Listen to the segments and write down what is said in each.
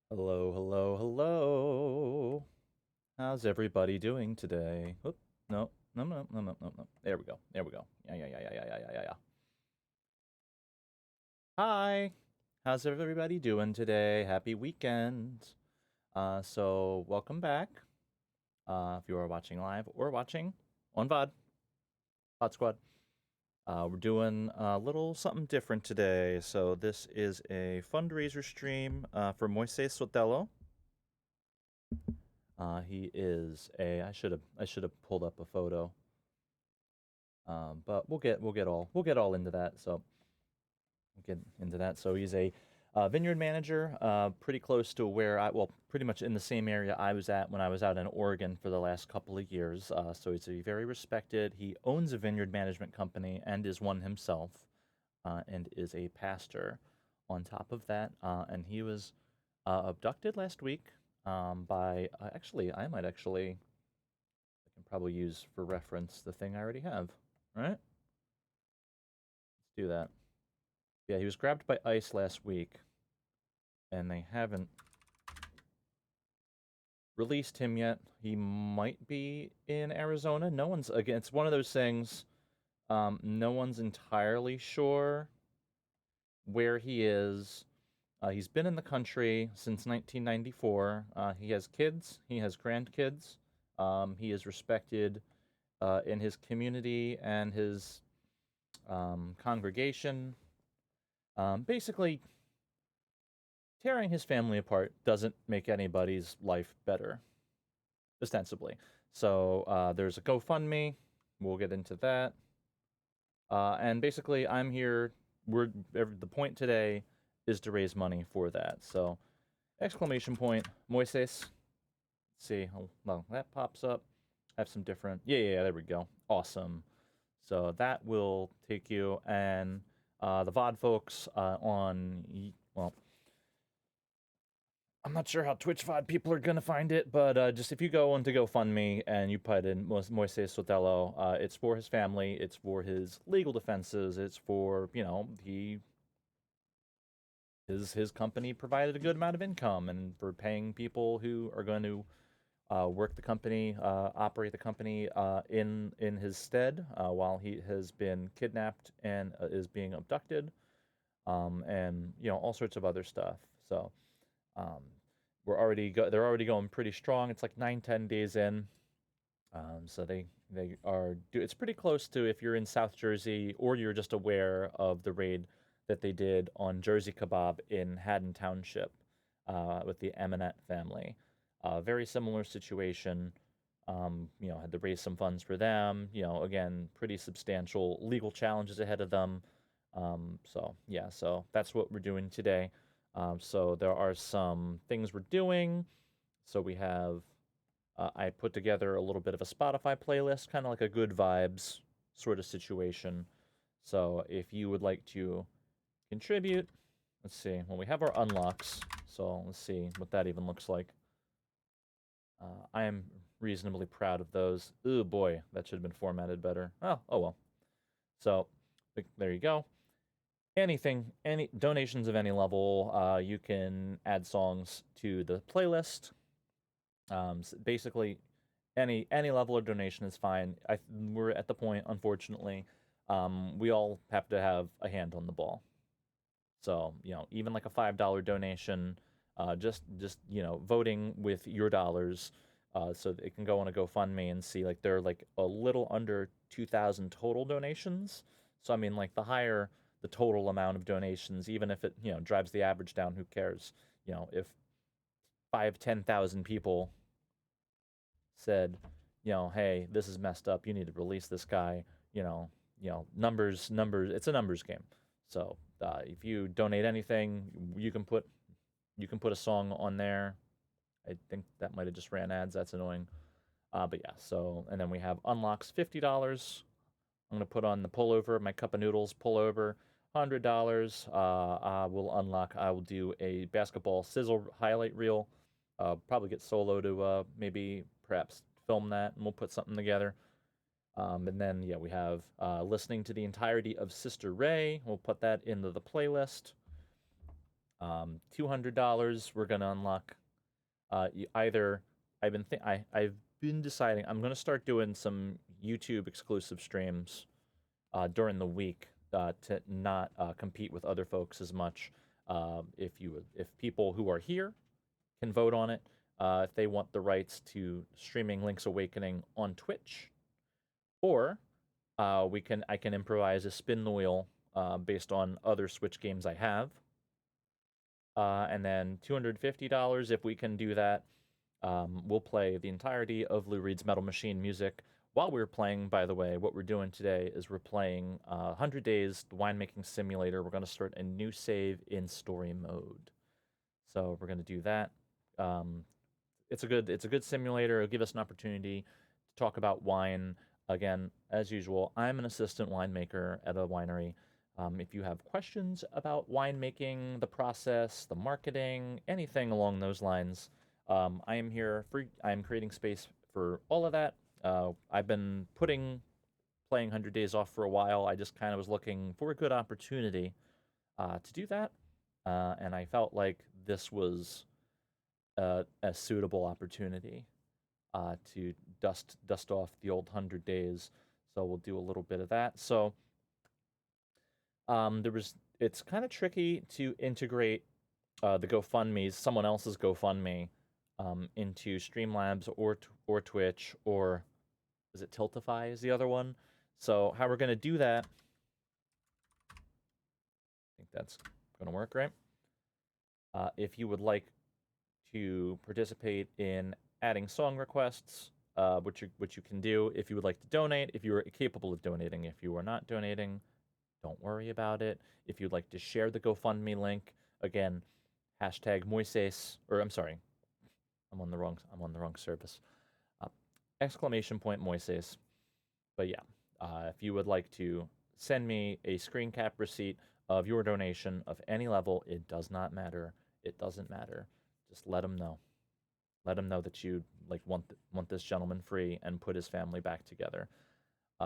Hello, hello, hello. How's everybody doing today? Whoop. No, no, no, no, no, no, no. There we go. There we go. Yeah, yeah, yeah, yeah, yeah, yeah, yeah, yeah. Hi. How's everybody doing today? Happy weekend. So welcome back. If you are watching live or watching on VOD, VOD Squad. We're doing a little something different today. So this is a fundraiser stream for Moises Sotelo. He is a. I should have pulled up a photo. But we'll get all into that. So we'll get into that. So he's a vineyard manager, pretty close to where pretty much in the same area I was at when I was out in Oregon for the last couple of years. So he's a very respected. He owns a vineyard management company and is one himself, and is a pastor. On top of that, and he was abducted last week by actually I can probably use for reference the thing I already have. Right? Let's do that. Yeah, he was grabbed by ICE last week, and they haven't released him yet. He might be in Arizona. No one's again. It's one of those things. No one's entirely sure where he is. He's been in the country since 1994. He has kids. He has grandkids. He is respected in his community and his congregation. Basically, tearing his family apart doesn't make anybody's life better, ostensibly. So there's a GoFundMe. We'll get into that. And basically, I'm here. The point today is to raise money for that. So exclamation point, Moises. Let's see. Oh, well, that pops up. I have some different. Yeah, yeah, yeah. There we go. awesome. So that will take you and the VOD folks well, I'm not sure how Twitch VOD people are gonna find it, but just if you go onto GoFundMe and you put in Moises Sotelo, it's for his family, it's for his legal defenses, it's for his company provided a good amount of income, and for paying people who are going to work the company, operate the company in his stead while he has been kidnapped and is being abducted, and all sorts of other stuff. So um, they're already going pretty strong. It's like 9-10 days in. So they are it's pretty close to if you're in South Jersey or you're just aware of the raid that they did on Jersey Kebab in Haddon Township with the Eminette family. Very similar situation. Had to raise some funds for them. Again, pretty substantial legal challenges ahead of them. So that's what we're doing today. So there are some things we're doing. So we have I put together a little bit of a Spotify playlist, kind of like a good vibes sort of situation. So if you would like to contribute, let's see. Well, we have our unlocks, so let's see what that even looks like. I am reasonably proud of those. Ooh, boy, that should have been formatted better. Oh well. So there you go. Any donations of any level, you can add songs to the playlist. Basically, any level of donation is fine. We're at the point, unfortunately, we all have to have a hand on the ball. So even like a $5 donation, just voting with your dollars, so that it can go on a GoFundMe and see like there are like a little under 2,000 total donations. So I mean, like the higher the total amount of donations, even if it drives the average down, who cares? If 5-10,000 people said, hey, this is messed up. You need to release this guy. Numbers. It's a numbers game. So if you donate anything, you can put a song on there. I think that might have just ran ads. That's annoying. But yeah. So and then we have unlocks $50. I'm gonna put on the pullover, my cup of noodles pullover. $100. I will unlock. I will do a basketball sizzle highlight reel. Probably get Solo to maybe perhaps film that, and we'll put something together. And then yeah, we have listening to the entirety of Sister Ray. We'll put that into the playlist. $200 we're gonna unlock either. I've been deciding I'm gonna start doing some YouTube exclusive streams during the week to not compete with other folks as much. If people who are here can vote on it, if they want the rights to streaming Link's Awakening on Twitch, or I can improvise a spin the wheel based on other Switch games I have, and then $250 if we can do that. We'll play the entirety of Lou Reed's Metal Machine music. While we're playing, by the way, what we're doing today is we're playing 100 Days, the winemaking simulator. We're going to start a new save in story mode. So we're going to do that. Um, it's a good simulator. It'll give us an opportunity to talk about wine. Again, as usual, I'm an assistant winemaker at a winery. If you have questions about winemaking, the process, the marketing, anything along those lines, I am here for. I am creating space for all of that. I've been playing 100 Days Off for a while. I just kind of was looking for a good opportunity to do that, and I felt like this was a suitable opportunity to dust off the old 100 days. So we'll do a little bit of that. So there was it's kind of tricky to integrate the GoFundMe's someone else's GoFundMe into Streamlabs or Twitch, or is it Tiltify is the other one. So how we're gonna do that? I think that's gonna work, right? If you would like to participate in adding song requests, which you can do. If you would like to donate, if you are capable of donating, if you are not donating, don't worry about it. If you'd like to share the GoFundMe link, again, hashtag Moises, or I'm sorry, I'm on the wrong service. Uh, exclamation point Moises. But yeah, if you would like to send me a screen cap receipt of your donation of any level, it does not matter. It doesn't matter. Just let them know. Let him know that you want this gentleman free and put his family back together.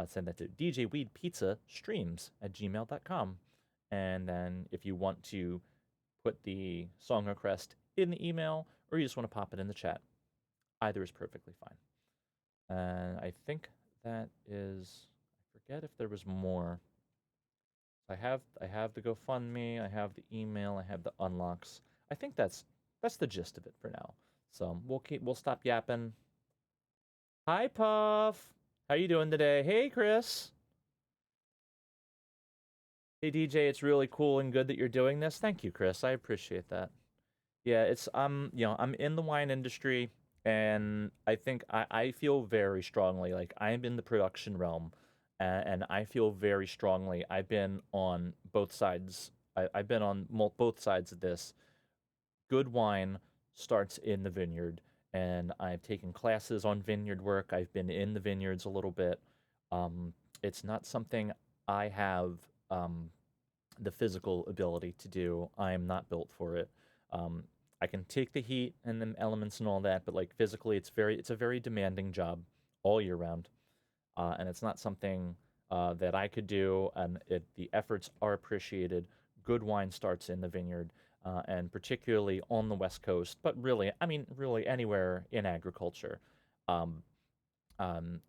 Send that to djweedpizzastreams@gmail.com. And then if you want to put the song request in the email or you just want to pop it in the chat, either is perfectly fine. And I think that is, I forget if there was more. I have the GoFundMe, I have the email, I have the unlocks. I think that's the gist of it for now. So we'll stop yapping. Hi Puff. How you doing today? Hey Chris. Hey DJ, it's really cool and good that you're doing this. Thank you, Chris. I appreciate that. Yeah, it's I'm in the wine industry and I think I feel very strongly like I'm in the production realm and I feel very strongly I've been on both sides. I've been on both sides of this. Good wine starts in the vineyard, and I've taken classes on vineyard work. I've been in the vineyards a little bit. Um, it's not something I have um, the physical ability to do. I am not built for it. Um, I can take the heat and the elements and all that, but like physically, it's a very demanding job all year round, and it's not something that I could do. And the efforts are appreciated. Good wine starts in the vineyard, and particularly on the West Coast, but really, I mean, really anywhere in agriculture. Um,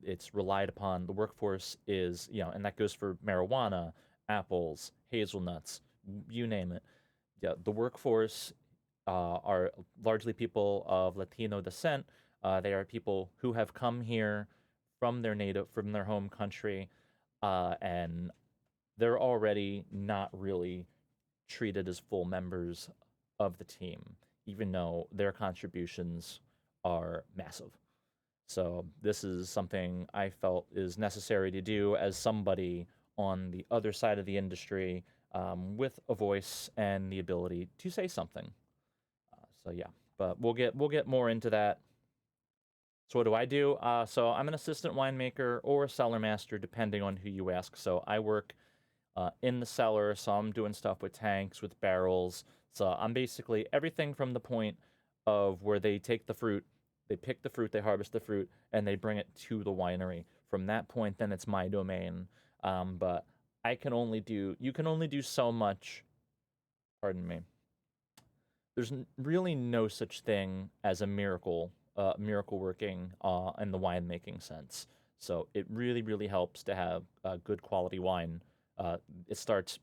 it's relied upon. The workforce is, and that goes for marijuana, apples, hazelnuts, you name it. Yeah, the workforce are largely people of Latino descent. They are people who have come here from their home country, and they're already not really treated as full members of the team, even though their contributions are massive. So this is something I felt is necessary to do as somebody on the other side of the industry with a voice and the ability to say something. So yeah, but we'll get more into that. So what do I do? So I'm an assistant winemaker or a cellar master, depending on who you ask. So I work in the cellar, so I'm doing stuff with tanks, with barrels. So I'm basically everything from the point of where they take the fruit, they pick the fruit, they harvest the fruit, and they bring it to the winery. From that point, then it's my domain. But you can only do so much. Pardon me. there's really no such thing as a miracle working in the winemaking sense. So it really, really helps to have good quality wine. It starts,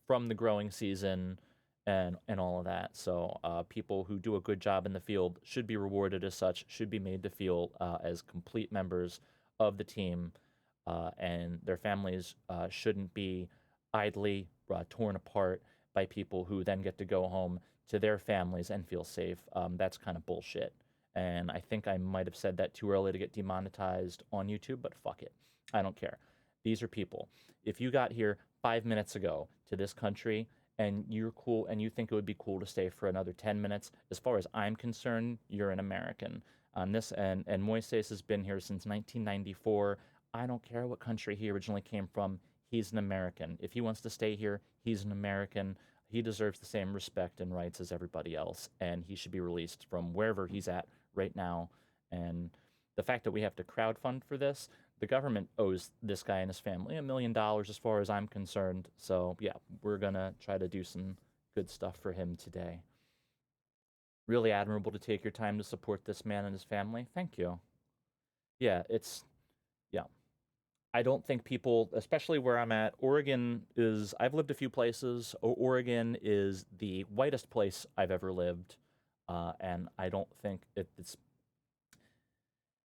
from the growing season and all of that. So people who do a good job in the field should be rewarded as such, should be made to feel as complete members of the team, and their families shouldn't be idly torn apart by people who then get to go home to their families and feel safe. That's kind of bullshit. And I think I might have said that too early to get demonetized on YouTube, but fuck it. I don't care. These are people. If you got here 5 minutes ago to this country and you're cool and you think it would be cool to stay for another 10 minutes, as far as I'm concerned, you're an American. This and Moises has been here since 1994. I don't care what country he originally came from. He's an American. If he wants to stay here, he's an American. He deserves the same respect and rights as everybody else, and he should be released from wherever he's at right now. And the fact that we have to crowdfund for this, the government owes this guy and his family $1 million as far as I'm concerned. So, yeah, we're going to try to do some good stuff for him today. Really admirable to take your time to support this man and his family. Thank you. Yeah, yeah. I don't think people, especially where I'm at, Oregon is, I've lived a few places. Oregon is the whitest place I've ever lived. And I don't think it's,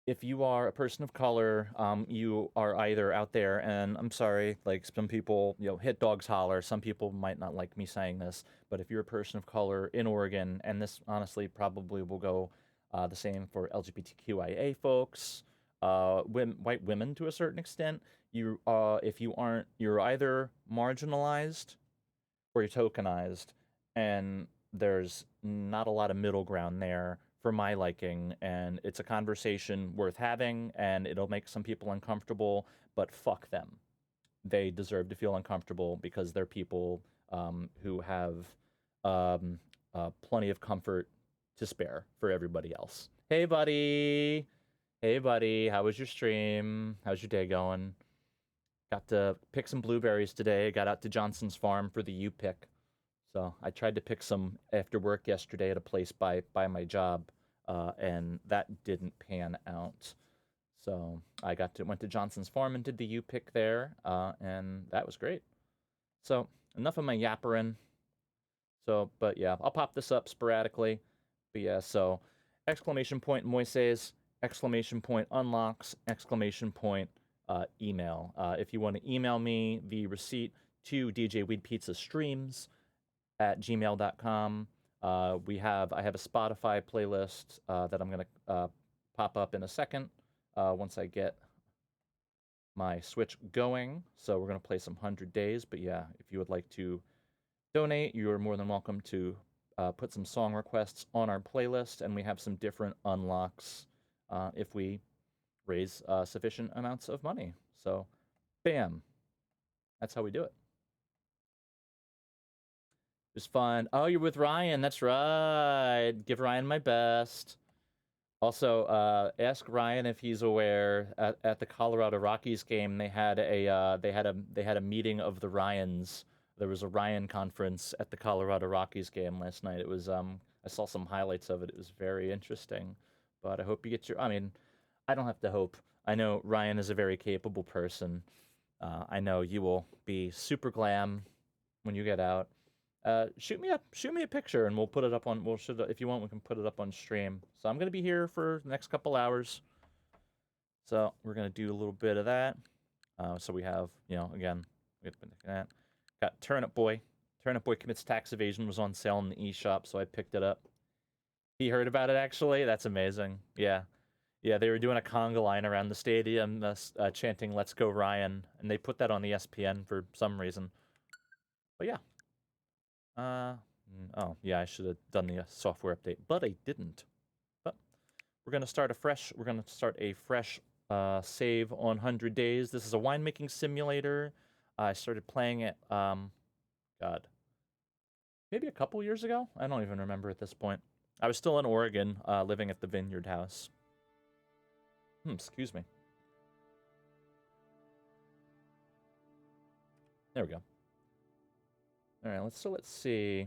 if you are a person of color, you are either out there, and I'm sorry, like some people, hit dogs holler. Some people might not like me saying this, but if you're a person of color in Oregon, and this honestly probably will go the same for LGBTQIA folks, white women to a certain extent, if you aren't, you're either marginalized or you're tokenized, and there's not a lot of middle ground there for my liking, and it's a conversation worth having, and it'll make some people uncomfortable, but fuck them. They deserve to feel uncomfortable because they're people who have plenty of comfort to spare for everybody else. Hey, buddy. Hey, buddy. How was your stream? How's your day going? Got to pick some blueberries today. Got out to Johnson's farm for the U pick. So I tried to pick some after work yesterday at a place by my job, and that didn't pan out. So I went to Johnson's farm and did the U pick there, and that was great. So enough of my yapperin'. So, but yeah, I'll pop this up sporadically. But yeah, so exclamation point Moises, exclamation point unlocks, exclamation point email. If you want to email me the receipt to DJ Weed Pizza Streams at gmail.com. I have a Spotify playlist that I'm going to pop up in a second once I get my Switch going. So we're going to play some 100 Days. But yeah, if you would like to donate, you're more than welcome to put some song requests on our playlist, and we have some different unlocks if we raise sufficient amounts of money. So, bam. That's how we do it. It was fun. Oh, you're with Ryan. That's right. Give Ryan my best. Also, ask Ryan if he's aware. At the Colorado Rockies game, they had a meeting of the Ryans. There was a Ryan conference at the Colorado Rockies game last night. It was I saw some highlights of it. It was very interesting. But I hope you get your. I mean, I don't have to hope. I know Ryan is a very capable person. I know you will be super glam when you get out. Shoot me a picture, and we'll put it up on. We'll should if you want, we can put it up on stream. So I'm gonna be here for the next couple hours. So we're gonna do a little bit of that. So we have, again, we got Turnip Boy. Turnip Boy Commits Tax Evasion was on sale in the eShop, so I picked it up. He heard about it actually. That's amazing. Yeah, yeah. They were doing a conga line around the stadium, chanting "Let's go Ryan," and they put that on the ESPN for some reason. But yeah. Oh, yeah, I should have done the software update, but I didn't. But we're going to start a fresh save on 100 Days. This is a winemaking simulator. I started playing it, God, maybe a couple years ago? I don't even remember at this point. I was still in Oregon, living at the Vineyard House. Excuse me. There we go. All right, let's see.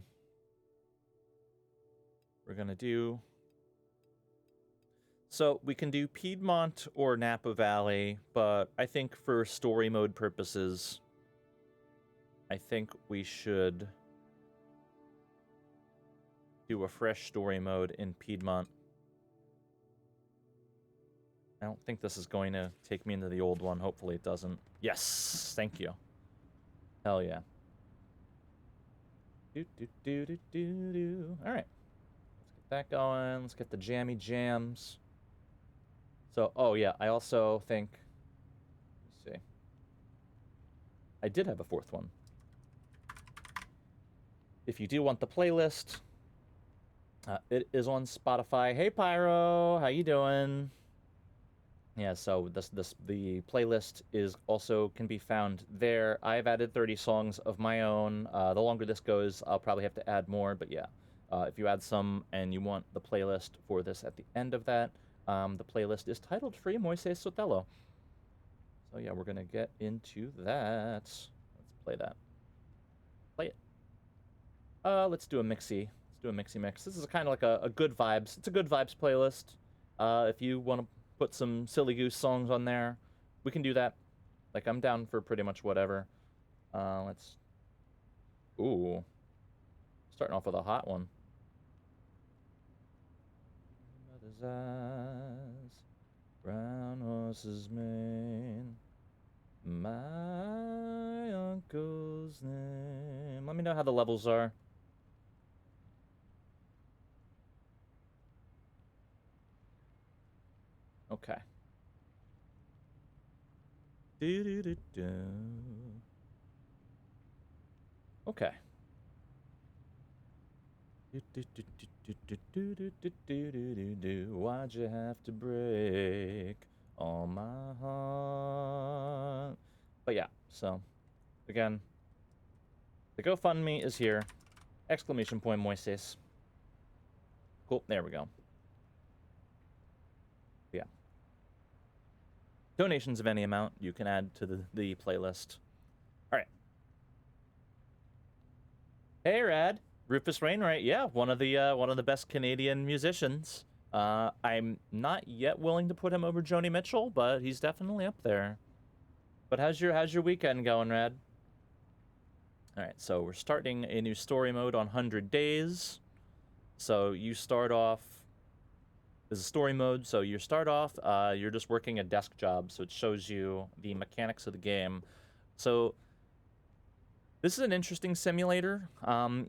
we're gonna do... So we can do Piedmont or Napa Valley, but I think for story mode purposes, I think we should do a fresh story mode in Piedmont. I don't think this is going to take me into the old one. Hopefully it doesn't. Yes! Thank you. Hell yeah. Alright. Let's get that going. Let's get the jammy jams. So, oh yeah, I also think... Let's see. I did have a fourth one. If you do want the playlist, it is on Spotify. Hey Pyro, how you doing? Yeah, so the playlist is also can be found there. I've added 30 songs of my own. The longer this goes, I'll probably have to add more, but yeah. If you add some and you want the playlist for this at the end of that, the playlist is titled Free Moises Sotelo. So yeah, we're gonna get into that. Let's play that. Play it. Let's do a mixy. Let's do a mixy mix. This is kind of like a good vibes. It's a good vibes playlist. If you want to put some silly goose songs on there, we can do that. Like, I'm down for pretty much whatever. Let's... Ooh. Starting off with a hot one. Mother's eyes, brown horse's mane, my uncle's name. Let me know how the levels are. Okay. Okay. Why'd you have to break all my heart? But yeah, so again, the GoFundMe is here. Exclamation point Moises. Cool, there we go. Yeah. Donations of any amount you can add to the playlist. All right. Hey, Rad. Rufus Wainwright, yeah, one of the best Canadian musicians. I'm not yet willing to put him over Joni Mitchell, but he's definitely up there. But how's your weekend going, Rad? All right, so we're starting a new story mode on 100 Days. So you start off. This is story mode. So you start off. You're just working a desk job, so it shows you the mechanics of the game. So this is an interesting simulator.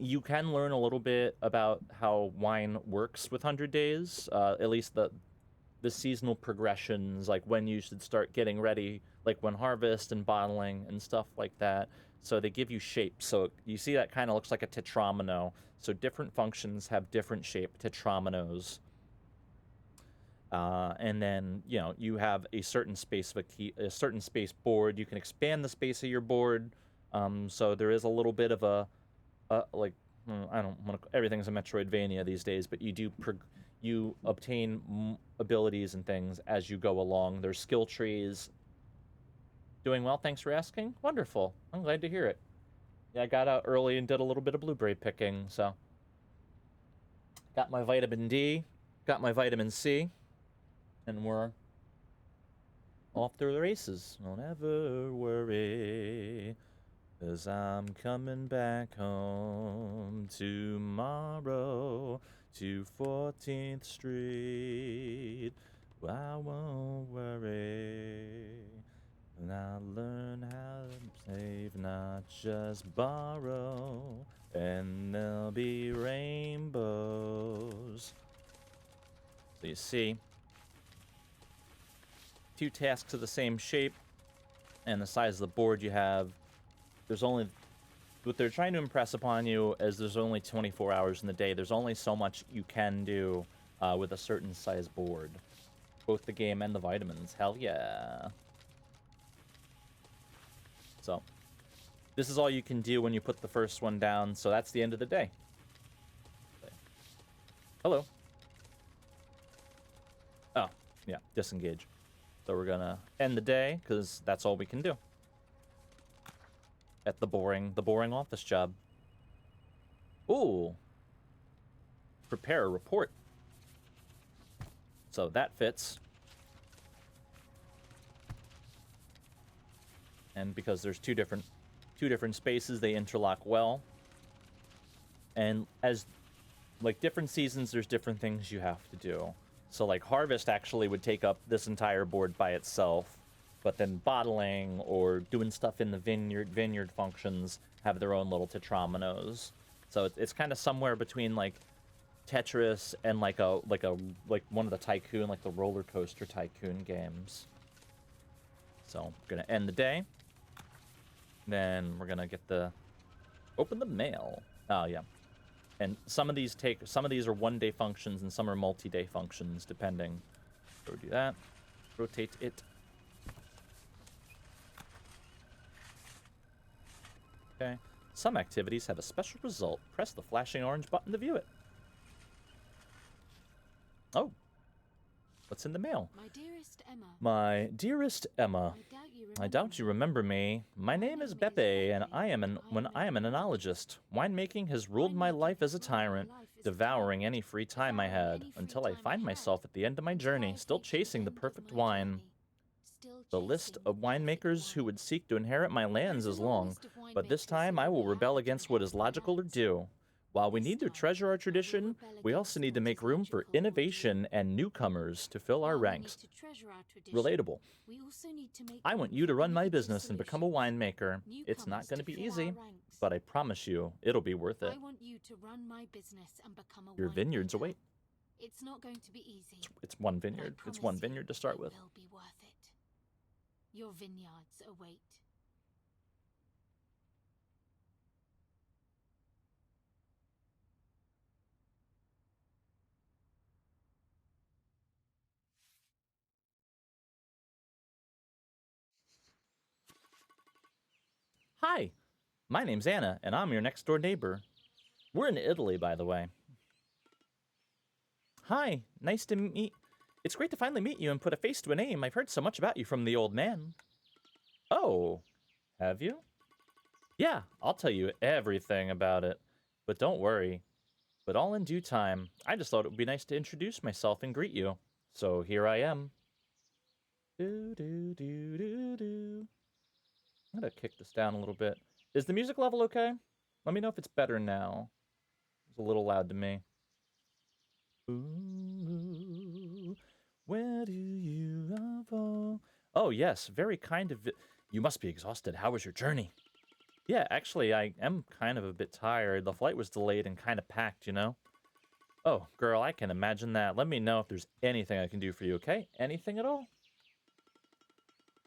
You can learn a little bit about how wine works with 100 Days, at least the seasonal progressions, like when you should start getting ready, like when harvest and bottling and stuff like that. So they give you shapes. So you see that kind of looks like a tetromino. So different functions have different shape tetrominos. And then, you know, you have a certain space of a certain space board. You can expand the space of your board. So there is a little bit of a like, I don't want to, everything's a Metroidvania these days, but you obtain abilities and things as you go along. There's skill trees. Doing well, thanks for asking. Wonderful. I'm glad to hear it. Yeah, I got out early and did a little bit of blueberry picking, so. Got my vitamin D, got my vitamin C, and we're off to the races. Don't ever worry, 'cause I'm coming back home tomorrow to 14th Street. I won't worry. And I'll learn how to save, not just borrow. And there'll be rainbows. So you see, two tasks of the same shape and the size of the board you have. There's only, what they're trying to impress upon you is there's only 24 hours in the day. There's only so much you can do with a certain size board. Both the game and the vitamins. Hell yeah. So, this is all you can do when you put the first one down, so that's the end of the day. Hello. Oh, yeah, disengage. So we're gonna end the day, because that's all we can do. At the boring office job. Ooh. prepare a report. So that fits. And because there's two different spaces, they interlock well. And as like different seasons, there's different things you have to do. So like harvest actually would take up this entire board by itself, but then bottling or doing stuff in the vineyard functions have their own little tetrominos. So it's kind of somewhere between like Tetris and like one of the tycoon, like the roller coaster tycoon games. So we're gonna end the day. Then we're gonna get open the mail. Oh yeah. And some of these are one-day functions and some are multi-day functions, depending. So do that. Rotate it. Okay. Some activities have a special result. Press the flashing orange button to view it. Oh. What's in the mail? My dearest Emma. My dearest Emma. I doubt you remember me. My name is Beppe, and I am an enologist. Winemaking has ruled my life as a tyrant, devouring any free time I had, until I find myself at the end of my journey, still chasing the perfect wine. The list of winemakers who would seek to inherit my lands is long, but this time I will rebel against what is logical or due. While we need to treasure our tradition, we also need to make room for innovation and newcomers to fill our ranks. Relatable. I want you to run my business and become a winemaker. It's not going to be easy, but I promise you, it'll be worth it. Your vineyards await. It's not going to be easy. It's one vineyard. It's one vineyard to start with. It will be worth it. Your vineyards await. Hi, my name's Anna, and I'm your next-door neighbor. We're in Italy, by the way. Hi, nice to meet... It's great to finally meet you and put a face to a name. I've heard so much about you from the old man. Oh, have you? Yeah, I'll tell you everything about it. But don't worry. But all in due time. I just thought it would be nice to introduce myself and greet you. So here I am. Do-do-do-do-do. I'm gonna kick this down a little bit. Is the music level okay? Let me know if it's better now. It's a little loud to me. Ooh, where do you go? Oh, yes, very kind of it. You must be exhausted. How was your journey? Yeah, actually, I am kind of a bit tired. The flight was delayed and kind of packed, you know? Oh, girl, I can imagine that. Let me know if there's anything I can do for you, okay? Anything at all?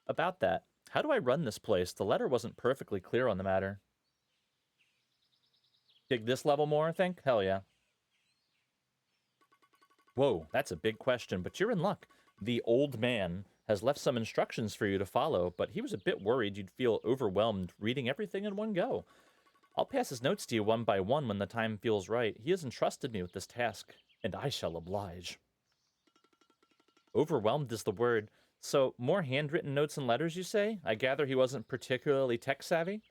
About that. How do I run this place? The letter wasn't perfectly clear on the matter. Dig this level more, I think? Hell yeah. Whoa, that's a big question, but you're in luck. The old man has left some instructions for you to follow, but he was a bit worried you'd feel overwhelmed reading everything in one go. I'll pass his notes to you one by one when the time feels right. He has entrusted me with this task, and I shall oblige. Overwhelmed is the word. So, more handwritten notes and letters, you say? I gather he wasn't particularly tech-savvy?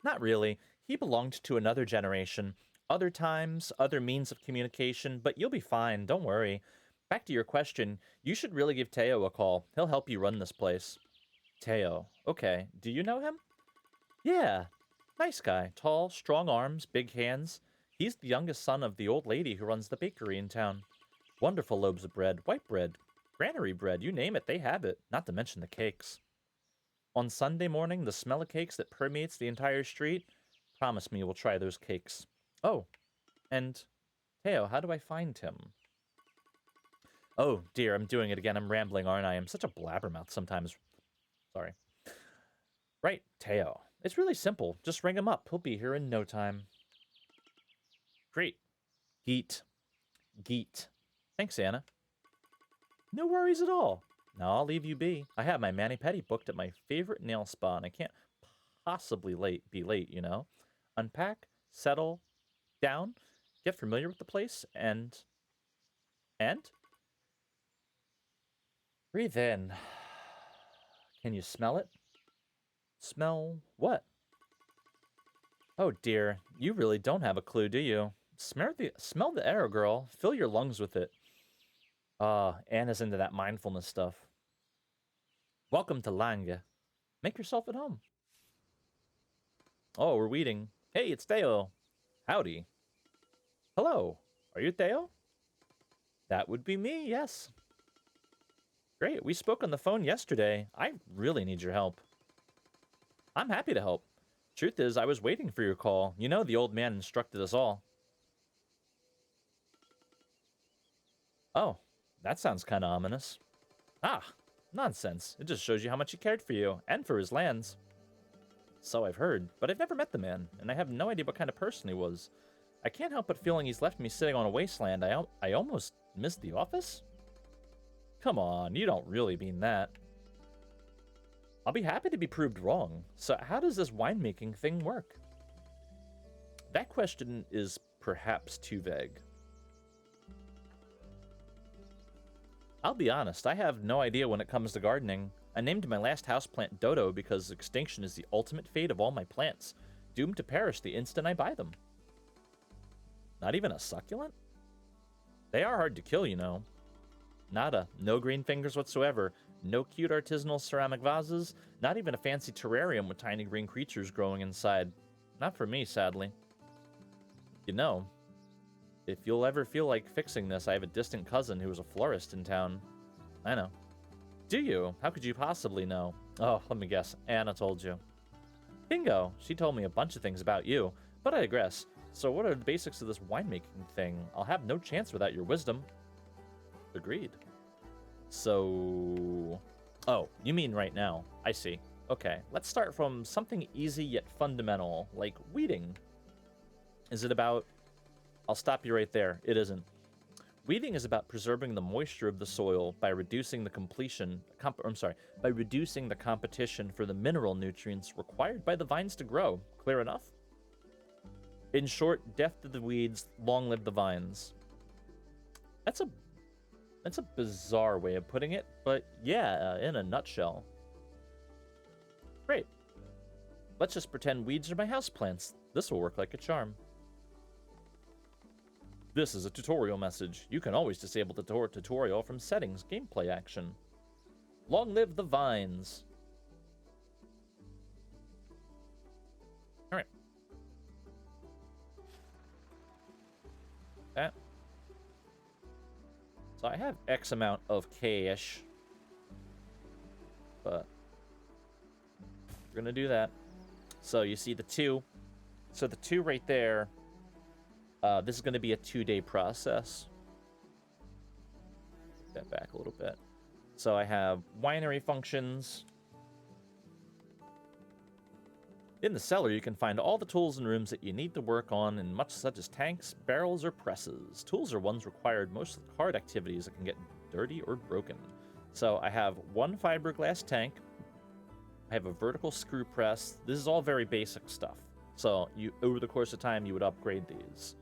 Not really. He belonged to another generation. Other times, other means of communication, but you'll be fine, don't worry. Back to your question, you should really give Teo a call. He'll help you run this place. Teo. Okay. Do you know him? Yeah. Nice guy. Tall, strong arms, big hands. He's the youngest son of the old lady who runs the bakery in town. Wonderful loaves of bread, white bread, granary bread, you name it, they have it, not to mention the cakes. On Sunday morning, the smell of cakes that permeates the entire street, promise me we'll try those cakes. Oh, and, Teo, how do I find him? Oh, dear, I'm doing it again, I'm rambling, aren't I? I'm such a blabbermouth sometimes. Sorry. Right, Teo. It's really simple, just ring him up, he'll be here in no time. Great. Geet. Geet. Thanks, Anna. No worries at all. Now I'll leave you be. I have my mani-pedi booked at my favorite nail spa, and I can't possibly be late, you know? Unpack, settle, down, get familiar with the place, and... Breathe in. Can you smell it? Smell what? Oh dear, you really don't have a clue, do you? Smell the air, girl. Fill your lungs with it. Anna's into that mindfulness stuff. Welcome to Lange. Make yourself at home. Oh, we're weeding. Hey, it's Theo. Howdy. Hello. Are you Theo? That would be me, yes. Great, we spoke on the phone yesterday. I really need your help. I'm happy to help. Truth is, I was waiting for your call. You know, the old man instructed us all. Oh, that sounds kind of ominous. Ah, nonsense. It just shows you how much he cared for you, and for his lands. So I've heard, but I've never met the man, and I have no idea what kind of person he was. I can't help but feeling he's left me sitting on a wasteland. I almost missed the office? Come on, you don't really mean that. I'll be happy to be proved wrong. So how does this winemaking thing work? That question is perhaps too vague. I'll be honest, I have no idea when it comes to gardening. I named my last houseplant Dodo because extinction is the ultimate fate of all my plants, doomed to perish the instant I buy them. Not even a succulent? They are hard to kill, you know. Nada. No green fingers whatsoever. No cute artisanal ceramic vases. Not even a fancy terrarium with tiny green creatures growing inside. Not for me, sadly. You know, if you'll ever feel like fixing this, I have a distant cousin who was a florist in town. I know. Do you? How could you possibly know? Oh, let me guess. Anna told you. Bingo! She told me a bunch of things about you, but I digress. So what are the basics of this winemaking thing? I'll have no chance without your wisdom. Agreed. So... Oh, you mean right now. I see. Okay, let's start from something easy yet fundamental, like weeding. Is it about... I'll stop you right there. It isn't. Weeding is about preserving the moisture of the soil by reducing the by reducing the competition for the mineral nutrients required by the vines to grow. Clear enough? In short, death to the weeds, long live the vines. That's a bizarre way of putting it, but yeah, in a nutshell. Great. Let's just pretend weeds are my houseplants. This will work like a charm. This is a tutorial message. You can always disable the tutorial from settings, gameplay action. Long live the vines. Alright. That. So I have X amount of cash. But we're gonna do that. So you see the 2. So the 2 right there. This is going to be a 2-day process. Take that back a little bit. So I have winery functions. In the cellar, you can find all the tools and rooms that you need to work on, and much such as tanks, barrels, or presses. Tools are ones required most of the hard activities that can get dirty or broken. So I have 1 fiberglass tank. I have a vertical screw press. This is all very basic stuff. So over the course of time, you would upgrade these.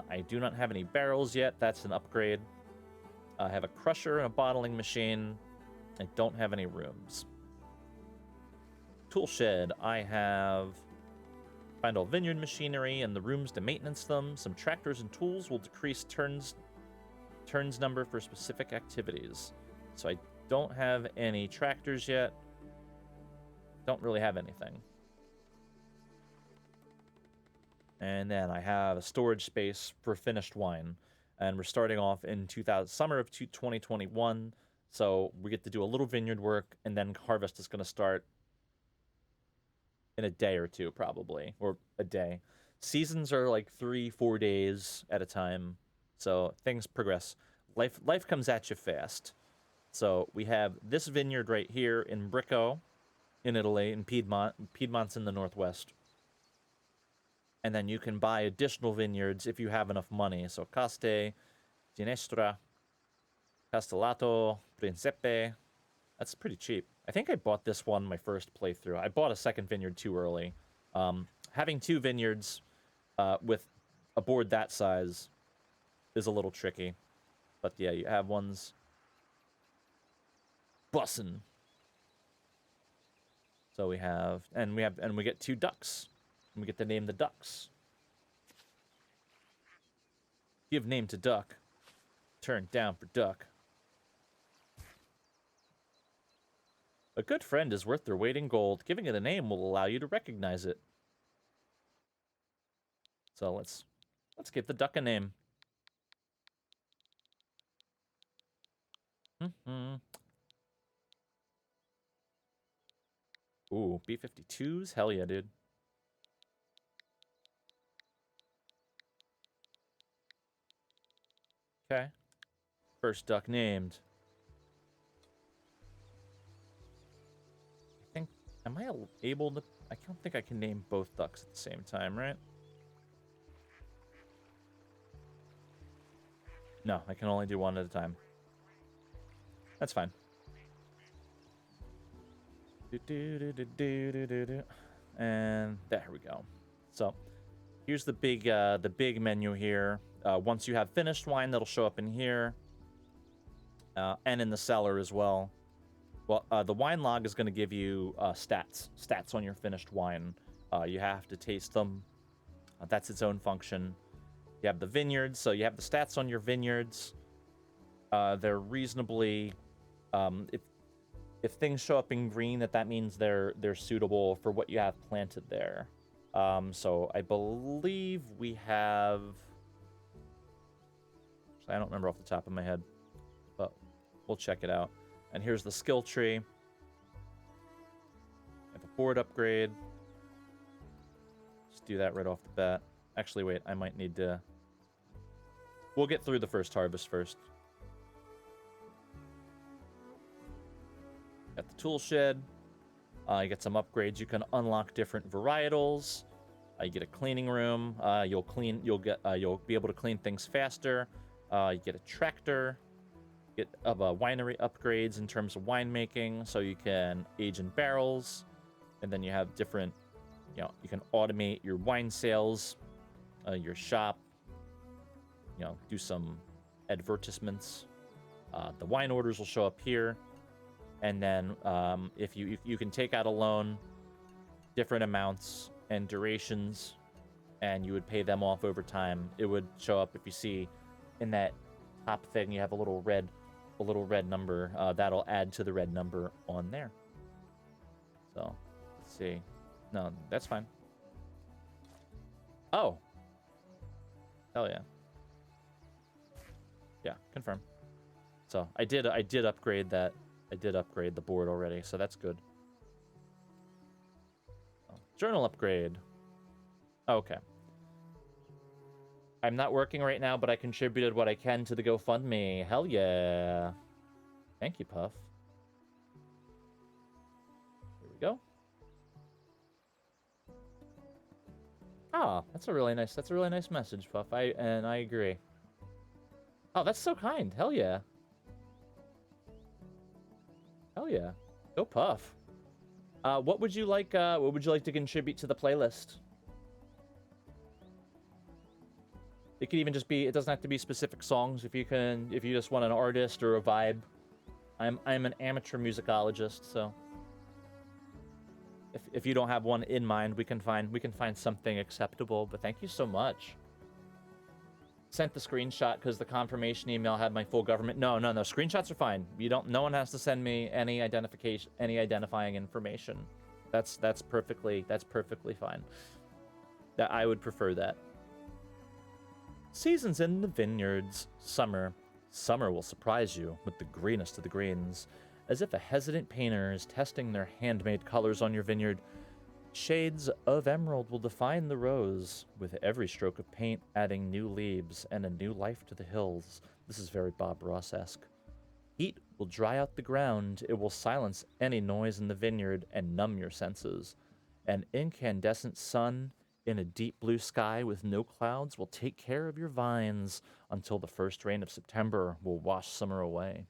I do not have any barrels yet. That's an upgrade. I have a crusher and a bottling machine. I don't have any rooms. Tool shed. I have find all vineyard machinery and the rooms to maintenance them. Some tractors and tools will decrease turns number for specific activities. So I don't have any tractors yet. Don't really have anything. And then I have a storage space for finished wine. And we're starting off in summer of 2021. So we get to do a little vineyard work, and then harvest is going to start in a day or two, probably. Or a day. Seasons are like 3-4 days at a time. So things progress. Life comes at you fast. So we have this vineyard right here in Bricco, in Italy, in Piedmont. Piedmont's in the northwest. And then you can buy additional vineyards if you have enough money. So Caste, Ginestra, Castellato, Principe. That's pretty cheap. I think I bought this one my first playthrough. I bought a second vineyard too early. Having 2 vineyards with a board that size is a little tricky. But yeah, you have ones bussin'. So we get 2 ducks. And we get to name the ducks. Give name to duck. Turn down for duck. A good friend is worth their weight in gold. Giving it a name will allow you to recognize it. So let's give the duck a name. Ooh, B-52s? Hell yeah, dude. Okay. First duck named. I think... Am I able to... I don't think I can name both ducks at the same time, right? No, I can only do one at a time. That's fine. And there we go. So, here's the big menu here. Once you have finished wine, that'll show up in here. And in the cellar as well. Well, the wine log is going to give you stats on your finished wine. You have to taste them. That's its own function. You have the vineyards, so you have the stats on your vineyards. They're reasonably, if things show up in green, that means they're suitable for what you have planted there. So I believe we have. I don't remember off the top of my head, but we'll check it out. And here's the skill tree. I have a board upgrade. Just do that right off the bat. Actually, wait, I might need to... We'll get through the first harvest first. Got the tool shed. You get some upgrades. You can unlock different varietals. You get a cleaning room. You'll be able to clean things faster. You get a tractor. Get winery upgrades in terms of winemaking, so you can age in barrels, and then you have different, you can automate your wine sales, your shop, do some advertisements. The wine orders will show up here, and then if you can take out a loan, different amounts and durations, and you would pay them off over time. It would show up if you see in that top thing you have a little red number. That'll add to the red number on there. So let's see. No, that's fine. Oh, hell yeah. Yeah, confirm. So I did upgrade that. I did upgrade the board already, so that's good. Oh, journal upgrade. Okay. I'm not working right now, but I contributed what I can to the GoFundMe. Hell yeah. Thank you, Puff. Here we go. Ah, that's a really nice message, Puff. I agree. Oh, that's so kind. Hell yeah. Hell yeah. Go Puff. What would you like to contribute to the playlist? It could even just be, it doesn't have to be specific songs. If you just want an artist or a vibe. I'm an amateur musicologist, so if you don't have one in mind, we can find something acceptable, but thank you so much. Sent the screenshot because the confirmation email had my full government. No, screenshots are fine. No one has to send me any identifying information. That's perfectly fine. That I would prefer that. Seasons in the vineyards. Summer will surprise you with the greenest of the greens. As if a hesitant painter is testing their handmade colors on your vineyard, shades of emerald will define the rose, with every stroke of paint adding new leaves and a new life to the hills. This is very Bob Ross-esque. Heat will dry out the ground. It will silence any noise in the vineyard and numb your senses. An incandescent sun in a deep blue sky with no clouds will take care of your vines until the first rain of September will wash summer away.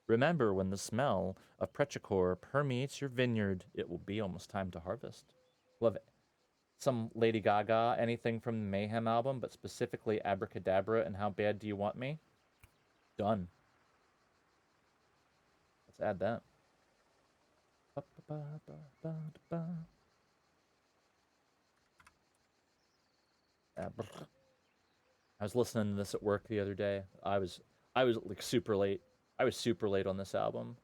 Remember, when the smell of petrichor permeates your vineyard, it will be almost time to harvest. Love it. Some Lady Gaga, anything from the Mayhem album, but specifically Abracadabra and How Bad Do You Want Me? Done. Let's add that. I was listening to this at work the other day. I was like super late. I was super late on this album.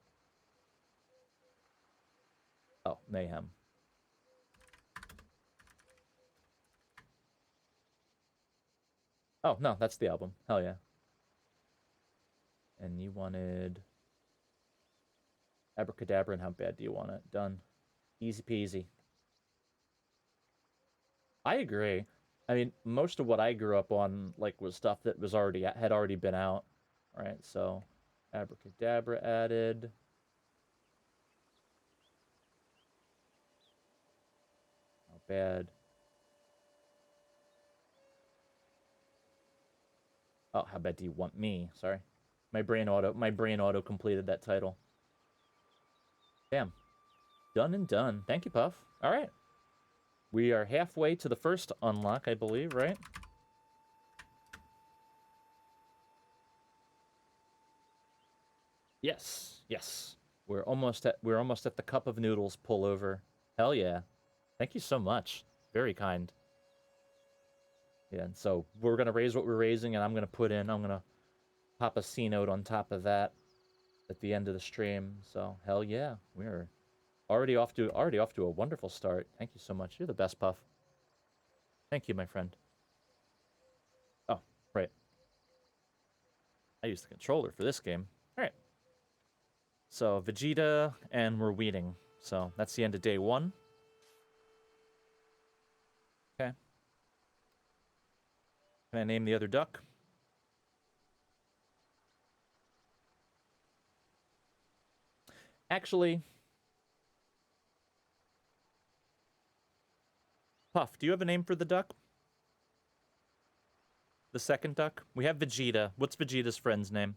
Oh, Mayhem. Oh, no, that's the album. Hell yeah. And you wanted Abracadabra, and how bad do you want it? Done. Easy peasy. I agree. I mean, most of what I grew up on like was stuff that was already had already been out, right? So, Abracadabra added. Not bad. Oh, how bad do you want me? Sorry. My brain auto completed that title. Damn. Done and done. Thank you, Puff. All right. We are halfway to the first unlock, I believe, right? Yes. Yes. We're almost at the cup of noodles pullover. Hell yeah. Thank you so much. Very kind. Yeah, and so we're gonna raise what we're raising, and I'm gonna pop a C note on top of that at the end of the stream. So hell yeah, we're already off to a wonderful start. Thank you so much. You're the best, Puff. Thank you, my friend. Oh, right. I used the controller for this game. All right. So Vegeta, and we're weeding. So that's the end of day one. Okay. Can I name the other duck? Actually, Puff, do you have a name for the duck? The second duck? We have Vegeta. What's Vegeta's friend's name?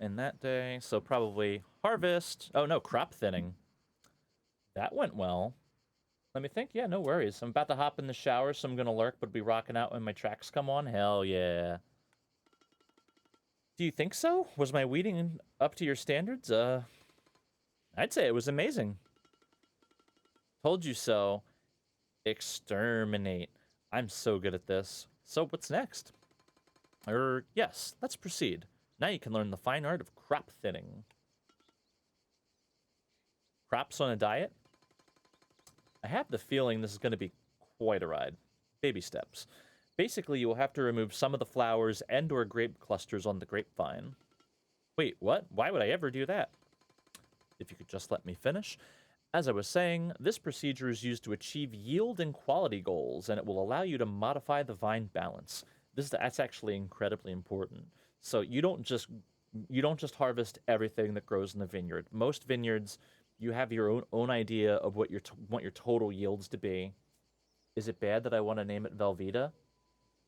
In that day, so probably harvest. Oh no, crop thinning. That went well. Let me think. Yeah, no worries. I'm about to hop in the shower, so I'm gonna lurk, but be rocking out when my tracks come on. Hell yeah. Do you think so? Was my weeding up to your standards? I'd say it was amazing. Told you so. Exterminate. I'm so good at this. So what's next? Yes, let's proceed. Now you can learn the fine art of crop thinning. Crops on a diet? I have the feeling this is going to be quite a ride. Baby steps. Basically, you will have to remove some of the flowers and or grape clusters on the grapevine. Wait, what? Why would I ever do that? If you could just let me finish. As I was saying, this procedure is used to achieve yield and quality goals, and it will allow you to modify the vine balance. That's actually incredibly important. So you don't just harvest everything that grows in the vineyard. Most vineyards, you have your own idea of what want your total yields to be. Is it bad that I want to name it Velveeta?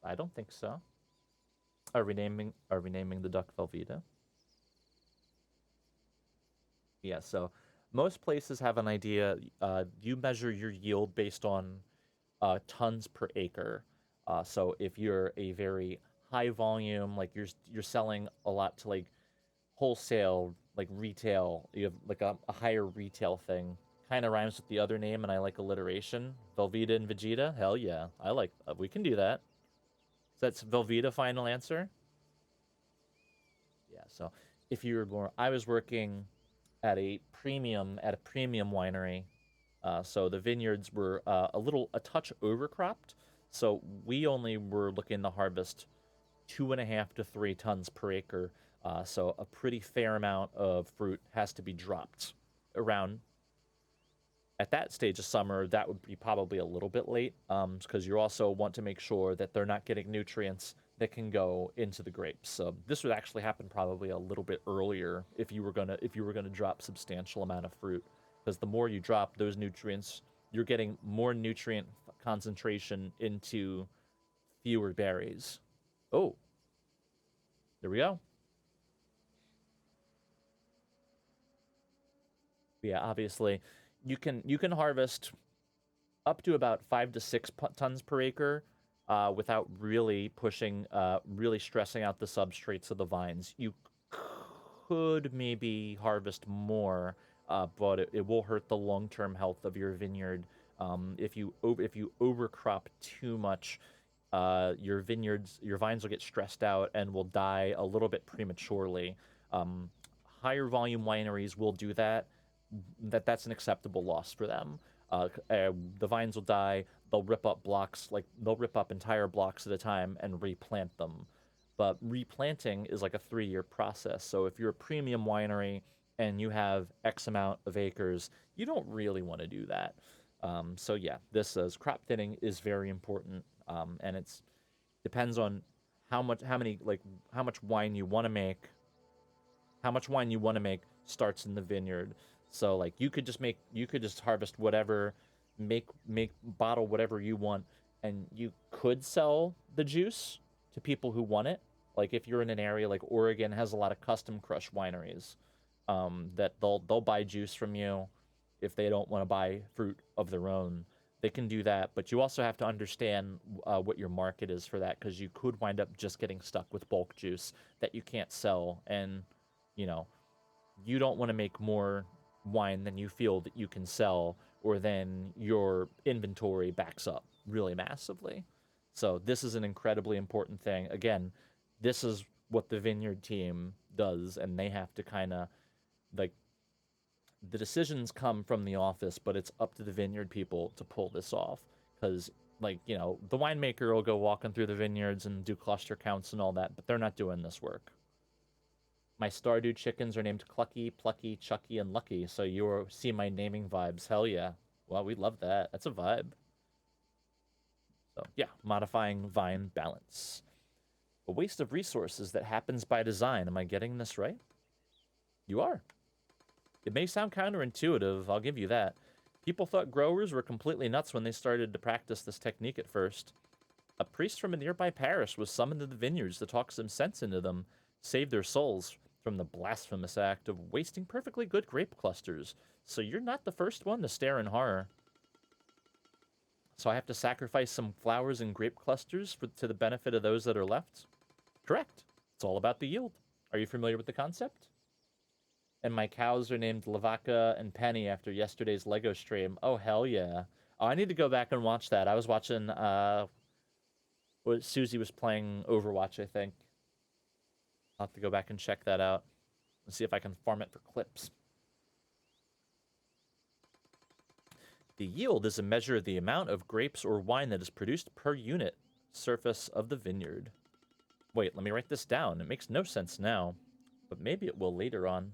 I don't think so. Are we naming the duck Velveeta? Yeah, so most places have an idea. You measure your yield based on tons per acre. So if you're a very high volume, like you're selling a lot to like wholesale, like retail, you have like a higher retail thing. Kind of rhymes with the other name, and I like alliteration. Velveeta and Vegeta. Hell yeah, I like. We can do that. So that's Velveeta. Final answer. Yeah. So if you were more, I was working at a premium winery. So the vineyards were a touch overcropped. So we only were looking to harvest 2.5 to 3 tons per acre. So a pretty fair amount of fruit has to be dropped around. At that stage of summer, that would be probably a little bit late, because you also want to make sure that they're not getting nutrients that can go into the grapes. So this would actually happen probably a little bit earlier if you were gonna drop substantial amount of fruit, because the more you drop those nutrients, you're getting more nutrient concentration into fewer berries. Oh, there we go. Yeah, obviously, you can harvest up to about 5 to 6 tons per acre, without really really stressing out the substrates of the vines. You could maybe harvest more, but it will hurt the long-term health of your vineyard, If you overcrop too much, your vines will get stressed out and will die a little bit prematurely. Um, Higher volume wineries will do that. That's an acceptable loss for them. The vines will die. They'll rip up blocks, like they'll rip up entire blocks at a time and replant them. But replanting is like a 3-year process. So if you're a premium winery and you have X amount of acres, you don't really want to do that. So yeah, this says crop thinning is very important, and it's depends on how much wine you want to make. How much wine you want to make starts in the vineyard. So like you could just harvest whatever, make bottle whatever you want, and you could sell the juice to people who want it. Like if you're in an area like Oregon has a lot of custom crush wineries, that they'll buy juice from you if they don't want to buy fruit of their own. They can do that, but you also have to understand what your market is for that, because you could wind up just getting stuck with bulk juice that you can't sell, and you know you don't want to make more wine than you feel that you can sell, or then your inventory backs up really massively. So this is an incredibly important thing. Again, this is what the vineyard team does, and they have to kind of like the decisions come from the office, but it's up to the vineyard people to pull this off. Because, like, the winemaker will go walking through the vineyards and do cluster counts and all that, but they're not doing this work. My Stardew chickens are named Clucky, Plucky, Chucky, and Lucky, so you see my naming vibes. Hell yeah. Well, we love that. That's a vibe. So, yeah, modifying vine balance. A waste of resources that happens by design. Am I getting this right? You are. It may sound counterintuitive, I'll give you that. People thought growers were completely nuts when they started to practice this technique at first. A priest from a nearby parish was summoned to the vineyards to talk some sense into them, save their souls from the blasphemous act of wasting perfectly good grape clusters. So you're not the first one to stare in horror. So I have to sacrifice some flowers and grape clusters to the benefit of those that are left? Correct. It's all about the yield. Are you familiar with the concept? And my cows are named Lavaca and Penny after yesterday's Lego stream. Oh, hell yeah. Oh, I need to go back and watch that. I was watching, Susie was playing Overwatch, I think. I'll have to go back and check that out and see if I can farm it for clips. The yield is a measure of the amount of grapes or wine that is produced per unit surface of the vineyard. Wait, let me write this down. It makes no sense now, but maybe it will later on.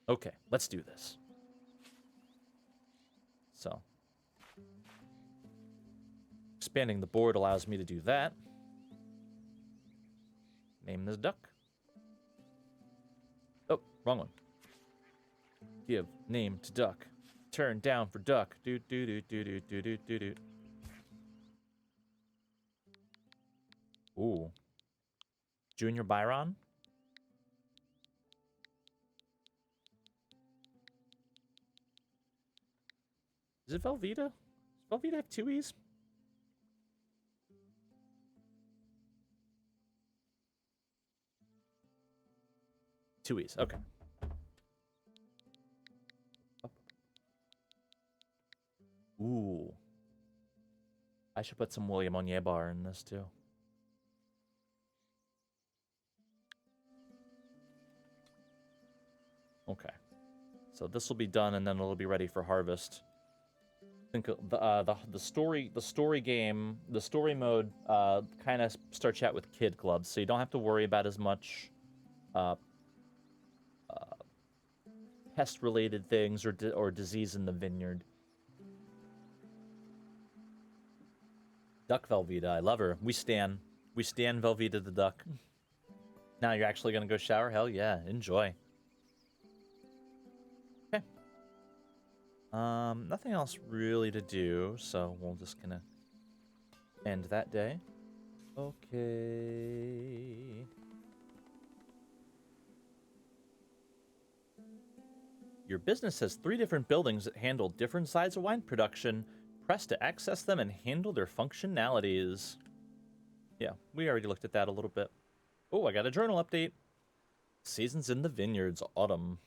Okay, let's do this. So, expanding the board allows me to do that. Name this duck. Oh, wrong one. Give name to duck. Turn down for duck. Do do do do do do do do do. Ooh. Junior Byron? Is it Velveeta? Does Velveeta have 2 E's? 2 E's, okay. Ooh. I should put some William Onyebar in this too. Okay. So this will be done, and then it'll be ready for harvest. I think the story game, the story mode kind of starts out with kid clubs, so you don't have to worry about as much pest-related things or disease in the vineyard. Duck Velveeta, I love her. We stan Velveeta the duck. Now you're actually gonna go shower? Hell yeah, enjoy. Okay. Nothing else really to do, so we'll just gonna end that day. Okay. Your business has 3 different buildings that handle different sides of wine production. Press to access them and handle their functionalities. Yeah, we already looked at that a little bit. Oh, I got a journal update. Seasons in the vineyards, autumn.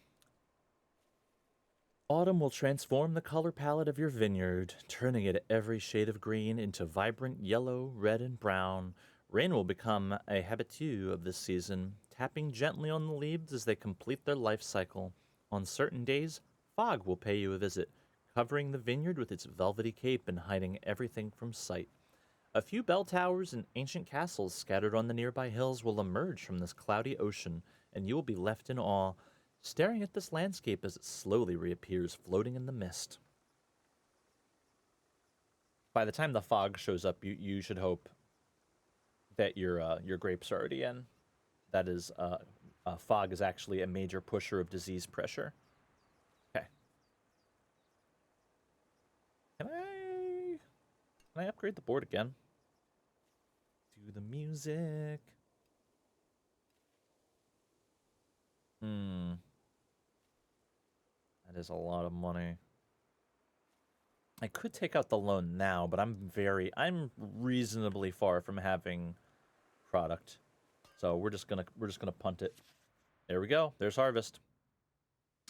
Autumn will transform the color palette of your vineyard, turning it every shade of green into vibrant yellow, red, and brown. Rain will become a habitué of this season, tapping gently on the leaves as they complete their life cycle. On certain days, fog will pay you a visit, covering the vineyard with its velvety cape and hiding everything from sight. A few bell towers and ancient castles scattered on the nearby hills will emerge from this cloudy ocean, and you will be left in awe, staring at this landscape as it slowly reappears floating in the mist. By the time the fog shows up, you should hope that your grapes are already in. That is, fog is actually a major pusher of disease pressure. Okay. Can I upgrade the board again? Do the music. That is a lot of money. I could take out the loan now, but I'm reasonably far from having product. So we're just gonna punt it. There we go. There's harvest.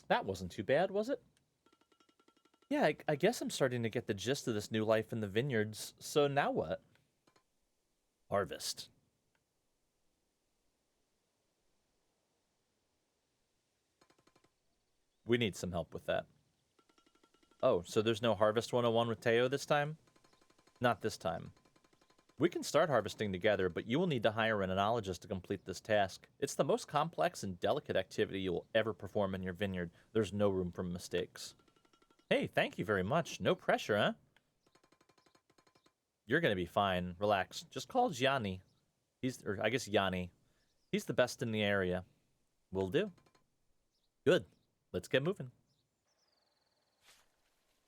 That wasn't too bad, was it? Yeah, I guess I'm starting to get the gist of this new life in the vineyards. So now what? Harvest. We need some help with that. Oh, so there's no Harvest 101 with Teo this time? Not this time. We can start harvesting together, but you will need to hire an enologist to complete this task. It's the most complex and delicate activity you will ever perform in your vineyard. There's no room for mistakes. Hey, thank you very much. No pressure, huh? You're gonna be fine. Relax. Just call Gianni. I guess Yanni. He's the best in the area. Will do. Good. Let's get moving.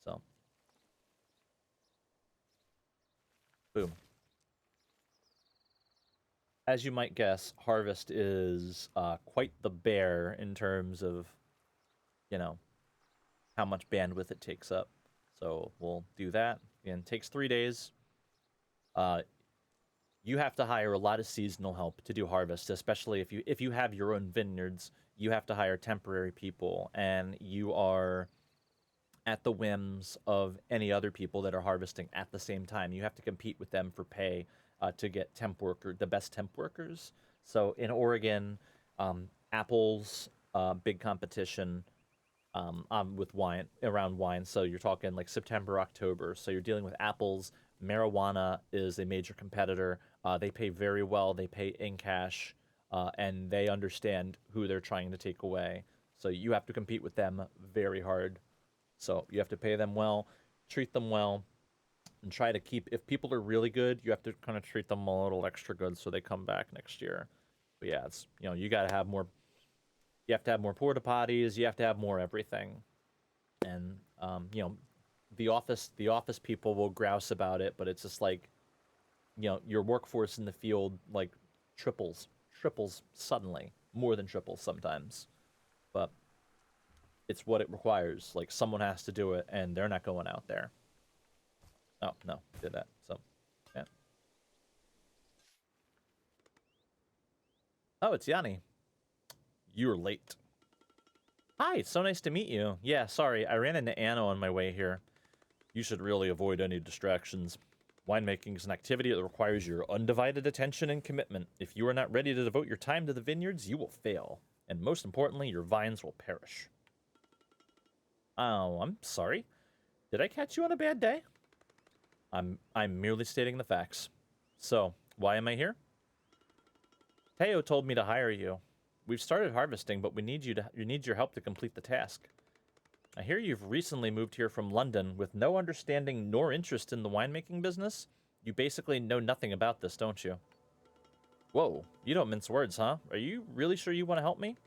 So. Boom. As you might guess, Harvest is quite the bear in terms of, how much bandwidth it takes up. So we'll do that. Again, it takes 3 days. You have to hire a lot of seasonal help to do harvest, especially if you have your own vineyards. You have to hire temporary people, and you are at the whims of any other people that are harvesting at the same time. You have to compete with them for pay to get the best temp workers. So in Oregon, apples, big competition with wine, around wine. So you're talking like September, October. So you're dealing with apples. Marijuana is a major competitor. They pay very well. They pay in cash. And they understand who they're trying to take away. So you have to compete with them very hard. So you have to pay them well, treat them well, and try to keep... If people are really good, you have to kind of treat them a little extra good so they come back next year. But yeah, it's, you got to have more... You have to have more porta potties. You have to have more everything. And, the office people will grouse about it, but it's just like, your workforce in the field, like, triples suddenly, more than triples sometimes. But it's what it requires. Like, someone has to do it, and they're not going out there. Oh, no, did that. So, yeah. Oh, it's Yanni. You're late. Hi, it's so nice to meet you. Yeah, sorry, I ran into Anna on my way here. You should really avoid any distractions. Winemaking is an activity that requires your undivided attention and commitment. If you are not ready to devote your time to the vineyards, you will fail. And most importantly, your vines will perish. Oh, I'm sorry. Did I catch you on a bad day? I'm merely stating the facts. So, why am I here? Teo told me to hire you. We've started harvesting, but we need your help to complete the task. I hear you've recently moved here from London with no understanding nor interest in the winemaking business. You basically know nothing about this, don't you? Whoa, you don't mince words, huh? Are you really sure you want to help me?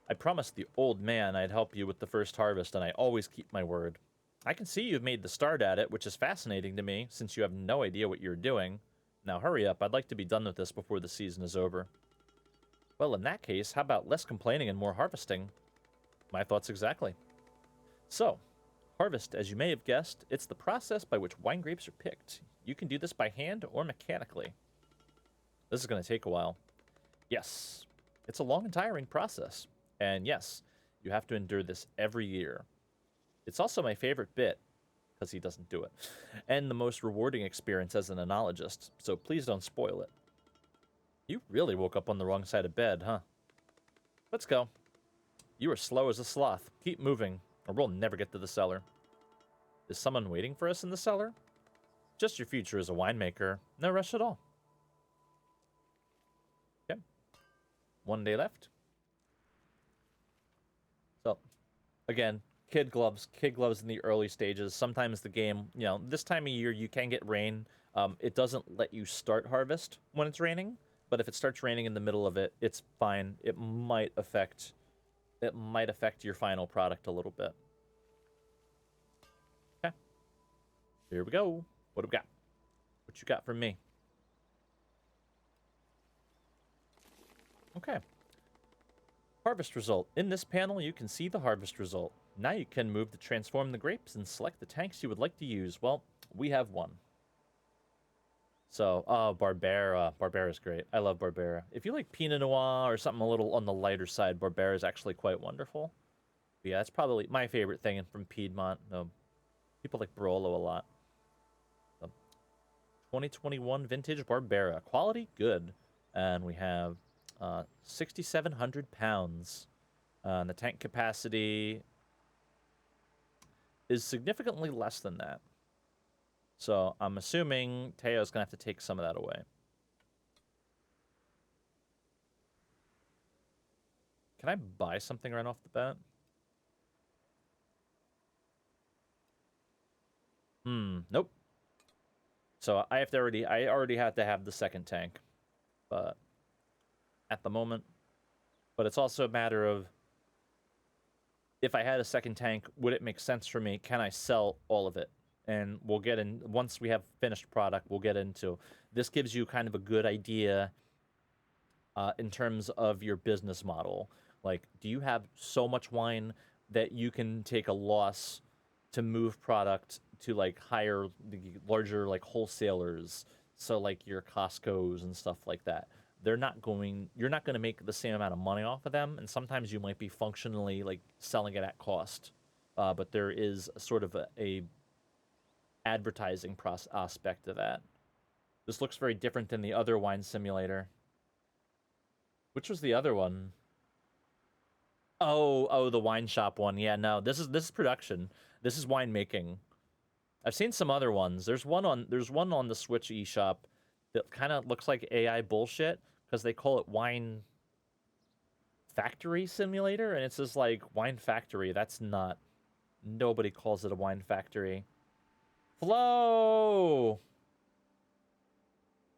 I promised the old man I'd help you with the first harvest, and I always keep my word. I can see you've made the start at it, which is fascinating to me, since you have no idea what you're doing. Now hurry up, I'd like to be done with this before the season is over. Well, in that case, how about less complaining and more harvesting? My thoughts exactly. So, harvest, as you may have guessed, it's the process by which wine grapes are picked. You can do this by hand or mechanically. This is going to take a while. Yes, it's a long and tiring process. And yes, you have to endure this every year. It's also my favorite bit, because he doesn't do it, and the most rewarding experience as an enologist, so please don't spoil it. You really woke up on the wrong side of bed, huh? Let's go. You are slow as a sloth. Keep moving, or we'll never get to the cellar. Is someone waiting for us in the cellar? Just your future as a winemaker. No rush at all. Okay. 1 day left. So, again, kid gloves in the early stages. Sometimes the game, this time of year you can get rain. It doesn't let you start harvest when it's raining, but if it starts raining in the middle of it, it's fine. It might affect your final product a little bit. Okay. Here we go. What do we got? What you got from me? Okay. Harvest result. In this panel, you can see the harvest result. Now you can move to transform the grapes and select the tanks you would like to use. Well, we have one. So, Barbera. Barbera is great. I love Barbera. If you like Pinot Noir or something a little on the lighter side, Barbera is actually quite wonderful. But yeah, that's probably my favorite thing from Piedmont. People like Barolo a lot. 2021 vintage Barbera. Quality, good. And we have 6,700 pounds. The tank capacity is significantly less than that. So I'm assuming Teo's going to have to take some of that away. Can I buy something right off the bat? Nope. So I already have to have the second tank. But at the moment. But it's also a matter of, if I had a second tank, would it make sense for me? Can I sell all of it? And we'll get in, once we have finished product, we'll get into. This gives you kind of a good idea in terms of your business model. Like, do you have so much wine that you can take a loss to move product to like higher, larger like wholesalers? So like your Costco's and stuff like that. You're not going to make the same amount of money off of them, and sometimes you might be functionally like selling it at cost. But there is sort of a advertising aspect to that. This looks very different than the other wine simulator. Which was the other one? Oh, the wine shop one. Yeah, no, this is production. This is winemaking. I've seen some other ones. There's one on the Switch eShop that kind of looks like AI bullshit because they call it Wine Factory Simulator, and it's just like Wine Factory. That's not. Nobody calls it a wine factory. Flo!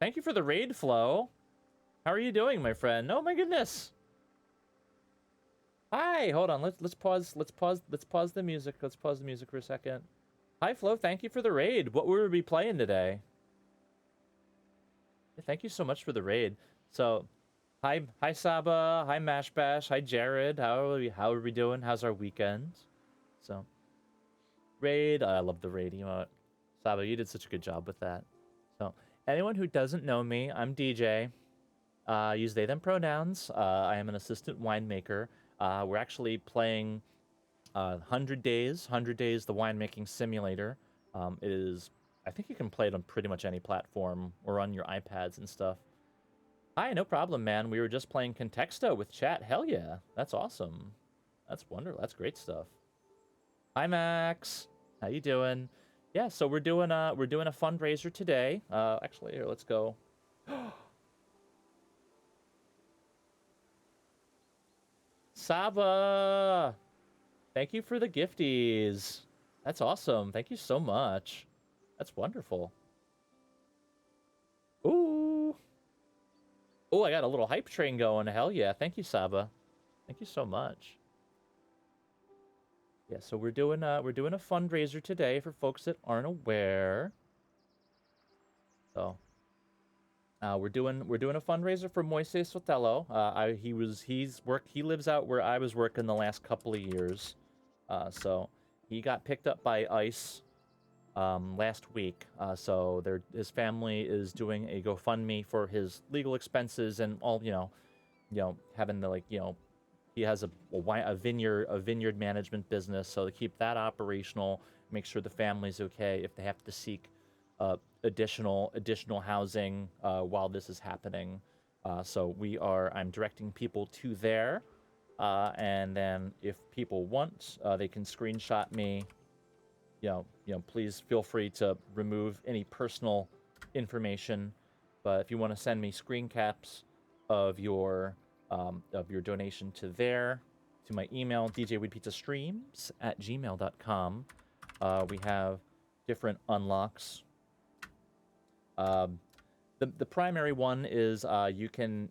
Thank you for the raid, Flo. How are you doing, my friend? Oh my goodness. Hi, hold on. Let's pause the music. Let's pause the music for a second. Hi, Flo. Thank you for the raid. What will we be playing today? Thank you so much for the raid. So, hi Saba, hi Mash Bash, hi Jared. How are we doing? How's our weekend? So, raid. I love the raid emote. Saba, you did such a good job with that. So, anyone who doesn't know me, I'm DJ. Use they them pronouns. I am an assistant winemaker. We're actually playing 100 Days, the winemaking simulator. It is. I think you can play it on pretty much any platform or on your iPads and stuff. Hi, no problem, man. We were just playing Contexto with chat. Hell yeah. That's awesome. That's wonderful. That's great stuff. Hi, Max. How you doing? Yeah, so we're doing a fundraiser today. Actually, here, let's go. Saba! Thank you for the gifties. That's awesome. Thank you so much. That's wonderful. Ooh. Oh, I got a little hype train going. Hell yeah. Thank you, Saba. Thank you so much. Yeah, so we're doing a fundraiser today for folks that aren't aware. So we're doing a fundraiser for Moises Sotelo. He lives out where I was working the last couple of years. So he got picked up by ICE last week. So his family is doing a GoFundMe for his legal expenses and all, having to He has a vineyard management business, so to keep that operational, make sure the family's okay if they have to seek additional housing while this is happening. So I'm directing people to there, and then if people want, they can screenshot me. Please feel free to remove any personal information. But if you want to send me screen caps of your donation to my email, djweedpizzastreams@gmail.com. We have different unlocks. The primary one is you can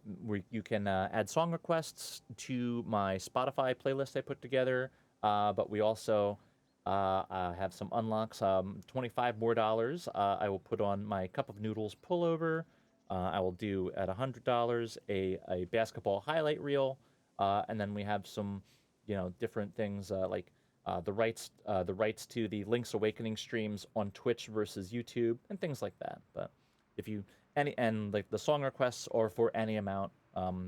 add song requests to my Spotify playlist I put together, but we also have some unlocks. $25 more. I will put on my cup of noodles pullover. I will do at $100 a basketball highlight reel, and then we have some different things like the rights to the Link's Awakening streams on Twitch versus YouTube and things like that. But if you like the song requests or for any amount,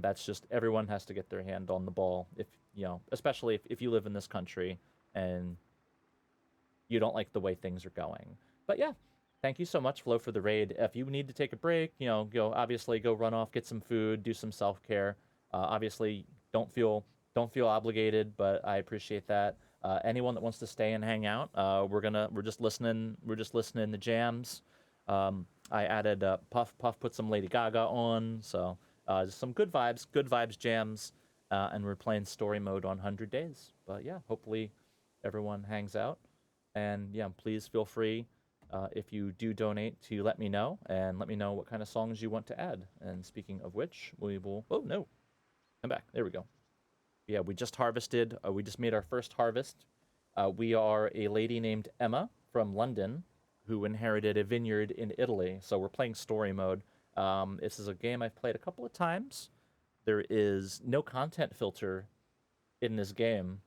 that's just everyone has to get their hand on the ball. If especially if you live in this country and you don't like the way things are going. But yeah, thank you so much, Flo, for the raid. If you need to take a break, obviously go run off, get some food, do some self-care. Obviously, don't feel obligated, but I appreciate that. Anyone that wants to stay and hang out, we're just listening to jams. I added Puff put some Lady Gaga on, so just some good vibes jams, and we're playing story mode on 100 Days. But yeah, hopefully everyone hangs out. And yeah, please feel free, if you do donate, to let me know, and let me know what kind of songs you want to add. And speaking of which, we will... Oh, no. I'm back. There we go. Yeah, we just harvested. We just made our first harvest. We are a lady named Emma from London who inherited a vineyard in Italy. So we're playing story mode. This is a game I've played a couple of times. There is no content filter in this game.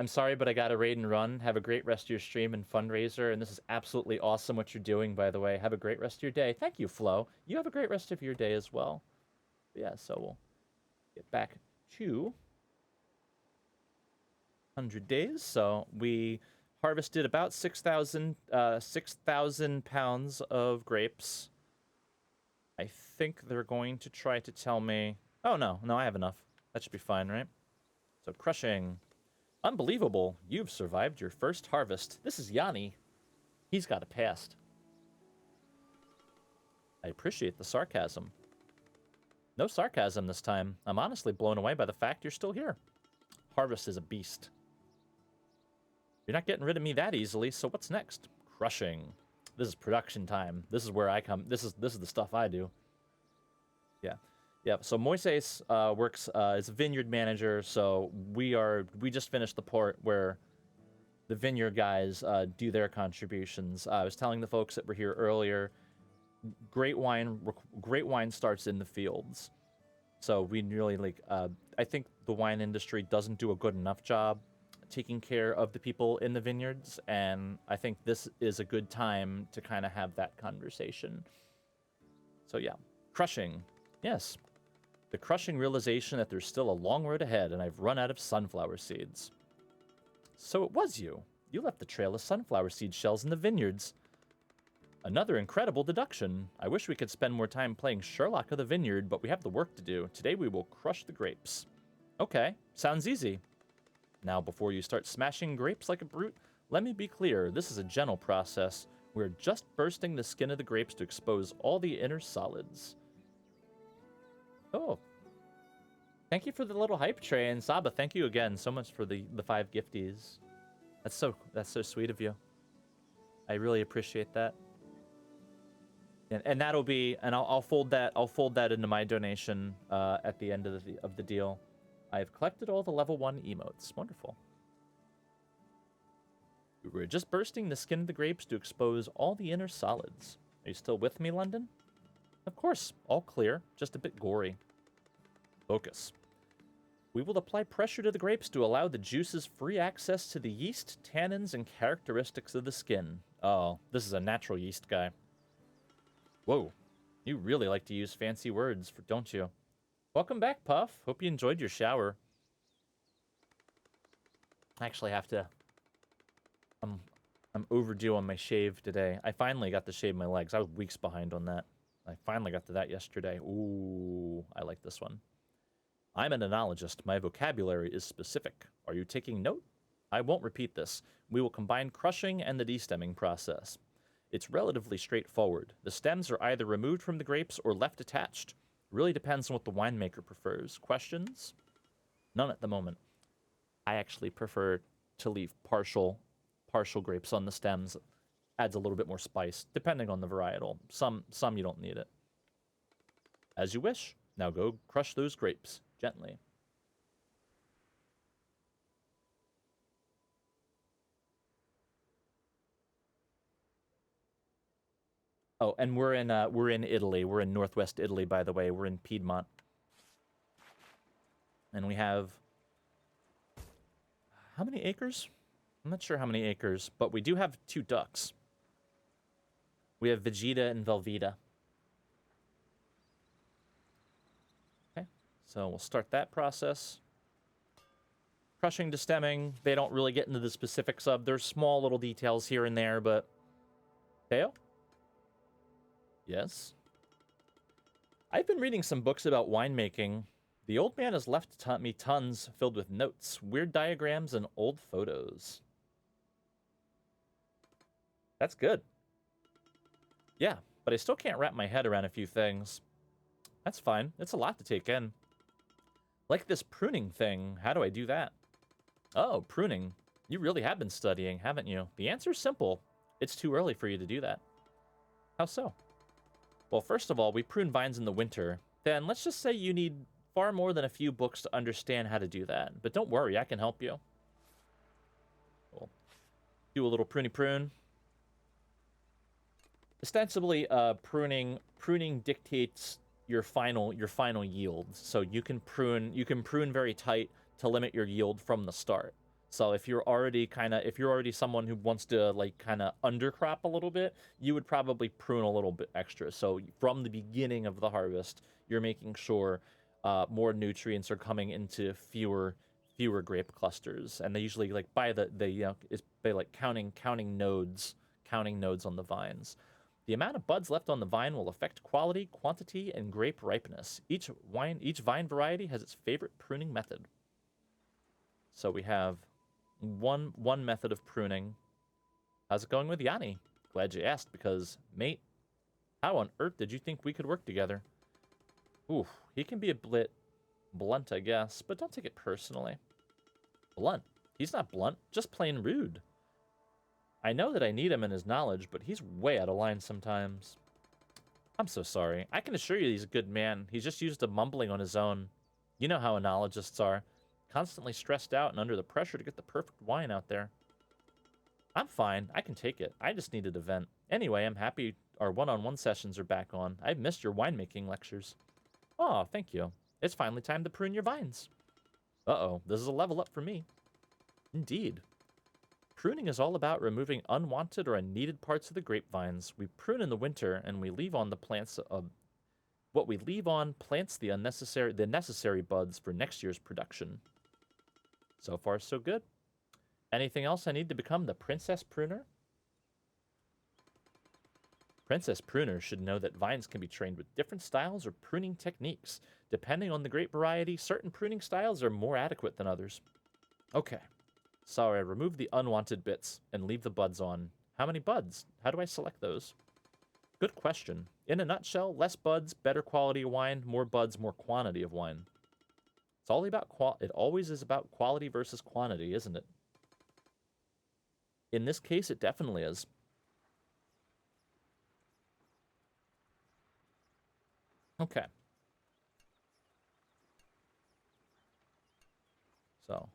I'm sorry, but I got to raid and run. Have a great rest of your stream and fundraiser. And this is absolutely awesome what you're doing, by the way. Have a great rest of your day. Thank you, Flo. You have a great rest of your day as well. But yeah, so we'll get back to 100 Days. So we harvested about 6,000 pounds of grapes. I think they're going to try to tell me... Oh, no, I have enough. That should be fine, right? So crushing... Unbelievable. You've survived your first harvest. This is Yanni. He's got a past. I appreciate the sarcasm. No sarcasm this time. I'm honestly blown away by the fact you're still here. Harvest is a beast. You're not getting rid of me that easily, so what's next? Crushing. This is production time. This is where I come. This is the stuff I do. Yeah. Yeah, so Moises works as a vineyard manager, so we just finished the part where the vineyard guys do their contributions. I was telling the folks that were here earlier, great wine starts in the fields. So we really I think the wine industry doesn't do a good enough job taking care of the people in the vineyards, and I think this is a good time to kind of have that conversation. So yeah, crushing. Yes. The crushing realization that there's still a long road ahead and I've run out of sunflower seeds. So it was you. You left the trail of sunflower seed shells in the vineyards. Another incredible deduction. I wish we could spend more time playing Sherlock of the Vineyard, but we have the work to do. Today we will crush the grapes. Okay, sounds easy. Now, before you start smashing grapes like a brute, let me be clear. This is a gentle process. We're just bursting the skin of the grapes to expose all the inner solids. Oh. Thank you for the little hype train. Saba, thank you again so much for the 5 gifties. That's so sweet of you. I really appreciate that. And that'll be, and I'll fold that into my donation at the end of the deal. I've collected all the level 1 emotes. Wonderful. We're just bursting the skin of the grapes to expose all the inner solids. Are you still with me, London? Of course, all clear, just a bit gory. Focus. We will apply pressure to the grapes to allow the juices free access to the yeast, tannins, and characteristics of the skin. Oh, this is a natural yeast guy. Whoa, you really like to use fancy words, don't you? Welcome back, Puff. Hope you enjoyed your shower. I actually have to... I'm overdue on my shave today. I finally got to shave my legs. I was weeks behind on that. I finally got to that yesterday. Ooh, I like this one. I'm an enologist. My vocabulary is specific. Are you taking note? I won't repeat this. We will combine crushing and the destemming process. It's relatively straightforward. The stems are either removed from the grapes or left attached. Really depends on what the winemaker prefers. Questions? None at the moment. I actually prefer to leave partial grapes on the stems. Adds a little bit more spice, depending on the varietal. Some you don't need it. As you wish. Now go crush those grapes gently. Oh, and we're in Italy. We're in northwest Italy, by the way. We're in Piedmont. And we have how many acres? I'm not sure how many acres, but we do have 2 ducks. We have Vegeta and Velveeta. Okay, so we'll start that process. Crushing to stemming, they don't really get into the specifics of. There's small little details here and there, but... Teo? Yes? I've been reading some books about winemaking. The old man has left me tons filled with notes, weird diagrams, and old photos. That's good. Yeah, but I still can't wrap my head around a few things. That's fine. It's a lot to take in. Like this pruning thing. How do I do that? Oh, pruning. You really have been studying, haven't you? The answer's simple. It's too early for you to do that. How so? Well, first of all, we prune vines in the winter. Then let's just say you need far more than a few books to understand how to do that. But don't worry, I can help you. We'll do a little pruny prune. Ostensibly, pruning dictates your final yield. So you can prune very tight to limit your yield from the start. So if you're already someone who wants to like kind of undercrop a little bit, you would probably prune a little bit extra. So from the beginning of the harvest, you're making sure more nutrients are coming into fewer grape clusters, and they usually like by counting nodes on the vines. The amount of buds left on the vine will affect quality, quantity, and grape ripeness. Each vine variety has its favorite pruning method. So we have one method of pruning. How's it going with Yanni? Glad you asked, because, mate, how on earth did you think we could work together? Oof, he can be a bit blunt, I guess, but don't take it personally. Blunt? He's not blunt, just plain rude. I know that I need him and his knowledge, but he's way out of line sometimes. I'm so sorry. I can assure you he's a good man. He's just used to mumbling on his own. You know how enologists are. Constantly stressed out and under the pressure to get the perfect wine out there. I'm fine. I can take it. I just needed a vent. Anyway, I'm happy our one-on-one sessions are back on. I've missed your winemaking lectures. Oh, thank you. It's finally time to prune your vines. Uh-oh, this is a level up for me. Indeed. Pruning is all about removing unwanted or unneeded parts of the grapevines. We prune in the winter, and we leave on the plants what we leave on plants the necessary buds for next year's production. So far, so good. Anything else I need to become the Princess Pruner? Princess Pruners should know that vines can be trained with different styles or pruning techniques. Depending on the grape variety, certain pruning styles are more adequate than others. Okay. So I remove the unwanted bits and leave the buds on. How many buds? How do I select those? Good question. In a nutshell, less buds, better quality of wine, more buds, more quantity of wine. It's all about it always is about quality versus quantity, isn't it? In this case, it definitely is. Okay. So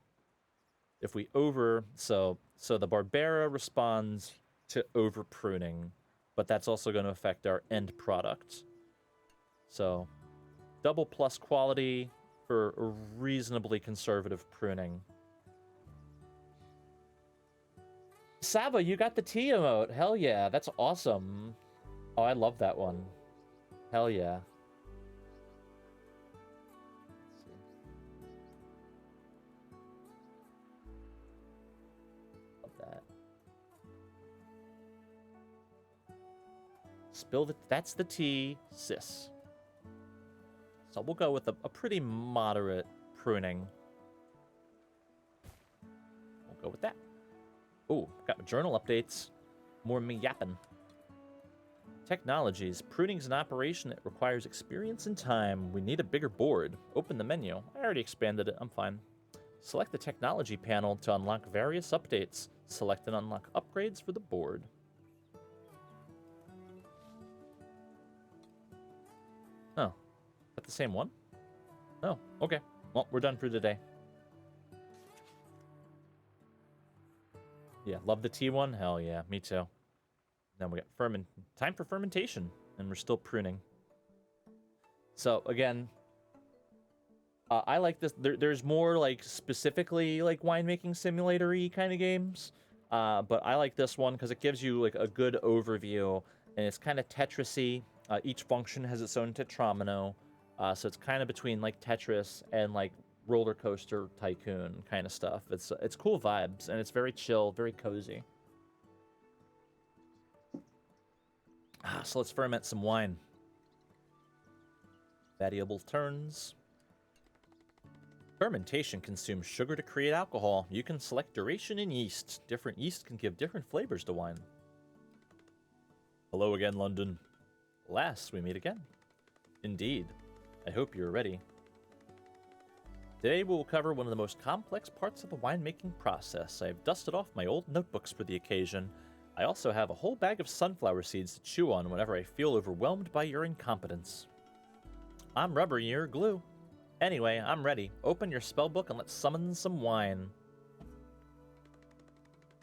if we so the Barbera responds to over pruning, but that's also going to affect our end product. So double plus quality for reasonably conservative pruning. Saba, you got the tea emote. Hell yeah, that's awesome. Oh, I love that one. Hell yeah. Spill the... That's the tea, sis. So we'll go with a pretty moderate pruning. We'll go with that. Ooh, got journal updates. More me yapping. Technologies. Pruning's an operation that requires experience and time. We need a bigger board. Open the menu. I already expanded it. I'm fine. Select the technology panel to unlock various updates. Select and unlock upgrades for the board. Oh. Is that the same one? Oh, okay. Well, we're done for today. Yeah, love the tea one? Hell yeah, me too. Then we got time for fermentation, and we're still pruning. So, again, I like this. There's more, like, specifically, like, winemaking simulator-y kind of games. But I like this one because it gives you, like, a good overview, and it's kind of Tetris-y. Each function has its own tetromino. So it's kind of between, like, Tetris and, like, Roller Coaster Tycoon kind of stuff. It's cool vibes, and it's very chill, very cozy. So let's ferment some wine. Variable turns. Fermentation consumes sugar to create alcohol. You can select duration and yeast. Different yeast can give different flavors to wine. Hello again, London. Alas, we meet again. Indeed. I hope you're ready. Today we will cover one of the most complex parts of the winemaking process. I have dusted off my old notebooks for the occasion. I also have a whole bag of sunflower seeds to chew on whenever I feel overwhelmed by your incompetence. I'm rubber, you're glue. Anyway, I'm ready. Open your spellbook and let's summon some wine.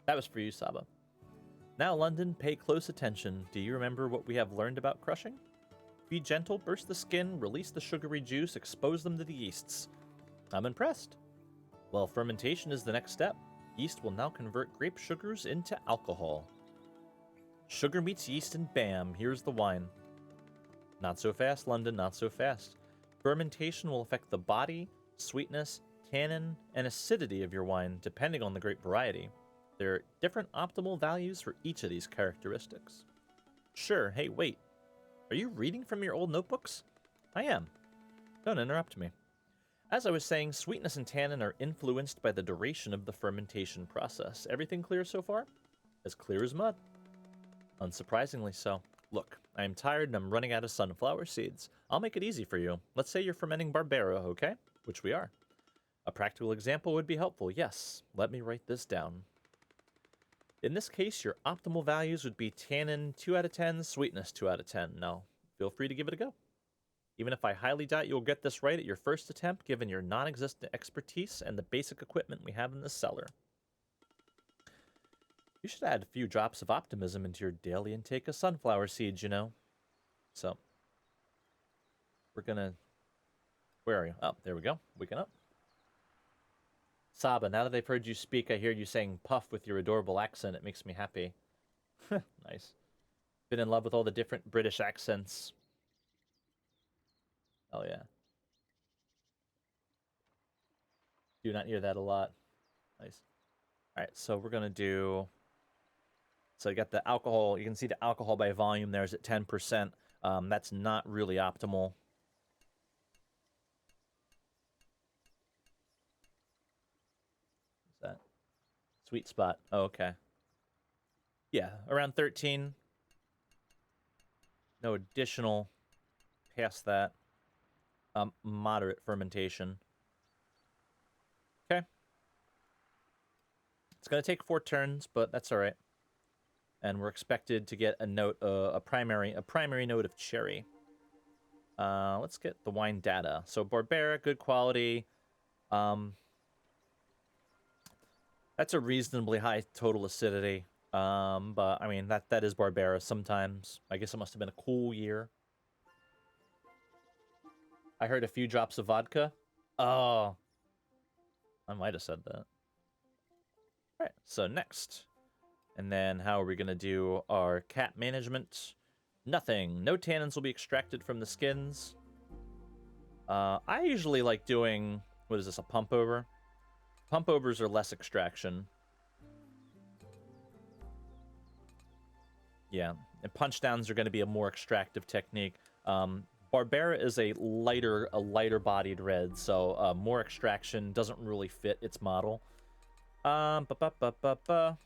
That was for you, Saba. Now, London, pay close attention. Do you remember what we have learned about crushing? Be gentle, burst the skin, release the sugary juice, expose them to the yeasts. I'm impressed. Well, fermentation is the next step. Yeast will now convert grape sugars into alcohol. Sugar meets yeast and bam, here's the wine. Not so fast, London, not so fast. Fermentation will affect the body, sweetness, tannin, and acidity of your wine, depending on the grape variety. There are different optimal values for each of these characteristics. Sure, hey, wait. Are you reading from your old notebooks? I am. Don't interrupt me. As I was saying, sweetness and tannin are influenced by the duration of the fermentation process. Everything clear so far? As clear as mud. Unsurprisingly so. Look, I am tired and I'm running out of sunflower seeds. I'll make it easy for you. Let's say you're fermenting Barbera, okay? Which we are. A practical example would be helpful, yes. Let me write this down. In this case, your optimal values would be tannin 2 out of 10, sweetness 2 out of 10. Now, feel free to give it a go. Even if I highly doubt you'll get this right at your first attempt, given your non-existent expertise and the basic equipment we have in the cellar. You should add a few drops of optimism into your daily intake of sunflower seeds, you know. So, we're gonna... Where are you? Oh, there we go. Waking up. Saba, now that I've heard you speak, I hear you saying puff with your adorable accent. It makes me happy. Nice. Been in love with all the different British accents. Oh, yeah. Do not hear that a lot. Nice. All right, so we're going to do... So you got the alcohol. You can see the alcohol by volume there is at 10%. That's not really optimal. What's that? Sweet spot. Oh, okay. Yeah, around 13. No additional past that. Moderate fermentation. Okay. It's going to take 4 turns, but that's all right. And we're expected to get a note, a primary note of cherry. Let's get the wine data. So Barbera, good quality. That's a reasonably high total acidity. But I mean that is Barbera sometimes. I guess it must have been a cool year. I heard a few drops of vodka. Oh, I might have said that. All right, so next. And then how are we going to do our cap management? Nothing. No tannins will be extracted from the skins. I usually like doing, what is this, a pump over? Pump overs are less extraction. Yeah, and punch downs are going to be a more extractive technique. Barbera is a lighter bodied red, so more extraction doesn't really fit its model. Ba ba ba ba ba.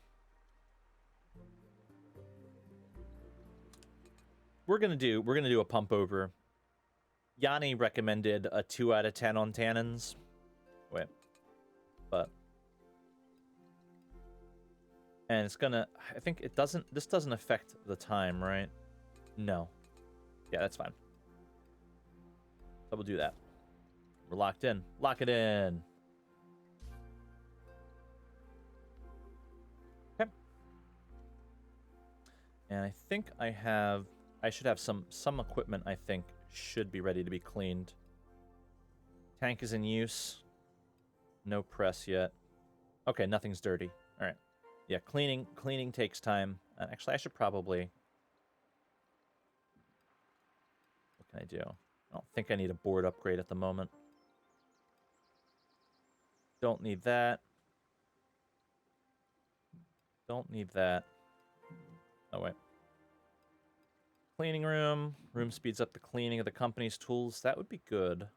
We're gonna do a pump over. Yanni recommended a 2 out of 10 on tannins. Wait, but and it's gonna. I think it doesn't. This doesn't affect the time, right? No. Yeah, that's fine. So we'll do that. We're locked in. Lock it in. Okay. And I think I should have some equipment I think should be ready to be cleaned. Tank is in use. No press yet. Okay, nothing's dirty. All right. Yeah, cleaning takes time. Actually, I should probably... What can I do? I don't think I need a board upgrade at the moment. Don't need that. Don't need that. Oh, wait. Cleaning room. Room speeds up the cleaning of the company's tools. That would be good.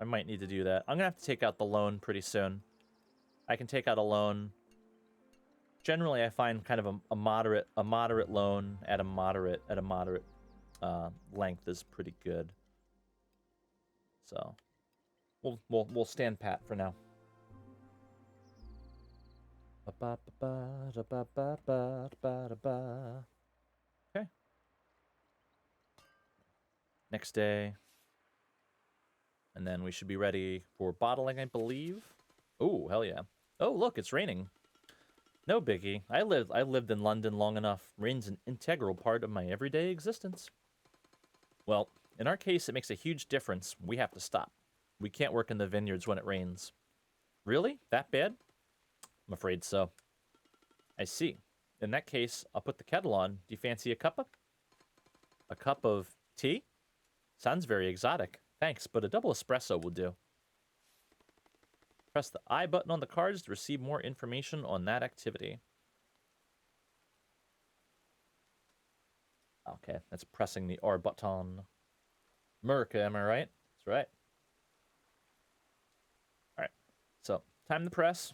I might need to do that. I'm going to have to take out the loan pretty soon. I can take out a loan. Generally, I find kind of a moderate loan at a moderate length is pretty good. So we'll stand pat for now. Okay. Next day. And then we should be ready for bottling, I believe. Oh, hell yeah. Oh, look, it's raining. No biggie. I lived in London long enough. Rain's an integral part of my everyday existence. Well, in our case, it makes a huge difference. We have to stop. We can't work in the vineyards when it rains. Really? That bad? I'm afraid so. I see. In that case, I'll put the kettle on. Do you fancy a cuppa? A cup of tea? Sounds very exotic. Thanks, but a double espresso will do. Press the I button on the cards to receive more information on that activity. Okay, that's pressing the R button. America, am I right? That's right. Alright, so time to press.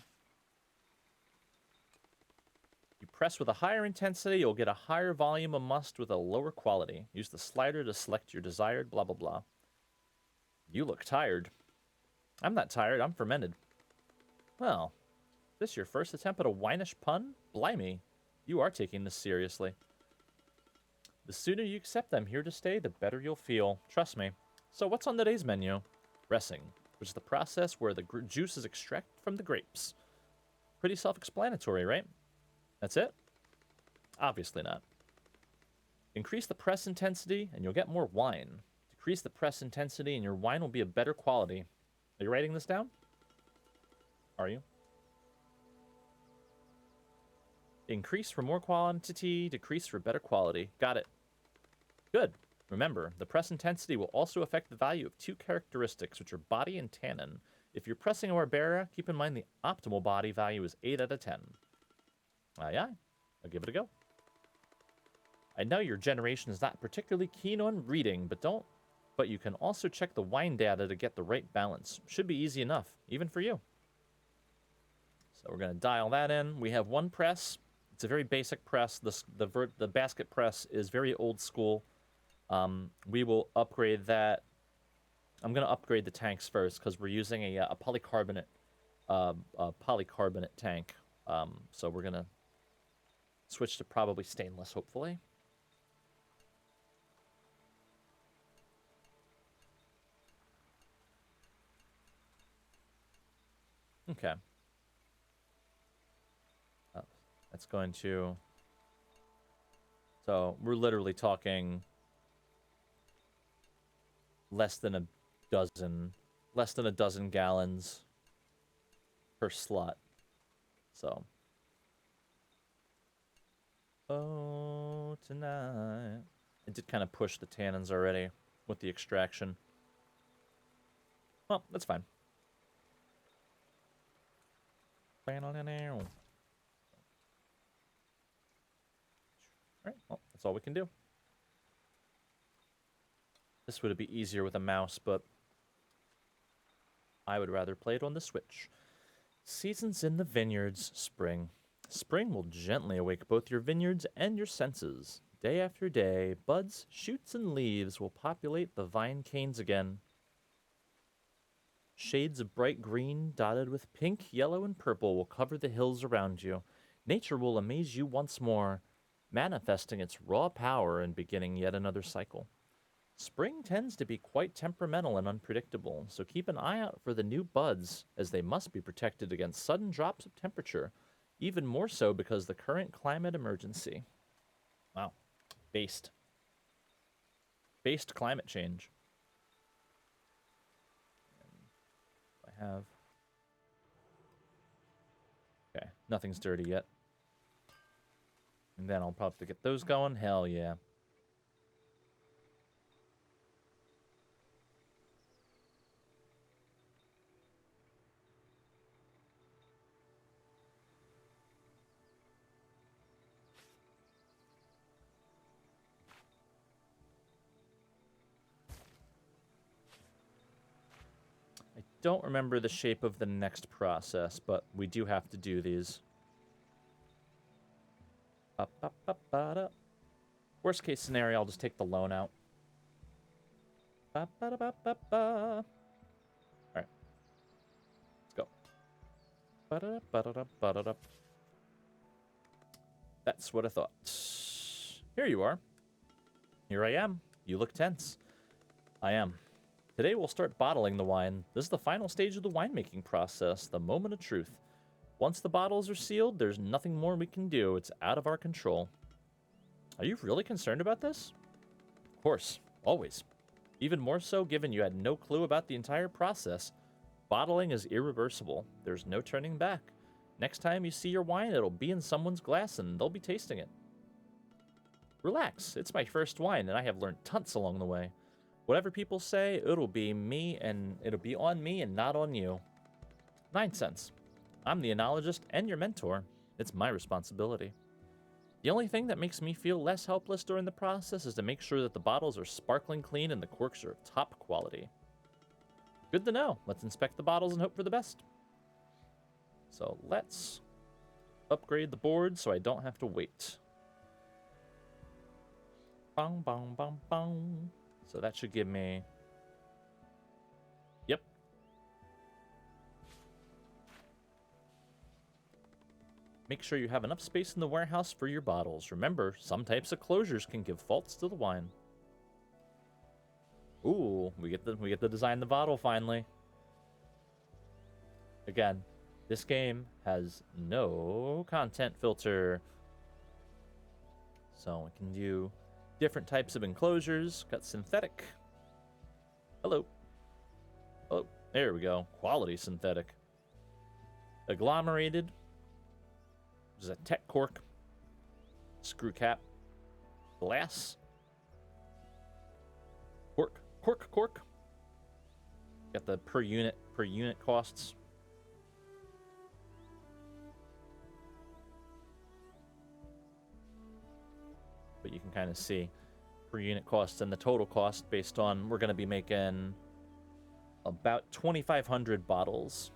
You press with a higher intensity, you'll get a higher volume of must with a lower quality. Use the slider to select your desired blah blah blah. You look tired. I'm not tired, I'm fermented. Well, is this your first attempt at a winish pun? Blimey, you are taking this seriously. The sooner you accept I'm here to stay, the better you'll feel. Trust me. So what's on today's menu? Pressing, which is the process where the juice is extracted from the grapes. Pretty self-explanatory, right? That's it? Obviously not. Increase the press intensity and you'll get more wine. Decrease the press intensity and your wine will be of better quality. Are you writing this down? Are you? Increase for more quantity, decrease for better quality. Got it. Good. Remember, the press intensity will also affect the value of two characteristics, which are body and tannin. If you're pressing a Barbera, keep in mind the optimal body value is 8 out of 10. Aye, aye. I'll give it a go. I know your generation is not particularly keen on reading, but you can also check the wine data to get the right balance. Should be easy enough, even for you. So we're going to dial that in. We have one press. It's a very basic press. The basket press is very old school. We will upgrade that. I'm going to upgrade the tanks first because we're using a polycarbonate tank. So we're going to switch to probably stainless, hopefully. Okay. That's going to... So we're literally talking less than a dozen gallons per slot. So... Oh, tonight. I did kind of push the tannins already with the extraction. Well, that's fine. All right, well, that's all we can do. This would be easier with a mouse, but I would rather play it on the Switch. Seasons in the vineyards, spring. Spring will gently awake both your vineyards and your senses. Day after day, buds, shoots, and leaves will populate the vine canes again. Shades of bright green, dotted with pink, yellow, and purple, will cover the hills around you. Nature will amaze you once more, manifesting its raw power and beginning yet another cycle. Spring tends to be quite temperamental and unpredictable, so keep an eye out for the new buds, as they must be protected against sudden drops of temperature, even more so because the current climate emergency. Wow. Based climate change. I have... Okay, nothing's dirty yet. And then I'll probably have to get those going. Hell yeah. I don't remember the shape of the next process, but we do have to do these. Worst case scenario, I'll just take the loan out. Alright. Let's go. That's what I thought. Here you are. Here I am. You look tense. I am. Today we'll start bottling the wine. This is the final stage of the winemaking process, the moment of truth. Once the bottles are sealed, there's nothing more we can do. It's out of our control. Are you really concerned about this? Of course, always. Even more so given you had no clue about the entire process. Bottling is irreversible. There's no turning back. Next time you see your wine, it'll be in someone's glass and they'll be tasting it. Relax, it's my first wine and I have learned tons along the way. Whatever people say, it'll be me and it'll be on me and not on you. 9 cents. I'm the enologist and your mentor. It's my responsibility. The only thing that makes me feel less helpless during the process is to make sure that the bottles are sparkling clean and the corks are of top quality. Good to know. Let's inspect the bottles and hope for the best. So let's upgrade the board so I don't have to wait. Bong, bong, bong, bong. So that should give me... Yep. Make sure you have enough space in the warehouse for your bottles. Remember, some types of closures can give faults to the wine. Ooh, we get to design the bottle finally. Again, this game has no content filter. So we can do different types of enclosures. Got synthetic. Hello. Oh, there we go. Quality synthetic. Agglomerated. There's a tech cork. Screw cap. Glass. Cork. Cork, cork. Got the per unit costs. But you can kind of see per unit costs and the total cost based on we're going to be making about 2,500 bottles.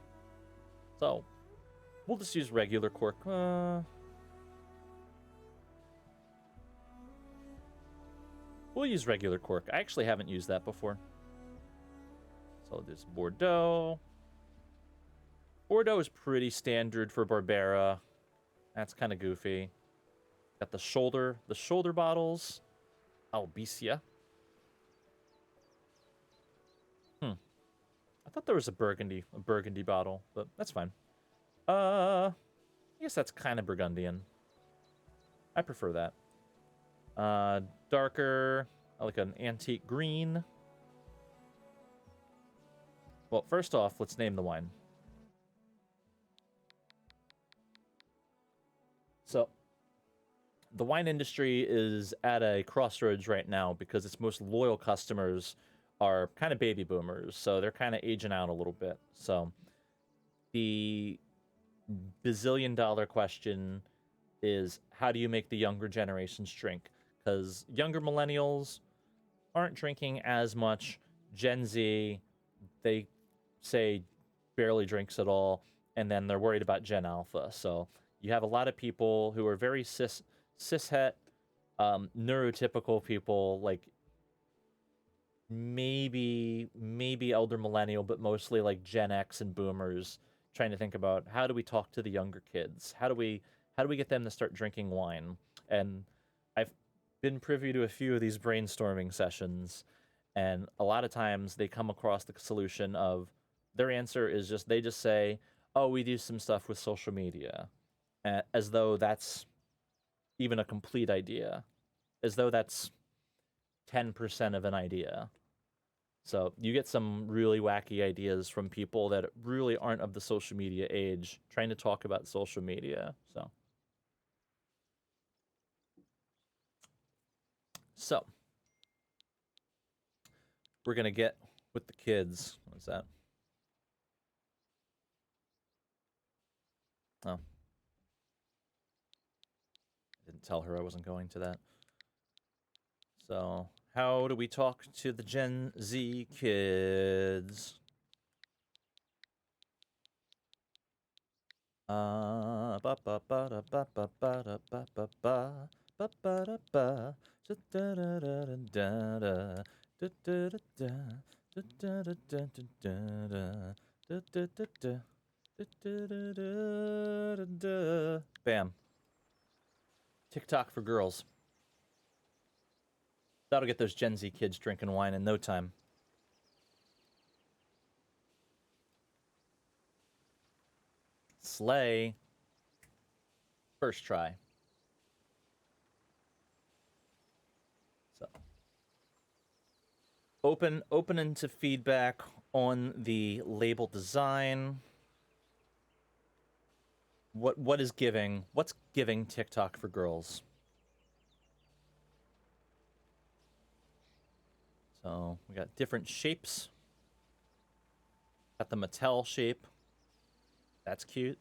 So we'll just use regular cork. We'll use regular cork. I actually haven't used that before. So there's Bordeaux. Bordeaux is pretty standard for Barbera. That's kind of goofy. Got the shoulder bottles. Albizia. I thought there was a burgundy bottle, but that's fine. I guess that's kind of Burgundian. I prefer that. Darker, I like an antique green. Well, first off, let's name the wine. So, the wine industry is at a crossroads right now because its most loyal customers are kind of baby boomers, so they're kind of aging out a little bit. So, the bazillion-dollar question is how do you make the younger generations drink? Because younger millennials aren't drinking as much. Gen Z, they say barely drinks at all, and then they're worried about Gen Alpha. So you have a lot of people who are very cishet, neurotypical people, like maybe elder millennial, but mostly like Gen X and Boomers, trying to think about how do we talk to the younger kids? How do we get them to start drinking wine? And I've been privy to a few of these brainstorming sessions, and a lot of times they come across the solution of their answer is just they just say, "Oh, we do some stuff with social media," as though that's even a complete idea, as though that's 10% of an idea. So you get some really wacky ideas from people that really aren't of the social media age trying to talk about social media. So we're gonna get with the kids. What's that? Oh, I didn't tell her I wasn't going to that. So how do we talk to the Gen Z kids? Ba ba ba da ba ba ba da ba ba ba ba ba da ba da da da da da da da da da da da da da da da da da. Bam. TikTok for girls. That'll get those Gen Z kids drinking wine in no time. Slay. First try. So open into feedback on the label design. What's giving TikTok for girls? So we got different shapes. Got the Mattel shape. That's cute.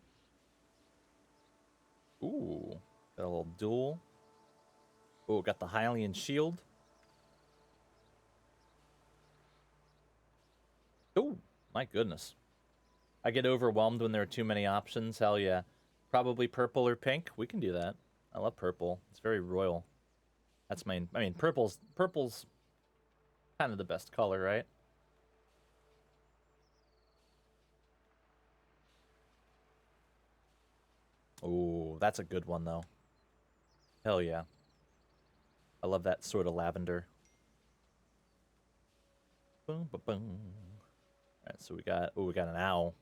Ooh, got a little dual. Ooh, got the Hylian shield. Ooh, my goodness. I get overwhelmed when there are too many options. Hell yeah. Probably purple or pink. We can do that. I love purple. It's very royal. That's my. I mean, purple's kind of the best color, right? Ooh, that's a good one though. Hell yeah. I love that sort of lavender. Boom, boom, boom. All right, so we got an owl.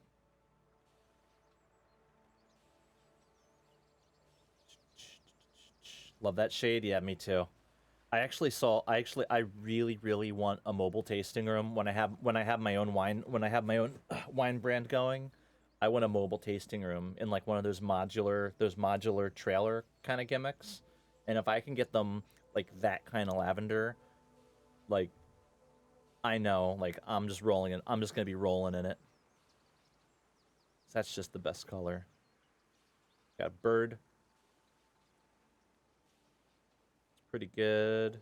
Love that shade. Yeah, me too. I really want a mobile tasting room when I have my own wine brand going. I want a mobile tasting room in like one of those modular trailer kind of gimmicks. And if I can get them like that kind of lavender, like I know like I'm just going to be rolling in it. That's just the best color. Got bird. It's pretty good.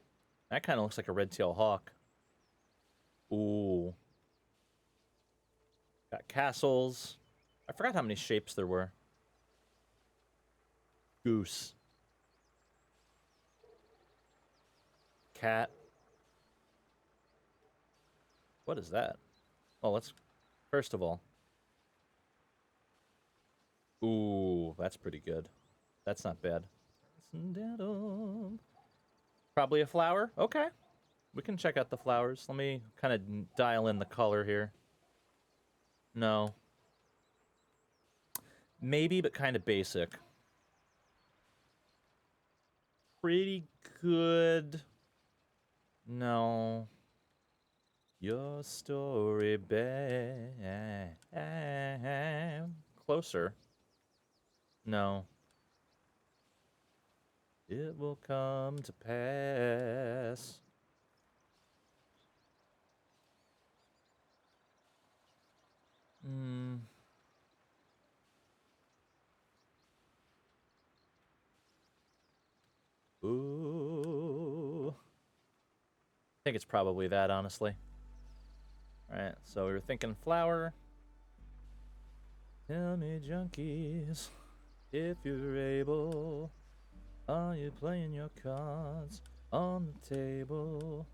That kind of looks like a red-tailed hawk. Ooh. Got castles. I forgot how many shapes there were. Goose. Cat. What is that? Oh, let's... First of all. Ooh, that's pretty good. That's not bad. Probably a flower? Okay. We can check out the flowers. Let me kind of dial in the color here. No. Maybe, but kind of basic. Pretty good. No. Your story, babe. Closer. No. It will come to pass. Hmm. think it's probably that, honestly. Alright, so we were thinking flower. Tell me, junkies, if you're able, are you playing your cards on the table?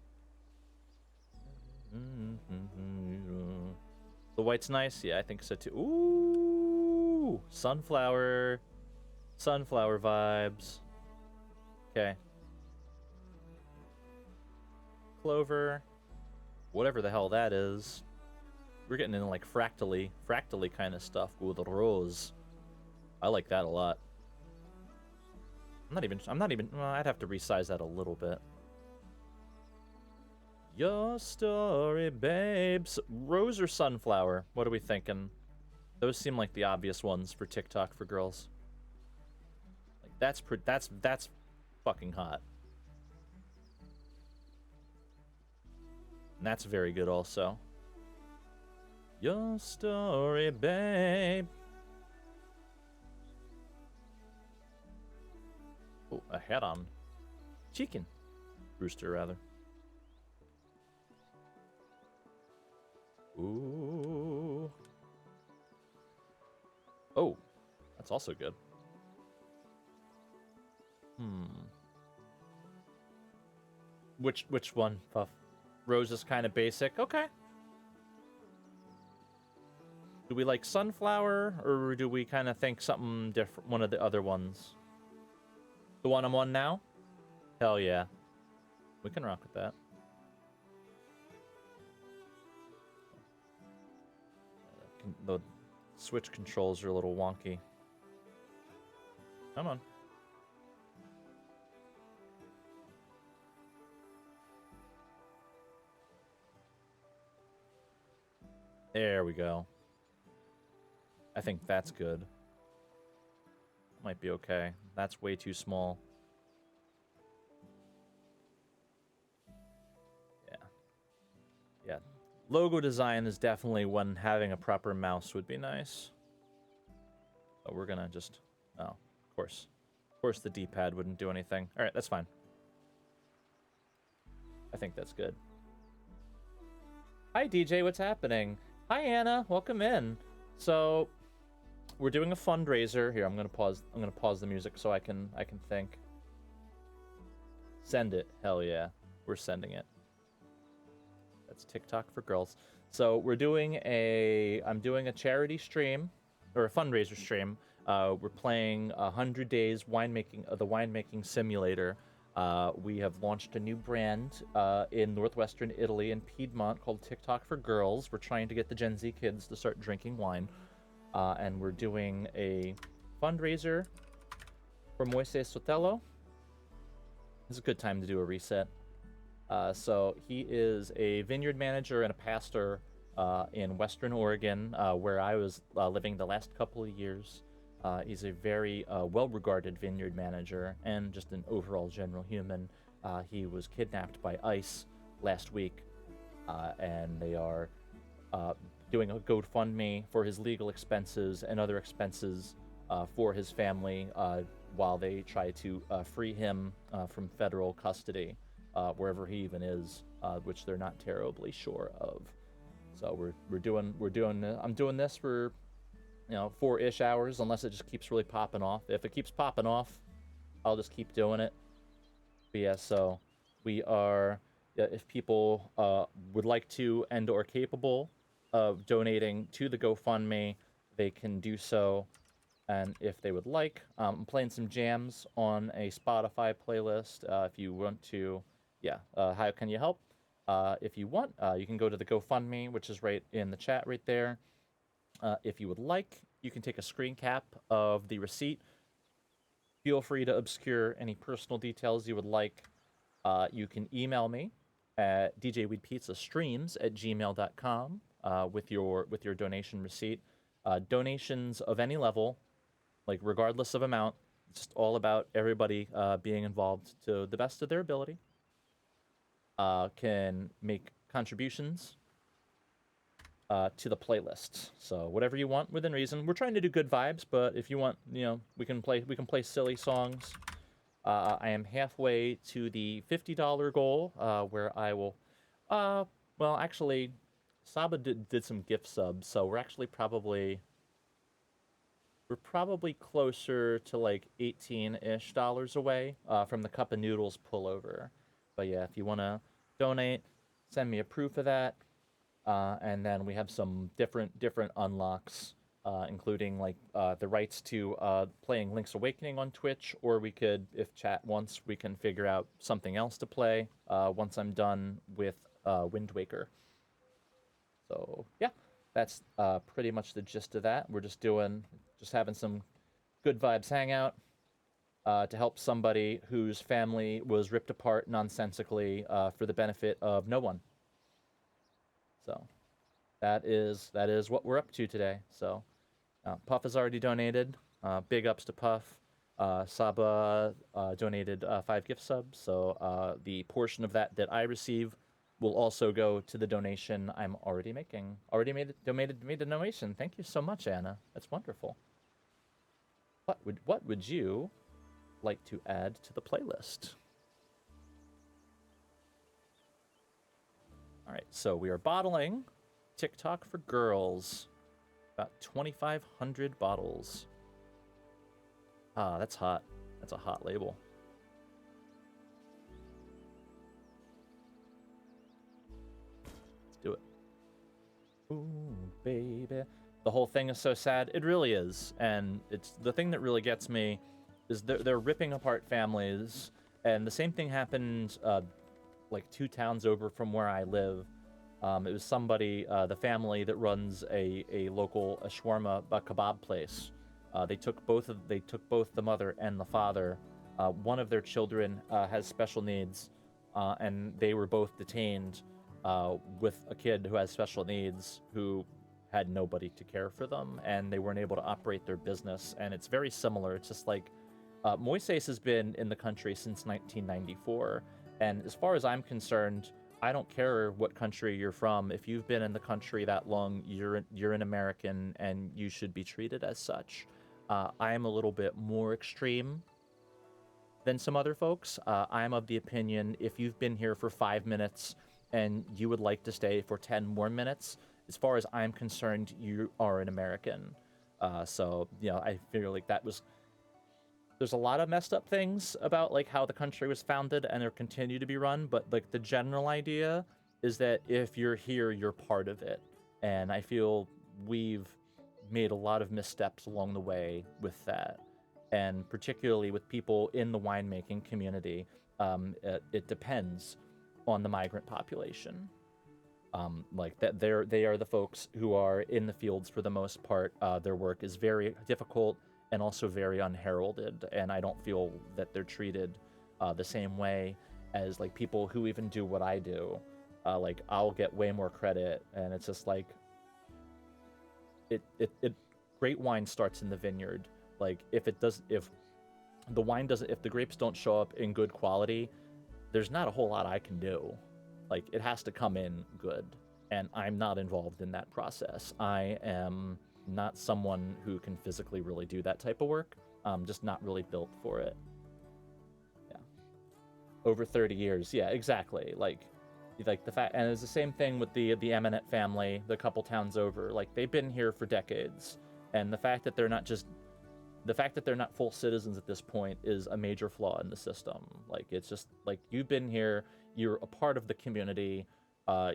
The white's nice? Yeah, I think so too. Ooh! Sunflower. Sunflower vibes. Okay. Clover. Whatever the hell that is. We're getting into like fractally kind of stuff with rose. I like that a lot. I'm not even, well, I'd have to resize that a little bit. Your story, babes. Rose or sunflower? What are we thinking? Those seem like the obvious ones for TikTok for girls. Like that's fucking hot. And that's very good also. Your story, babe. Oh, a hat on. Chicken. Rooster, rather. Ooh. Oh, that's also good. Which one, Puff? Rose is kind of basic. Okay. Do we like sunflower, or do we kind of think something different? One of the other ones. The one I'm on now? Hell yeah. We can rock with that. The Switch controls are a little wonky. Come on. There we go. I think that's good. Might be okay. That's way too small. Yeah. Yeah. Logo design is definitely when having a proper mouse would be nice. But we're gonna just... Oh, of course. Of course the D-pad wouldn't do anything. Alright, that's fine. I think that's good. Hi, DJ, what's happening? Hi, Anna. Welcome in. So, we're doing a fundraiser. Here, I'm gonna pause the music so I can think. Send it. Hell yeah. We're sending it. That's TikTok for girls. So we're doing I'm doing a charity stream, or a fundraiser stream. We're playing 100 Days winemaking, the winemaking simulator. We have launched a new brand in northwestern Italy in Piedmont called TikTok for Girls. We're trying to get the Gen Z kids to start drinking wine. And we're doing a fundraiser for Moises Sotelo. It's a good time to do a reset. So he is a vineyard manager and a pastor in Western Oregon, where I was living the last couple of years. He's a very well-regarded vineyard manager and just an overall general human. He was kidnapped by ICE last week, and they are doing a GoFundMe for his legal expenses and other expenses for his family while they try to free him from federal custody, wherever he even is, which they're not terribly sure of. So I'm doing this for 4-ish hours, unless it just keeps really popping off. If it keeps popping off, I'll just keep doing it. But yeah, so we are, if people would like to and or capable of donating to the GoFundMe, they can do so. And if they would like, I'm playing some jams on a Spotify playlist. If you want to, how can you help? If you want, you can go to the GoFundMe, which is right in the chat right there. If you would like, you can take a screen cap of the receipt. Feel free to obscure any personal details you would like. You can email me at djweedpizzastreams@gmail.com with your donation receipt. Donations of any level, like regardless of amount, it's just all about everybody being involved to the best of their ability. Can make contributions to the playlist. So whatever you want within reason. We're trying to do good vibes, but if you want, we can play silly songs. I am halfway to the $50 goal, where I will, uh, well, actually, Saba did some gift subs, so we're probably closer to like 18-ish dollars away from the cup of noodles pullover. But yeah, if you want to donate, send me a proof of that. And then we have some different unlocks, including like the rights to playing Link's Awakening on Twitch, or we could, if chat wants, we can figure out something else to play once I'm done with Wind Waker. So yeah, that's pretty much the gist of that. We're just having some good vibes hangout to help somebody whose family was ripped apart nonsensically for the benefit of no one. So that is what we're up to today. So Puff has already donated. Big ups to Puff. Saba donated 5 gift subs, so the portion of that I receive will also go to the donation I'm already making. Already made a donation. Thank you so much, Anna. That's wonderful. What would you like to add to the playlist? All right, so we are bottling TikTok for Girls. About 2,500 bottles. Ah, that's hot. That's a hot label. Let's do it. Ooh, baby. The whole thing is so sad. It really is. And it's the thing that really gets me is they're ripping apart families. And the same thing happened like 2 towns over from where I live. It was somebody, the family that runs a local shawarma kebab place. They took both the mother and the father. One of their children has special needs, and they were both detained with a kid who has special needs who had nobody to care for them, and they weren't able to operate their business. And it's very similar. It's just like Moises has been in the country since 1994, and as far as I'm concerned, I don't care what country you're from. If you've been in the country that long, you're an American, and you should be treated as such. I am a little bit more extreme than some other folks. I'm of the opinion if you've been here for 5 minutes and you would like to stay for 10 more minutes, as far as I'm concerned, you are an American. So, I feel like there's a lot of messed up things about like how the country was founded and it continue to be run, but like the general idea is that if you're here, you're part of it. And I feel we've made a lot of missteps along the way with that. And particularly with people in the winemaking community, it depends on the migrant population. Like that, they are the folks who are in the fields for the most part. Their work is very difficult and also very unheralded, and I don't feel that they're treated the same way as like people who even do what I do. Like I'll get way more credit, and it's just like it great wine starts in the vineyard. Like if the grapes don't show up in good quality, there's not a whole lot I can do. Like it has to come in good, and I'm not involved in that process. I am not someone who can physically really do that type of work. Just not really built for it. Yeah. Over 30 years. Yeah, exactly. Like the fact, and it's the same thing with the Eminent family, the couple towns over. Like they've been here for decades, and the fact that they're not full citizens at this point is a major flaw in the system. Like it's just like you've been here, you're a part of the community,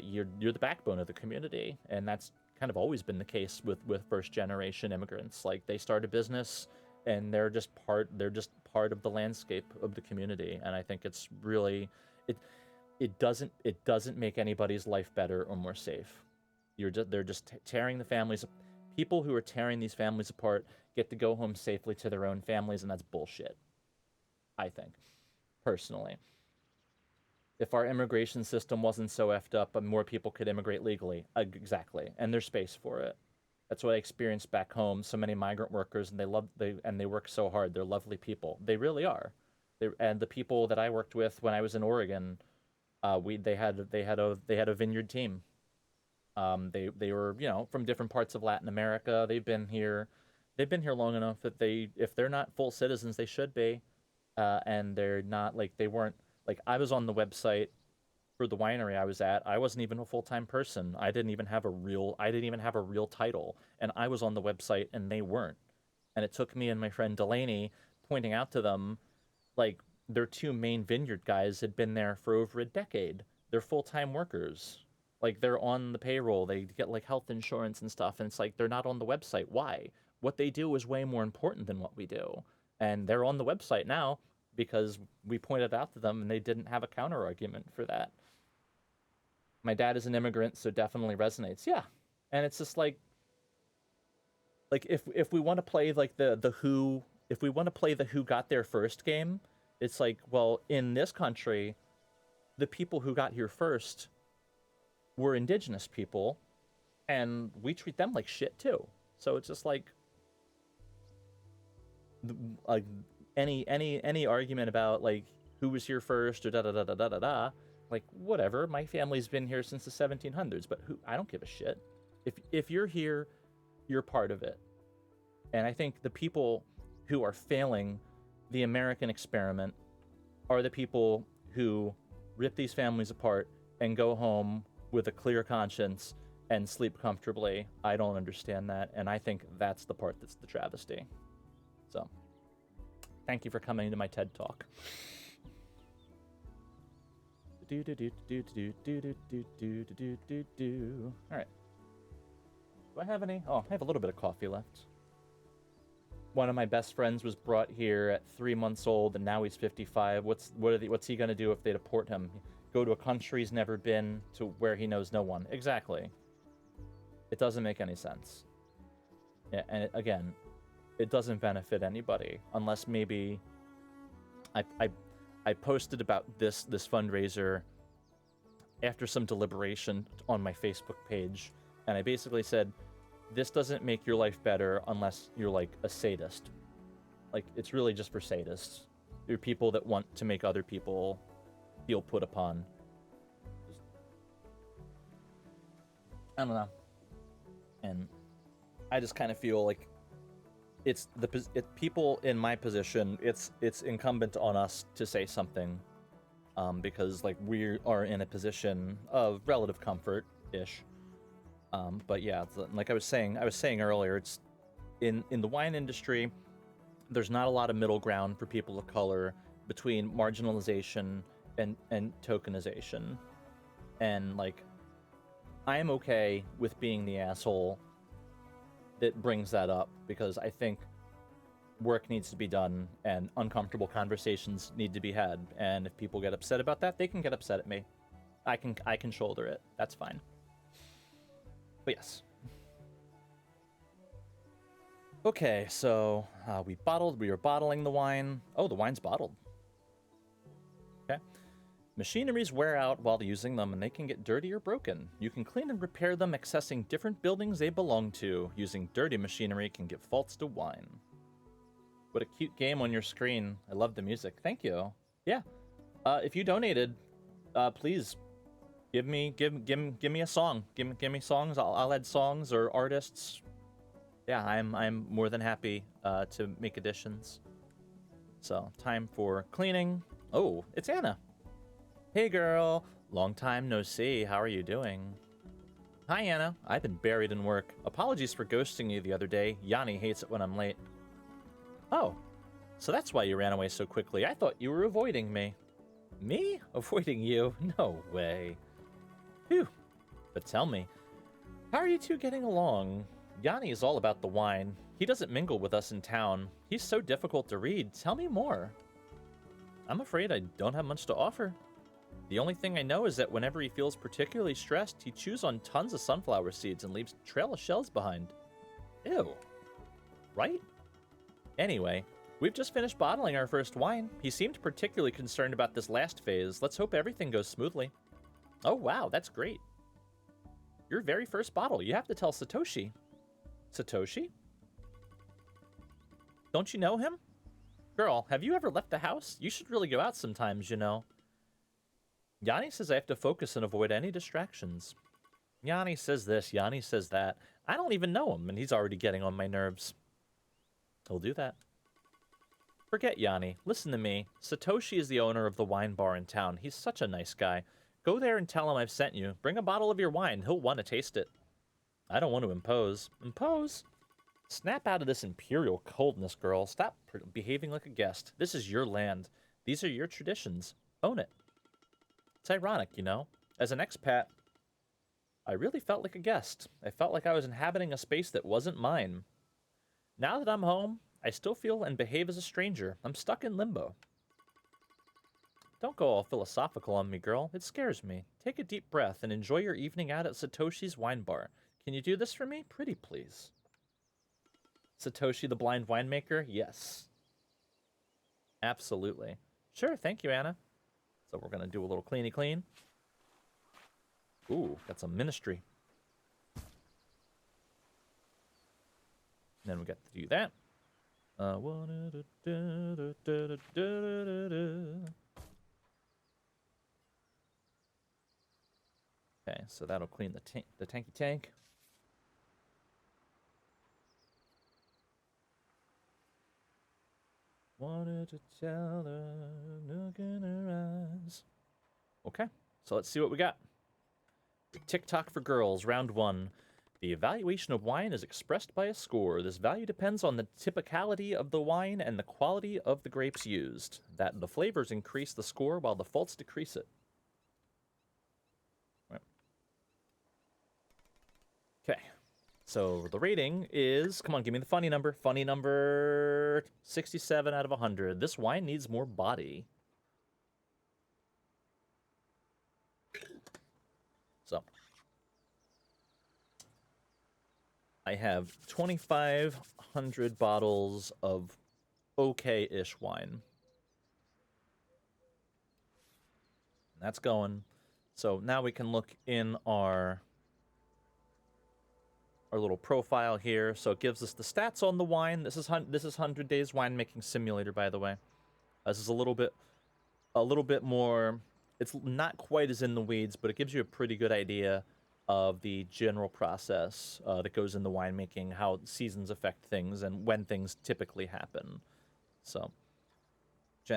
you're the backbone of the community, and that's kind of always been the case with first generation immigrants. Like they start a business and they're just part of the landscape of the community, and I think it's really it doesn't make anybody's life better or more safe. They're just tearing the families. People who are tearing these families apart get to go home safely to their own families, and that's bullshit. I think, personally, if our immigration system wasn't so effed up, more people could immigrate legally. Exactly, and there's space for it. That's what I experienced back home. So many migrant workers, and they work so hard. They're lovely people. They really are. And the people that I worked with when I was in Oregon, they had a vineyard team. They were from different parts of Latin America. They've been here long enough that if they're not full citizens, they should be. and they're not like they weren't like I was on the website for the winery I was at. I wasn't even a full-time person. I didn't even have a real title, and I was on the website and they weren't. And it took me and my friend Delaney pointing out to them like their two main vineyard guys had been there for over a decade. They're full-time workers. Like they're on the payroll. They get like health insurance and stuff, and it's like they're not on the website. Why? What they do is way more important than what we do. And they're on the website now because we pointed out to them and they didn't have a counter argument for that. My dad is an immigrant, so definitely resonates. Yeah. And it's just like if we want to play like the who if we want to play the who got there first game, it's like, well, in this country, the people who got here first were indigenous people, and we treat them like shit too. So it's just like any argument about like who was here first or da da da da da da da, like whatever. My family's been here since the 1700s, but who I don't give a shit. If you're here, you're part of it. And I think the people who are failing the American experiment are the people who rip these families apart and go home with a clear conscience and sleep comfortably. I don't understand that, and I think that's the part that's the travesty. So, thank you for coming to my TED Talk. All right. Do I have any? Oh, I have a little bit of coffee left. One of my best friends was brought here at 3 months old, and now he's 55. What's he gonna do if they deport him? Go to a country he's never been, to where he knows no one. Exactly. It doesn't make any sense. Yeah, and again, it doesn't benefit anybody unless maybe I posted about this fundraiser after some deliberation on my Facebook page, and I basically said, this doesn't make your life better unless you're like a sadist. Like, it's really just for sadists. You're people that want to make other people feel put upon. I don't know. And I just kind of feel like people in my position, it's incumbent on us to say something, because like we are in a position of relative comfort-ish. But yeah, like I was saying earlier, it's in the wine industry, there's not a lot of middle ground for people of color between marginalization and tokenization. And like, I am okay with being the asshole that brings that up, because I think work needs to be done and uncomfortable conversations need to be had. And if people get upset about that, they can get upset at me. I can shoulder it. That's fine. But yes. Okay, so we were bottling the wine. Oh, the wine's bottled. Okay. Machineries wear out while using them, and they can get dirty or broken. You can clean and repair them, accessing different buildings they belong to. Using dirty machinery can give faults to wine. What a cute game on your screen. I love the music. Thank you. Yeah. If you donated, please give me a song. Give me songs. I'll add songs or artists. Yeah, I'm more than happy to make additions. So, time for cleaning. Oh, it's Anna. Hey girl, long time no see. How are you doing? Hi Anna, I've been buried in work. Apologies for ghosting you the other day. Yanni hates it when I'm late. Oh, so that's why you ran away so quickly. I thought you were avoiding me. Me? Avoiding you? No way. Phew. But tell me, how are you two getting along? Yanni is all about the wine. He doesn't mingle with us in town. He's so difficult to read. Tell me more. I'm afraid I don't have much to offer. The only thing I know is that whenever he feels particularly stressed, he chews on tons of sunflower seeds and leaves a trail of shells behind. Ew. Right? Anyway, we've just finished bottling our first wine. He seemed particularly concerned about this last phase. Let's hope everything goes smoothly. Oh wow, that's great. Your very first bottle. You have to tell Satoshi. Satoshi? Don't you know him? Girl, have you ever left the house? You should really go out sometimes, you know. Yanni says I have to focus and avoid any distractions. Yanni says this, Yanni says that. I don't even know him, and he's already getting on my nerves. He'll do that. Forget Yanni. Listen to me. Satoshi is the owner of the wine bar in town. He's such a nice guy. Go there and tell him I've sent you. Bring a bottle of your wine. He'll want to taste it. I don't want to impose. Impose? Snap out of this imperial coldness, girl. Stop behaving like a guest. This is your land. These are your traditions. Own it. It's ironic, you know? As an expat, I really felt like a guest. I felt like I was inhabiting a space that wasn't mine. Now that I'm home, I still feel and behave as a stranger. I'm stuck in limbo. Don't go all philosophical on me, girl. It scares me. Take a deep breath and enjoy your evening out at Satoshi's wine bar. Can you do this for me? Pretty please. Satoshi the blind winemaker? Yes. Absolutely. Sure, thank you, Anna. So we're going to do a little cleany clean. Ooh, got some ministry. Then we got to do that. Okay, so that'll clean the tanky tank. Wanted to tell her, look in her eyes. Okay, so let's see what we got. TikTok for girls, round 1. The evaluation of wine is expressed by a score. This value depends on the typicality of the wine and the quality of the grapes used. That the flavors increase the score while the faults decrease it. Okay, so the rating is, come on, give me the funny number. Funny number 67 out of 100. This wine needs more body. So I have 2,500 bottles of okay-ish wine. That's going. So now we can look in our little profile here. So it gives us the stats on the wine. This is 100 Days Winemaking Simulator, by the way. This is a little bit more. It's not quite as in the weeds, but it gives you a pretty good idea of the general process that goes into winemaking, how seasons affect things, and when things typically happen. So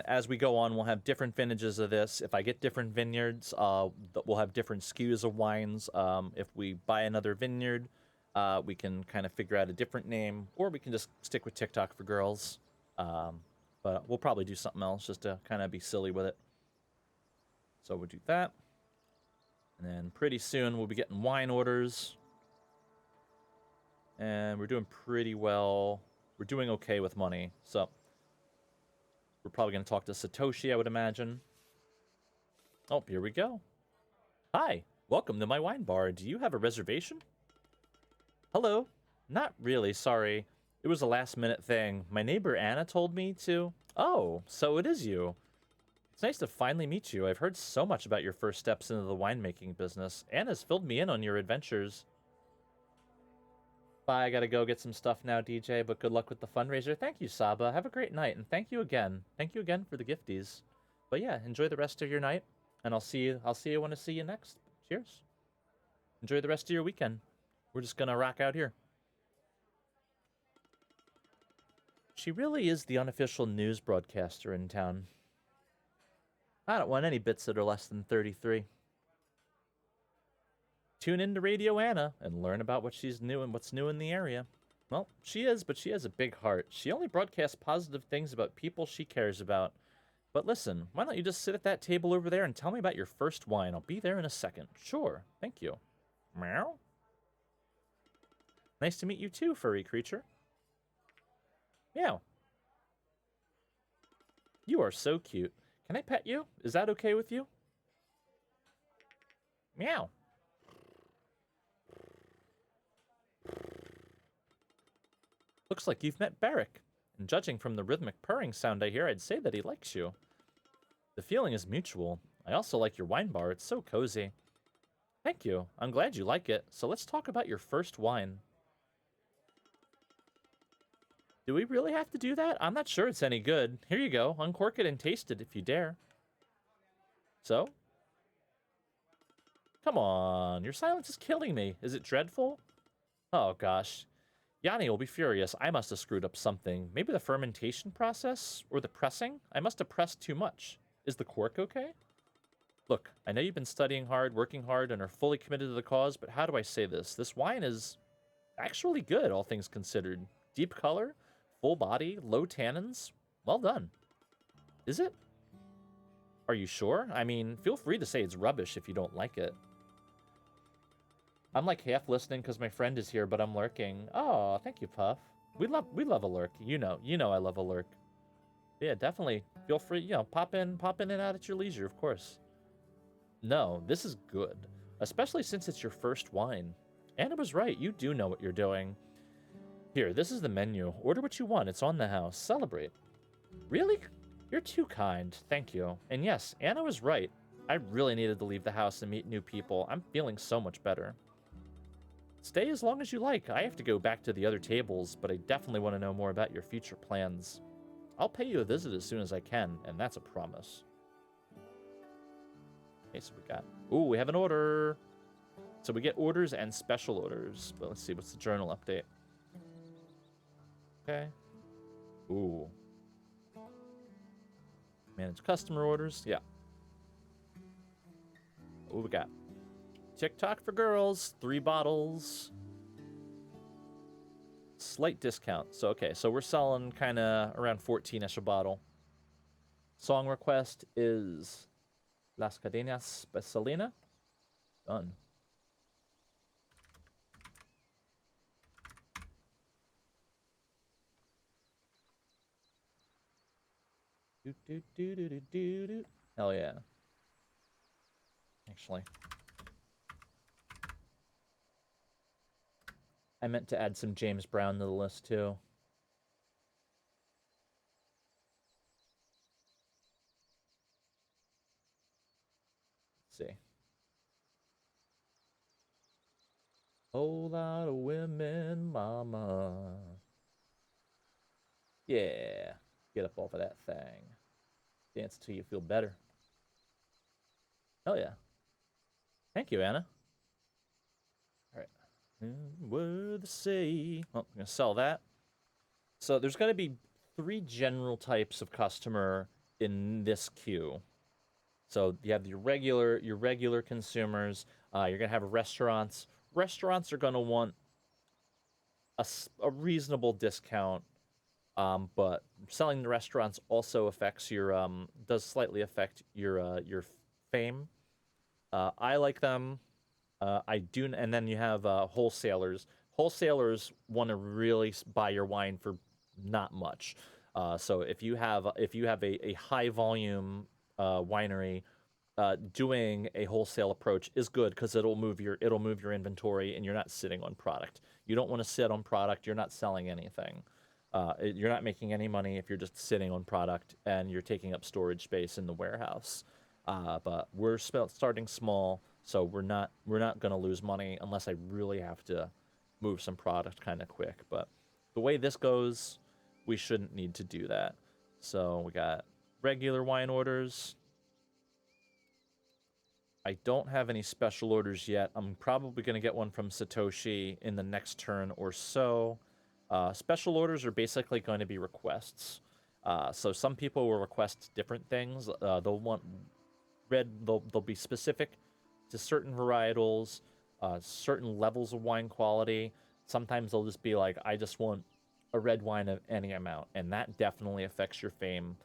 as we go on, we'll have different vintages of this. If I get different vineyards, we'll have different SKUs of wines. If we buy another vineyard, we can kind of figure out a different name, or we can just stick with TikTok for girls. But we'll probably do something else just to kind of be silly with it. So we'll do that. And then pretty soon we'll be getting wine orders. And we're doing pretty well. We're doing okay with money. So we're probably going to talk to Satoshi, I would imagine. Oh, here we go. Hi, welcome to my wine bar. Do you have a reservation? Hello. Not really, sorry. It was a last-minute thing. My neighbor Anna told me to. Oh, so it is you. It's nice to finally meet you. I've heard so much about your first steps into the winemaking business. Anna's filled me in on your adventures. Bye, I gotta go get some stuff now, DJ, but good luck with the fundraiser. Thank you, Saba. Have a great night, and thank you again. Thank you again for the gifties. But yeah, enjoy the rest of your night, and I'll see you when I see you next. Cheers. Enjoy the rest of your weekend. We're just gonna rock out here. She really is the unofficial news broadcaster in town. I don't want any bits that are less than 33. Tune in to Radio Anna and learn about what she's new and what's new in the area. Well, she is, but she has a big heart. She only broadcasts positive things about people she cares about. But listen, why don't you just sit at that table over there and tell me about your first wine? I'll be there in a second. Sure, thank you. Meow. Nice to meet you too, furry creature. Meow. You are so cute. Can I pet you? Is that okay with you? Meow. Looks like you've met Barrick. And judging from the rhythmic purring sound I hear, I'd say that he likes you. The feeling is mutual. I also like your wine bar. It's so cozy. Thank you. I'm glad you like it. So let's talk about your first wine. Do we really have to do that? I'm not sure it's any good. Here you go. Uncork it and taste it if you dare. So? Come on. Your silence is killing me. Is it dreadful? Oh, gosh. Yanni will be furious. I must have screwed up something. Maybe the fermentation process? Or the pressing? I must have pressed too much. Is the cork okay? Look, I know you've been studying hard, working hard, and are fully committed to the cause, but how do I say this? This wine is actually good, all things considered. Deep color, full body, low tannins. Well done. Is it? Are you sure? I mean, feel free to say it's rubbish if you don't like it. I'm like half listening because my friend is here, but I'm lurking. Oh, thank you, Puff. We love a lurk. You know I love a lurk. Yeah, definitely. Feel free, pop in and out at your leisure, of course. No, this is good, especially since it's your first wine. Anna was right. You do know what you're doing. Here, this is the menu. Order what you want. It's on the house. Celebrate. Really? You're too kind. Thank you. And yes, Anna was right. I really needed to leave the house and meet new people. I'm feeling so much better. Stay as long as you like. I have to go back to the other tables, but I definitely want to know more about your future plans. I'll pay you a visit as soon as I can, and that's a promise. Okay, so we got... Ooh, we have an order. So we get orders and special orders. But let's see, what's the journal update? Okay. Ooh. Manage customer orders. Yeah. What we got? TikTok for girls. 3 bottles. Slight discount. So, okay. So we're selling kind of around 14-ish a bottle. Song request is Las Cadenas Pesalina. Done. Hell yeah. Actually, I meant to add some James Brown to the list too. Let's see. Whole lot of women, mama. Yeah. Get up off of that thing. Dance till you feel better. Hell yeah. Thank you, Anna. All right. Word to say. Well, I'm going to sell that. So there's going to be 3 general types of customer in this queue. So you have your regular consumers. You're going to have restaurants. Restaurants are going to want a reasonable discount. But selling to restaurants also affects your does slightly affect your fame. I like them. I do, and then you have wholesalers. Wholesalers want to really buy your wine for not much. So if you have a high volume winery, doing a wholesale approach is good because it'll move your inventory, and you're not sitting on product. You don't want to sit on product. You're not selling anything. You're not making any money if you're just sitting on product and you're taking up storage space in the warehouse. But we're starting small, so we're not going to lose money unless I really have to move some product kind of quick. But the way this goes, we shouldn't need to do that. So we got regular wine orders. I don't have any special orders yet. I'm probably going to get one from Satoshi in the next turn or so. Special orders are basically going to be requests. So some people will request different things. They'll want red. They'll be specific to certain varietals, certain levels of wine quality. Sometimes they'll just be like, I just want a red wine of any amount, and that definitely affects your fame,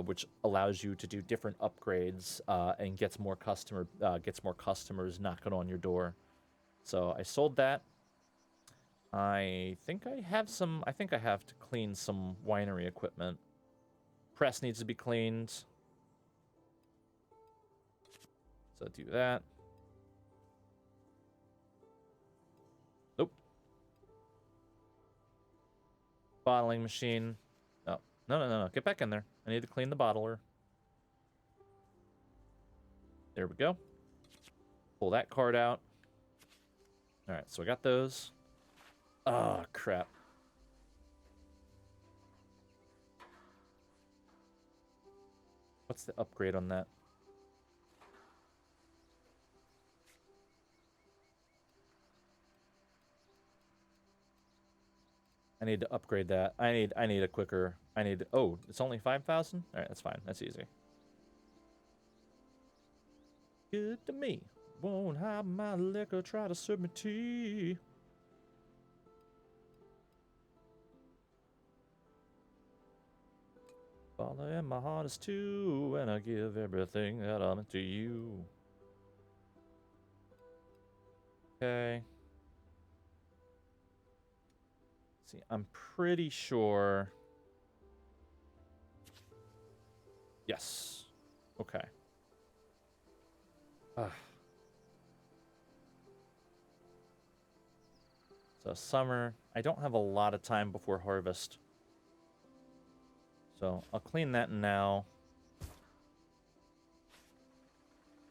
which allows you to do different upgrades and gets more customers knocking on your door. So I sold that. I think I have to clean some winery equipment. Press needs to be cleaned. So do that. Nope. Bottling machine. Oh, no. Get back in there. I need to clean the bottler. There we go. Pull that card out. All right, so I got those. Oh, crap. What's the upgrade on that? I need to upgrade that. I need a quicker. Oh, it's only 5,000? All right, that's fine. That's easy. Good to me. Won't hide my liquor, try to serve me tea. Father, and my heart is too, and I give everything that I'm to you. Okay. See, I'm pretty sure. Yes. Okay. So summer. I don't have a lot of time before harvest. So I'll clean that now.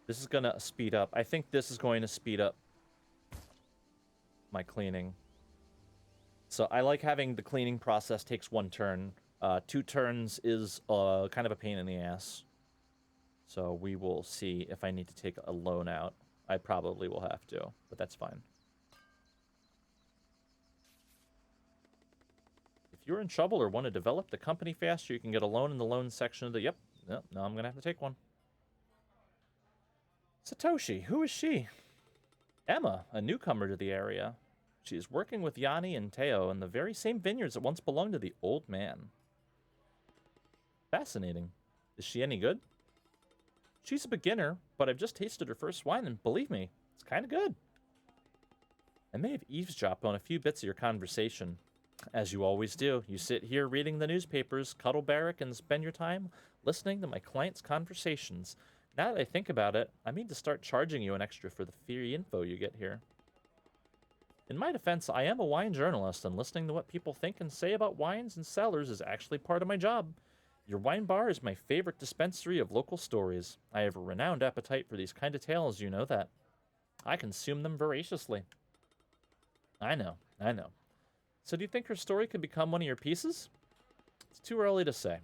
This is going to speed up. I think this is going to speed up my cleaning. So I like having the cleaning process takes 1 turn. 2 turns is kind of a pain in the ass. So we will see if I need to take a loan out. I probably will have to, but that's fine. If you're in trouble or want to develop the company faster, you can get a loan in the loan section of the... Yep, now I'm going to have to take one. Satoshi, who is she? Emma, a newcomer to the area. She is working with Yanni and Teo in the very same vineyards that once belonged to the old man. Fascinating. Is she any good? She's a beginner, but I've just tasted her first wine, and believe me, it's kind of good. I may have eavesdropped on a few bits of your conversation. As you always do, you sit here reading the newspapers, cuddle Barrack, and spend your time listening to my clients' conversations. Now that I think about it, I mean to start charging you an extra for the free info you get here. In my defense, I am a wine journalist, and listening to what people think and say about wines and cellars is actually part of my job. Your wine bar is my favorite dispensary of local stories. I have a renowned appetite for these kind of tales, you know that. I consume them voraciously. I know. So do you think her story could become one of your pieces? It's too early to say.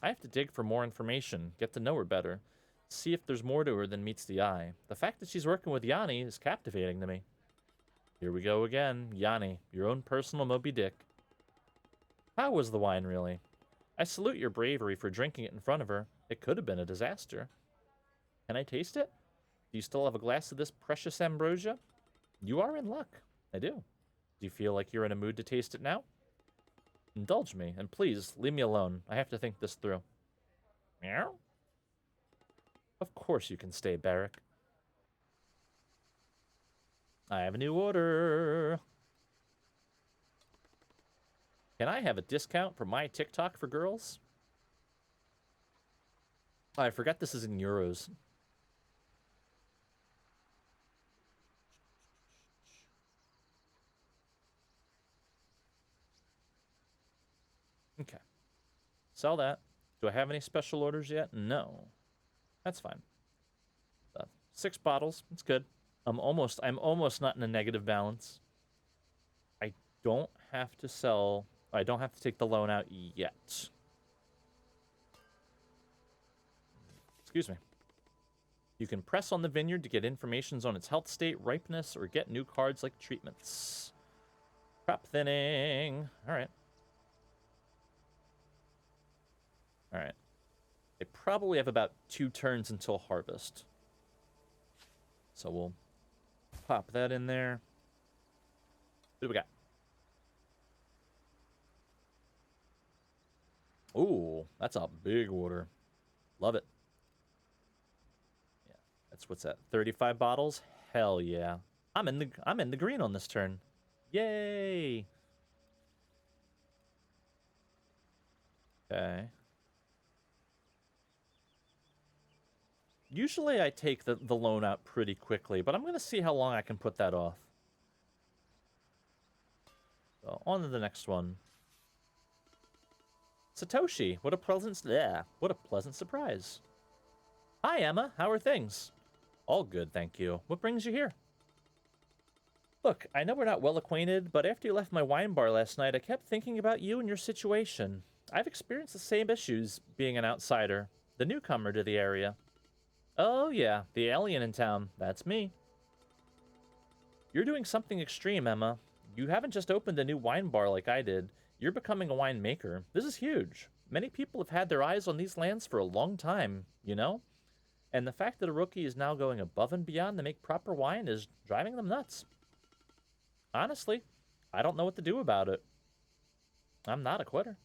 I have to dig for more information, get to know her better, see if there's more to her than meets the eye. The fact that she's working with Yanni is captivating to me. Here we go again, Yanni, your own personal Moby Dick. How was the wine, really? I salute your bravery for drinking it in front of her. It could have been a disaster. Can I taste it? Do you still have a glass of this precious ambrosia? You are in luck. I do. Do you feel like you're in a mood to taste it now? Indulge me, and please, leave me alone. I have to think this through. Meow? Of course you can stay, Barrack. I have a new order. Can I have a discount for my TikTok for girls? Oh, I forgot this is in euros. Okay. Sell that. Do I have any special orders yet? No. That's fine. 6 bottles. It's good. I'm almost not in a negative balance. I don't have to sell. I don't have to take the loan out yet. Excuse me. You can press on the vineyard to get information on its health state, ripeness, or get new cards like treatments. Crop thinning. All right. All right. They probably have about 2 turns until harvest. So we'll pop that in there. What do we got? Ooh, that's a big order. Love it. Yeah, that's what's that? 35 bottles? Hell yeah. I'm in the green on this turn. Yay. Okay. Usually I take the loan out pretty quickly, but I'm going to see how long I can put that off. So, on to the next one. Satoshi, what a pleasant surprise. Hi, Emma. How are things? All good, thank you. What brings you here? Look, I know we're not well acquainted, but after you left my wine bar last night, I kept thinking about you and your situation. I've experienced the same issues being an outsider, the newcomer to the area. Oh, yeah, the alien in town. That's me. You're doing something extreme, Emma. you haven't just opened a new wine bar like I did. You're becoming a winemaker. This is huge. Many people have had their eyes on these lands for a long time, you know? And the fact that a rookie is now going above and beyond to make proper wine is driving them nuts. Honestly, I don't know what to do about it. I'm not a quitter.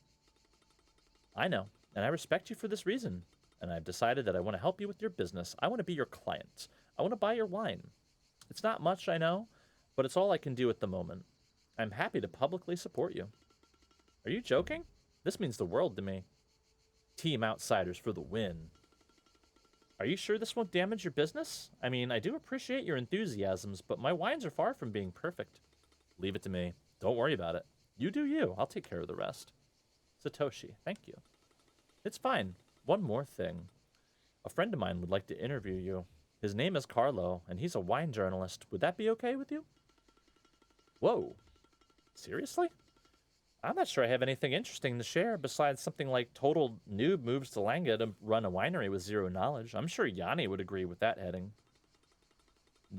I know, and I respect you for this reason. And I've decided that I want to help you with your business. I want to be your client. I want to buy your wine. It's not much, I know, but it's all I can do at the moment. I'm happy to publicly support you. Are you joking? This means the world to me. Team Outsiders for the win. Are you sure this won't damage your business? I mean, I do appreciate your enthusiasms, but my wines are far from being perfect. Leave it to me. Don't worry about it. You do you. I'll take care of the rest. Satoshi, thank you. It's fine. One more thing. A friend of mine would like to interview you. His name is Carlo, and he's a wine journalist. Would that be okay with you? Whoa. Seriously? I'm not sure I have anything interesting to share besides something like total noob moves to Langa to run a winery with zero knowledge. I'm sure Yanni would agree with that heading.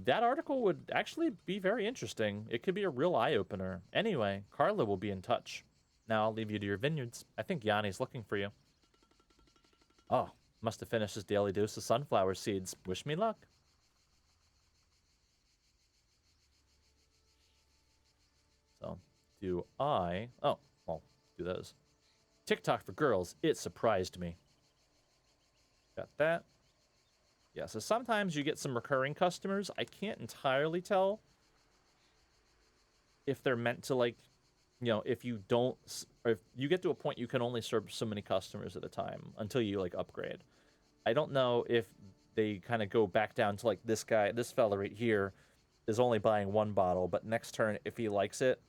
That article would actually be very interesting. It could be a real eye-opener. Anyway, Carla will be in touch. Now I'll leave you to your vineyards. I think Yanni's looking for you. Oh, must have finished his daily dose of sunflower seeds. Wish me luck. So, do I... Oh, well, do those. TikTok for girls. It surprised me. Got that. Yeah, so sometimes you get some recurring customers. I can't entirely tell if they're meant to, like, you know, if you don't... Or if you get to a point you can only serve so many customers at a time until you, like, upgrade. I don't know if they kind of go back down to, like, this guy, this fella right here is only buying one bottle, but next turn, if he likes it,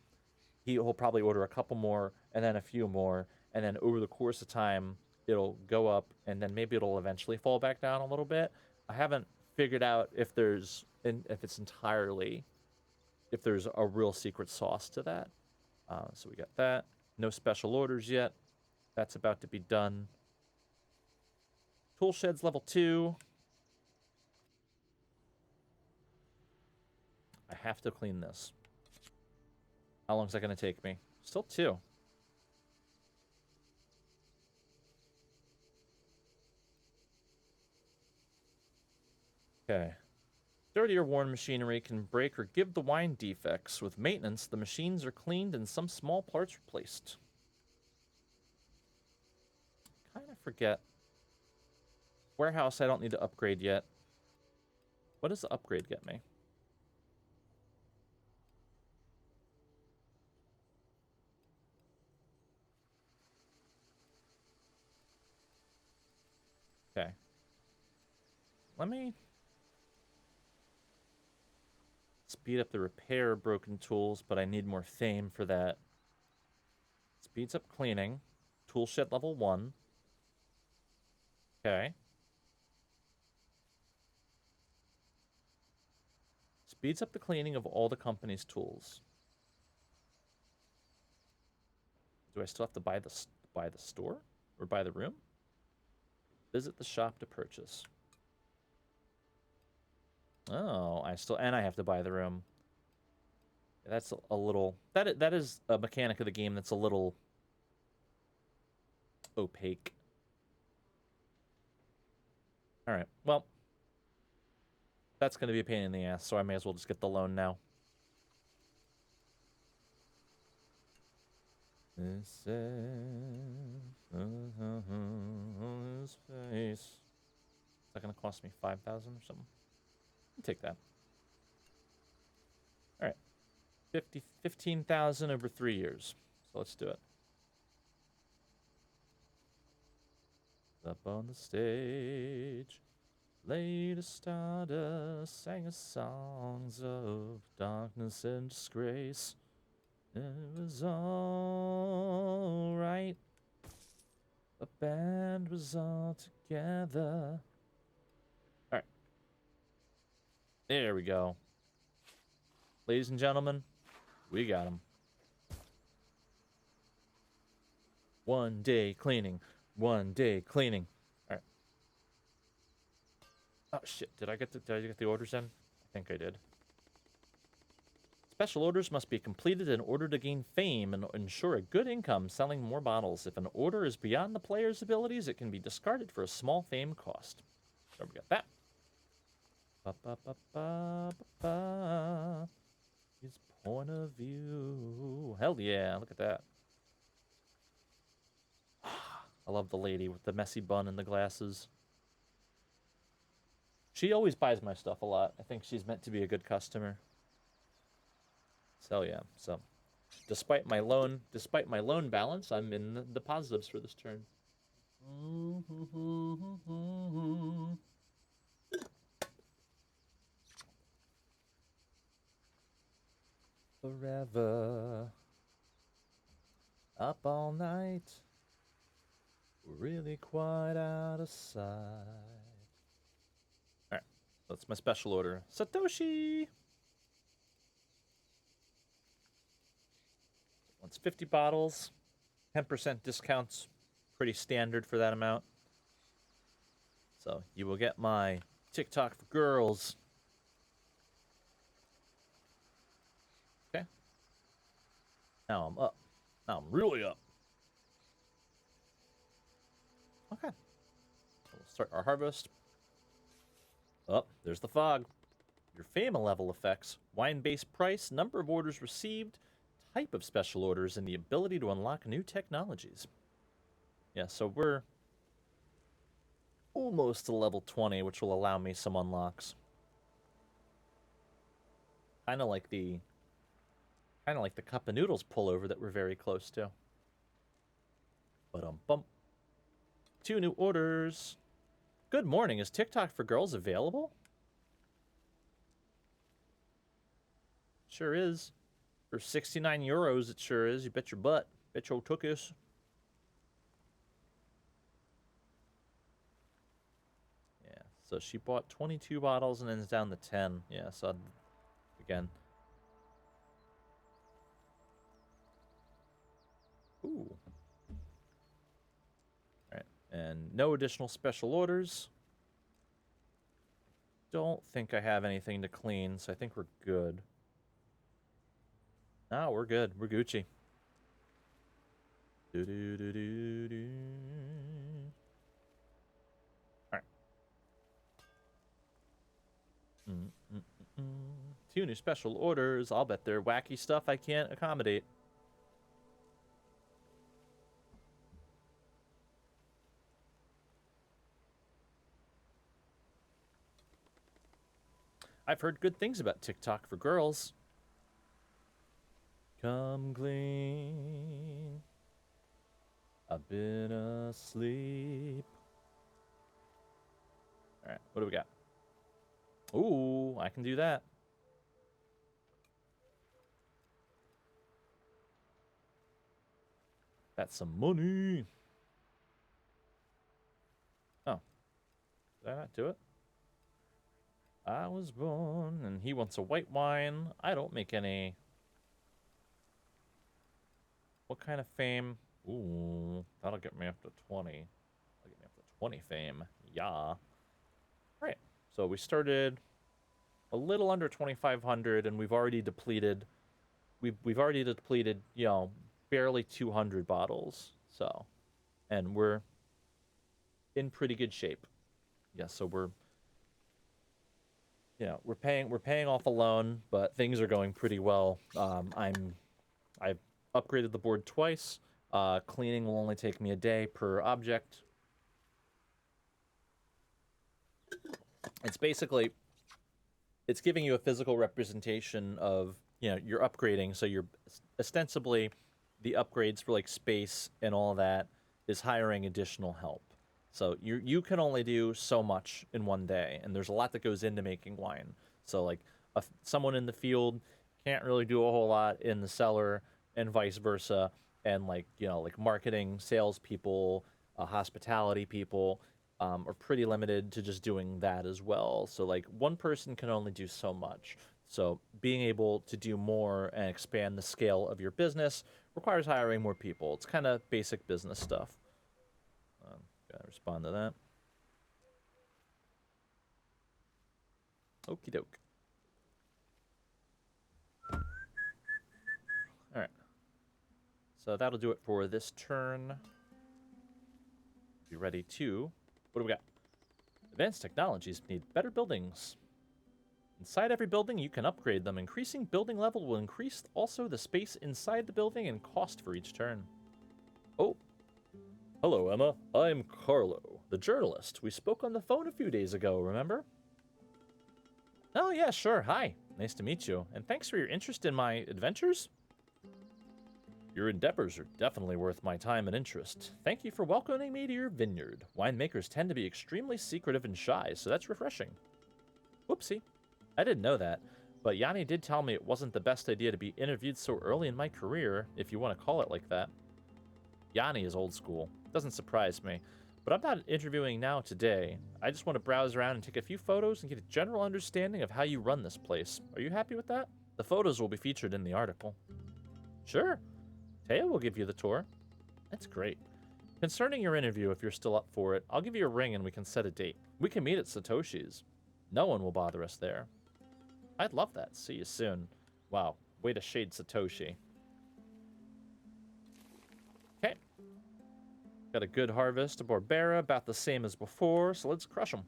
he'll probably order a couple more, and then a few more, and then over the course of time, it'll go up, and then maybe it'll eventually fall back down a little bit. I haven't figured out if there's, if it's entirely, if there's a real secret sauce to that. So we got that. No special orders yet. That's about to be done. Tool sheds level 2. I have to clean this. How long is that going to take me? Still 2. Okay. Dirty or worn machinery can break or give the wine defects. With maintenance, the machines are cleaned and some small parts replaced. Kind of forget. Warehouse, I don't need to upgrade yet. What does the upgrade get me? Okay. Let me speed up the repair of broken tools, but I need more fame for that. Speeds up cleaning. Tool shed level 1. Okay. Speeds up the cleaning of all the company's tools. Do I still have to buy the store? Or buy the room? Visit the shop to purchase. Oh, and I have to buy the room. That's a little... That is a mechanic of the game that's a little opaque. Alright, well... That's going to be a pain in the ass, so I may as well just get the loan now. This space. Is that going to cost me 5,000 or something? I'll take that. All right. 15,000 over 3 years. So let's do it. Up on the stage, Lady Stardust sang us songs of darkness and disgrace. It was all right. The band was all together. All right. There we go. Ladies and gentlemen, we got him. One day cleaning. One day cleaning. All right. Oh shit! Did I get the orders in? I think I did. Let's Special orders must be completed in order to gain fame and ensure a good income selling more bottles. If an order is beyond the player's abilities, it can be discarded for a small fame cost. So we got that. Ba, ba, ba, ba, ba, ba. His point of view. Hell yeah, look at that. I love the lady with the messy bun and the glasses. She always buys my stuff a lot. I think she's meant to be a good customer. So yeah, so despite my loan balance, I'm in the positives for this turn. Forever up all night. We're really quite out of sight. All right, that's my special order. Satoshi. Wants 50 bottles. 10% discounts, pretty standard for that amount. So you will get my TikTok for girls. Okay. Now I'm up. Now I'm really up. Okay. We'll start our harvest. Oh, there's the fog. Your FAMA level effects, wine-based price, number of orders received, type of special orders, and the ability to unlock new technologies. Yeah, so we're almost to level 20, which will allow me some unlocks. Kind of like the cup of noodles pullover that we're very close to. Bump. 2 new orders. Good morning. Is TikTok for girls available? Sure is. For 69 euros, it sure is. You bet your butt. Bet your tookus. Yeah, so she bought 22 bottles and then it's down to 10. Yeah, so again. Ooh. Alright, and no additional special orders. Don't think I have anything to clean, so I think we're good. No, we're good. We're Gucci. Alright. 2 new special orders. I'll bet they're wacky stuff I can't accommodate. I've heard good things about TikTok for girls. Come clean. I've been asleep. Alright, what do we got? Ooh, I can do that. That's some money. Oh. Did I not do it? I was born, and he wants a white wine. I don't make any. What kind of fame? Ooh, that'll get me up to 20. That'll get me up to 20 fame. Yeah. Right. So we started a little under 2,500, and we've already depleted. We've already depleted, you know, barely 200 bottles. So, and we're in pretty good shape. Yeah. So we're. Yeah, we're paying off a loan, but things are going pretty well. I've upgraded the board twice. Cleaning will only take me a day per object. It's basically, it's giving you a physical representation of, you know, you're upgrading. So you're ostensibly the upgrades for like space and all that is hiring additional help. So you can only do so much in one day, and there's a lot that goes into making wine. So like someone in the field can't really do a whole lot in the cellar, and vice versa. And like, you know, like marketing, salespeople, hospitality people are pretty limited to just doing that as well. So like one person can only do so much. So being able to do more and expand the scale of your business requires hiring more people. It's kind of basic business stuff. Gotta respond to that. Okie doke. So that'll do it for this turn. Be ready to... What do we got? Advanced technologies need better buildings. Inside every building, you can upgrade them. Increasing building level will increase also the space inside the building and cost for each turn. Oh. Hello, Emma. I'm Carlo, the journalist. We spoke on the phone a few days ago, remember? Oh, yeah, sure. Hi. Nice to meet you. And thanks for your interest in my adventures. Your endeavors are definitely worth my time and interest. Thank you for welcoming me to your vineyard. Winemakers tend to be extremely secretive and shy, so that's refreshing. Whoopsie. I didn't know that, but Yanni did tell me it wasn't the best idea to be interviewed so early in my career, if you want to call it like that. Yanni is old school. Doesn't surprise me. But I'm not interviewing now today. I just want to browse around and take a few photos and get a general understanding of how you run this place. Are you happy with that? The photos will be featured in the article. Sure. Taya will give you the tour. That's great. Concerning your interview, if you're still up for it, I'll give you a ring and we can set a date. We can meet at Satoshi's. No one will bother us there. I'd love that. See you soon. Wow. Way to shade Satoshi. Okay. Got a good harvest of Barbera, about the same as before, so let's crush them.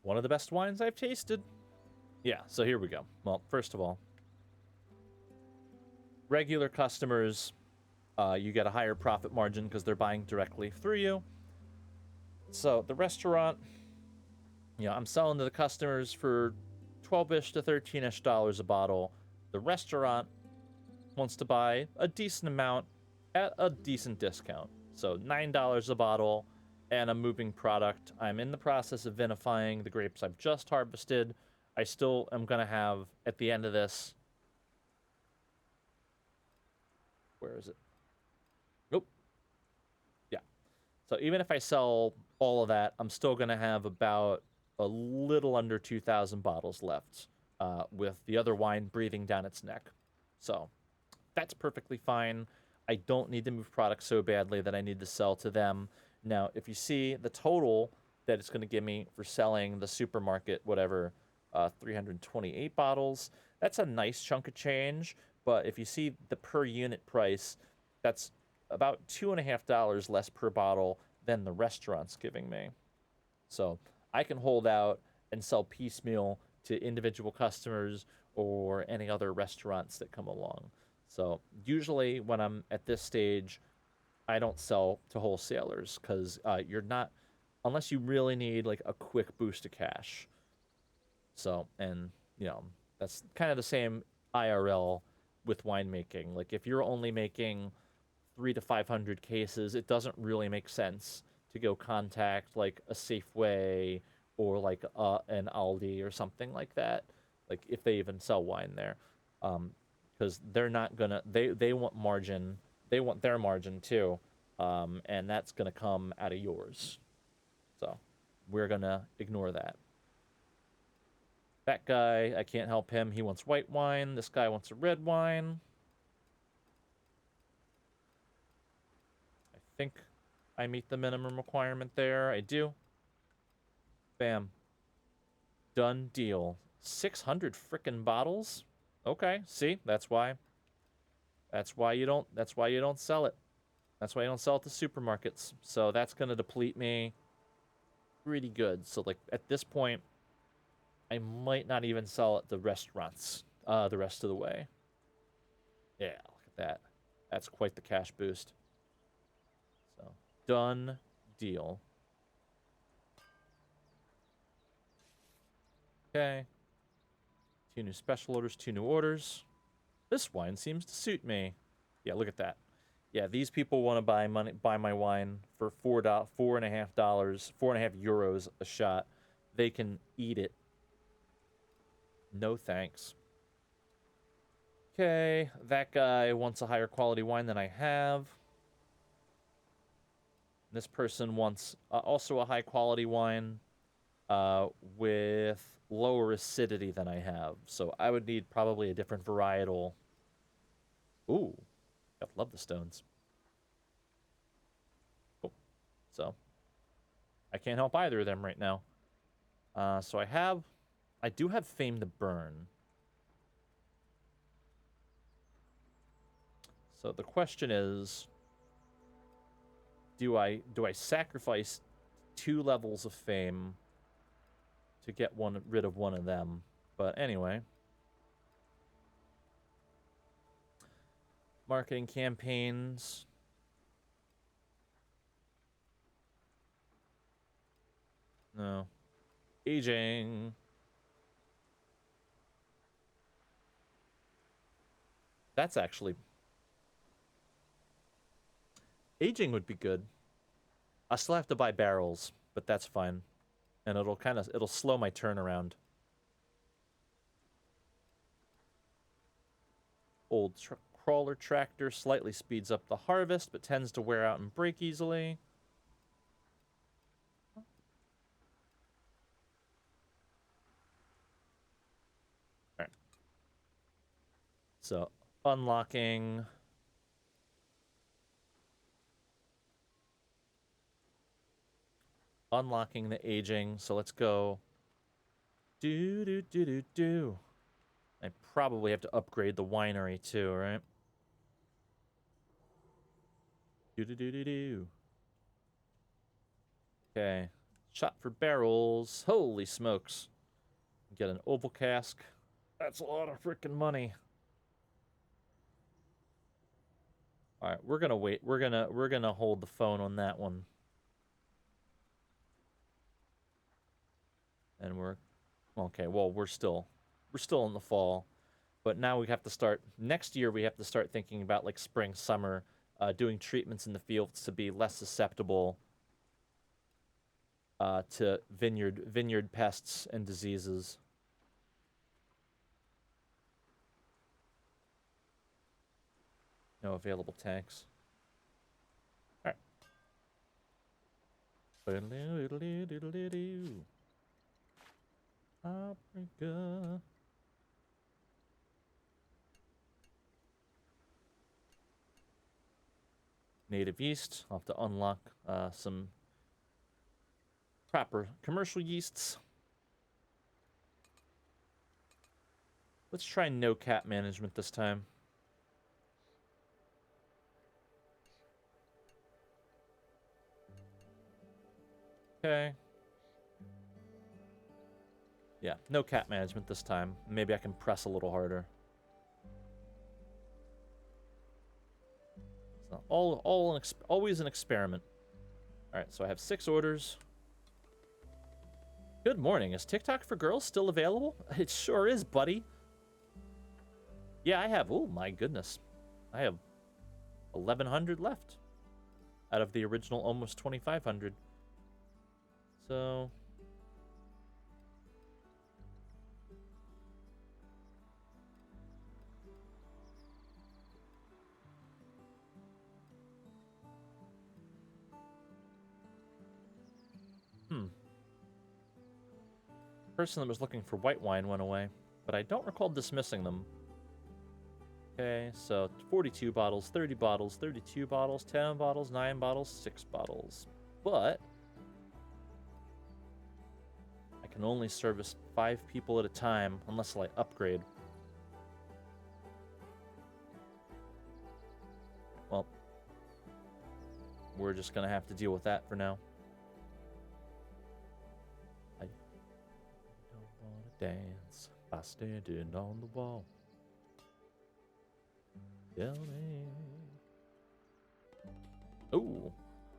One of the best wines I've tasted. Yeah, so here we go. Well, first of all, regular customers, you get a higher profit margin because they're buying directly through you. So the restaurant, I'm selling to the customers for 12-ish to 13-ish dollars a bottle. The restaurant wants to buy a decent amount at a decent discount. So $9 a bottle and a moving product. I'm in the process of vinifying the grapes I've just harvested. I still am going to have, at the end of this... Where is it? Nope. Yeah. So even if I sell all of that, I'm still going to have about a little under 2,000 bottles left, with the other wine breathing down its neck. So that's perfectly fine. I don't need to move products so badly that I need to sell to them. Now, if you see the total that it's going to give me for selling the supermarket, whatever, 328 bottles, that's a nice chunk of change. But if you see the per unit price, that's about $2.50 less per bottle than the restaurant's giving me. So I can hold out and sell piecemeal to individual customers or any other restaurants that come along. So usually when I'm at this stage, I don't sell to wholesalers because you're not, unless you really need like a quick boost of cash. So, and that's kind of the same IRL with winemaking. Like if you're only making 300 to 500 cases, it doesn't really make sense to go contact like a Safeway or like an Aldi or something like that. Like if they even sell wine there, because they're not gonna. They want margin. They want their margin too, and that's gonna come out of yours. So we're gonna ignore that. That guy, I can't help him. He wants white wine. This guy wants a red wine. I think I meet the minimum requirement there. I do. Bam. Done deal. 600 frickin' bottles? Okay, see? That's why you don't sell it. That's why you don't sell it to supermarkets. So that's going to deplete me pretty good. So like at this point, I might not even sell it to restaurants the rest of the way. Yeah, look at that. That's quite the cash boost. So, done deal. Okay. 2 new special orders, 2 new orders. This wine seems to suit me. Yeah, look at that. Yeah, these people want to buy my wine for $4.50, €4.50 a shot. They can eat it. No thanks. Okay, that guy wants a higher quality wine than I have. This person wants also a high quality wine with lower acidity than I have. So I would need probably a different varietal. Ooh, I love the stones. Cool. So I can't help either of them right now. So I do have Fame to burn. So the question is, do I sacrifice 2 levels of Fame to get rid of one of them? But anyway. Marketing campaigns. No. Aging. That's actually... Aging would be good. I still have to buy barrels, but that's fine. And it'll slow my turnaround. Old crawler tractor slightly speeds up the harvest, but tends to wear out and break easily. Alright. So, unlocking... Unlocking the aging. So let's go. Do. I probably have to upgrade the winery too, right? Do. Okay. Shot for barrels. Holy smokes. Get an oval cask. That's a lot of freaking money. All right, we're gonna wait. We're gonna hold the phone on that one. And we're okay. Well, we're still in the fall, but now we have to start next year. We have to start thinking about like spring, summer, doing treatments in the fields to be less susceptible to vineyard pests and diseases. No available tanks. All right. Paprika. Native yeast. I'll have to unlock some proper commercial yeasts. Let's try no cap management this time. Okay. Yeah, no cap management this time. Maybe I can press a little harder. So always an experiment. All right, so I have 6 orders. Good morning. Is TikTok for girls still available? It sure is, buddy. Yeah, I have. Oh my goodness, I have 1,100 left out of the original almost 2,500. So. Person that was looking for white wine went away, but I don't recall dismissing them. Okay, so 42 bottles, 30 bottles, 32 bottles, 10 bottles, 9 bottles, 6 bottles. But I can only service 5 people at a time unless I upgrade. Well, we're just gonna have to deal with that for now. Dance by standing on the wall. Oh,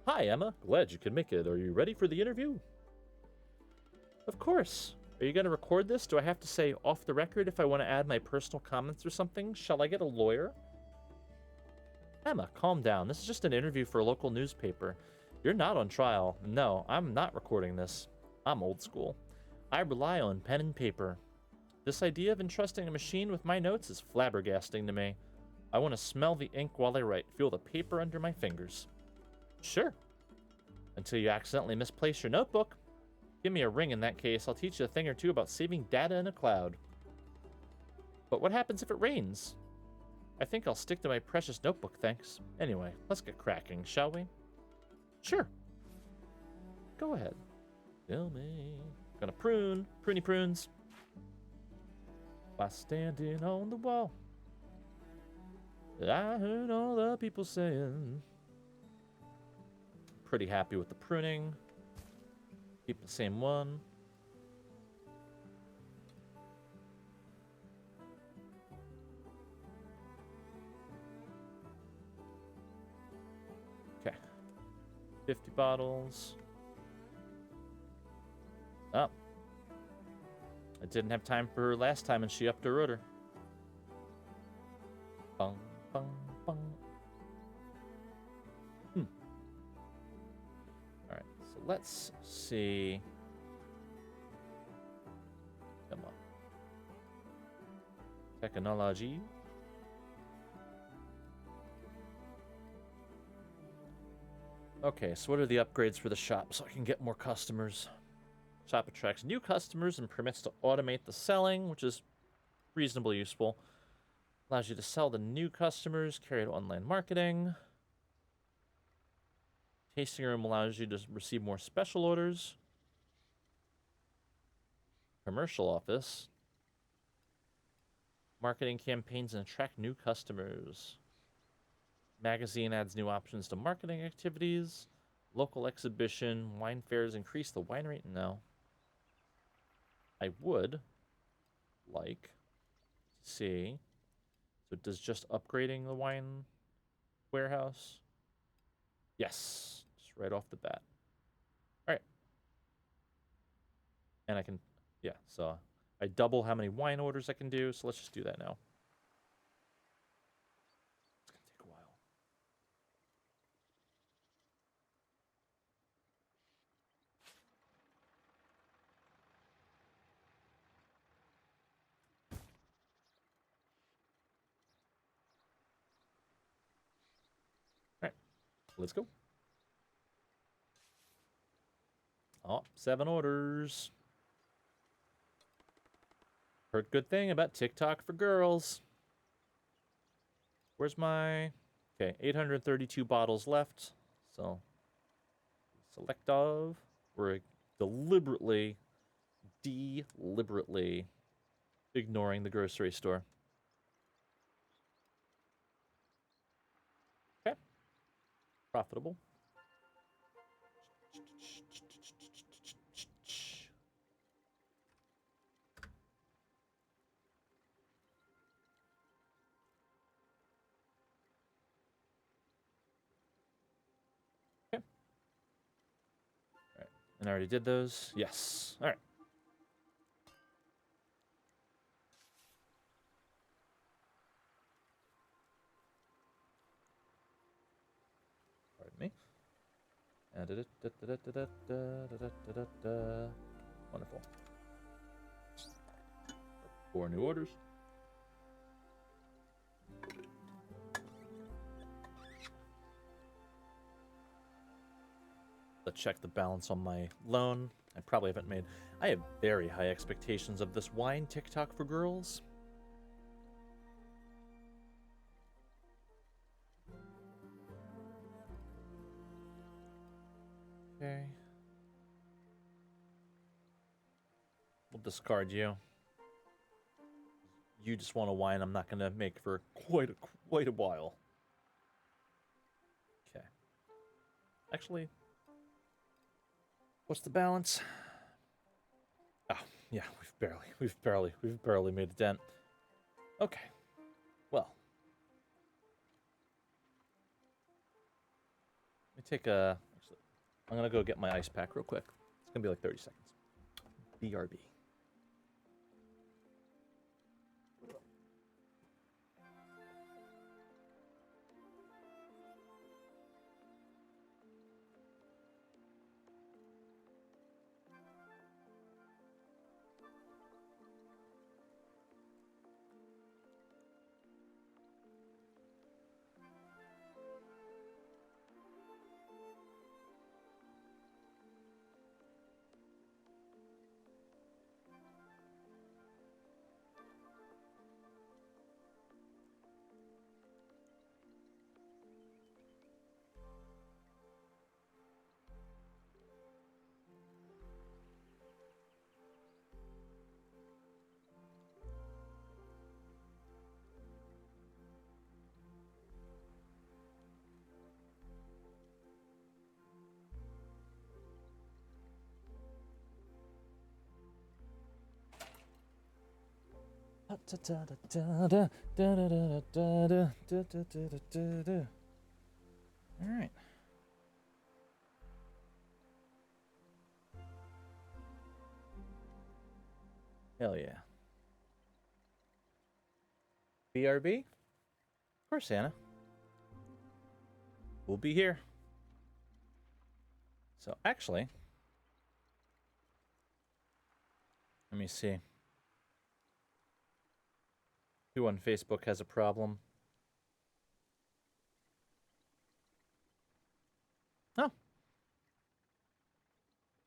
hi Emma. Glad you could make it. Are you ready for the interview? Of course. Are you going to record this? Do I have to say off the record if I want to add my personal comments or something? Shall I get a lawyer? Emma, calm down. This is just an interview for a local newspaper. You're not on trial. No, I'm not recording this. I'm old school. I rely on pen and paper. This idea of entrusting a machine with my notes is flabbergasting to me. I want to smell the ink while I write, feel the paper under my fingers. Sure. Until you accidentally misplace your notebook. Give me a ring in that case. I'll teach you a thing or two about saving data in a cloud. But what happens if it rains? I think I'll stick to my precious notebook, thanks. Anyway, let's get cracking, shall we? Sure. Go ahead. Tell me. Gonna prune. Pruny prunes. By standing on the wall. I heard all the people saying. Pretty happy with the pruning. Keep the same one. Okay. 50 bottles. Oh. I didn't have time for her last time and she upped her order. Bung, bung, bung. Alright, so let's see. Come on. Technology. Okay, so what are the upgrades for the shop so I can get more customers? Shop attracts new customers and permits to automate the selling, which is reasonably useful. Allows you to sell to new customers, carry out online marketing. Tasting room allows you to receive more special orders. Commercial office. Marketing campaigns and attract new customers. Magazine adds new options to marketing activities. Local exhibition. Wine fairs increase the wine rate. No. I would like to see. So does just upgrading the wine warehouse? Yes. Just right off the bat. All right. And I can, yeah, so I double how many wine orders I can do. So let's just do that now. It's going to take a while. All right. Let's go. Oh, 7 orders. Heard good thing about TikTok for girls. Where's my... Okay, 832 bottles left. So, select of. We're deliberately ignoring the grocery store. Okay. Profitable. Okay. All right. And I already did those. Yes. All right. Pardon me. Wonderful. 4 new orders. Let's check the balance on my loan. I probably haven't made... I have very high expectations of this wine TikTok for girls. Okay. We'll discard you. You just want a wine I'm not going to make for quite a while. Okay. Actually, what's the balance? Oh, yeah, we've barely made a dent. Okay. Well. Let me take a... Actually, I'm going to go get my ice pack real quick. It's going to be like 30 seconds. BRB. All right. Hell yeah. BRB? Of course, Anna. We'll be here. So, actually, let me see. Who on Facebook has a problem? Oh.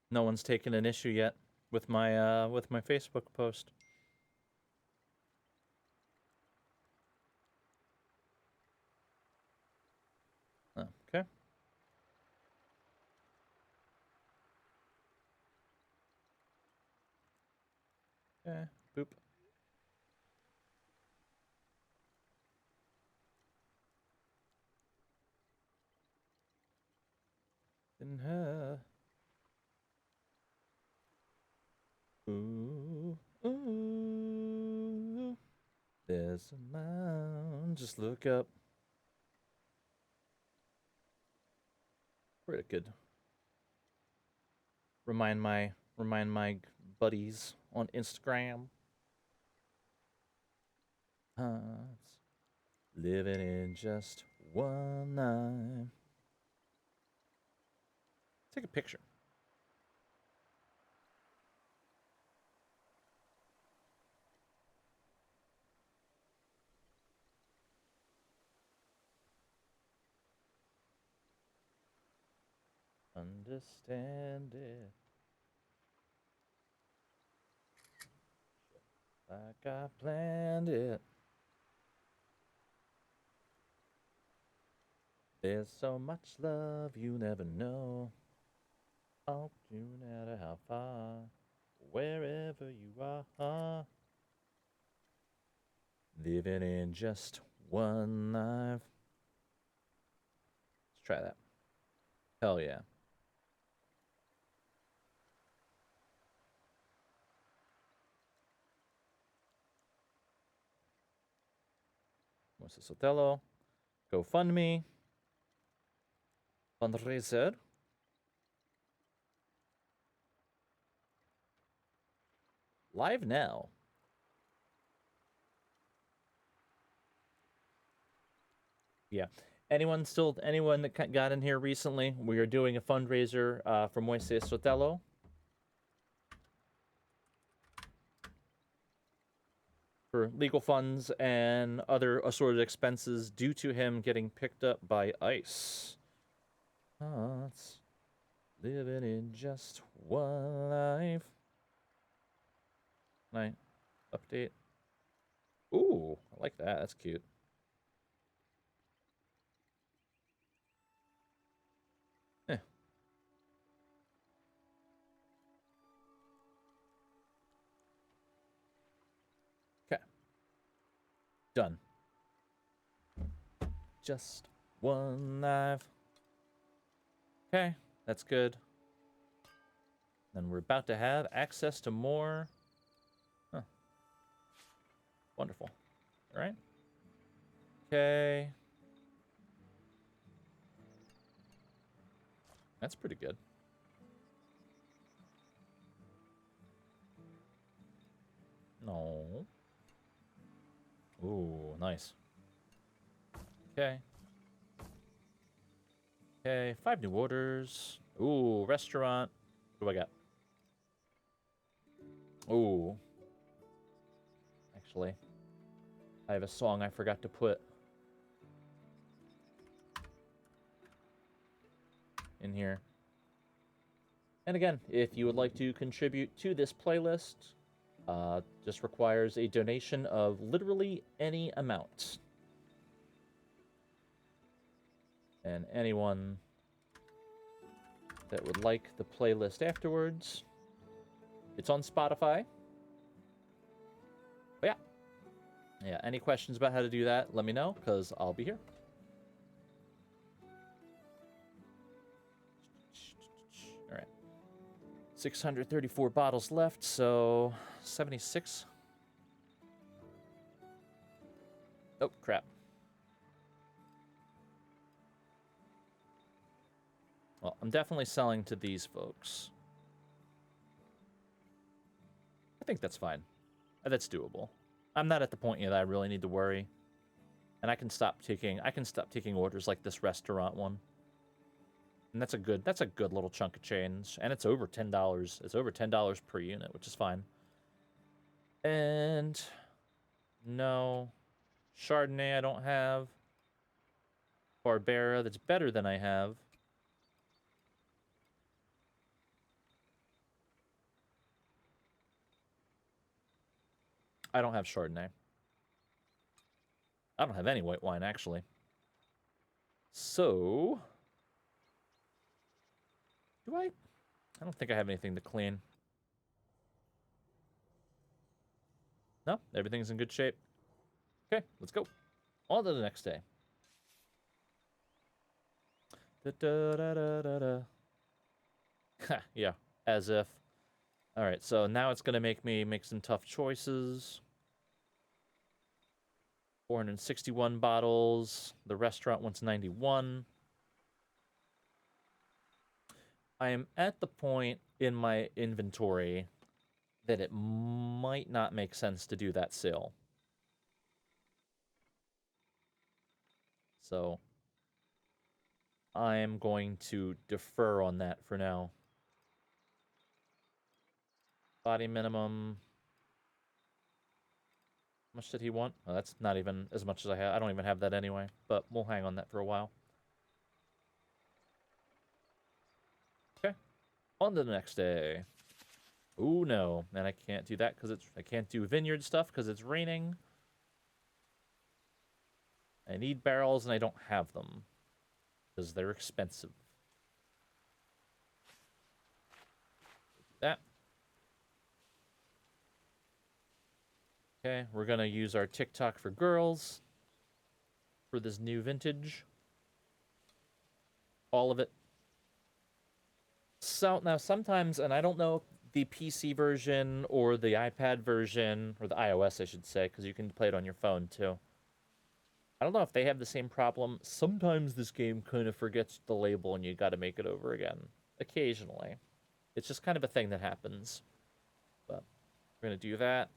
No one's taken an issue yet with my Facebook post. Okay. Okay. Boop. In her. Ooh, ooh. There's a mound. Just look up. Pretty good. Remind my buddies on Instagram. Living in just one night. Take a picture. Understand it. Like I planned it. There's so much love you never know. Oh, no matter how far, wherever you are. Living in just one life. Let's try that. Hell yeah. Moises Sotelo, GoFundMe, fundraiser. Live now. Yeah. Anyone that got in here recently? We are doing a fundraiser for Moises Sotelo. For legal funds and other assorted expenses due to him getting picked up by ICE. It's living in just one life. Can I update? Ooh, I like that. That's cute. Eh. Okay. Done. Just one life. Okay, that's good. Then we're about to have access to more. Huh. Wonderful. All right. Okay. That's pretty good. No. Ooh, nice. Okay. Okay, 5 new orders. Ooh, restaurant. What do I got? Ooh. Actually, I have a song I forgot to put in here. And again, if you would like to contribute to this playlist, just requires a donation of literally any amount. And anyone that would like the playlist afterwards, it's on Spotify. But yeah. Yeah, any questions about how to do that, let me know, because I'll be here. All right. 634 bottles left, so 76. Oh, crap. Well, I'm definitely selling to these folks. I think that's fine. That's doable. I'm not at the point yet that I really need to worry. And I can stop taking orders like this restaurant one. And that's a good little chunk of change. And it's over $10. It's over $10 per unit, which is fine. And no. Chardonnay I don't have. Barbera, that's better than I have. I don't have Chardonnay. I don't have any white wine, actually. So... do I? I don't think I have anything to clean. No, everything's in good shape. Okay, let's go. On to the next day. Yeah, as if. Alright, so now it's going to make me make some tough choices. 461 bottles. The restaurant wants 91. I am at the point in my inventory that it might not make sense to do that sale. So I'm going to defer on that for now. Body minimum. How much did he want? Oh, that's not even as much as I have. I don't even have that anyway, but we'll hang on that for a while. Okay. On to the next day. Ooh, no. And I can't do that because I can't do vineyard stuff because it's raining. I need barrels and I don't have them because they're expensive. That. Okay, we're gonna use our TikTok for girls for this new vintage. All of it. So now sometimes, and I don't know the PC version or the iPad version, or the iOS I should say, because you can play it on your phone too. I don't know if they have the same problem. Sometimes this game kind of forgets the label and you gotta make it over again. Occasionally. It's just kind of a thing that happens. But we're gonna do that.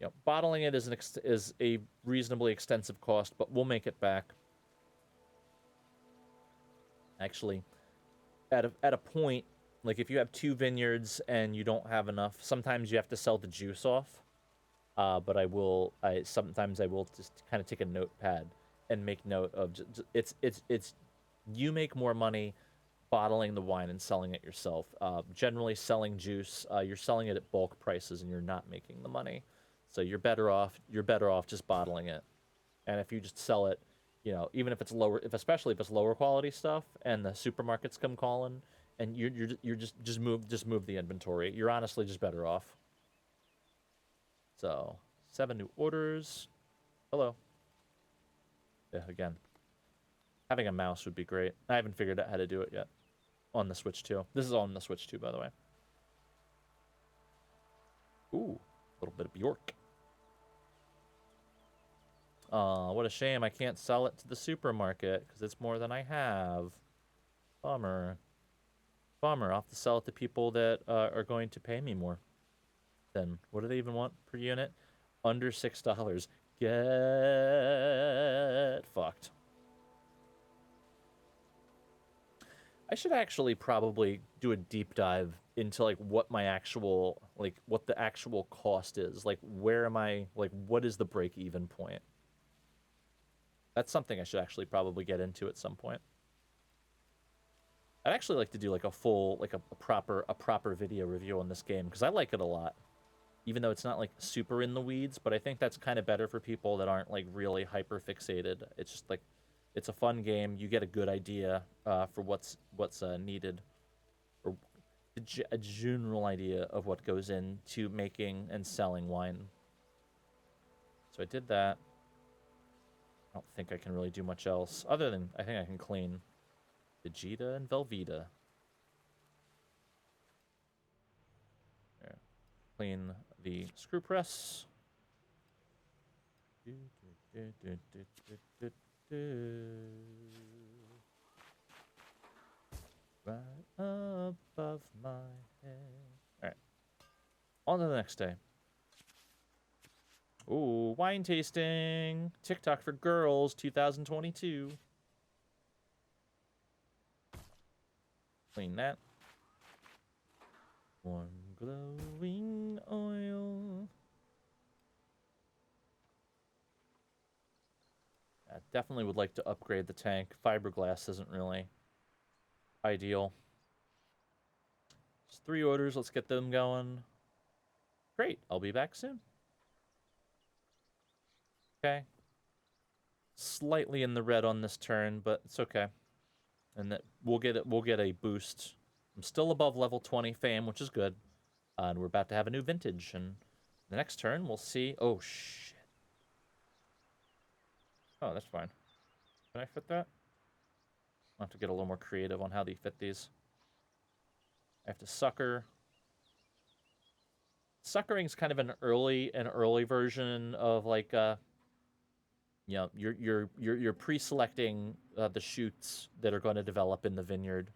You know, bottling it is a reasonably extensive cost, but we'll make it back. Actually, at a point, like if you have 2 vineyards and you don't have enough, sometimes you have to sell the juice off. But sometimes I will just kind of take a notepad and make note of it's you make more money bottling the wine and selling it yourself. Generally selling juice, you're selling it at bulk prices and you're not making the money. So you're better off just bottling it. And if you just sell it, you know, even if it's lower, especially if it's lower quality stuff and the supermarkets come calling and you're just move the inventory. You're honestly just better off. So, 7 new orders. Hello. Yeah, again. Having a mouse would be great. I haven't figured out how to do it yet. On the Switch 2. This is on the Switch 2, by the way. Ooh, a little bit of Bjork. What a shame I can't sell it to the supermarket, because it's more than I have. Bummer. Bummer. I'll have to sell it to people that are going to pay me more. Then what do they even want per unit? Under $6. Get fucked. I should actually probably do a deep dive into like what the actual cost is. Like where am I, like what is the break even point? That's something I should actually probably get into at some point. I'd actually like to do like a full, like a proper video review on this game because I like it a lot. Even though it's not like super in the weeds, but I think that's kind of better for people that aren't like really hyper fixated. It's just like, it's a fun game. You get a good idea for what's needed, or a general idea of what goes into making and selling wine. So I did that. I don't think I can really do much else other than I think I can clean Vegeta and Velveeta. There. Clean the screw press. Right above my head. Alright. On to the next day. Ooh, wine tasting. TikTok for Girls 2022. Clean that. Warm glowing oil. I definitely would like to upgrade the tank. Fiberglass isn't really ideal. Just 3 orders. Let's get them going. Great. I'll be back soon. Okay. Slightly in the red on this turn, but it's okay. And that we'll get a boost. I'm still above level 20 fame, which is good. And we're about to have a new vintage. And the next turn, we'll see. Oh, shit. Oh, that's fine. Can I fit that? I'll have to get a little more creative on how they fit these. I have to sucker. Suckering is kind of an early version of like you know, you're pre-selecting the shoots that are going to develop in the vineyard.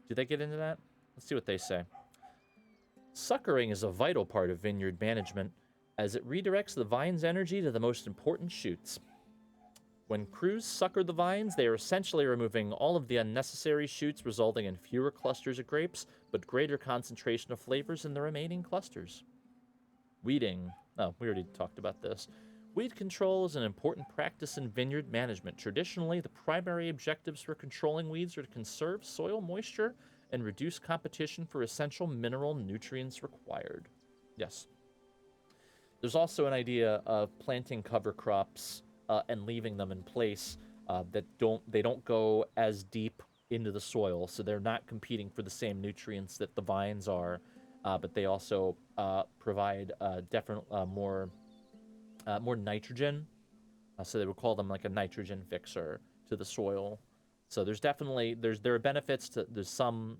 Do they get into that? Let's see what they say. Suckering is a vital part of vineyard management, as it redirects the vine's energy to the most important shoots. When crews sucker the vines, they are essentially removing all of the unnecessary shoots, resulting in fewer clusters of grapes, but greater concentration of flavors in the remaining clusters. Weeding. Oh, we already talked about this. Weed control is an important practice in vineyard management. Traditionally, the primary objectives for controlling weeds are to conserve soil moisture and reduce competition for essential mineral nutrients required. Yes. There's also an idea of planting cover crops and leaving them in place that don't go as deep into the soil, so they're not competing for the same nutrients that the vines are, but they also provide more nitrogen. So they would call them like a nitrogen fixer to the soil. So there's definitely there are benefits to there's some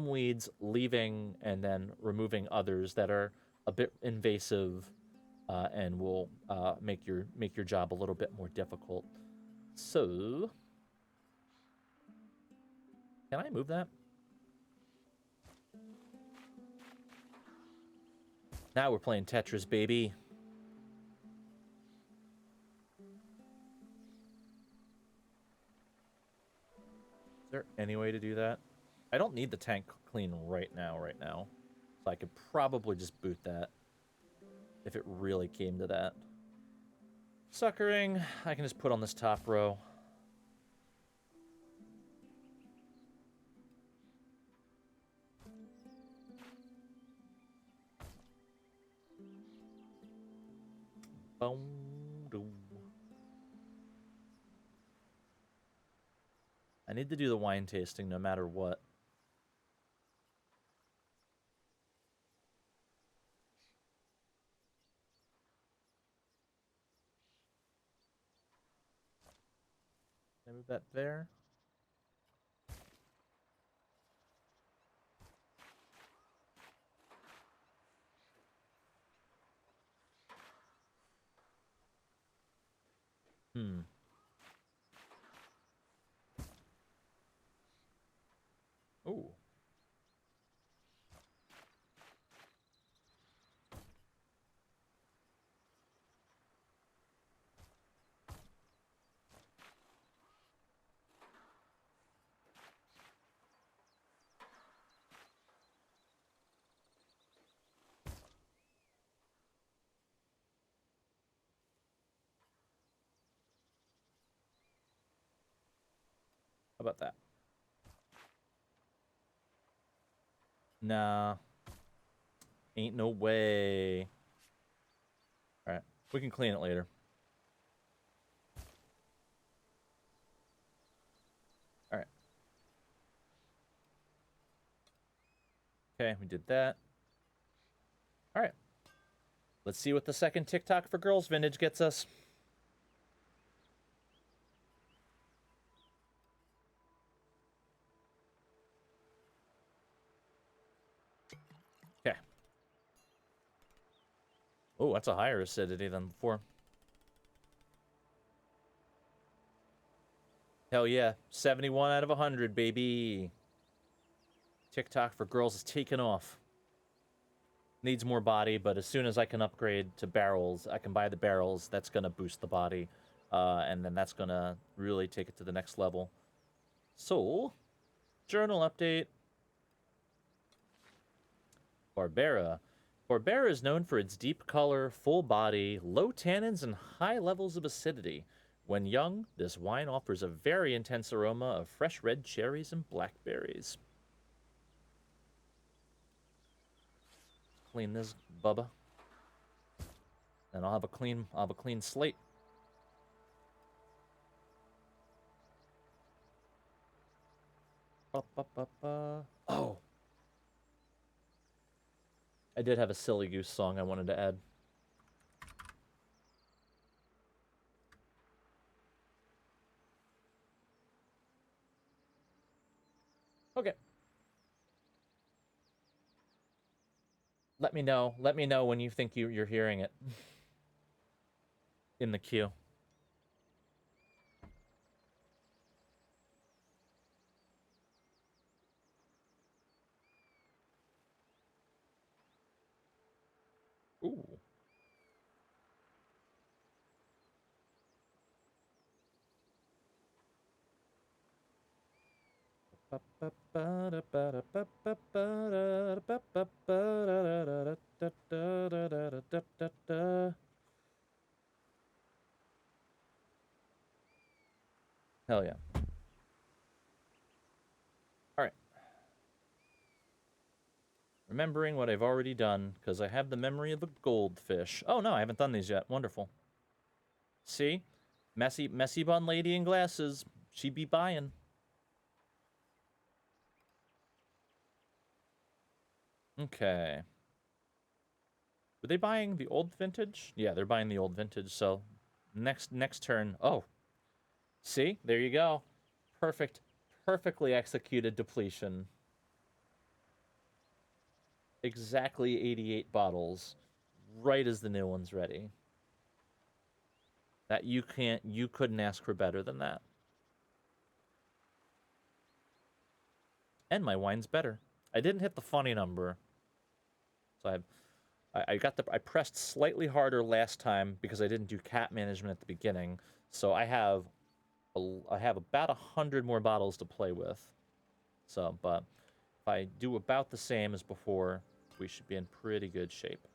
weeds leaving and then removing others that are a bit invasive and will make your job a little bit more difficult. So can I move that? Now we're playing Tetris, baby. Is there any way to do that? I don't need the tank clean right now. So I could probably just boot that if it really came to that. Suckering, I can just put on this top row. I need to do the wine tasting no matter what. Can I move that there? Ooh. How about that? Nah. Ain't no way. Alright. We can clean it later. Alright. Okay, we did that. Alright. Let's see what the second TikTok for Girls vintage gets us. Okay. Oh, that's a higher acidity than before. Hell yeah. 71 out of 100, baby. TikTok for girls is taking off. Needs more body, but as soon as I can upgrade to barrels, I can buy the barrels. That's going to boost the body. And then that's going to really take it to the next level. So, journal update. Barbera. Barbera is known for its deep color, full body, low tannins, and high levels of acidity. When young, this wine offers a very intense aroma of fresh red cherries and blackberries. Clean this, Bubba. And I'll have a clean slate. Oh. I did have a Silly Goose song I wanted to add. Okay. Let me know. Let me know when you think you're hearing it in the queue. Ooh. Hell yeah. All right. Remembering what I've already done, because I have the memory of a goldfish. Oh, no, I haven't done these yet. Wonderful. See? Messy bun lady in glasses. She be buying. Okay. Were they buying the old vintage? Yeah, they're buying the old vintage, so next turn. Oh. See? There you go. Perfectly executed depletion. Exactly 88 bottles. Right as the new one's ready. That you couldn't ask for better than that. And my wine's better. I didn't hit the funny number. So I pressed slightly harder last time because I didn't do cap management at the beginning. So I have about 100 more bottles to play with. So, but if I do about the same as before, we should be in pretty good shape.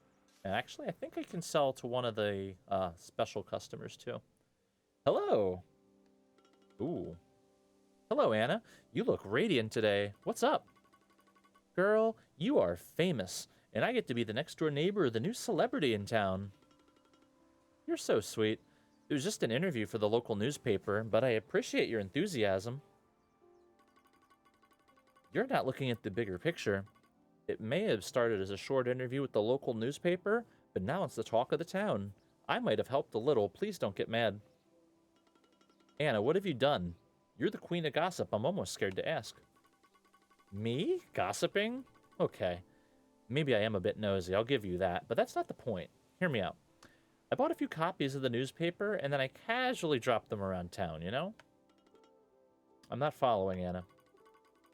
And actually, I think I can sell to one of the special customers too. Hello. Ooh. Hello, Anna. You look radiant today. What's up? Girl, you are famous, and I get to be the next door neighbor of the new celebrity in town. You're so sweet. It was just an interview for the local newspaper, but I appreciate your enthusiasm. You're not looking at the bigger picture. It may have started as a short interview with the local newspaper, but now it's the talk of the town. I might have helped a little. Please don't get mad. Anna, what have you done? You're the queen of gossip. I'm almost scared to ask. Me? Gossiping? Okay. Maybe I am a bit nosy, I'll give you that, but that's not the point. Hear me out. I bought a few copies of the newspaper, and then I casually dropped them around town, you know? I'm not following, Anna.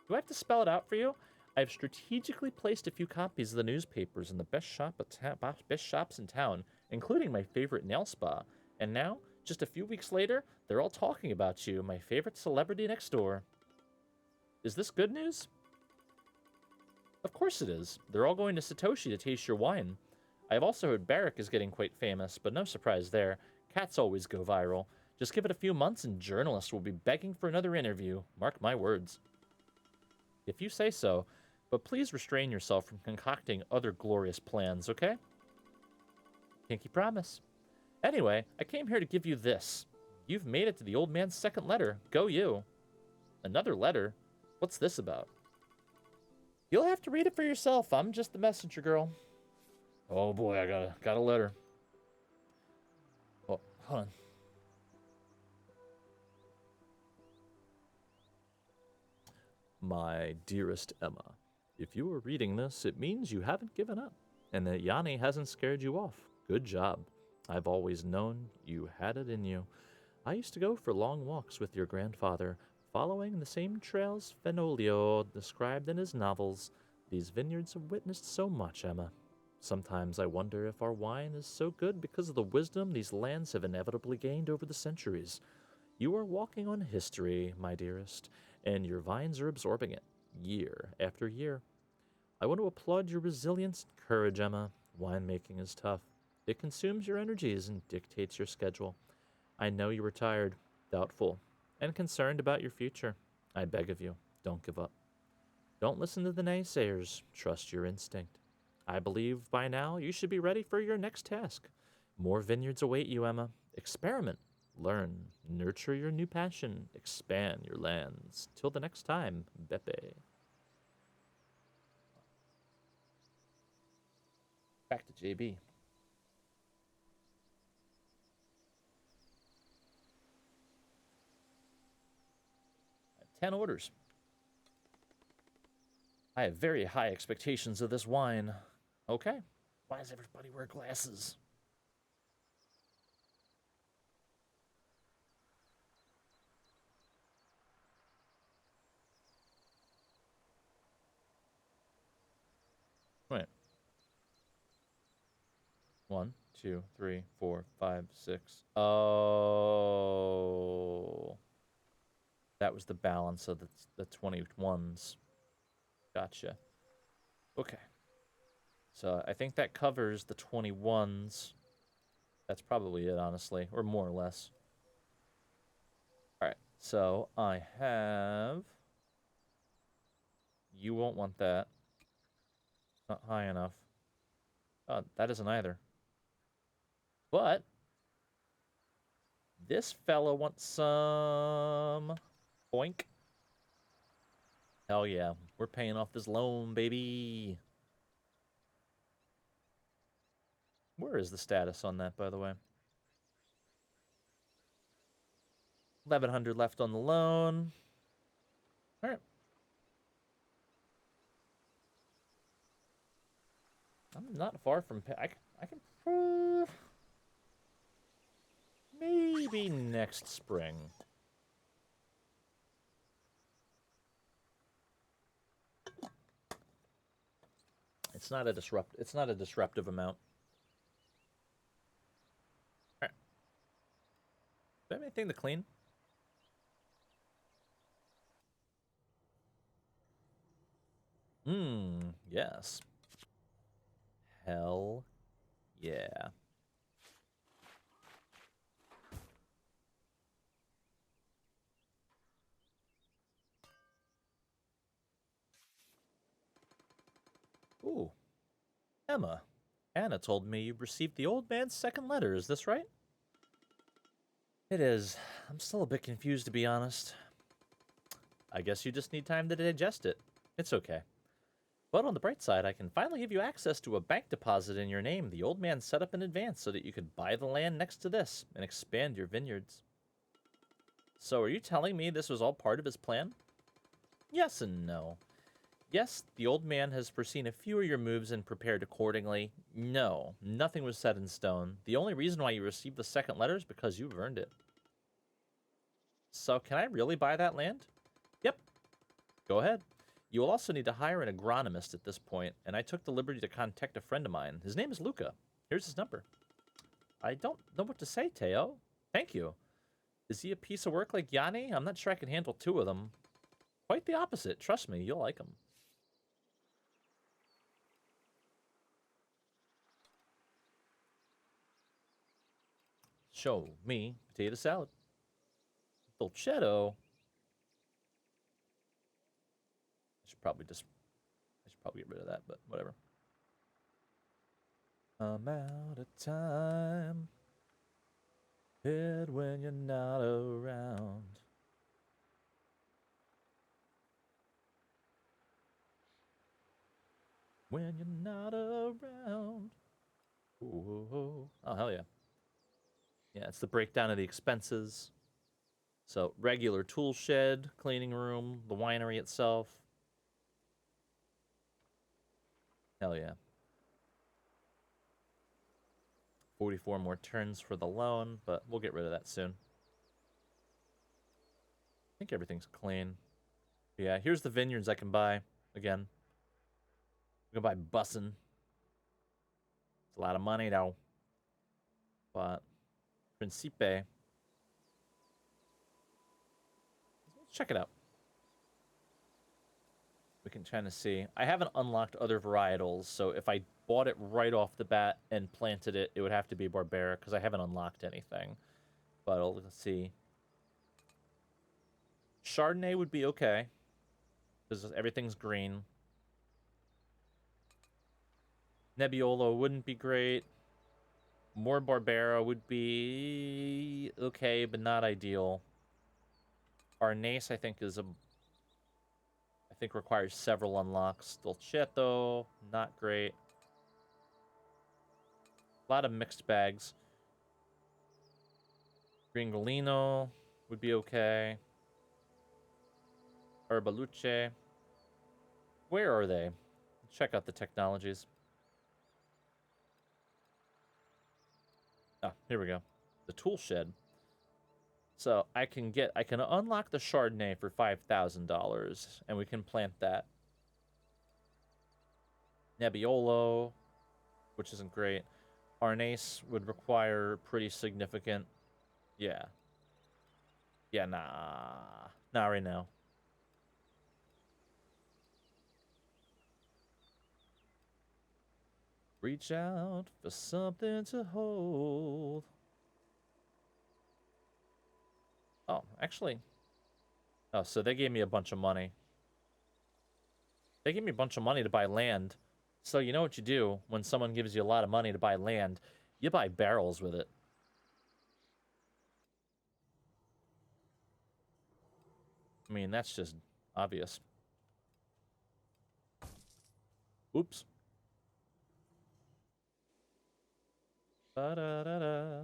Do I have to spell it out for you? I've strategically placed a few copies of the newspapers in the best shops in town, including my favorite nail spa. And now, just a few weeks later, they're all talking about you, my favorite celebrity next door. Is this good news? Of course it is. They're all going to Satoshi to taste your wine. I've also heard Barrick is getting quite famous, but no surprise there. Cats always go viral. Just give it a few months and journalists will be begging for another interview. Mark my words. If you say so, but please restrain yourself from concocting other glorious plans, okay? Pinky promise. Anyway, I came here to give you this. You've made it to the old man's second letter. Go you. Another letter? What's this about? You'll have to read it for yourself. I'm just the messenger girl. Oh boy, I got a letter. Oh, hold on. My dearest Emma, if you are reading this, it means you haven't given up, and that Yanni hasn't scared you off. Good job. I've always known you had it in you. I used to go for long walks with your grandfather, following the same trails Fenolio described in his novels. These vineyards have witnessed so much, Emma. Sometimes I wonder if our wine is so good because of the wisdom these lands have inevitably gained over the centuries. You are walking on history, my dearest, and your vines are absorbing it, year after year. I want to applaud your resilience and courage, Emma. Winemaking is tough. It consumes your energies and dictates your schedule. I know you are tired, doubtful, and concerned about your future. I beg of you, don't give up. Don't listen to the naysayers. Trust your instinct. I believe by now you should be ready for your next task. More vineyards await you, Emma. Experiment, learn, nurture your new passion, expand your lands. Till the next time, Beppe. Back to JB. 10 orders. I have very high expectations of this wine. Okay. Why does everybody wear glasses? Wait. 1, 2, 3, 4, 5, 6. Oh. That was the balance of the 21s. Gotcha. Okay. So I think that covers the 21s. That's probably it, honestly, or more or less. All right. So I have. You won't want that. Not high enough. That isn't either. But this fella wants some boink. Hell yeah. We're paying off this loan, baby. Where is the status on that, by the way? 1,100 left on the loan. All right. I'm not far from... I can... maybe next spring. It's not a disruptive amount. All right. Do I have anything to clean? Yes. Hell yeah. Ooh. Emma. Anna told me you received the old man's second letter, is this right? It is. I'm still a bit confused, to be honest. I guess you just need time to digest it. It's okay. But on the bright side, I can finally give you access to a bank deposit in your name the old man set up in advance so that you could buy the land next to this and expand your vineyards. So are you telling me this was all part of his plan? Yes and no. Yes, the old man has foreseen a few of your moves and prepared accordingly. No, nothing was set in stone. The only reason why you received the second letter is because you've earned it. So can I really buy that land? Yep. Go ahead. You will also need to hire an agronomist at this point, and I took the liberty to contact a friend of mine. His name is Luca. Here's his number. I don't know what to say, Teo. Thank you. Is he a piece of work like Yanni? I'm not sure I can handle two of them. Quite the opposite. Trust me, you'll like him. Show me potato salad. Dolcetto. I should probably get rid of that, but whatever. I'm out of time. Head when you're not around. When you're not around. Ooh. Oh, hell yeah. Yeah, it's the breakdown of the expenses. So, regular tool shed, cleaning room, the winery itself. Hell yeah. 44 more turns for the loan, but we'll get rid of that soon. think everything's clean. Yeah, here's the vineyards I can buy. Again, we can buy bussin'. It's a lot of money though. But Principe, let's check it out. We can kind of see. I haven't unlocked other varietals, so if I bought it right off the bat and planted it, it would have to be Barbera because I haven't unlocked anything. But let's see. Chardonnay would be okay because everything's green. Nebbiolo wouldn't be great. More Barbera would be okay, but not ideal. Arnace, I think, requires several unlocks. Dolcetto, not great. A lot of mixed bags. Gringolino would be okay. Herbaluce. Where are they? Check out the technologies. Ah, here we go. The tool shed. So I can unlock the Chardonnay for $5,000, and we can plant that. Nebbiolo, which isn't great. Arnace would require pretty significant. Yeah. Yeah, nah. Not right now. Reach out for something to hold. Oh, actually. Oh, so they gave me a bunch of money. They gave me a bunch of money to buy land. So you know what you do when someone gives you a lot of money to buy land? You buy barrels with it. I mean, that's just obvious. Oops. Ba-da-da-da.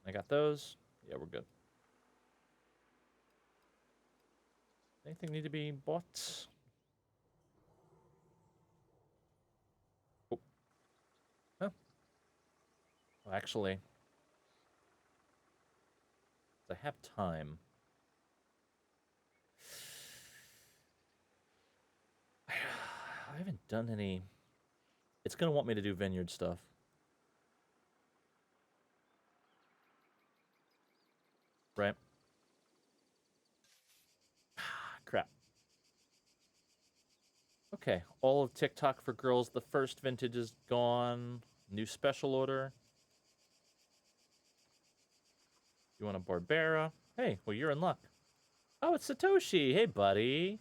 I got those. Yeah, we're good. Anything need to be bought? Oh. Huh. Well, actually, I have time. I haven't done any. It's going to want me to do vineyard stuff. Right? Crap. Okay, all of TikTok for girls. The first vintage is gone. New special order. You want a Barbera? Hey, well, you're in luck. Oh, it's Satoshi. Hey, buddy.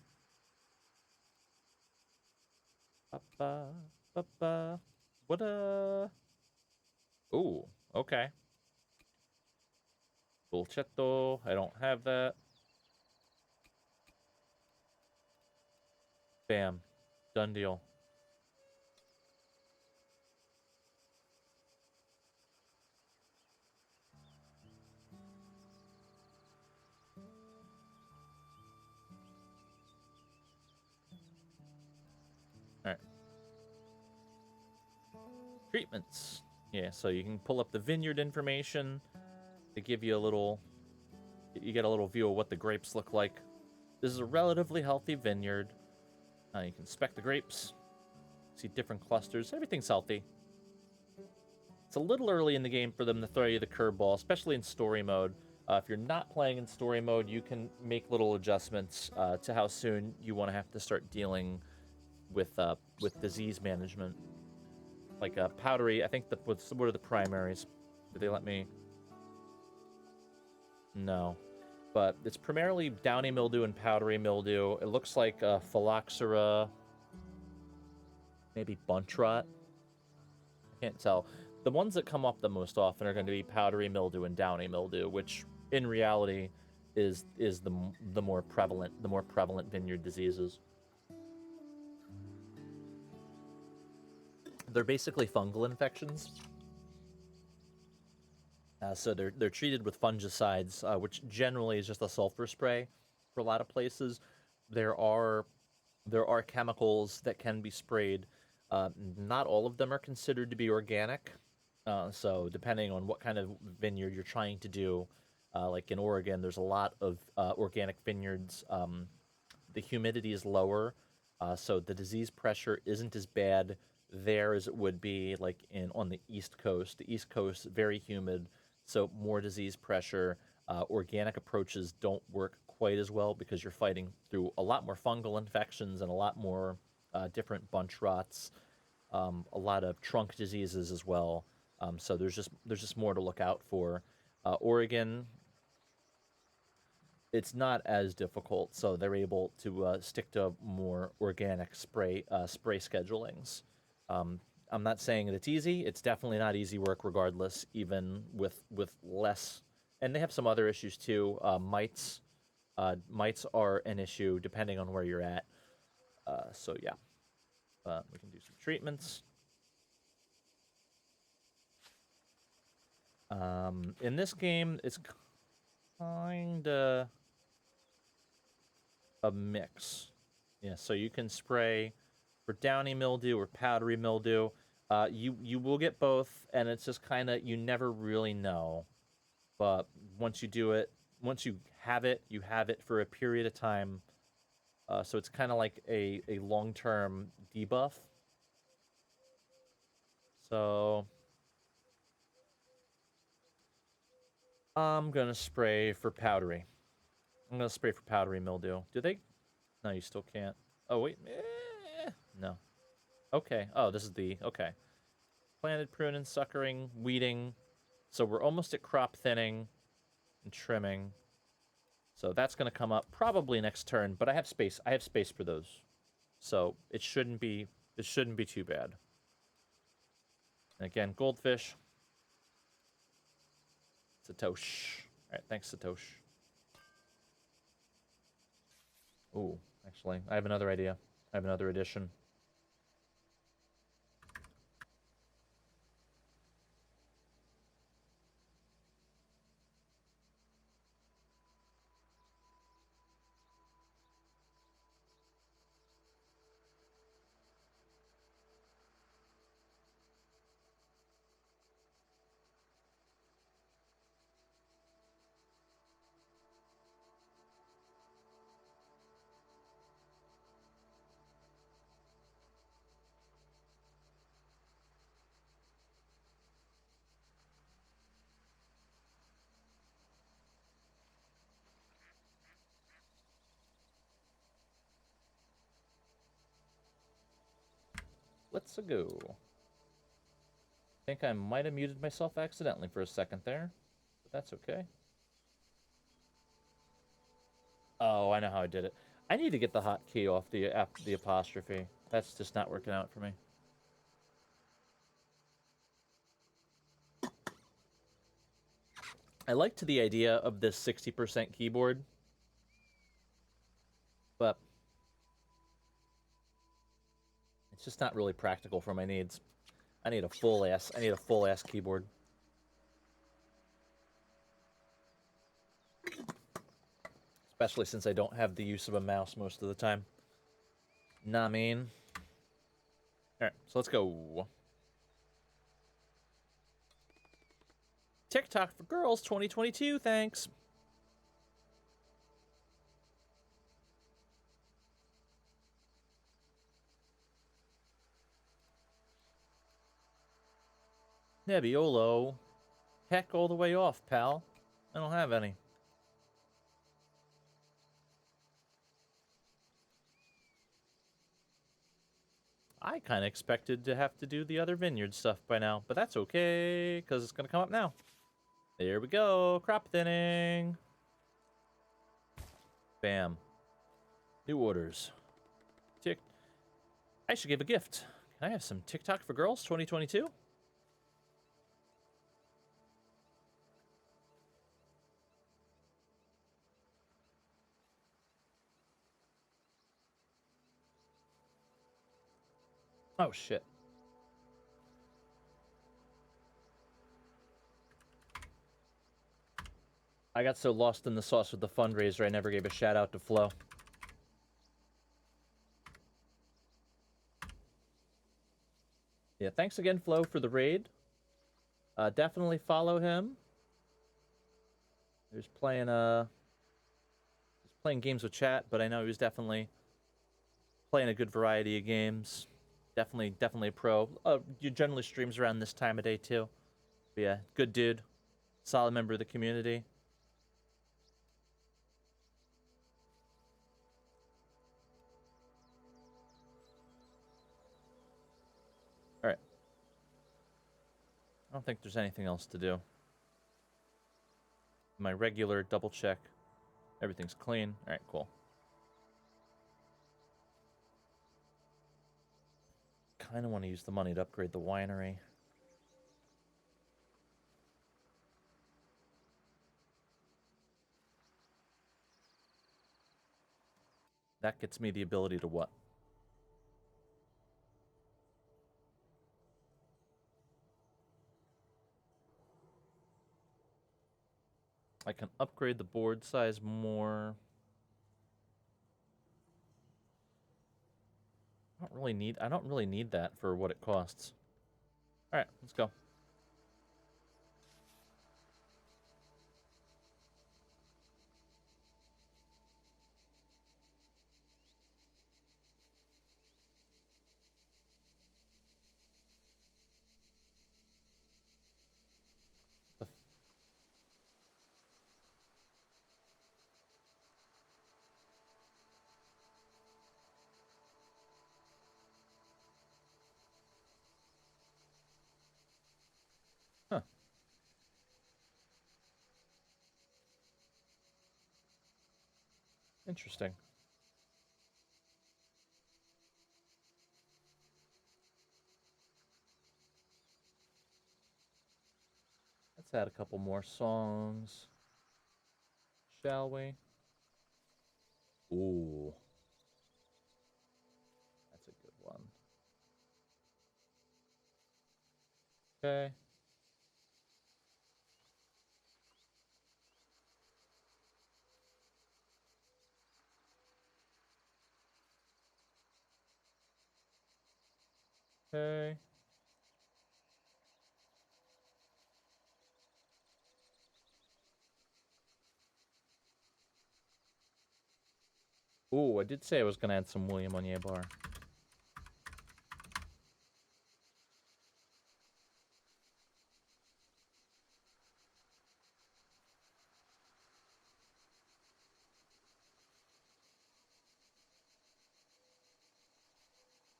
Ba-ba, ba-ba. What Ooh, okay. Dolcetto. I don't have that. Bam. Done deal. Alright. Treatments. Yeah, so you can pull up the vineyard information to give you a little... You get a little view of what the grapes look like. This is a relatively healthy vineyard. You can spec the grapes. See different clusters. Everything's healthy. It's a little early in the game for them to throw you the curveball, especially in story mode. If you're not playing in story mode, you can make little adjustments to how soon you want to have to start dealing with disease management. Like powdery, I think what are the primaries? Did they let me? No. But it's primarily downy mildew and powdery mildew. It looks like phylloxera, maybe bunch rot. I can't tell. The ones that come up the most often are going to be powdery mildew and downy mildew, which in reality is the more prevalent vineyard diseases. They're basically fungal infections. So they're treated with fungicides, which generally is just a sulfur spray for a lot of places. There are chemicals that can be sprayed. Not all of them are considered to be organic. So depending on what kind of vineyard you're trying to do, Like in Oregon, there's a lot of organic vineyards. The humidity is lower, so the disease pressure isn't as bad there as it would be like in on the East Coast. The East Coast very humid, so more disease pressure. Organic approaches don't work quite as well because you're fighting through a lot more fungal infections and a lot more different bunch rots, a lot of trunk diseases as well. So there's just more to look out for. Oregon, it's not as difficult, so they're able to stick to more organic spray schedulings. Um, I'm not saying that it's easy. It's definitely not easy work, regardless, even with less. And they have some other issues too. Mites are an issue depending on where you're at. So yeah, we can do some treatments. In this game, it's kinda a mix. Yeah, so you can spray for downy mildew or powdery mildew. You will get both, and it's just kind of you never really know. But once you do it, once you have it for a period of time. So it's kind of like a long term debuff. So I'm gonna spray for powdery. I'm gonna spray for powdery mildew. Do they? No, you still can't. Oh wait, no. Okay. Oh, this is the okay. Planted, pruning, suckering, weeding. So we're almost at crop thinning and trimming. So that's going to come up probably next turn, but I have space. I have space for those. So it shouldn't be too bad. And again, goldfish. Satosh. All right, thanks, Satosh. Ooh, actually, I have another idea. I have another addition. Let's go. I think I might have muted myself accidentally for a second there, but that's okay. Oh, I know how I did it. I need to get the hotkey off the apostrophe. That's just not working out for me. I liked the idea of this 60% keyboard, but it's just not really practical for my needs. I need a full ass keyboard. Especially since I don't have the use of a mouse most of the time. Nah, I mean. Alright, so let's go. TikTok for Girls 2022, thanks. Nebbiolo. Heck all the way off, pal. I don't have any. I kind of expected to have to do the other vineyard stuff by now, but that's okay, because it's going to come up now. There we go, crop thinning. Bam. New orders. Tick. I should give a gift. Can I have some TikTok for Girls 2022? Oh, shit. I got so lost in the sauce with the fundraiser, I never gave a shout out to Flo. Yeah, thanks again, Flo, for the raid. Definitely follow him. He was playing games with chat, but I know he was definitely playing a good variety of games. Definitely a pro. You generally streams around this time of day too. But yeah, good dude, solid member of the community. All right. I don't think there's anything else to do. My regular double check. Everything's clean. All right, cool. Kind of want to use the money to upgrade the winery. That gets me the ability to what? I can upgrade the board size more. I don't really need that for what it costs. All right, let's go. Huh. Interesting. Let's add a couple more songs. Shall we? Ooh. That's a good one. Okay. Okay. Ooh, I did say I was going to add some William Onier bar.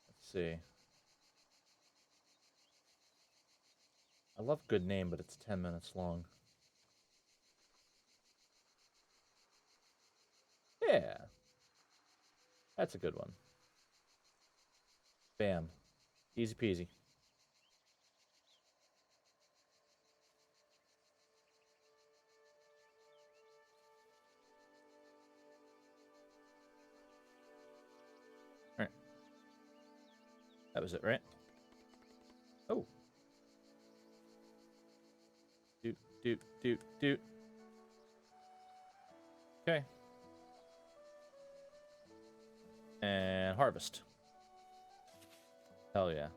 Let's see. I love Good Name, but it's 10 minutes long. Yeah. That's a good one. Bam. Easy peasy. All right. That was it, right? Oh. Doot, doot, doot, doot. Okay. And harvest. Hell yeah.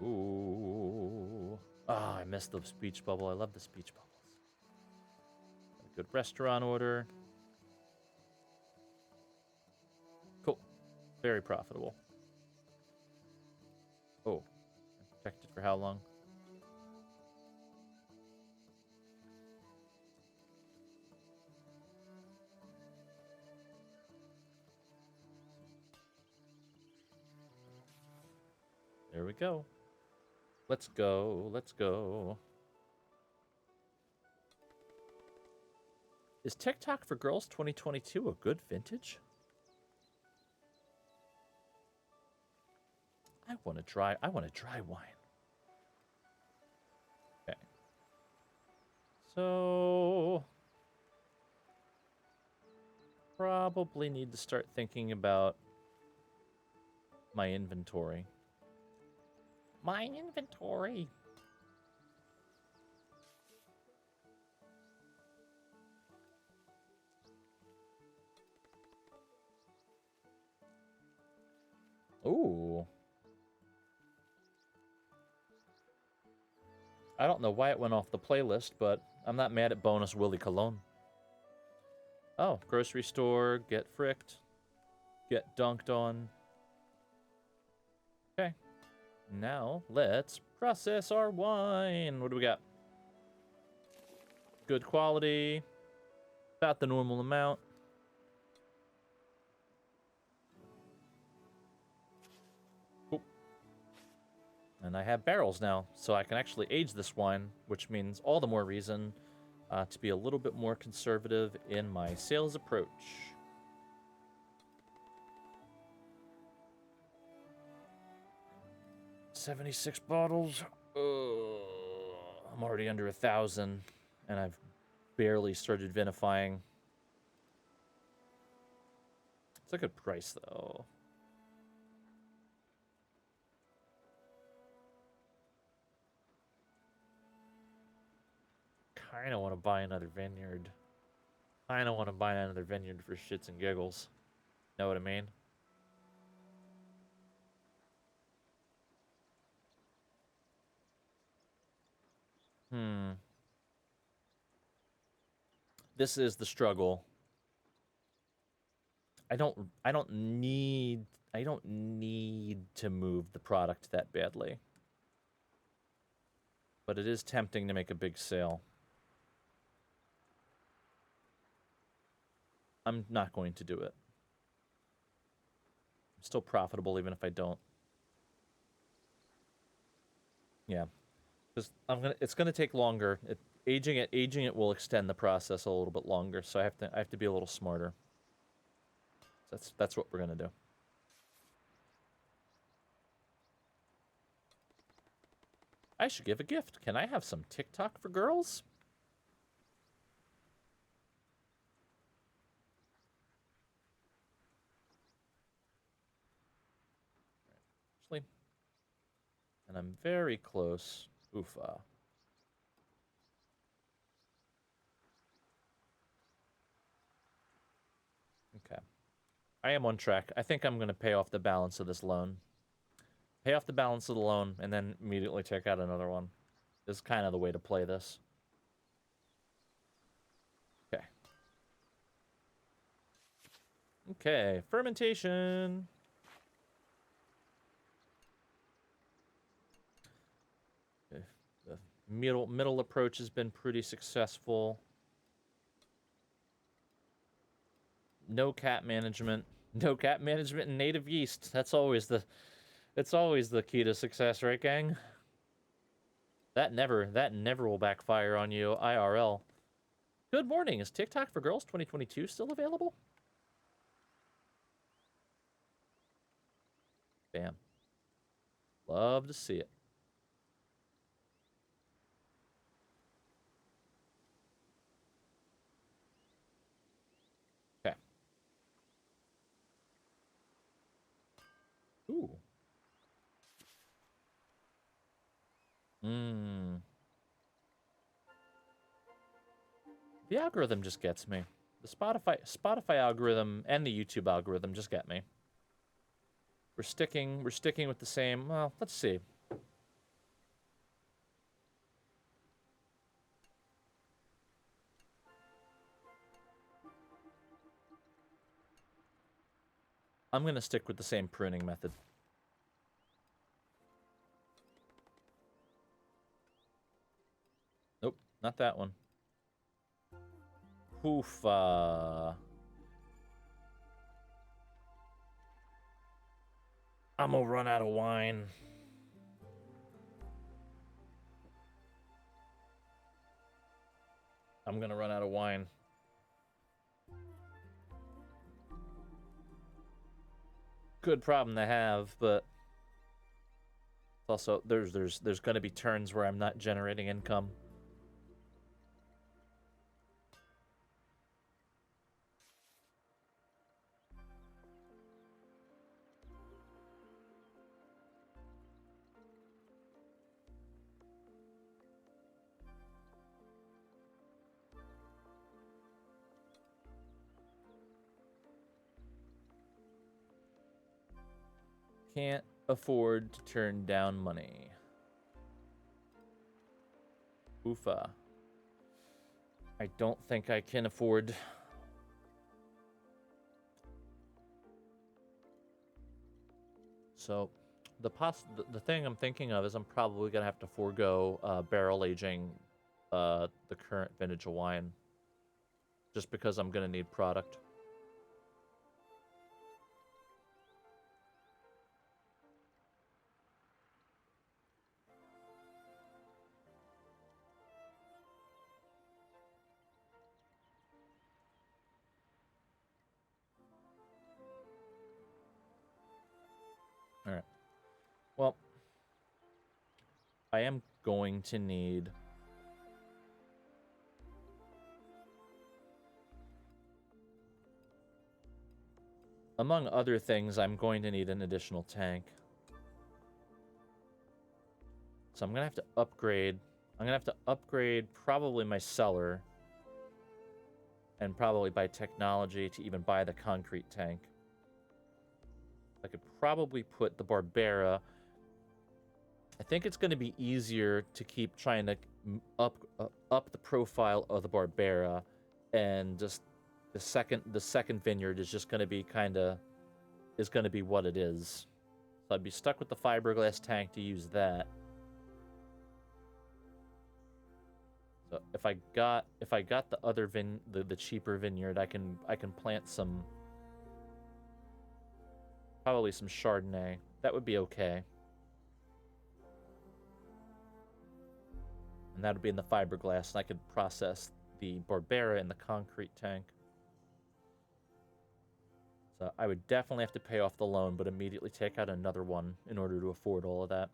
Ooh. Ah, I missed the speech bubble. I love the speech bubbles. A good restaurant order. Cool. Very profitable. Oh. Protected for how long? There we go. Let's go. Let's go. Is TikTok for Girls 2022 a good vintage? I want a dry wine. Okay. So probably need to start thinking about my inventory. My inventory. Ooh. I don't know why it went off the playlist, but I'm not mad at bonus Willy Cologne. Oh, grocery store, get fricked, get dunked on. Okay. Now, let's process our wine. What do we got? Good quality. About the normal amount. Cool. And I have barrels now, so I can actually age this wine, which means all the more reason to be a little bit more conservative in my sales approach. 76 bottles. I'm already under 1,000, and I've barely started vinifying. It's a good price, though. Kind of want to buy another vineyard. Kind of want to buy another vineyard for shits and giggles. Know what I mean? This is the struggle. I don't need to move the product that badly. But it is tempting to make a big sale. I'm not going to do it. I'm still profitable even if I don't. Yeah. Because it's gonna take longer. Aging it will extend the process a little bit longer, so I have to be a little smarter. That's what we're gonna do. I should give a gift. Can I have some TikTok for girls? Actually, and I'm very close. Oofa. Okay. I am on track. I think I'm going to pay off the balance of this loan. Pay off the balance of the loan, and then immediately take out another one. This is kind of the way to play this. Okay. Okay, fermentation. The middle approach has been pretty successful. No cap management. No cap management and native yeast. It's always the key to success, right, gang? That never will backfire on you IRL. Good morning. Is TikTok for Girls 2022 still available? Bam. Love to see it. Okay. Ooh. The algorithm just gets me. The Spotify algorithm and the YouTube algorithm just get me. We're sticking with the same. Well, let's see. I'm going to stick with the same pruning method. Nope, not that one. Oofa. I'm gonna run out of wine. I'm gonna run out of wine. Good problem to have, but also there's gonna be turns where I'm not generating income. Can't afford to turn down money. Oofa. I don't think I can afford... So, the thing I'm thinking of is I'm probably going to have to forego barrel aging the current vintage of wine. Just because I'm going to need product. Alright. Well, I am going to need... Among other things, I'm going to need an additional tank. So I'm going to have to upgrade... I'm going to have to upgrade probably my cellar. And probably buy technology to even buy the concrete tank. I could probably put the Barbera... I think it's going to be easier to keep trying to up the profile of the Barbera, and just the second vineyard is just going to be what it is. So I'd be stuck with the fiberglass tank to use that. So if I got the other the cheaper vineyard, I can plant some, probably some Chardonnay. That would be okay. And that would be in the fiberglass, and I could process the Barbera in the concrete tank. So I would definitely have to pay off the loan, but immediately take out another one in order to afford all of that.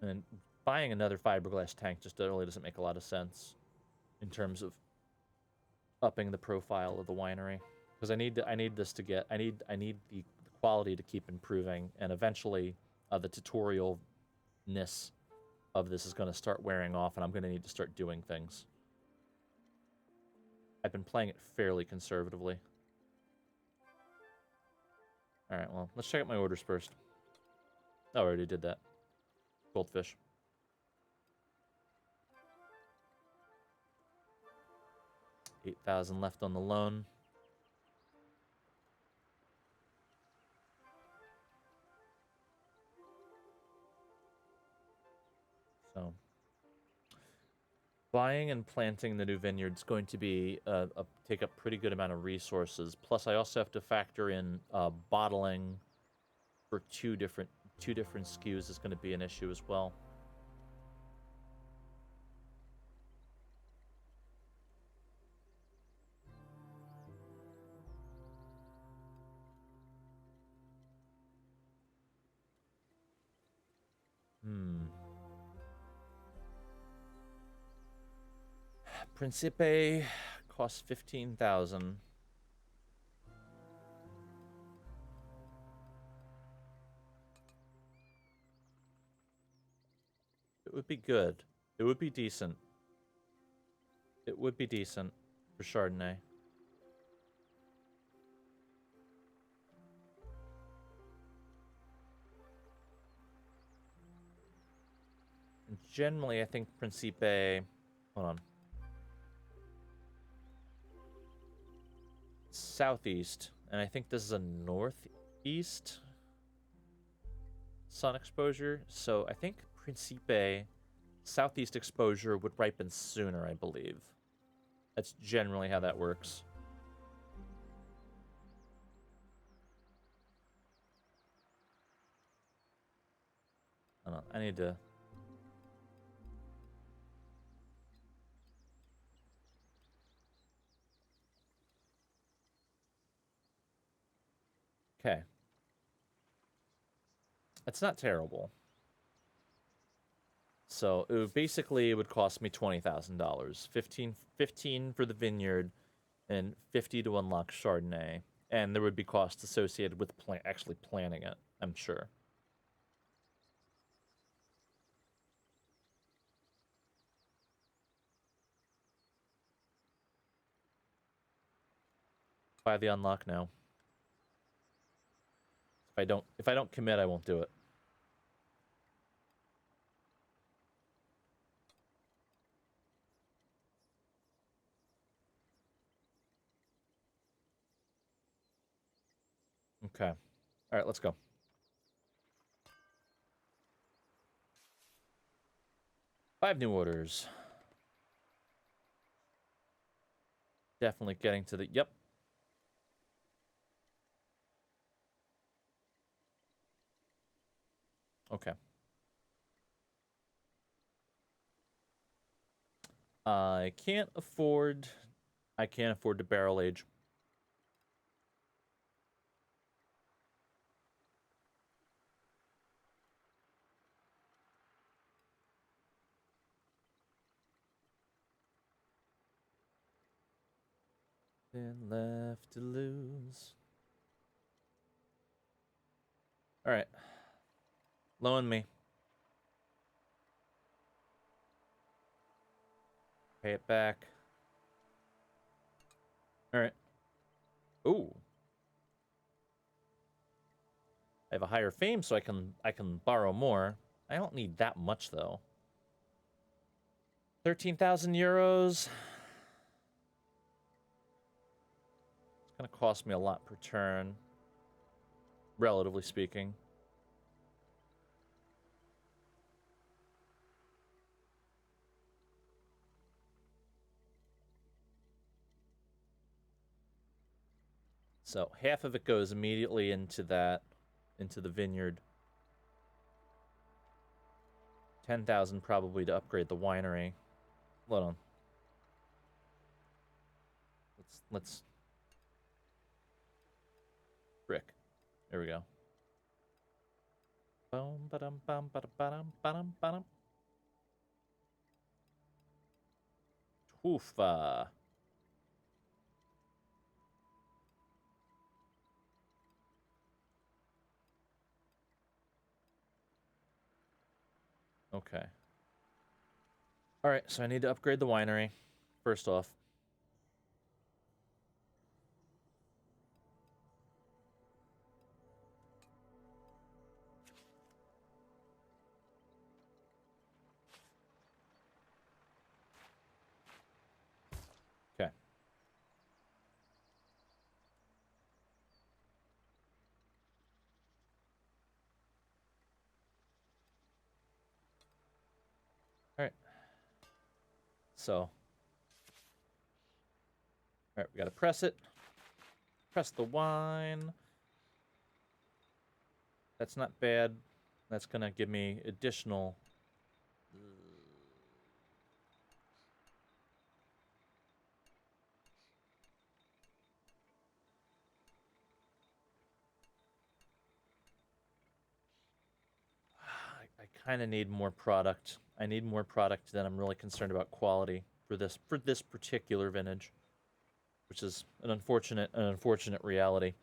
And buying another fiberglass tank just really doesn't make a lot of sense in terms of upping the profile of the winery, because I need the quality to keep improving, and eventually the tutorialness of this is going to start wearing off, and I'm going to need to start doing things. I've been playing it fairly conservatively. Alright, well, let's check out my orders first. Oh, I already did that. Goldfish. $8,000 left on the loan. So, buying and planting the new vineyard is going to be take up pretty good amount of resources. Plus, I also have to factor in bottling for two different SKUs is going to be an issue as well. Principe costs 15,000. It would be good. It would be decent. It would be decent for Chardonnay. And generally, I think Principe... Hold on. Southeast, and I think this is a northeast sun exposure, so I think Principe southeast exposure would ripen sooner, I believe. That's generally how that works. Hold on, I need to... Okay. It's not terrible. So it would cost me $20,000. 15 for the vineyard, and 50 to unlock Chardonnay. And there would be costs associated with actually planting it, I'm sure. Buy the unlock now. If I don't commit, I won't do it. Okay. All right, let's go. Five new orders. Definitely getting to the... Yep. Okay. I can't afford to barrel age. Then left to lose. All right. Loan me. Pay it back. All right. Ooh. I have a higher fame, so I can borrow more. I don't need that much though. 13,000 euros. It's gonna cost me a lot per turn, relatively speaking. So half of it goes immediately into the vineyard. 10,000 probably to upgrade the winery. Hold on. Let's brick. There we go. Boom, ba-dum, bum, ba-dum, ba-dum, ba-dum. Oofa. Okay. All right, so I need to upgrade the winery first off. Okay. All right. So, all right, we got to press it. Press the wine. That's not bad. That's going to give me additional... I kind of need more product. I need more product than I'm really concerned about quality for this particular vintage, which is an unfortunate reality.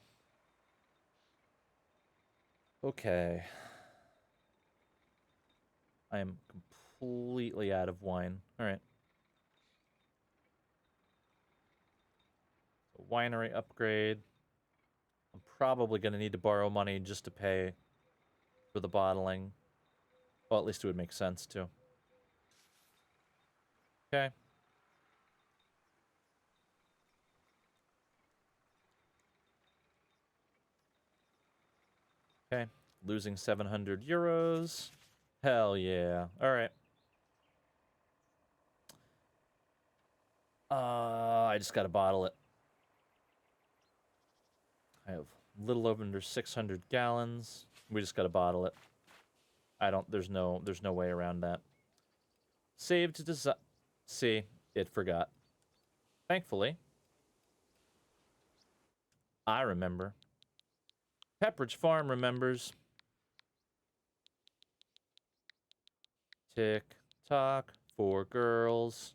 Okay. I am completely out of wine. All right. So winery upgrade. I'm probably going to need to borrow money just to pay for the bottling. Well, at least it would make sense, too. Okay. Okay. Losing 700 euros. Hell yeah. All right. I just got to bottle it. I have a little over under 600 gallons. We just got to bottle it. There's no way around that. Save to design. See, it forgot. Thankfully, I remember. Pepperidge Farm remembers. Tick tock, 4 girls.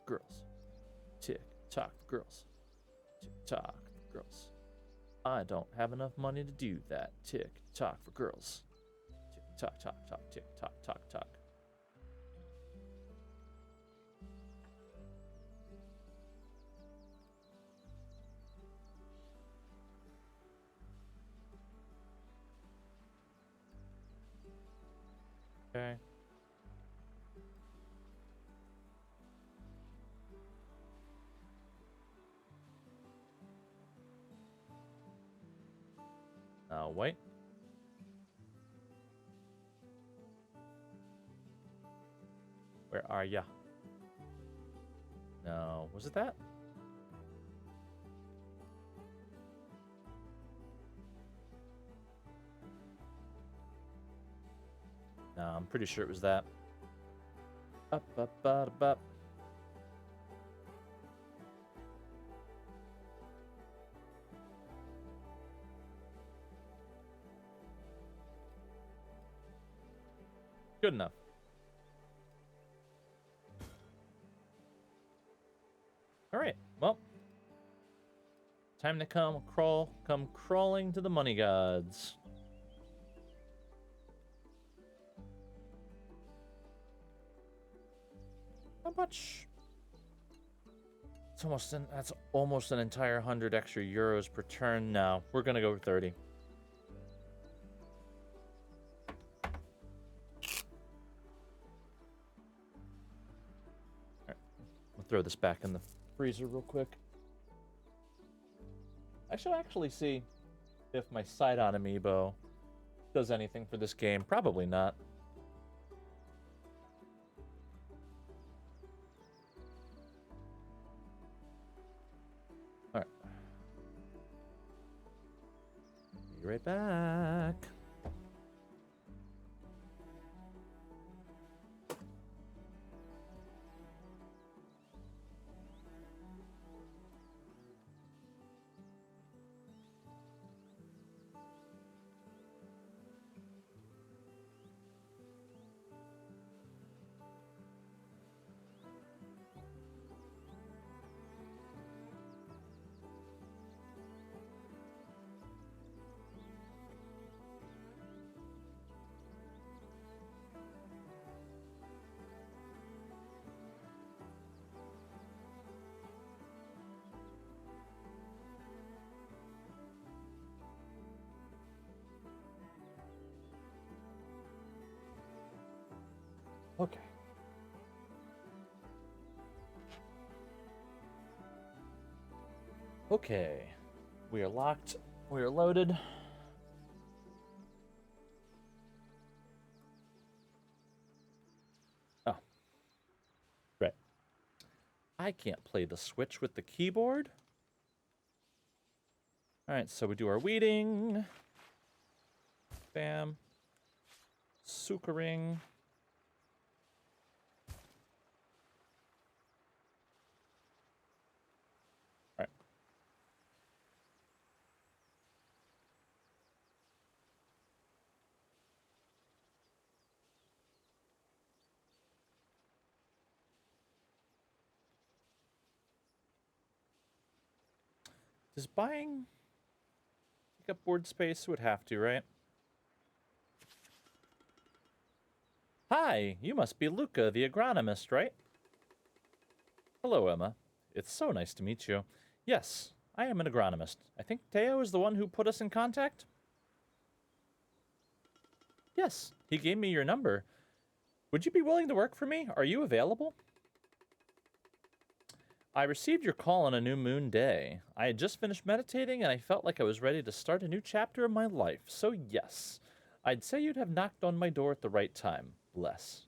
girls. Tick tock for girls. Tick tock for girls. I don't have enough money to do that. Tick tock for girls. Tick tock, tock, tock, tick tock, tock, tock. Okay. Wait. Where are ya? No, was it that? No, I'm pretty sure it was that. Up, up, up, up, up. Good enough. All right. Well, time to come crawling to the money gods. How much? That's almost an entire 100 extra euros per turn. No, we're gonna go with 30. Throw this back in the freezer real quick. I should actually see if my Sidon amiibo does anything for this game. Probably not. Alright. Be right back. Okay. Okay. We are locked. We are loaded. Oh. Right. I can't play the Switch with the keyboard. Alright, so we do our weeding. Bam. Suckering. Does buying take up board space? Would have to, right? Hi, you must be Luca, the agronomist, right? Hello, Emma. It's so nice to meet you. Yes, I am an agronomist. I think Teo is the one who put us in contact? Yes, he gave me your number. Would you be willing to work for me? Are you available? I received your call on a new moon day. I had just finished meditating and I felt like I was ready to start a new chapter of my life. So yes, I'd say you'd have knocked on my door at the right time. Bless.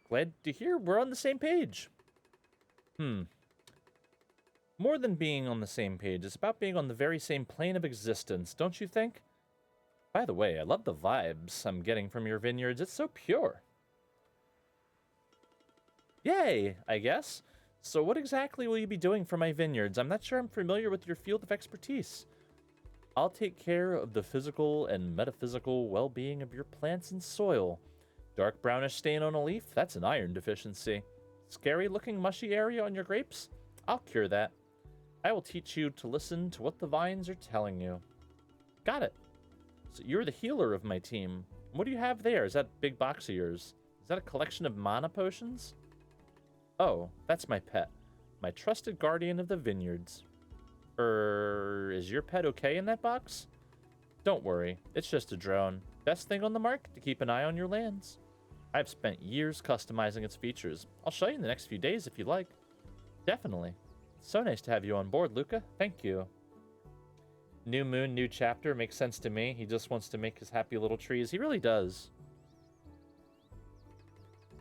Glad to hear we're on the same page. More than being on the same page, it's about being on the very same plane of existence, don't you think? By the way, I love the vibes I'm getting from your vineyards. It's so pure. Yay, I guess. So what exactly will you be doing for my vineyards? I'm not sure I'm familiar with your field of expertise. I'll take care of the physical and metaphysical well-being of your plants and soil. Dark brownish stain on a leaf? That's an iron deficiency. Scary looking mushy area on your grapes? I'll cure that. I will teach you to listen to what the vines are telling you. Got it. So you're the healer of my team. What do you have there? Is that big box of yours? Is that a collection of mana potions? Oh, that's my pet. My trusted guardian of the vineyards. Is your pet okay in that box? Don't worry, it's just a drone. Best thing on the market to keep an eye on your lands. I've spent years customizing its features. I'll show you in the next few days if you like. Definitely. It's so nice to have you on board, Luca. Thank you. New moon, new chapter. Makes sense to me. He just wants to make his happy little trees. He really does.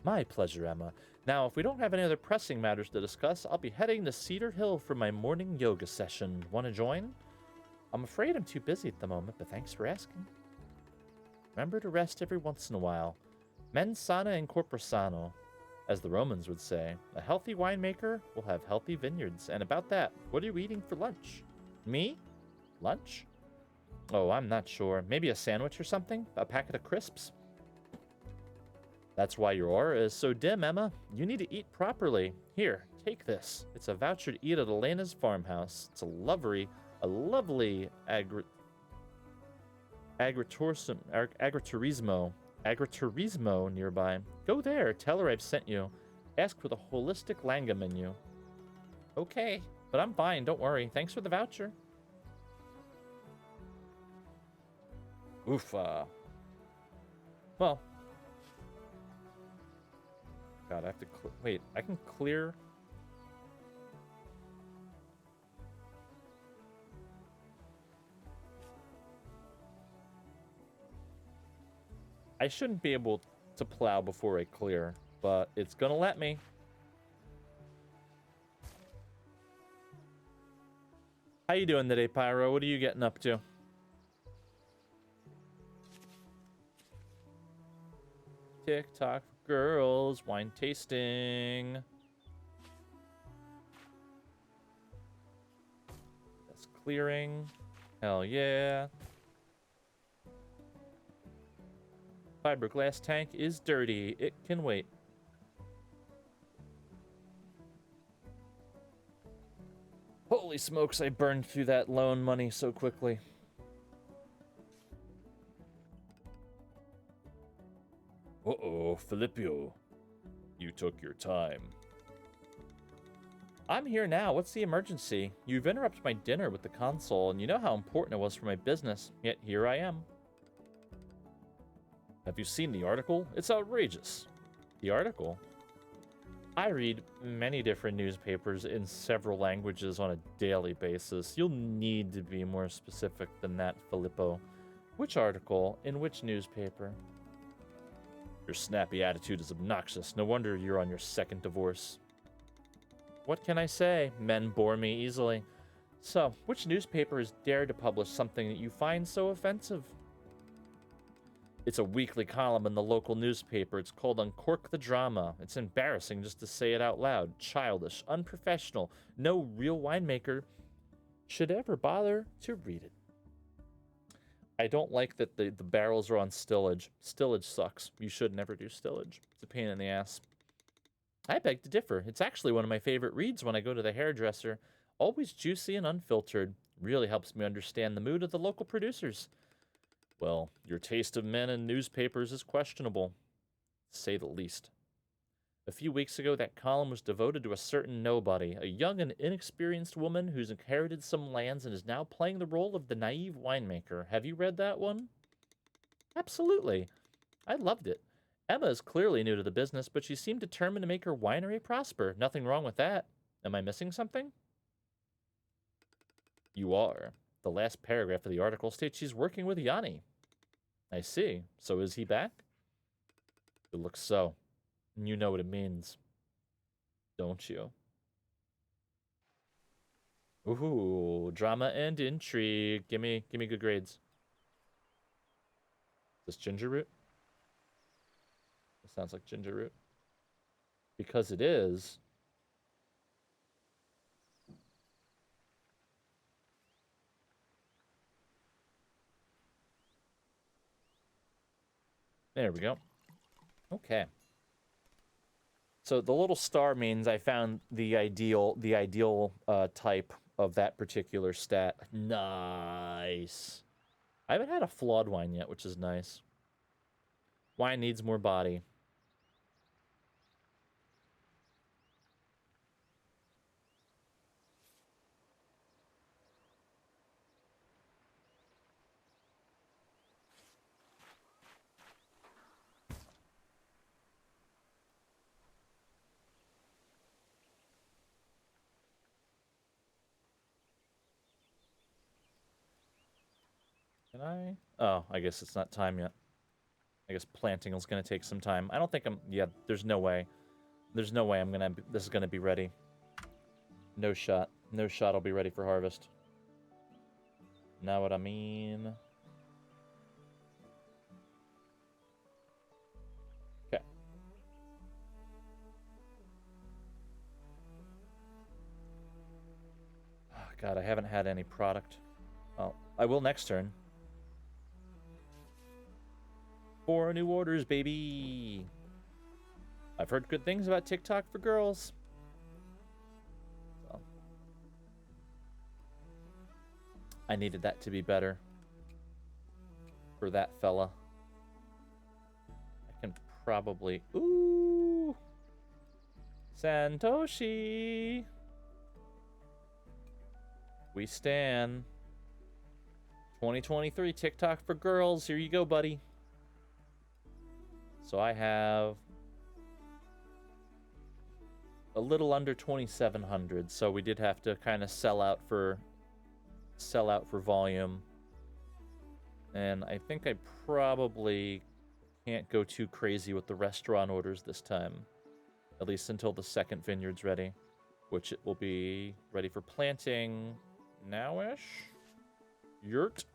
My pleasure, Emma. Now, if we don't have any other pressing matters to discuss, I'll be heading to Cedar Hill for my morning yoga session. Want to join? I'm afraid I'm too busy at the moment, but thanks for asking. Remember to rest every once in a while. Mens sana in corpore sano, as the Romans would say. A healthy winemaker will have healthy vineyards. And about that, what are you eating for lunch? Me? Lunch? Oh, I'm not sure. Maybe a sandwich or something? A packet of crisps? That's why your aura is so dim, Emma. You need to eat properly. Here, take this. It's a voucher to eat at Elena's farmhouse. It's a lovely agriturismo nearby. Go there. Tell her I've sent you. Ask for the holistic Langa menu. Okay, but I'm fine. Don't worry. Thanks for the voucher. Oof. Well. God, I have to wait. I can clear. I shouldn't be able to plow before I clear, but it's gonna let me. How you doing today, Pyro? What are you getting up to? TikTok for girls, wine tasting. That's clearing. Hell yeah. Fiberglass tank is dirty. It can wait. Holy smokes, I burned through that loan money so quickly. Uh-oh, Filippio. You took your time. I'm here now. What's the emergency? You've interrupted my dinner with the console, and you know how important it was for my business. Yet here I am. Have you seen the article? It's outrageous. The article? I read many different newspapers in several languages on a daily basis. You'll need to be more specific than that, Filippo. Which article? In which newspaper? Your snappy attitude is obnoxious. No wonder you're on your second divorce. What can I say? Men bore me easily. So, which newspaper has dared to publish something that you find so offensive? It's a weekly column in the local newspaper. It's called Uncork the Drama. It's embarrassing just to say it out loud. Childish, unprofessional. No real winemaker should ever bother to read it. I don't like that the barrels are on stillage. Stillage sucks. You should never do stillage. It's a pain in the ass. I beg to differ. It's actually one of my favorite reads when I go to the hairdresser. Always juicy and unfiltered. Really helps me understand the mood of the local producers. Well, your taste of men and newspapers is questionable, to say the least. A few weeks ago, that column was devoted to a certain nobody, a young and inexperienced woman who's inherited some lands and is now playing the role of the naive winemaker. Have you read that one? Absolutely. I loved it. Emma is clearly new to the business, but she seemed determined to make her winery prosper. Nothing wrong with that. Am I missing something? You are. The last paragraph of the article states she's working with Yanni. I see. So is he back? It looks so. You know what it means. Don't you? Ooh, drama and intrigue. Give me good grades. Is this ginger root? It sounds like ginger root. Because it is. There we go. Okay. So the little star means I found the ideal type of that particular stat. Nice. I haven't had a flawed wine yet, which is nice. Wine needs more body. Can I? Oh, I guess it's not time yet. I guess planting is going to take some time. I don't think I'm... Yeah, there's no way. There's no way this is going to be ready. No shot. No shot I'll be ready for harvest. Know what I mean? Okay. Oh, God, I haven't had any product. Oh, I will next turn. 4 new orders, baby! I've heard good things about TikTok for girls. So, I needed that to be better. For that fella. I can probably... Ooh! Santoshi! We stan. 2023 TikTok for girls. Here you go, buddy. So I have a little under 2,700. So we did have to kind of sell out for volume. And I think I probably can't go too crazy with the restaurant orders this time. At least until the second vineyard's ready, which it will be ready for planting now-ish. Yurt.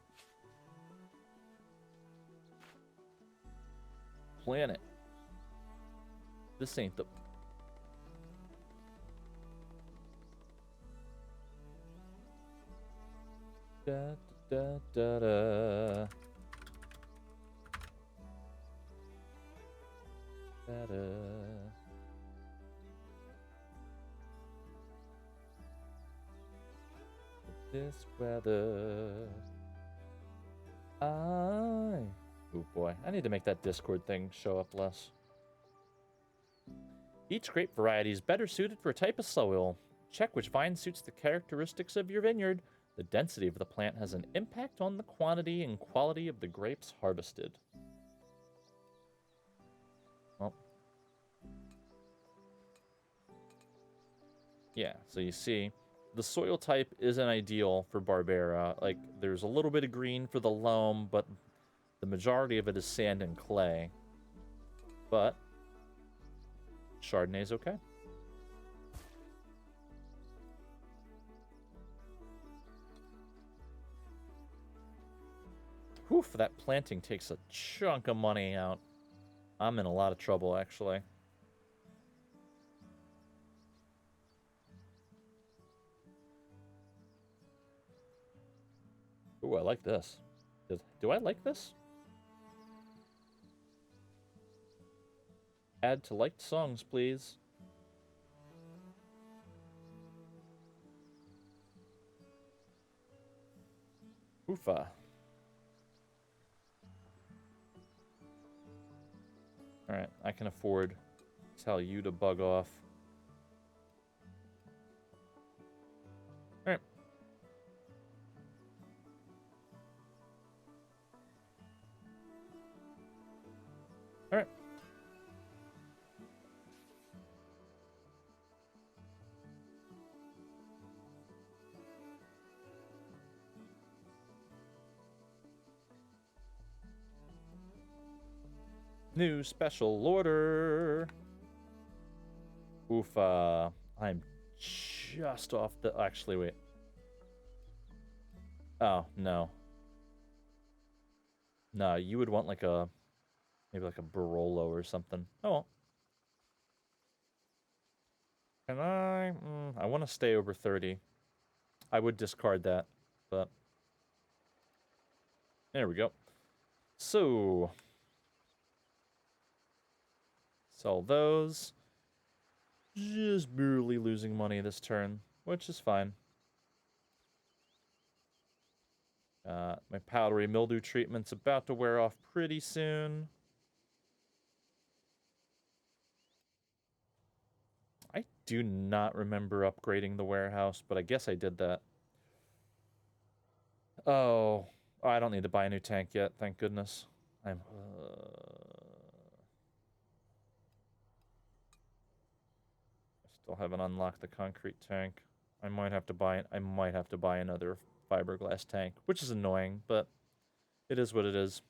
Planet. This ain't the... Da, da, da, da. Da, da. This weather... Oh boy, I need to make that Discord thing show up less. Each grape variety is better suited for a type of soil. Check which vine suits the characteristics of your vineyard. The density of the plant has an impact on the quantity and quality of the grapes harvested. Well. Yeah, so you see, the soil type isn't ideal for Barbera. Like, there's a little bit of green for the loam, but the majority of it is sand and clay. But Chardonnay's okay. Whew, that planting takes a chunk of money out. I'm in a lot of trouble, actually. Ooh, I like this. Do I like this? Add to liked songs, please. Oofa. Alright, I can afford to tell you to bug off. Alright. Alright. New special order. Oofa. I'm just off the... Actually, wait. Oh, no. No, you would want like a... Maybe like a Barolo or something. Oh, well. Can I... I want to stay over 30. I would discard that, but... There we go. So... Sell those. Just barely losing money this turn, which is fine. My powdery mildew treatment's about to wear off pretty soon. I do not remember upgrading the warehouse, but I guess I did that. Oh, I don't need to buy a new tank yet, thank goodness. I still haven't unlocked the concrete tank. I might have to buy another fiberglass tank, which is annoying, but it is what it is.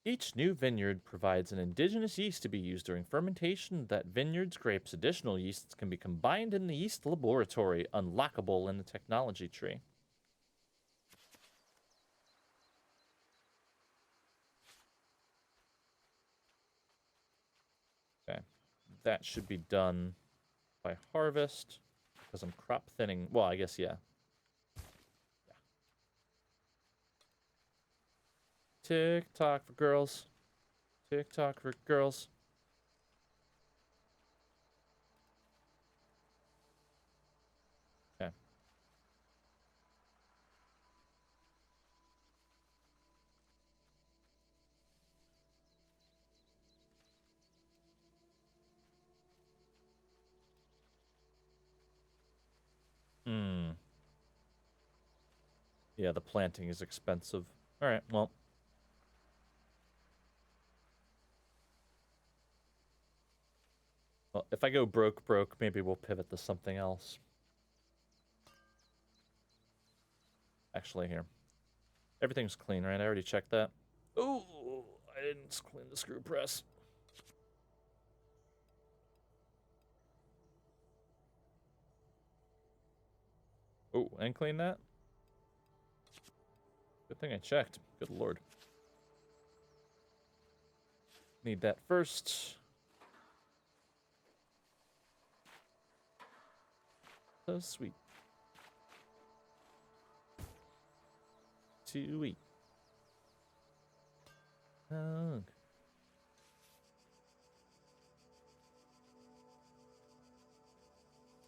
Each new vineyard provides an indigenous yeast to be used during fermentation. That vineyard's grapes additional yeasts can be combined in the yeast laboratory, unlockable in the technology tree. Okay, that should be done by harvest, because I'm crop thinning. Well, I guess, yeah. TikTok for girls. TikTok for girls. Okay. Yeah, the planting is expensive. All right, well. Well, if I go broke, maybe we'll pivot to something else. Actually, here. Everything's clean, right? I already checked that. Oh, I didn't clean the screw press. Oh, and clean that? Good thing I checked. Good lord. Need that first. So sweet. Sweet. Oh.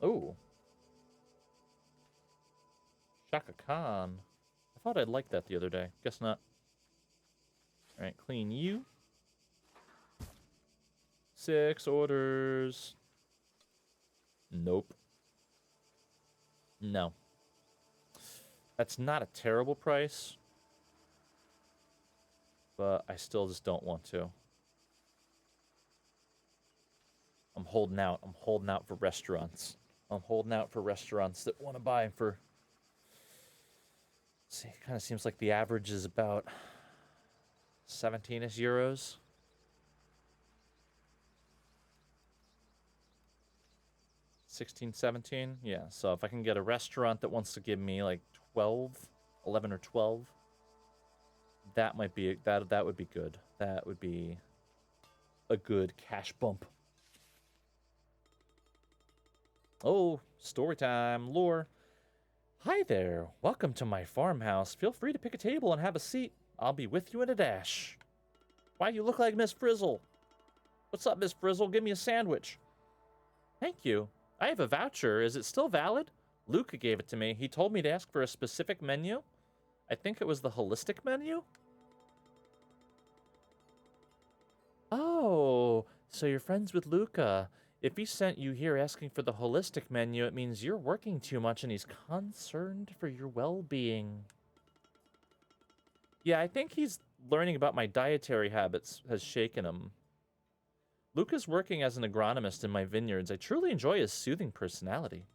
Oh. Shaka Khan. I thought I'd like that the other day. Guess not. Alright, clean you. 6 orders. Nope. No. That's not a terrible price. But I still just don't want to. I'm holding out. I'm holding out for restaurants. I'm holding out for restaurants that want to buy for... See, it kind of seems like the average is about 17-ish euros. 16, 17? Yeah, so if I can get a restaurant that wants to give me like 11 or 12, that might be, that would be good. That would be a good cash bump. Oh, story time, lore. Hi there, welcome to my farmhouse. Feel free to pick a table and have a seat. I'll be with you in a dash. Why, you look like Miss Frizzle. What's up, Miss Frizzle? Give me a sandwich. Thank you. I have a voucher. Is it still valid? Luca gave it to me. He told me to ask for a specific menu. I think it was the holistic menu. Oh, so you're friends with Luca. If he sent you here asking for the holistic menu, it means you're working too much and he's concerned for your well-being. Yeah, I think he's learning about my dietary habits has shaken him. Luca's working as an agronomist in my vineyards. I truly enjoy his soothing personality.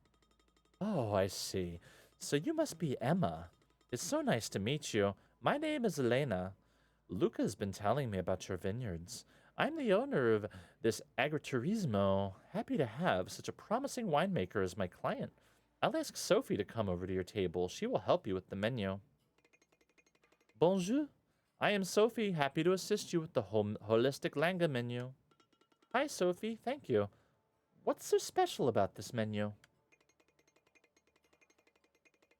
Oh, I see. So you must be Emma. It's so nice to meet you. My name is Elena. Luca's been telling me about your vineyards. I'm the owner of this agriturismo. Happy to have such a promising winemaker as my client. I'll ask Sophie to come over to your table. She will help you with the menu. Bonjour. I am Sophie. Happy to assist you with the holistic Langa menu. Hi, Sophie. Thank you. What's so special about this menu?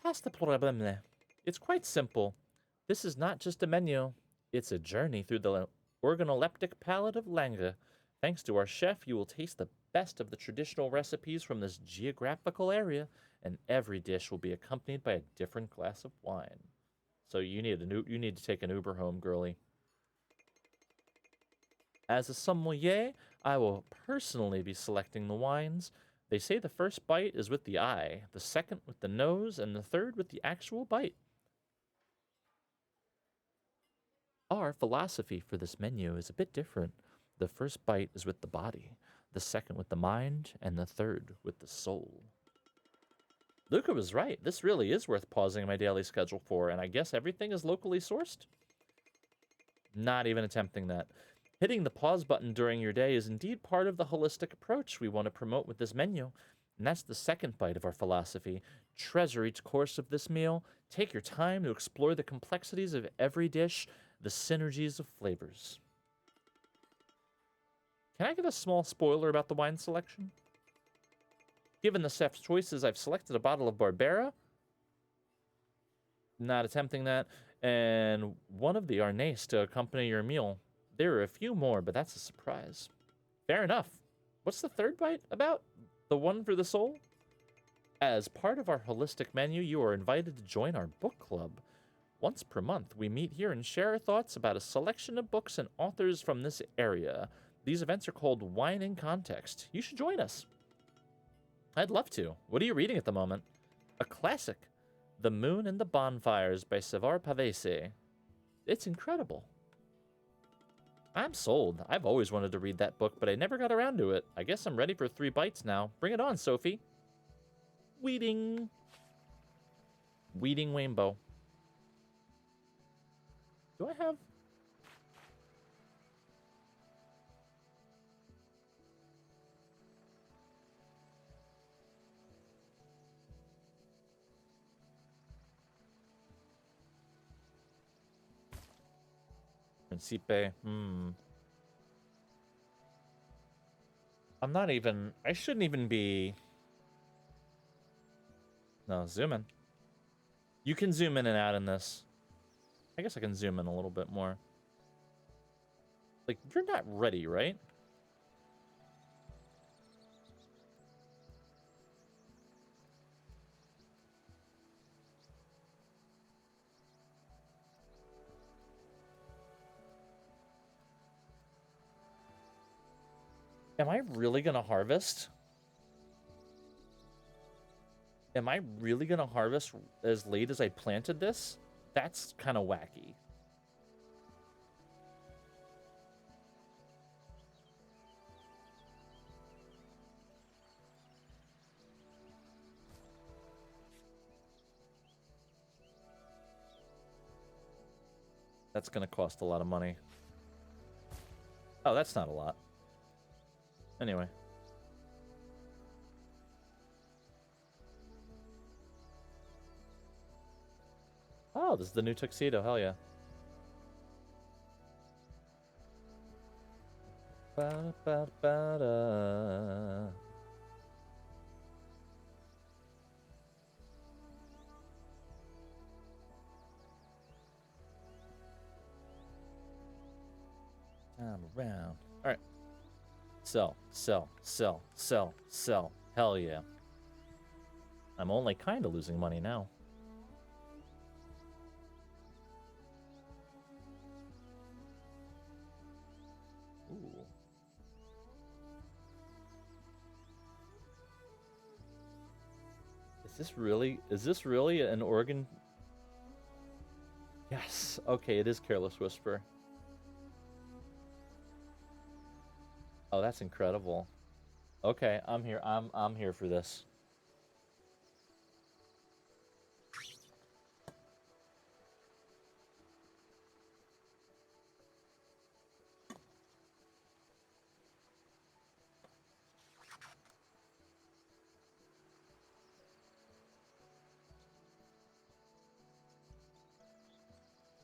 Pasta problème. It's quite simple. This is not just a menu, it's a journey through the organoleptic palate of Lange. Thanks to our chef, you will taste the best of the traditional recipes from this geographical area, and every dish will be accompanied by a different glass of wine. So you need to take an Uber home, girly. As a sommelier, I will personally be selecting the wines. They say the first bite is with the eye, the second with the nose, and the third with the actual bite. Our philosophy for this menu is a bit different. The first bite is with the body, the second with the mind, and the third with the soul. Luca was right. This really is worth pausing my daily schedule for, and I guess everything is locally sourced? Not even attempting that. Hitting the pause button during your day is indeed part of the holistic approach we want to promote with this menu. And that's the second bite of our philosophy. Treasure each course of this meal. Take your time to explore the complexities of every dish, the synergies of flavors. Can I get a small spoiler about the wine selection? Given the chef's choices, I've selected a bottle of Barbera. Not attempting that. And one of the Arnais to accompany your meal. There are a few more, but that's a surprise. Fair enough. What's the third bite about? The one for the soul? As part of our holistic menu, you are invited to join our book club. Once per month, we meet here and share our thoughts about a selection of books and authors from this area. These events are called Wine in Context. You should join us. I'd love to. What are you reading at the moment? A classic, The Moon and the Bonfires by Savar Pavese. It's incredible. I'm sold. I've always wanted to read that book, but I never got around to it. I guess I'm ready for 3 bites now. Bring it on, Sophie. Weeding. Weeding Rainbow. Do I have... Principe. I'm not even... I shouldn't even be... No, zoom in. You can zoom in and out in this. I guess I can zoom in a little bit more. Like, you're not ready, right? Am I really gonna harvest? Am I really gonna harvest as late as I planted this? That's kind of wacky. That's gonna cost a lot of money. Oh, that's not a lot. Anyway. Oh, this is the new tuxedo. Hell yeah. Ba-da-ba-da-ba-da. I'm around. All right. Sell, sell, sell, sell, sell. Hell yeah. I'm only kind of losing money now. Ooh. Is this really an organ? Yes. Okay, it is Careless Whisper. Oh, that's incredible. Okay, I'm here. I'm here for this.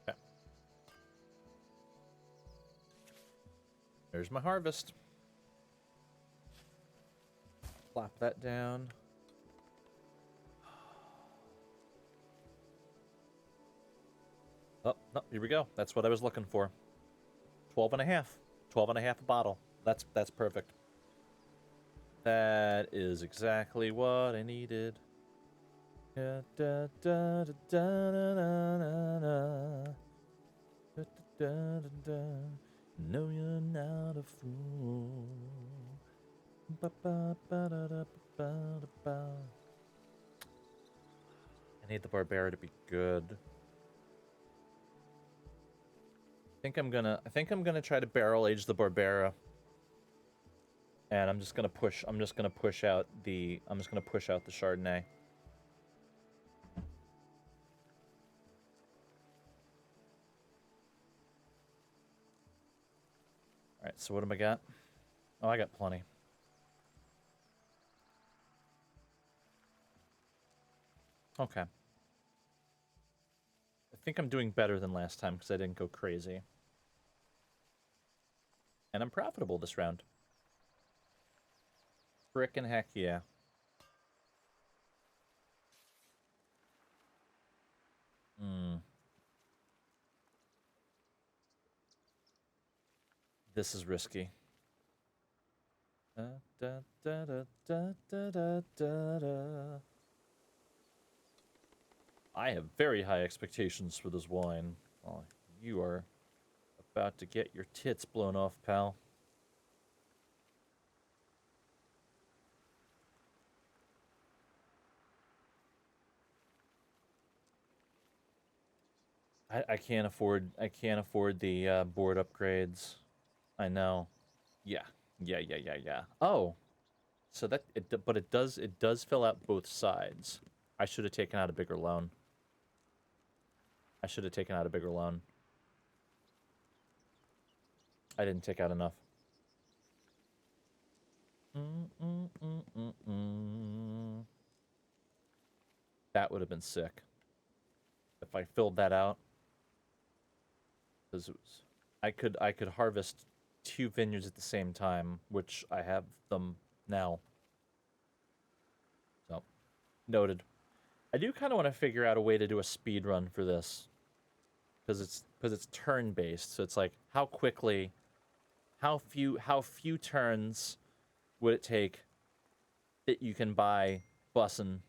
Okay. There's my harvest. Plop that down. Oh, no, here we go. That's what I was looking for. 12 and a half. 12 and a half a bottle. That's perfect. That is exactly what I needed. Da, da, da, da, da, da, da, da. Da, da, da, da. No, you're not a fool. Ba, ba, ba, da, da, ba, da, ba. I need the Barbera to be good. I think I'm gonna try to barrel age the Barbera. And I'm just gonna push out the Chardonnay. Alright, so what have I got? Oh, I got plenty. Okay. I think I'm doing better than last time because I didn't go crazy. And I'm profitable this round. Frickin' heck yeah. This is risky. Da, da, da, da, da, da, da, da. I have very high expectations for this wine. Oh, you are about to get your tits blown off, pal. I can't afford the board upgrades. I know. Yeah. Yeah. Oh, so but it does fill out both sides. I should have taken out a bigger loan. I didn't take out enough. That would have been sick if I filled that out. Because I could harvest 2 vineyards at the same time, which I have them now. So, noted. I do kind of want to figure out a way to do a speed run for this, because it's turn based. So it's like how few turns would it take that you can buy bussin'.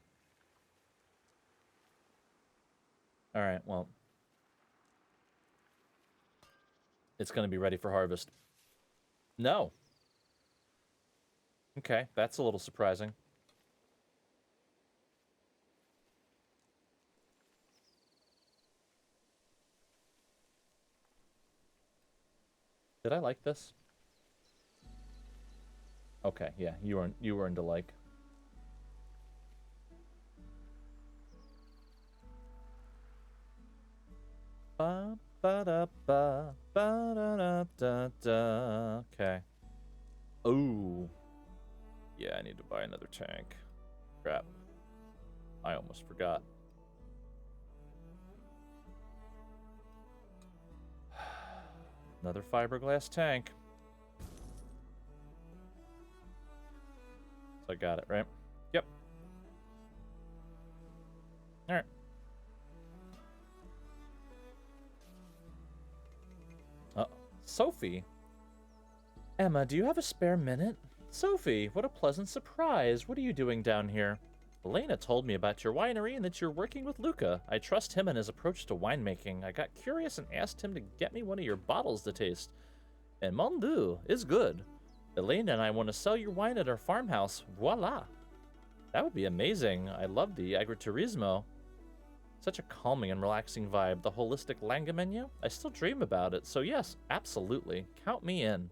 All right, well, it's gonna be ready for harvest. No. Okay, that's a little surprising. Did I like this? Okay, yeah, you weren't to like. Ba ba da ba ba da da da da. Okay. Ooh. Yeah, I need to buy another tank. Crap. I almost forgot. Another fiberglass tank. So I got it, right? Yep. Alright. Sophie? Emma, do you have a spare minute? Sophie, what a pleasant surprise. What are you doing down here? Elena told me about your winery and that you're working with Luca. I trust him and his approach to winemaking. I got curious and asked him to get me one of your bottles to taste. And mon Dieu, it's good. Elena and I want to sell your wine at our farmhouse. Voila. That would be amazing. I love the agriturismo. Such a calming and relaxing vibe. The holistic Langa menu? I still dream about it. So yes, absolutely. Count me in.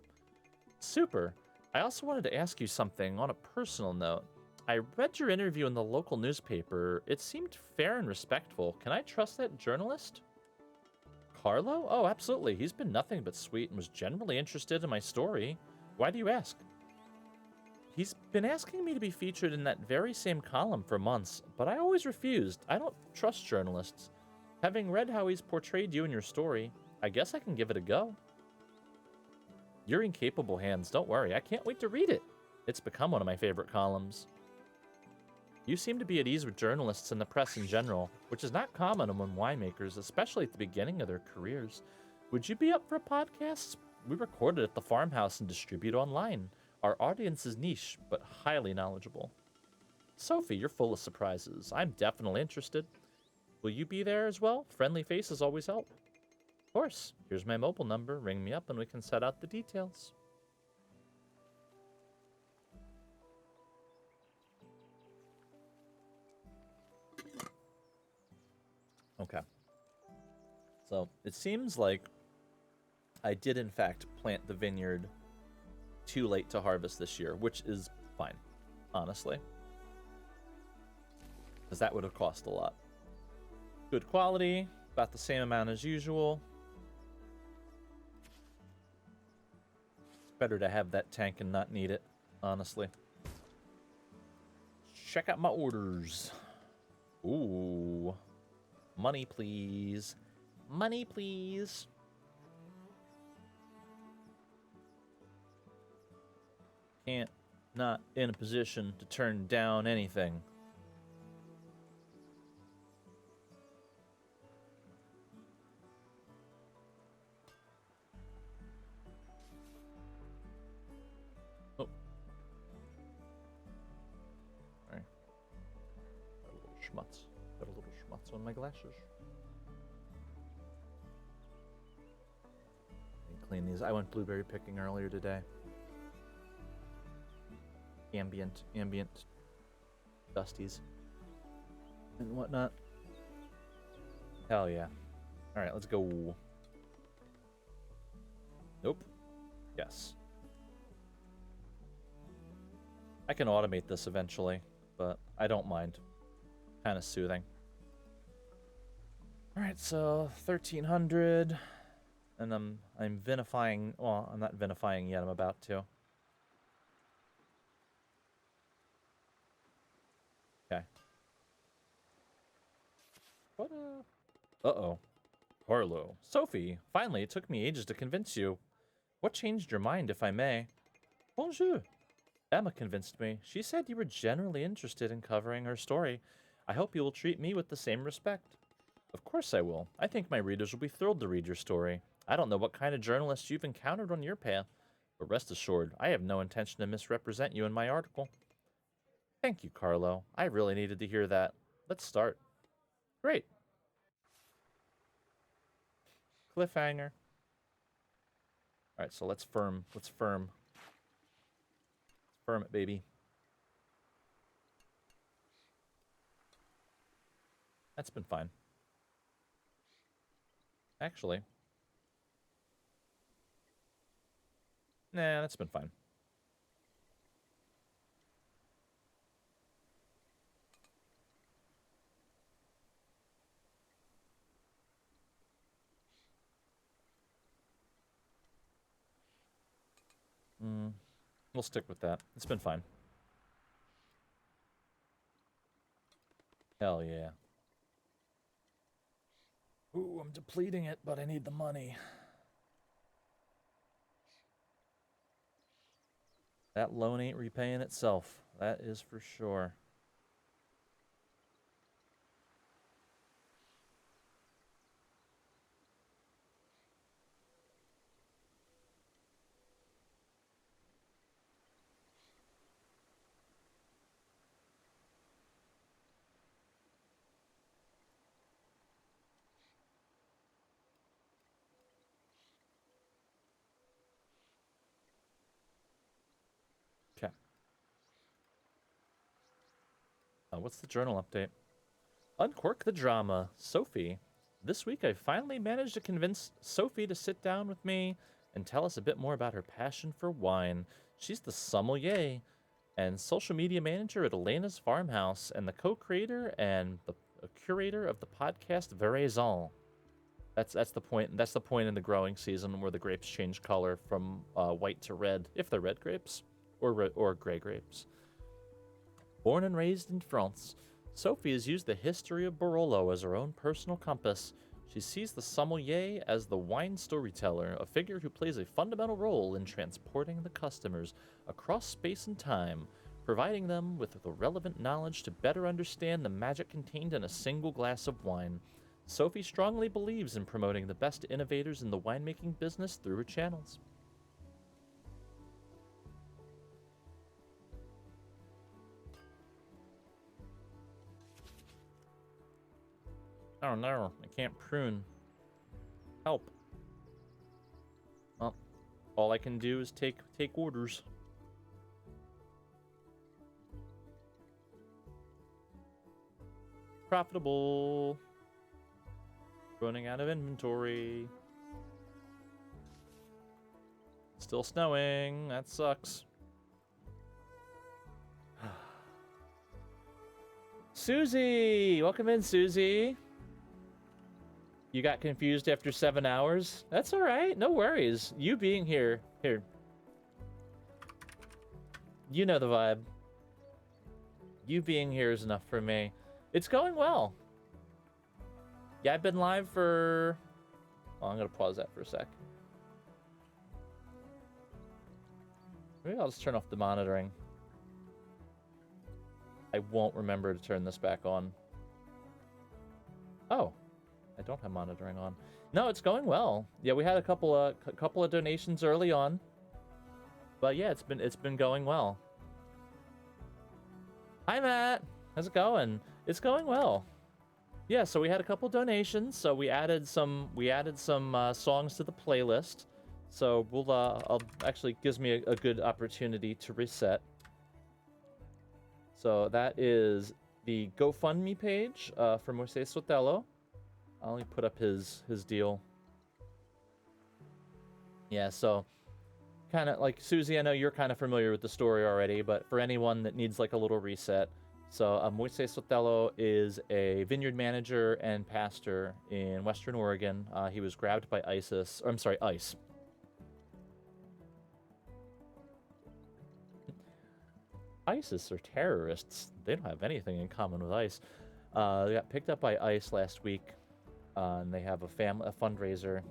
Super. I also wanted to ask you something on a personal note. I read your interview in the local newspaper. It seemed fair and respectful. Can I trust that journalist? Carlo? Oh, absolutely. He's been nothing but sweet and was generally interested in my story. Why do you ask? He's been asking me to be featured in that very same column for months, but I always refused. I don't trust journalists. Having read how he's portrayed you in your story, I guess I can give it a go. You're in capable hands, don't worry. I can't wait to read it. It's become one of my favorite columns. You seem to be at ease with journalists and the press in general, which is not common among winemakers, especially at the beginning of their careers. Would you be up for a podcast? We record it at the farmhouse and distribute online. Our audience is niche, but highly knowledgeable. Sophie, you're full of surprises. I'm definitely interested. Will you be there as well? Friendly faces always help. Of course. Here's my mobile number. Ring me up and we can set out the details. Okay. So it seems like I did in fact plant the vineyard too late to harvest this year, which is fine, honestly. Because that would have cost a lot. Good quality, about the same amount as usual. It's better to have that tank and not need it, honestly. Check out my orders. Ooh. Money, please. Money, please. Can't, not in a position to turn down anything. Oh. Alright. Got a little schmutz. Got a little schmutz on my glasses. Clean these. I went blueberry picking earlier today. Ambient dusties and whatnot. Hell yeah. Alright, let's go. Nope. Yes. I can automate this eventually, but I don't mind. Kind of soothing. Alright, so 1300. And I'm vinifying. Well, I'm not vinifying yet. I'm about to. Okay. What uh-oh. Harlow. Sophie, finally, it took me ages to convince you. What changed your mind, if I may? Bonjour. Emma convinced me. She said you were generally interested in covering her story. I hope you will treat me with the same respect. Of course I will. I think my readers will be thrilled to read your story. I don't know what kind of journalists you've encountered on your path, but rest assured, I have no intention to misrepresent you in my article. Thank you, Carlo. I really needed to hear that. Let's start. Great. Cliffhanger. Alright, so let's firm it, baby. That's been fine. Actually. Nah, that's been fine. We'll stick with that. It's been fine. Hell yeah. Ooh, I'm depleting it, but I need the money. That loan ain't repaying itself. That is for sure. Okay. What's the journal update? Uncork the drama. Sophie. This week I finally managed to convince Sophie to sit down with me and tell us a bit more about her passion for wine. She's the sommelier and social media manager at Elena's Farmhouse and the co-creator and the curator of the podcast Veraison. That's the point. That's the point in the growing season where the grapes change color from white to red, if they're red grapes, or gray grapes. Born and raised in France, Sophie has used the history of Barolo as her own personal compass. She sees the sommelier as the wine storyteller, a figure who plays a fundamental role in transporting the customers across space and time, providing them with the relevant knowledge to better understand the magic contained in a single glass of wine. Sophie strongly believes in promoting the best innovators in the winemaking business through her channels. Oh no, I can't prune. Help. Well, all I can do is take orders. Profitable. Running out of inventory. Still snowing. That sucks. Susie! Welcome in, Susie. You got confused after 7 hours? That's alright. No worries. You being here. Here. You know the vibe. You being here is enough for me. It's going well. Yeah, I've been live for... Oh, I'm going to pause that for a sec. Maybe I'll just turn off the monitoring. I won't remember to turn this back on. Oh, I don't have monitoring on. No, it's going well. Yeah, we had a couple of donations early on. But yeah, it's been going well. Hi, Matt. How's it going? It's going well. Yeah, so we had a couple donations, so we added some songs to the playlist. So we'll I'll actually gives me a good opportunity to reset. So that is the GoFundMe page for Moises Sotelo. I'll only put up his deal. Yeah, so kind of like Susie, I know you're kind of familiar with the story already, but for anyone that needs like a little reset. So Moises Sotelo is a vineyard manager and pastor in Western Oregon. He was grabbed by ISIS. Or, I'm sorry, ICE. ISIS are terrorists. They don't have anything in common with ICE. They got picked up by ICE last week, and they have a fundraiser.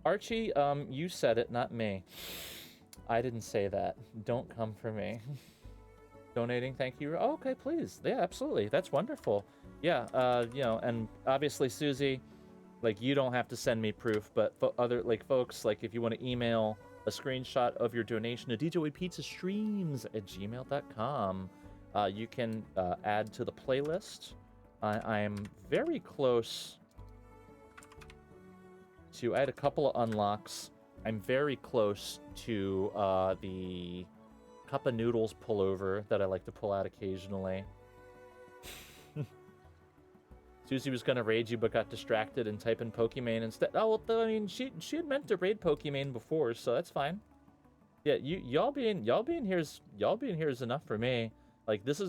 Archie, you said it, not me. I didn't say that. Don't come for me. Donating, thank you. Oh, okay, please. Yeah, absolutely. That's wonderful. Yeah, you know, and obviously, Susie, like, you don't have to send me proof, but other, like, folks, like, if you want to email a screenshot of your donation to djpizzastreams@gmail.com, you can add to the playlist. I am very close to... I had a couple of unlocks. I'm very close to the cup of noodles pullover that I like to pull out occasionally. Susie was gonna raid you, but got distracted and type in Pokimane instead. Oh well, I mean, she had meant to raid Pokimane before, so that's fine. Yeah, y'all being here is enough for me. Like this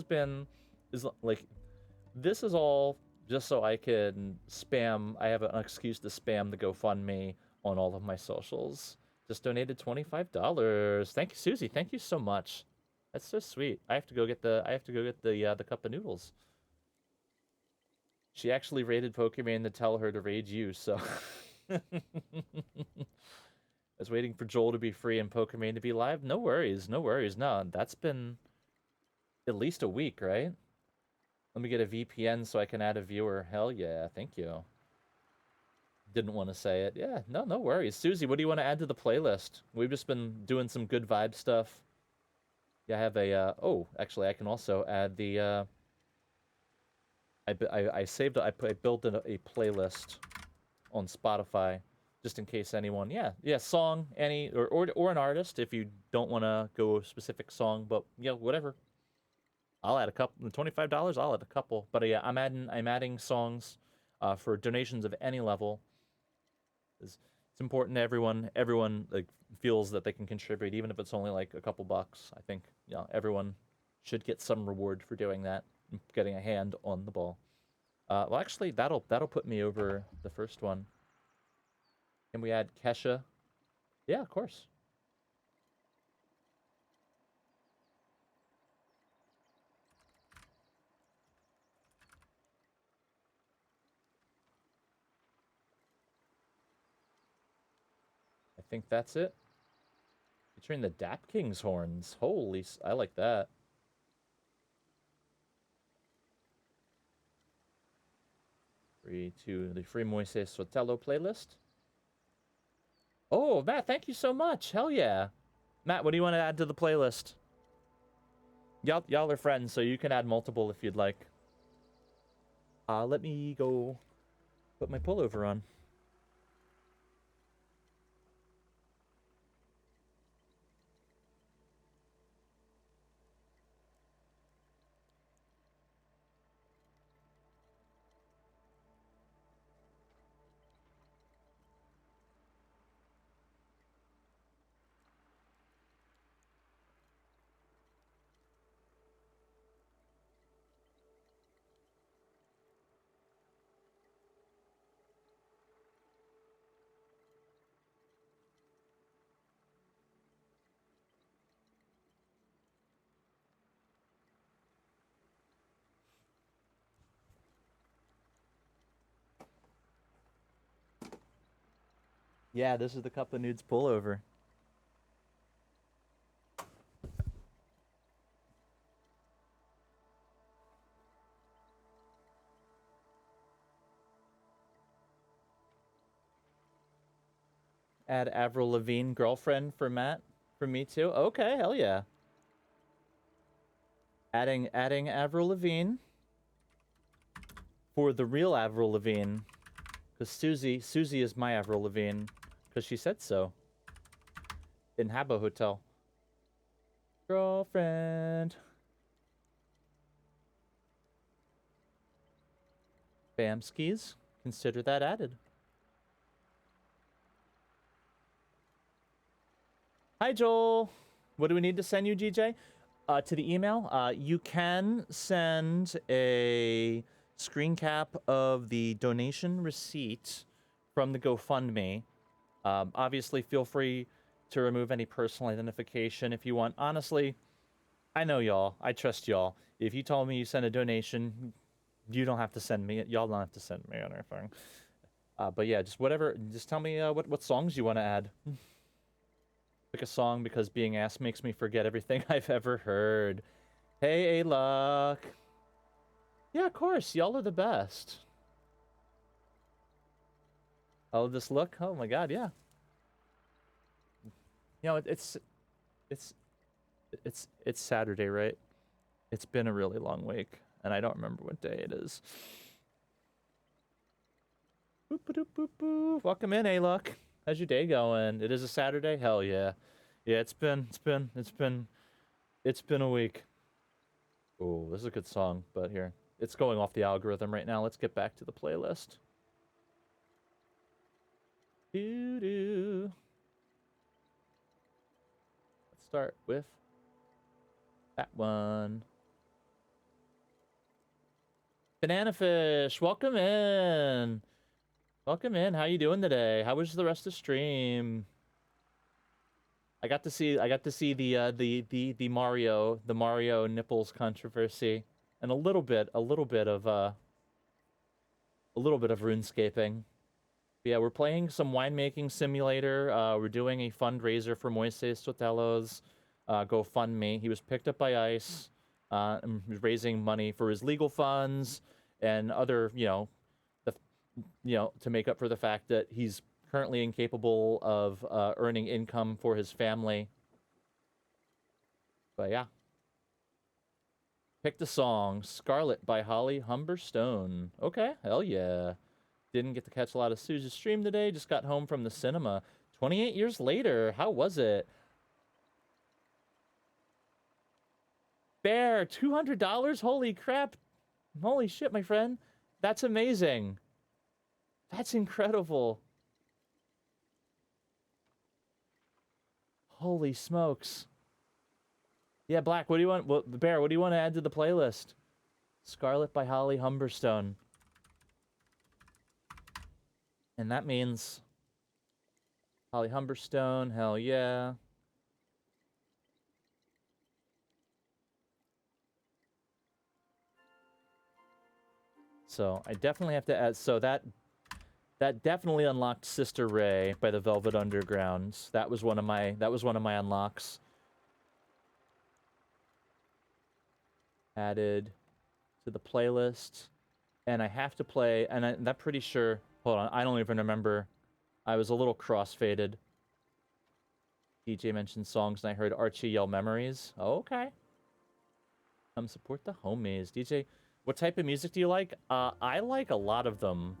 is all just so I can spam. I have an excuse to spam the GoFundMe on all of my socials. Just donated $25. Thank you, Susie. Thank you so much. That's so sweet. I have to go get the cup of noodles. She actually raided Pokimane to tell her to raid you, so... I was waiting for Joel to be free and Pokimane to be live. No worries, no worries. No, that's been at least a week, right? Let me get a VPN so I can add a viewer. Hell yeah, thank you. Didn't want to say it. Yeah, no worries. Susie, what do you want to add to the playlist? We've just been doing some good vibe stuff. Yeah, I have a... oh, actually, I can also add the... I built a playlist on Spotify, just in case anyone, yeah, song, any, or an artist, if you don't want to go a specific song, but, yeah, whatever. I'll add a couple, $25, I'll add a couple, but yeah, I'm adding songs, for donations of any level. It's important that everyone, like, feels that they can contribute, even if it's only, like, a couple bucks. I think, you know, everyone should get some reward for doing that, and getting a hand on the ball. Well, actually, that'll put me over the first one. Can we add Kesha? Yeah, of course. I think that's it. Featuring the Dap King's horns. Holy, I like that. Free to the free Moises Sotelo playlist. Oh, Matt, thank you so much. Hell yeah. Matt, what do you want to add to the playlist? Y'all are friends, so you can add multiple if you'd like. Let me go put my pullover on. Yeah, this is the Cup of Nudes pullover. Add Avril Lavigne girlfriend for Matt. For me too. Okay, hell yeah. Adding Avril Lavigne for the real Avril Lavigne, because Susie is my Avril Lavigne, because she said so. In Habbo Hotel. Girlfriend. Bam skis. Consider that added. Hi, Joel. What do we need to send you, GJ? To the email, you can send a screen cap of the donation receipt from the GoFundMe. Obviously, feel free to remove any personal identification if you want. Honestly, I know y'all. I trust y'all. If you told me you sent a donation, you don't have to send me it. Y'all don't have to send me anything. But yeah, just whatever. Just tell me what songs you want to add. Pick a song, because being asked makes me forget everything I've ever heard. Hey, A-Luck. Yeah, of course. Y'all are the best. Oh, this look? Oh my god, yeah. You know, it's Saturday, right? It's been a really long week, and I don't remember what day it is. Boop, boop, boop, boop. Welcome in, A-Luck. How's your day going? It is a Saturday? Hell yeah. Yeah, it's been a week. Oh, this is a good song, but here. It's going off the algorithm right now. Let's get back to the playlist. Doo-doo. Let's start with that one. Banana Fish, welcome in. Welcome in. How you doing today? How was the rest of the stream? I got to see the Mario nipples controversy, and a little bit of RuneScaping. But yeah, we're playing some winemaking simulator. We're doing a fundraiser for Moises Sotelo's GoFundMe. He was picked up by ICE, and raising money for his legal funds and other, to make up for the fact that he's currently incapable of earning income for his family. But yeah. Picked a song, Scarlet by Holly Humberstone. Okay, hell yeah. Didn't get to catch a lot of Suze's stream today, just got home from the cinema. 28 years later, how was it? Bear, $200? Holy crap. Holy shit, my friend. That's amazing. That's incredible. Holy smokes. Yeah, Black, what do you want? Well, Bear, what do you want to add to the playlist? Scarlet by Holly Humberstone. And that means Holly Humberstone, hell yeah. So I definitely have to add, so that That definitely unlocked Sister Ray by the Velvet Underground. That was one of my unlocks. Added to the playlist. And I have to play, and I'm pretty sure, hold on, I don't even remember. I was a little crossfaded. DJ mentioned songs, and I heard Archie yell memories. Oh, okay. Come support the homies. DJ, what type of music do you like? I like a lot of them.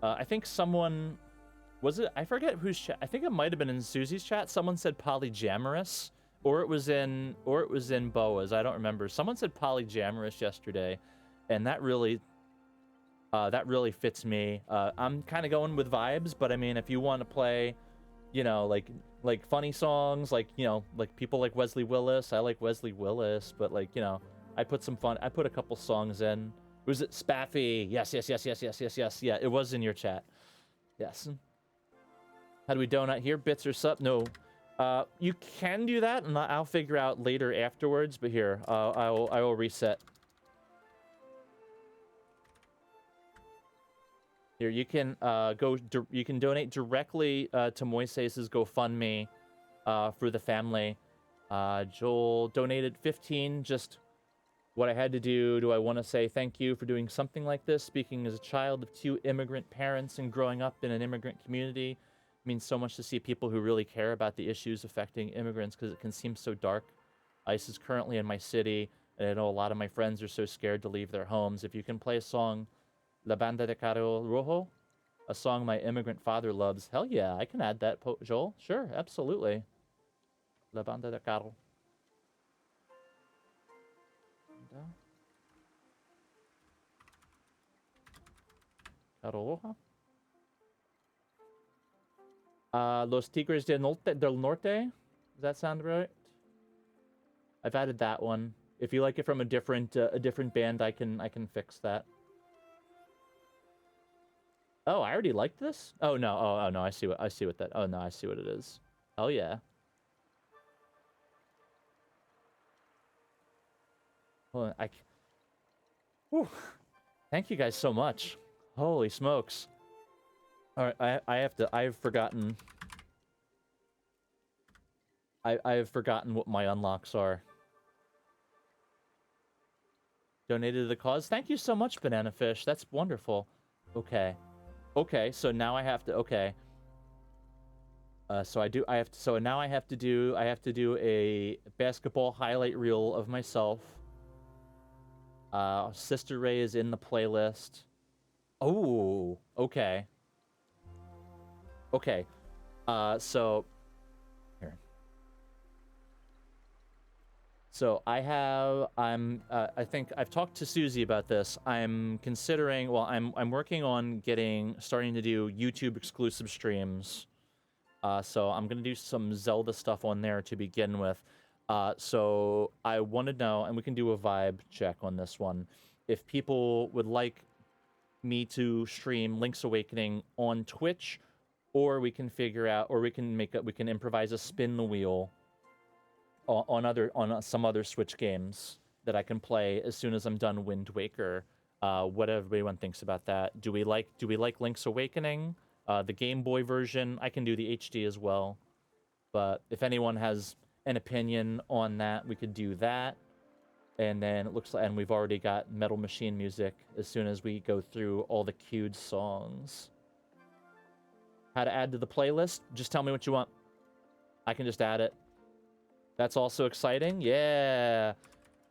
I think someone, was it, I forget whose chat, I think it might have been in Susie's chat. Someone said polyjamorous, or it was in Boa's, I don't remember. Someone said polyjamorous yesterday, and that really fits me. I'm kind of going with vibes, but I mean, if you want to play, you know, like funny songs, like, you know, like people like Wesley Willis, I like Wesley Willis, but like, you know, I put a couple songs in. Was it Spaffy? Yes. Yeah, it was in your chat. Yes. How do we donut here? Bits or sub? No. You can do that, and I'll figure out later afterwards, but here, I will reset. Here, you can you can donate directly to Moises' GoFundMe for the family. Joel donated 15. Just what I had to do. Do I want to say thank you for doing something like this? Speaking as a child of 2 immigrant parents and growing up in an immigrant community, it means so much to see people who really care about the issues affecting immigrants, because it can seem so dark. ICE is currently in my city, and I know a lot of my friends are so scared to leave their homes. If you can play a song, La Banda de Caro Rojo, a song my immigrant father loves. Hell yeah, I can add that, Joel. Sure, absolutely. La Banda de Caro. Caro Rojo. Los Tigres del Norte. Does that sound right? I've added that one. If you like it from a different band, I can fix that. Oh, I already liked this? Oh no. Oh no, I see what that. Oh no, I see what it is. Oh yeah. Well, whew. Thank you guys so much. Holy smokes. All right, I've forgotten. I've forgotten what my unlocks are. Donated to the cause. Thank you so much, Banana Fish. That's wonderful. Okay. Okay, so now I have to, okay. So now I have to do a basketball highlight reel of myself. Sister Ray is in the playlist. Oh, okay. Okay. So here. So I think I've talked to Susie about this. I'm considering, well, I'm working on starting to do YouTube exclusive streams. So I'm going to do some Zelda stuff on there to begin with. So I want to know, and we can do a vibe check on this one, if people would like me to stream Link's Awakening on Twitch, or we can figure out, or we can improvise a spin the wheel on some other Switch games that I can play as soon as I'm done Wind Waker. What everyone thinks about that. Do we like Link's Awakening? The Game Boy version, I can do the HD as well. But if anyone has an opinion on that, we could do that. And then it looks like, and we've already got Metal Machine music as soon as we go through all the queued songs. How to add to the playlist? Just tell me what you want. I can just add it. That's also exciting. Yeah.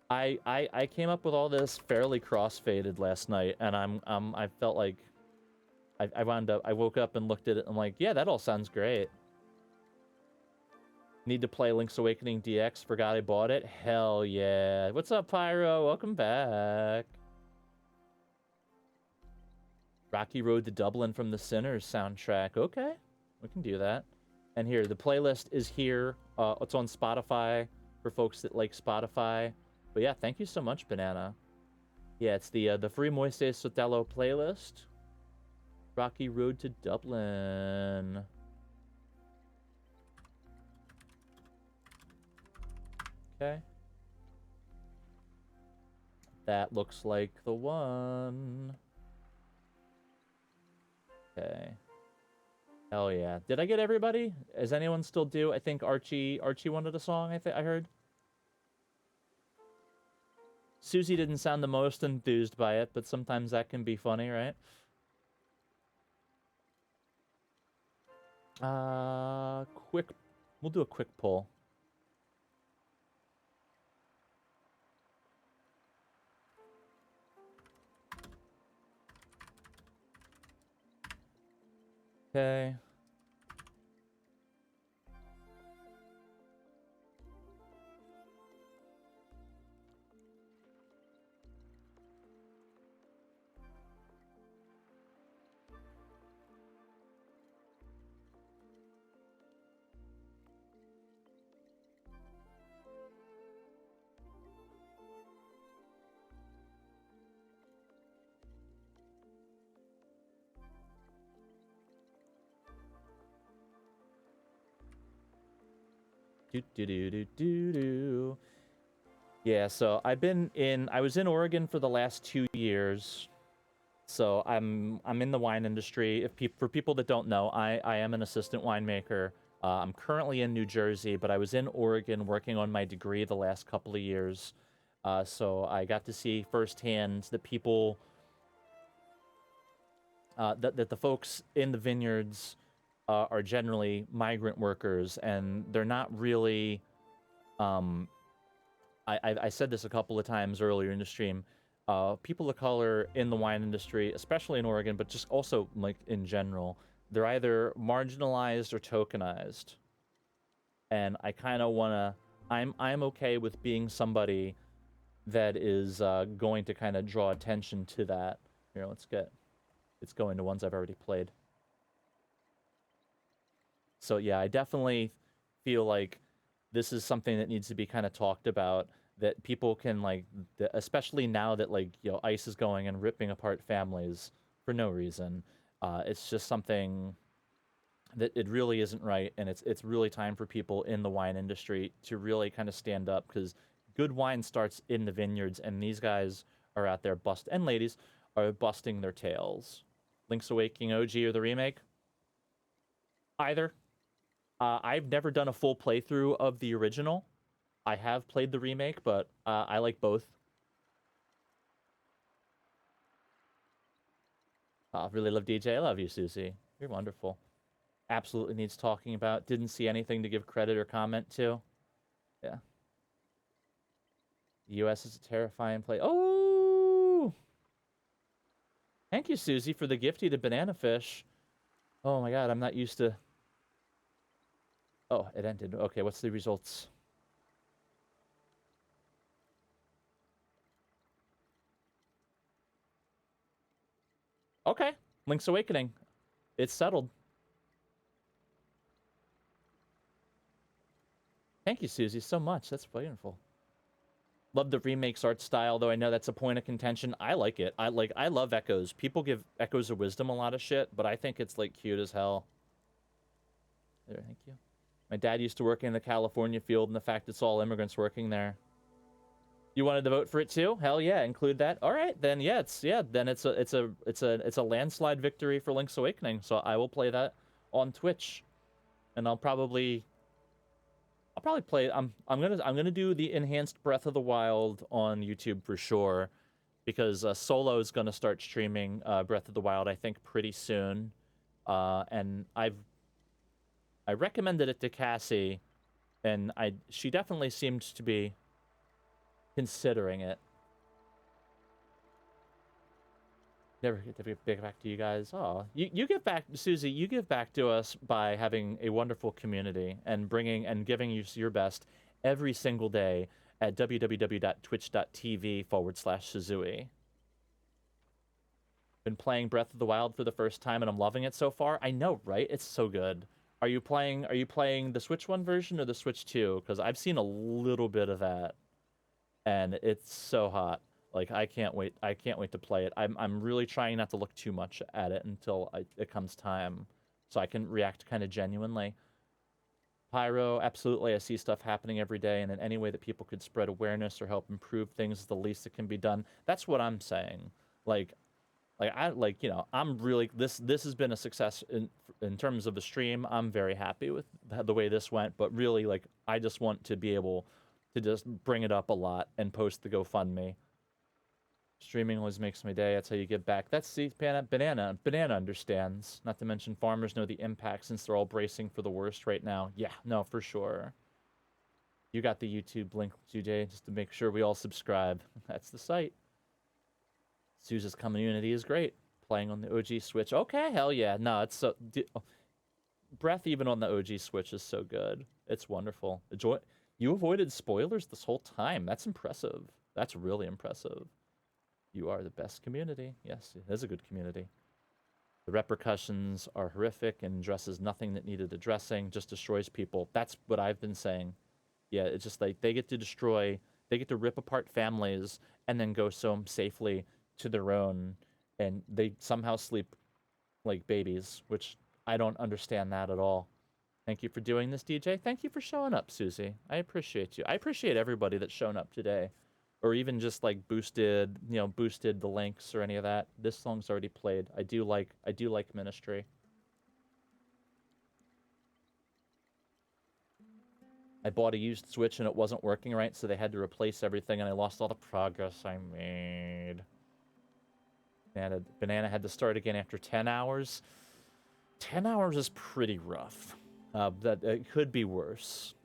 I came up with all this fairly crossfaded last night, and I felt like I woke up and looked at it and I'm like, yeah, that all sounds great. Need to play Link's Awakening DX. Forgot I bought it. Hell yeah. What's up, Pyro? Welcome back. Rocky Road to Dublin from the Sinners soundtrack. Okay, we can do that. And here, the playlist is here. It's on Spotify for folks that like Spotify. But yeah, thank you so much, Banana. Yeah, it's the free Moises Sotelo playlist. Rocky Road to Dublin. Okay. That looks like the one. Okay. Hell yeah. Did I get everybody? Is anyone still due? I think Archie wanted a song, I heard. Susie didn't sound the most enthused by it, but sometimes that can be funny, right? Quick. We'll do a quick poll. Okay. Do do do do do do. Yeah, so I was in Oregon for the last 2 years. So I'm in the wine industry. For people that don't know, I am an assistant winemaker. I'm currently in New Jersey, but I was in Oregon working on my degree the last couple of years. So I got to see firsthand that people that the folks in the vineyards are generally migrant workers, and they're not really. I said this a couple of times earlier in the stream. People of color in the wine industry, especially in Oregon, but just also like in general, they're either marginalized or tokenized. And I kind of wanna. I'm okay with being somebody that is going to kind of draw attention to that. Here, it's going to ones I've already played. So yeah, I definitely feel like this is something that needs to be kind of talked about, that people can like, especially now that like, ICE is going and ripping apart families for no reason. It's just something that it really isn't right, and it's really time for people in the wine industry to really kind of stand up, because good wine starts in the vineyards, and these guys are out there and ladies are busting their tails. Link's Awakening OG or the remake? Either. I've never done a full playthrough of the original. I have played the remake, but I like both. Really love DJ. I love you, Susie. You're wonderful. Absolutely needs talking about. Didn't see anything to give credit or comment to. Yeah. The U.S. is a terrifying place. Oh! Thank you, Susie, for the gifty to banana fish. Oh my god, I'm not used to... Oh, it ended. Okay, what's the results? Okay, Link's Awakening. It's settled. Thank you, Susie, so much. That's wonderful. Love the remake's art style, though I know that's a point of contention. I like it. I love Echoes. People give Echoes of Wisdom a lot of shit, but I think it's like cute as hell. There, thank you. My dad used to work in the California field, and the fact it's all immigrants working there. You wanted to vote for it too? Hell yeah, include that. All right, then yeah, it's a landslide victory for Link's Awakening. So I will play that on Twitch, and I'll probably play. I'm gonna do the enhanced Breath of the Wild on YouTube for sure, because Solo is gonna start streaming Breath of the Wild, I think, pretty soon. And I recommended it to Cassie, and she definitely seemed to be considering it. Never get to get back to you guys. Oh, you give back, Susie. You give back to us by having a wonderful community and bringing and giving you your best every single day at www.twitch.tv/Suzui. Been playing Breath of the Wild for the first time, and I'm loving it so far. I know, right? It's so good. Are you playing the Switch 1 version or the Switch 2? Because I've seen a little bit of that, and it's so hot. Like, I can't wait to play it. I'm really trying not to look too much at it until it comes time, so I can react kind of genuinely. Pyro, absolutely. I see stuff happening every day, and in any way that people could spread awareness or help improve things is the least that can be done. That's what I'm saying. Like I'm really this has been a success in terms of the stream. I'm very happy with the way this went, but really like I just want to be able to just bring it up a lot and post the GoFundMe. Streaming always makes my day. That's how you give back. That's see, banana understands. Not to mention farmers know the impact since they're all bracing for the worst right now. Yeah, no, for sure. You got the YouTube link, GJ, just to make sure we all subscribe. That's the site. Sousa's community is great. Playing on the OG Switch. Okay, hell yeah. No, it's so... Breath even on the OG Switch is so good. It's wonderful. You avoided spoilers this whole time. That's impressive. That's really impressive. You are the best community. Yes, it is a good community. The repercussions are horrific and addresses nothing that needed addressing, just destroys people. That's what I've been saying. Yeah, it's just like they get to rip apart families and then go so safely to their own, and they somehow sleep like babies, which I don't understand that at all. Thank you for doing this, DJ. Thank you for showing up, Susie. I appreciate you. I appreciate everybody that's shown up today, or even just like boosted the links or any of that. This song's already played. I do like Ministry. I bought a used Switch and it wasn't working right, so they had to replace everything, and I lost all the progress I made. Banana had to start again after 10 hours. 10 hours is pretty rough. That it could be worse.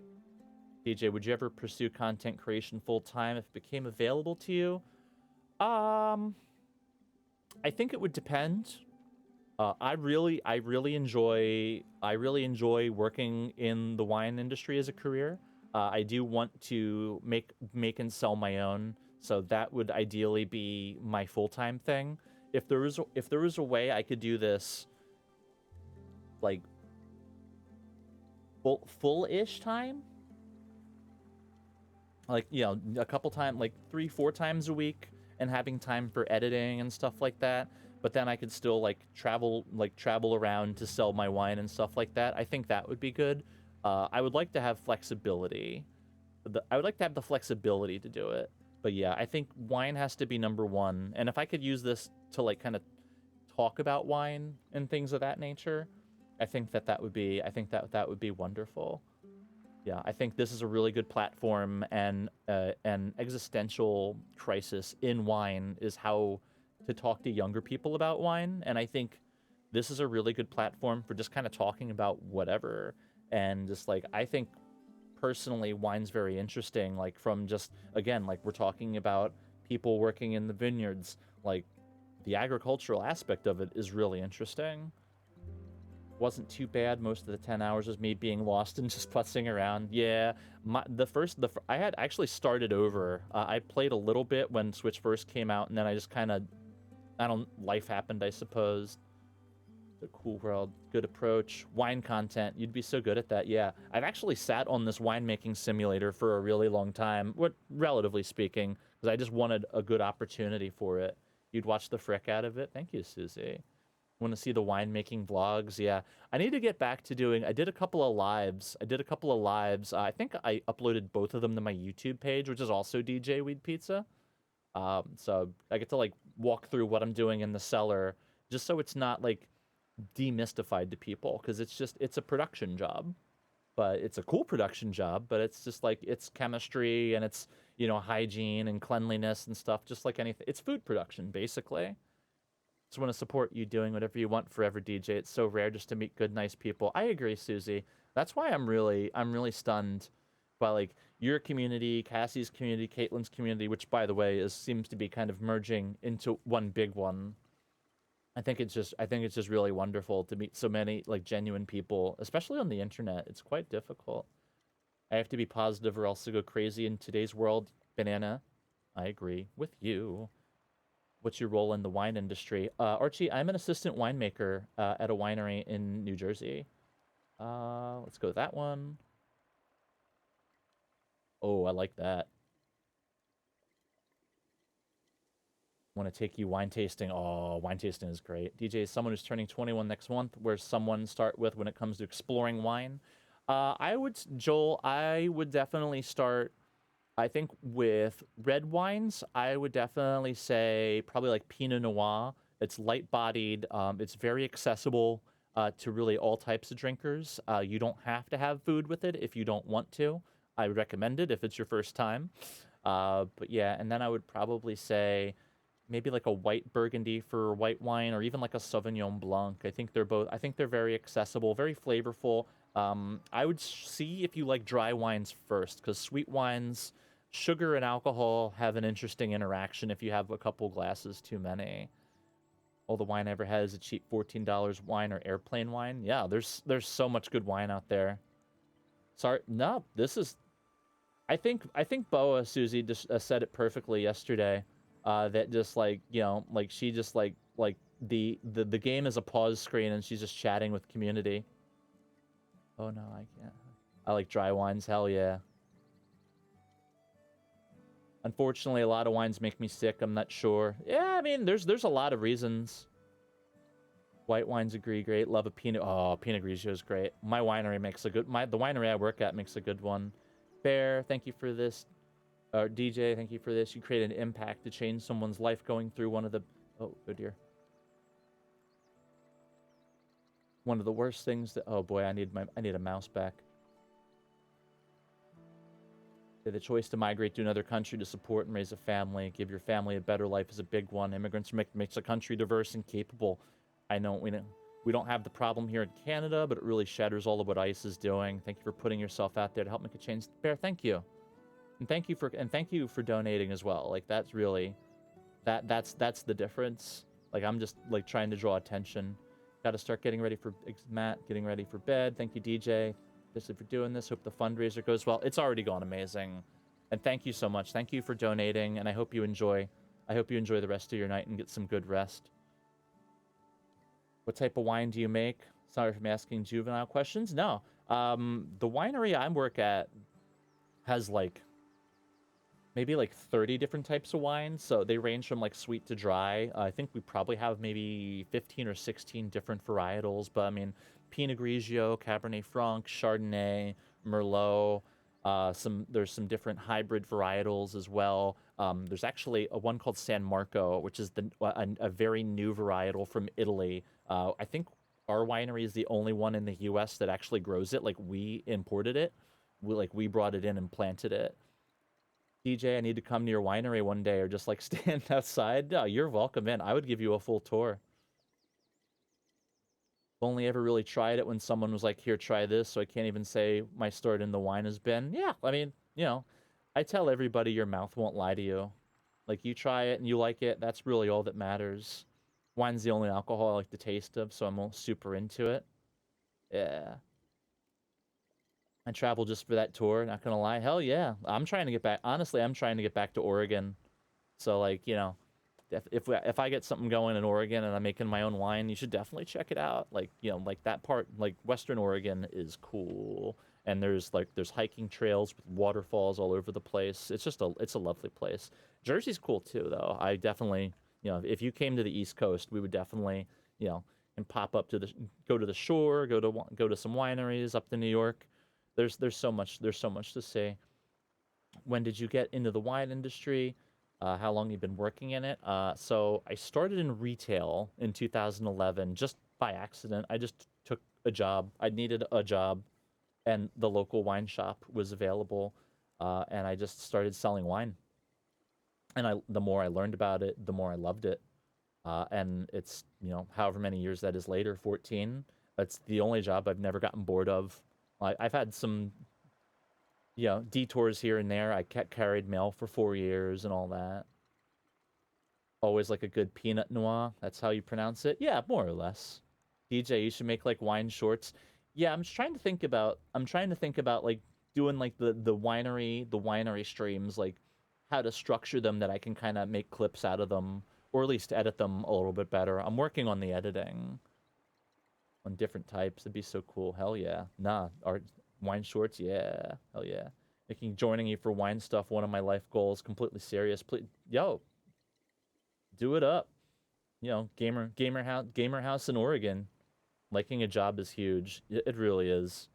DJ, would you ever pursue content creation full time if it became available to you? I think it would depend. I really enjoy working in the wine industry as a career. I do want to make and sell my own, so that would ideally be my full-time thing. If there was a way I could do this like full-ish time, like a couple times, like 3-4 times a week, and having time for editing and stuff like that, but then I could still travel around to sell my wine and stuff like that. I think that would be good. I would like to have flexibility. I would like to have the flexibility to do it. But yeah, I think wine has to be number one. And if I could use this to kind of talk about wine and things of that nature, I think that would be wonderful. Yeah, I think this is a really good platform, and an existential crisis in wine is how to talk to younger people about wine. And I think this is a really good platform for just kind of talking about whatever. And just I think personally, wine's very interesting. From just, again, we're talking about people working in the vineyards. The agricultural aspect of it is really interesting. Wasn't too bad. Most of the 10 hours was me being lost and just putzing around. Yeah, I had actually started over. I played a little bit when Switch first came out, and then I just kind of, life happened, I suppose. The cool world, good approach. Wine content, you'd be so good at that. Yeah, I've actually sat on this winemaking simulator for a really long time, relatively speaking, because I just wanted a good opportunity for it. You'd watch the frick out of it. Thank you, Susie. Want to see the winemaking vlogs? Yeah, I need to get back to doing. I did a couple of lives. I think I uploaded both of them to my YouTube page, which is also DJ Weed Pizza. So I get to walk through what I'm doing in the cellar, just so it's not demystified to people, because it's a production job, but it's a cool production job. But it's just it's chemistry, and it's hygiene and cleanliness and stuff, just like anything. It's food production basically. Just want to support you doing whatever you want forever, DJ. It's so rare just to meet good, nice people. I agree, Susie. That's why I'm really stunned by your community, Cassie's community, Caitlin's community, which by the way seems to be kind of merging into one big one. I think it's just really wonderful to meet so many genuine people, especially on the internet. It's quite difficult. I have to be positive or else I go crazy in today's world. Banana, I agree with you. What's your role in the wine industry? Archie, I'm an assistant winemaker at a winery in New Jersey. Let's go with that one. Oh, I like that. Want to take you wine tasting. Oh, wine tasting is great. DJ is someone who's turning 21 next month. Where's someone start with when it comes to exploring wine? I would definitely start, I think, with red wines. I would definitely say probably Pinot Noir, It's light-bodied. It's very accessible to really all types of drinkers. You don't have to have food with it if you don't want to. I would recommend it if it's your first time. But yeah, and then I would probably say maybe like a white Burgundy for white wine, or even like a Sauvignon Blanc. I think they're both. I think they're very accessible, very flavorful. I would see if you like dry wines first, because sweet wines, sugar and alcohol have an interesting interaction if you have a couple glasses too many. All the wine I ever had is a cheap $14 wine or airplane wine. Yeah, there's so much good wine out there. Sorry, no, this is. I think Boa Susie just said it perfectly yesterday. That just like like she just like the game is a pause screen and she's just chatting with community. Oh no, I can't. I like dry wines. Hell yeah. Unfortunately, a lot of wines make me sick. I'm not sure. Yeah, I mean, there's a lot of reasons. White wines agree, great. Love a Pinot. Oh, Pinot Grigio is great. My winery makes a good. The winery I work at makes a good one. Bear, thank you for this. DJ, thank you for this. You create an impact to change someone's life going through one of the. Oh, oh dear. One of the worst things that. Oh boy, I need a mouse back. The choice to migrate to another country to support and raise a family, give your family a better life is a big one. Immigrants makes a country diverse and capable. I know we don't have the problem here in Canada, but it really shatters all of what ICE is doing. Thank you for putting yourself out there to help make a change. Bear, thank you. And thank you for donating as well. Like that's really that's the difference. Like I'm just like trying to draw attention. Got to start getting ready for Matt, getting ready for bed. Thank you, DJ. Especially for doing this. Hope the fundraiser goes well. It's already gone amazing. And thank you so much. Thank you for donating, and I hope you enjoy the rest of your night and get some good rest. What type of wine do you make? Sorry for asking juvenile questions. No. The winery I work at has like maybe like 30 different types of wines. So they range from like sweet to dry. I think we probably have maybe 15 or 16 different varietals, but I mean Pinot Grigio, Cabernet Franc, Chardonnay, Merlot. There's some different hybrid varietals as well. There's actually a one called San Marco, which is a very new varietal from Italy. I think our winery is the only one in the U.S. that actually grows it. Like we imported it, we brought it in and planted it. DJ, I need to come to your winery one day, or just like stand outside. No, you're welcome in. I would give you a full tour. Only ever really tried it when someone was like, here, try this, so I can't even say my start in the wine has been. Yeah, I mean, I tell everybody your mouth won't lie to you. Like, you try it and you like it, that's really all that matters. Wine's the only alcohol I like the taste of, so I'm all super into it. Yeah. I travel just for that tour, not gonna lie. Hell yeah. I'm trying to get back. Honestly, I'm trying to get back to Oregon. So, like, if I get something going in Oregon and I'm making my own wine, you should definitely check it out. Like, like that part, like Western Oregon is cool, and there's hiking trails with waterfalls all over the place. It's a lovely place. Jersey's cool too, though. I definitely, if you came to the East Coast, we would definitely, and pop up to go to the shore, go to some wineries up to New York. There's so much to say. When did you get into the wine industry? How long you've been working in it? So I started in retail in 2011, just by accident. I just took a job. I needed a job, and the local wine shop was available, and I just started selling wine. And the more I learned about it, the more I loved it. And it's however many years that is later, 14. It's the only job I've never gotten bored of. I've had some detours here and there. I carried mail for 4 years and all that. Always like a good Pinot Noir. That's how you pronounce it? Yeah, more or less. DJ, you should make like wine shorts. Yeah, I'm trying to think about like doing like the winery streams, like how to structure them that I can kind of make clips out of them, or at least edit them a little bit better. I'm working on the editing on different types. It'd be so cool. Hell yeah. Nah, art wine shorts, yeah. Hell yeah. Joining you for wine stuff, one of my life goals, completely serious. Please, yo, do it up. Gamer house in Oregon. Liking a job is huge. It really is.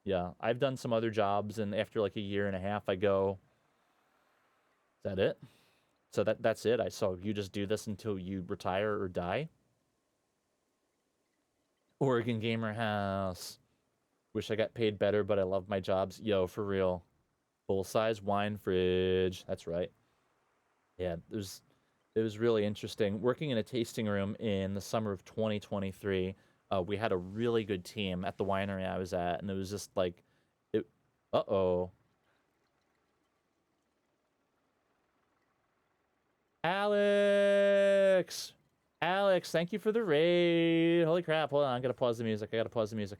Yeah, I've done some other jobs, and after like a year and a half, I go, is that it? So that's it. I saw you just do this until you retire or die. Oregon Gamer House. Wish I got paid better, but I love my jobs. Yo, for real. Full size wine fridge. That's right. Yeah, it was really interesting working in a tasting room in the summer of 2023. We had a really good team at the winery I was at, and it was just like, it. Uh-oh. Alex! Alex, thank you for the raid. Holy crap. Hold on. I gotta pause the music. I gotta pause the music.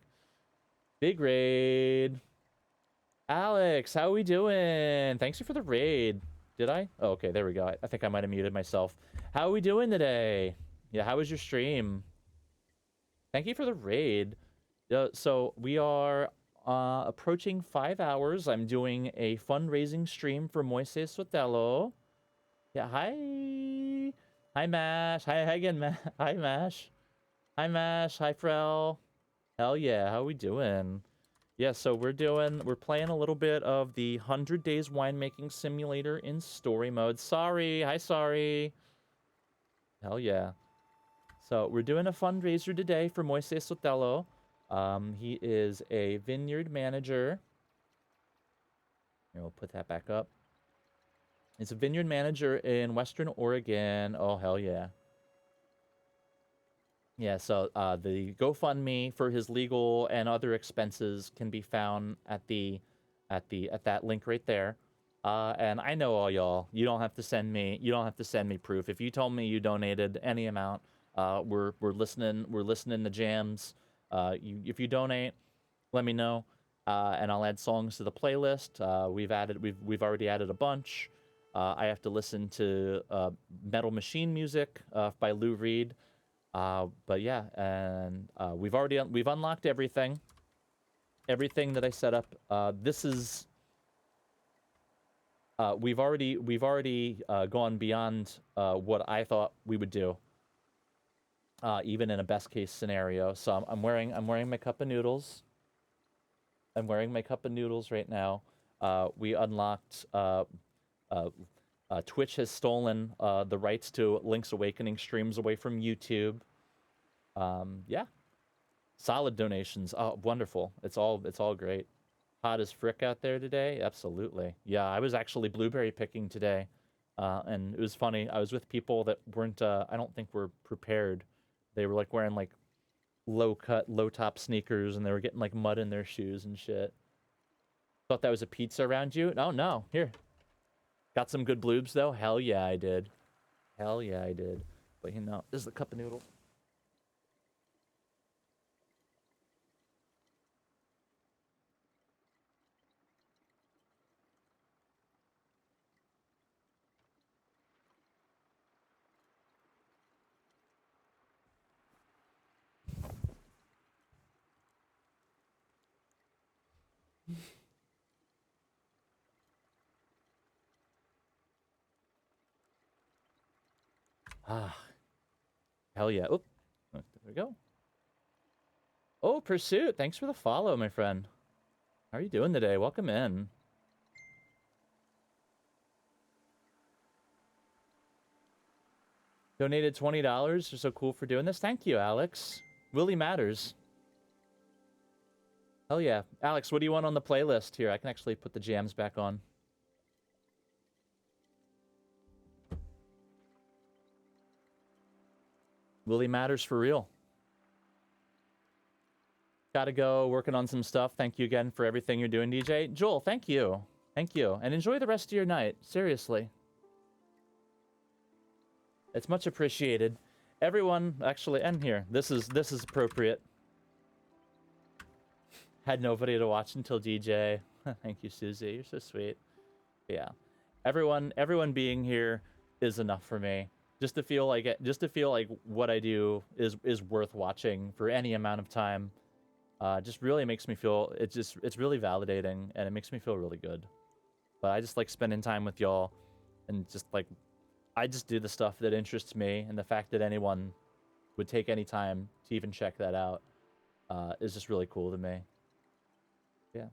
Big raid. Alex, how are we doing? Thanks you for the raid. Did I? Oh, okay. There we go. I think I might have muted myself. How are we doing today? Yeah, how was your stream? Thank you for the raid. So we are approaching 5 hours. I'm doing a fundraising stream for Moises Sotelo. Yeah, hi. Hi, Mash. Hi again, Hi, Mash. Hi, Mash. Hi, Frel. Hell yeah, how we doing? Yeah, so we're playing a little bit of the 100 Days Winemaking Simulator in story mode. Sorry. Hi, sorry. Hell yeah. So we're doing a fundraiser today for Moises Sotelo. He is a vineyard manager. Here, we'll put that back up. He's a vineyard manager in Western Oregon. Oh, hell yeah. Yeah, so the GoFundMe for his legal and other expenses can be found at that link right there. And I know all y'all. You don't have to send me proof. If you told me you donated any amount, we're listening. We're listening to jams. If you donate, let me know, and I'll add songs to the playlist. We've already added a bunch. I have to listen to Metal Machine music by Lou Reed. But yeah, and we've unlocked everything that I set up. This is we've already gone beyond what I thought we would do, even in a best case scenario. So I'm wearing my cup of noodles. I'm wearing my cup of noodles right now. We unlocked Twitch has stolen the rights to Link's Awakening streams away from YouTube. Yeah, solid donations. Oh, wonderful. It's all great. Hot as frick out there today. Absolutely. Yeah, I was actually blueberry picking today, and it was funny. I was with people that weren't. I don't think were prepared. They were like wearing like low top sneakers, and they were getting like mud in their shoes and shit. Thought that was a pizza around you? No, no. Here. Got some good bloobs, though? Hell yeah, I did. Hell yeah, I did. But, you know, this is the cup of noodle. Ah. Hell yeah. Oop. There we go. Oh, Pursuit. Thanks for the follow, my friend. How are you doing today? Welcome in. Donated $20. You're so cool for doing this. Thank you, Alex. Willie matters. Hell yeah. Alex, what do you want on the playlist here? I can actually put the jams back on. Willie matters for real. Gotta go, working on some stuff. Thank you again for everything you're doing, DJ. Joel, thank you. Thank you. And enjoy the rest of your night. Seriously. It's much appreciated. Everyone, actually, and here. This is appropriate. Had nobody to watch until DJ. Thank you, Susie. You're so sweet. Yeah. Everyone being here is enough for me. Just to feel like what I do is worth watching for any amount of time. Just really makes me feel, it's really validating, and it makes me feel really good. But I just like spending time with y'all, and just like, I just do the stuff that interests me, and the fact that anyone would take any time to even check that out is just really cool to me. Yeah.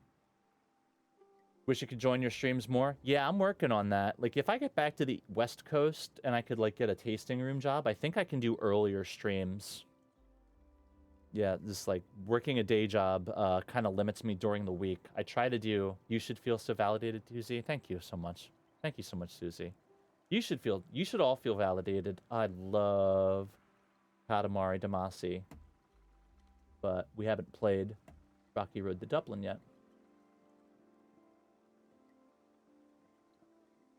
Wish you could join your streams more. Yeah, I'm working on that. Like, if I get back to the West Coast and I could, like, get a tasting room job, I think I can do earlier streams. Yeah, just, like, working a day job kind of limits me during the week. I try to do... You should feel so validated, Susie. Thank you so much. Thank you so much, Susie. You should all feel validated. I love Katamari Damacy. But we haven't played Rocky Road to Dublin yet.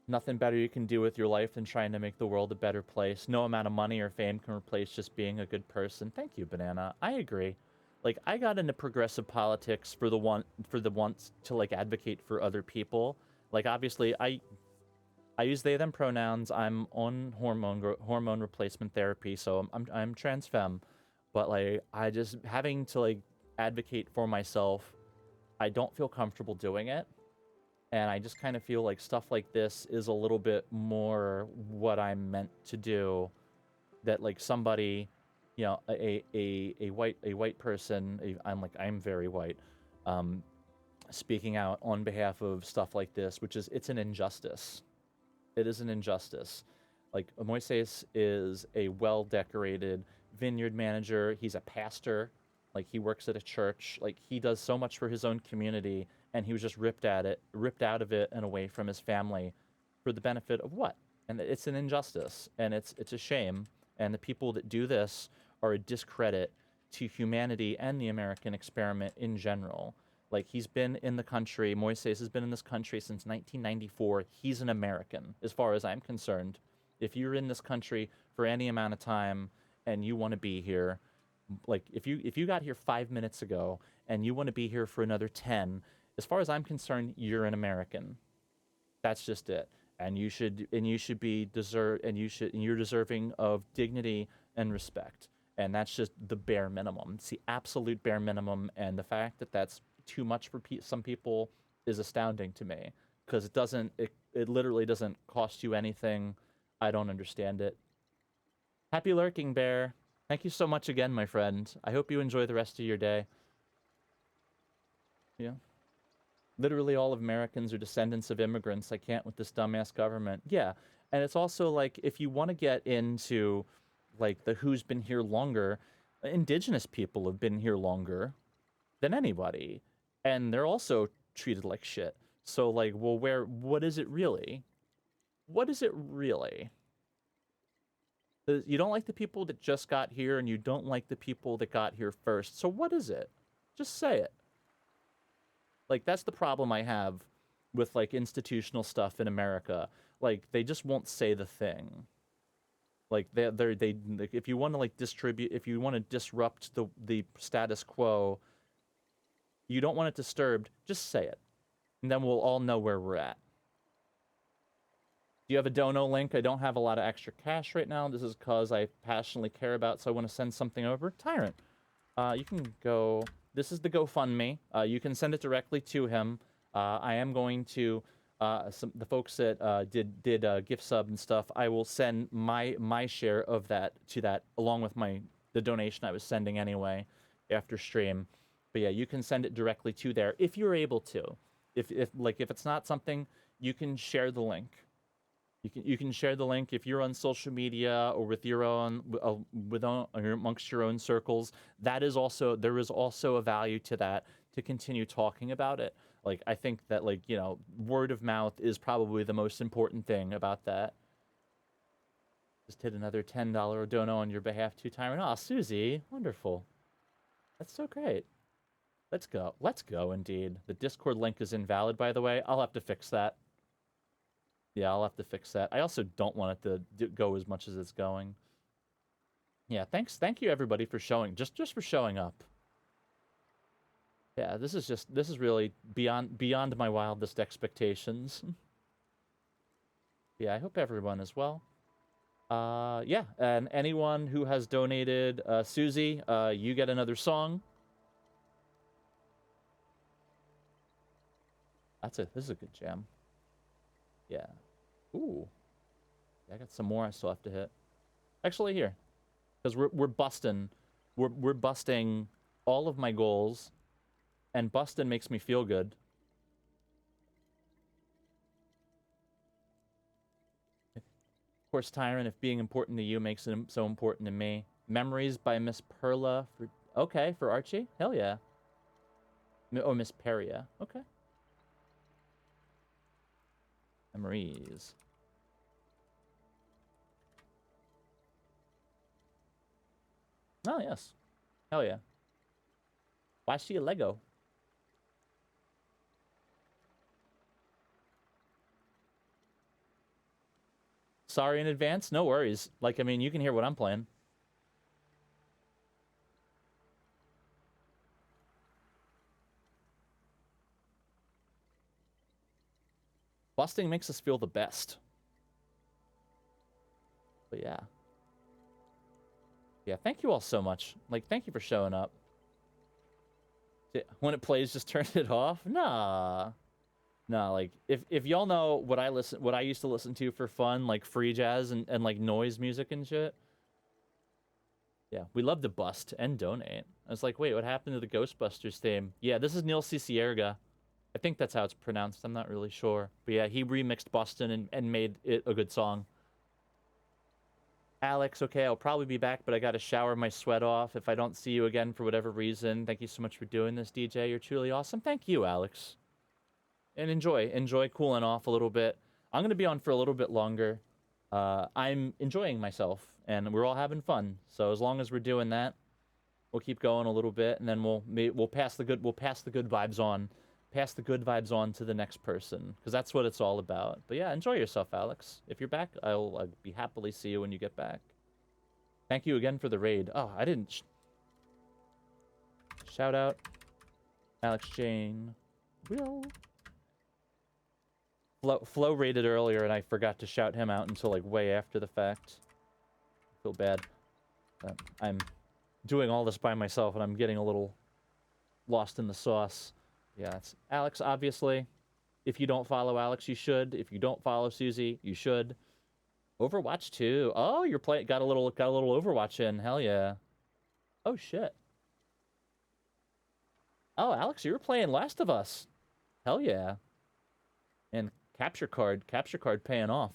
Nothing better you can do with your life than trying to make the world a better place. No amount of money or fame can replace just being a good person. Thank you, Banana. I agree. Like, I got into progressive politics for the once to, like, advocate for other people. Like, obviously, I use they them pronouns. I'm on hormone replacement therapy, so I'm trans femme. But, like, I just having to, like, advocate for myself, I don't feel comfortable doing it. And I just kind of feel like stuff like this is a little bit more what I'm meant to do. That, like, somebody, you know, a white person, I'm very white, speaking out on behalf of stuff like this, which is, it's an injustice. It is an injustice. Like, Moises is a well-decorated vineyard manager. He's a pastor. Like, he works at a church. Like, he does so much for his own community, and he was just ripped out of it and away from his family for the benefit of what? And it's an injustice, and it's a shame. And the people that do this are a discredit to humanity and the American experiment in general. Like, he's been in the country, Moises has been in this country since 1994. He's an American, as far as I'm concerned. If you're in this country for any amount of time and you want to be here, like, if you got here 5 minutes ago and you want to be here for another 10, as far as I'm concerned, you're an American. That's just it. And you're deserving of dignity and respect. And that's just the bare minimum. It's the absolute bare minimum. And the fact that that's too much for some people is astounding to me, because it literally doesn't cost you anything. I don't understand it. Happy lurking, Bear. Thank you so much again, my friend. I hope you enjoy the rest of your day. Yeah. Literally all of Americans are descendants of immigrants. I can't with this dumbass government. Yeah. And it's also like, if you want to get into, like, the who's been here longer, indigenous people have been here longer than anybody. And they're also treated like shit. So, like, well, what is it really? What is it really? You don't like the people that just got here, and you don't like the people that got here first. So what is it? Just say it. Like, that's the problem I have with, like, institutional stuff in America. Like, they just won't say the thing. Like, like, if you want to, like, if you want to disrupt the status quo, you don't want it disturbed, just say it. And then we'll all know where we're at. Do you have a dono link? I don't have a lot of extra cash right now. This is because I passionately care about, so I want to send something over. Tyrant, you can go... This is the GoFundMe. You can send it directly to him. I am going to... the folks that did gift sub and stuff, I will send my share of that to that, along with the donation I was sending anyway after stream. But yeah, you can send it directly to there if you're able to. If it's not something, you can share the link. You can share the link if you're on social media or with your own amongst your own circles. There is also a value to that, to continue talking about it. Like, I think that, like, you know, word of mouth is probably the most important thing about that. Just hit another $10 dono on your behalf to Tyrant. Aw, Susie, wonderful. That's so great. Let's go. Let's go, indeed. The Discord link is invalid, by the way. I'll have to fix that. Yeah, I'll have to fix that. I also don't want it to go as much as it's going. Yeah, thank you everybody for showing, just for showing up. Yeah, this is really beyond my wildest expectations. Yeah, I hope everyone is well. Yeah, and anyone who has donated, Susie, you get another song. This is a good jam. Yeah. Ooh. Yeah, I got some more I still have to hit. Actually, here. Because we're busting. We're busting all of my goals. And busting makes me feel good. Of course, Tyron, if being important to you makes it so important to me. Memories by Miss Perla. Okay, for Archie? Hell yeah. Oh, Miss Peria. Okay. Memories. Oh, yes. Hell yeah. Why is she a Lego? Sorry in advance. No worries. Like, I mean, you can hear what I'm playing. Busting makes us feel the best. But yeah. Yeah, thank you all so much. Like, thank you for showing up. When it plays, just turn it off? Nah. Nah, like, if y'all know what I used to listen to for fun, like free jazz and like noise music and shit. Yeah, we love to bust and donate. I was like, wait, what happened to the Ghostbusters theme? Yeah, this is Neil Cicierga. I think that's how it's pronounced. I'm not really sure. But yeah, he remixed Bustin' and made it a good song. Alex, okay, I'll probably be back, but I gotta shower my sweat off if I don't see you again for whatever reason. Thank you so much for doing this, DJ. You're truly awesome. Thank you, Alex. And enjoy cooling off a little bit. I'm gonna be on for a little bit longer. I'm enjoying myself, and we're all having fun. So as long as we're doing that, we'll keep going a little bit, and then we'll pass the good vibes on. Pass the good vibes on to the next person, because that's what it's all about. But yeah, enjoy yourself, Alex. If you're back, I'll be happily see you when you get back. Thank you again for the raid. Oh, I didn't... Shout out. Alex Jane. Will. Flo raided earlier, and I forgot to shout him out until, like, way after the fact. I feel bad. I'm doing all this by myself, and I'm getting a little lost in the sauce. Yeah, it's Alex, obviously. If you don't follow Alex, you should. If you don't follow Susie, you should. Overwatch 2. Oh, you're playing. Got a little Overwatch in. Hell yeah. Oh shit. Oh, Alex, you were playing Last of Us. Hell yeah. And capture card paying off.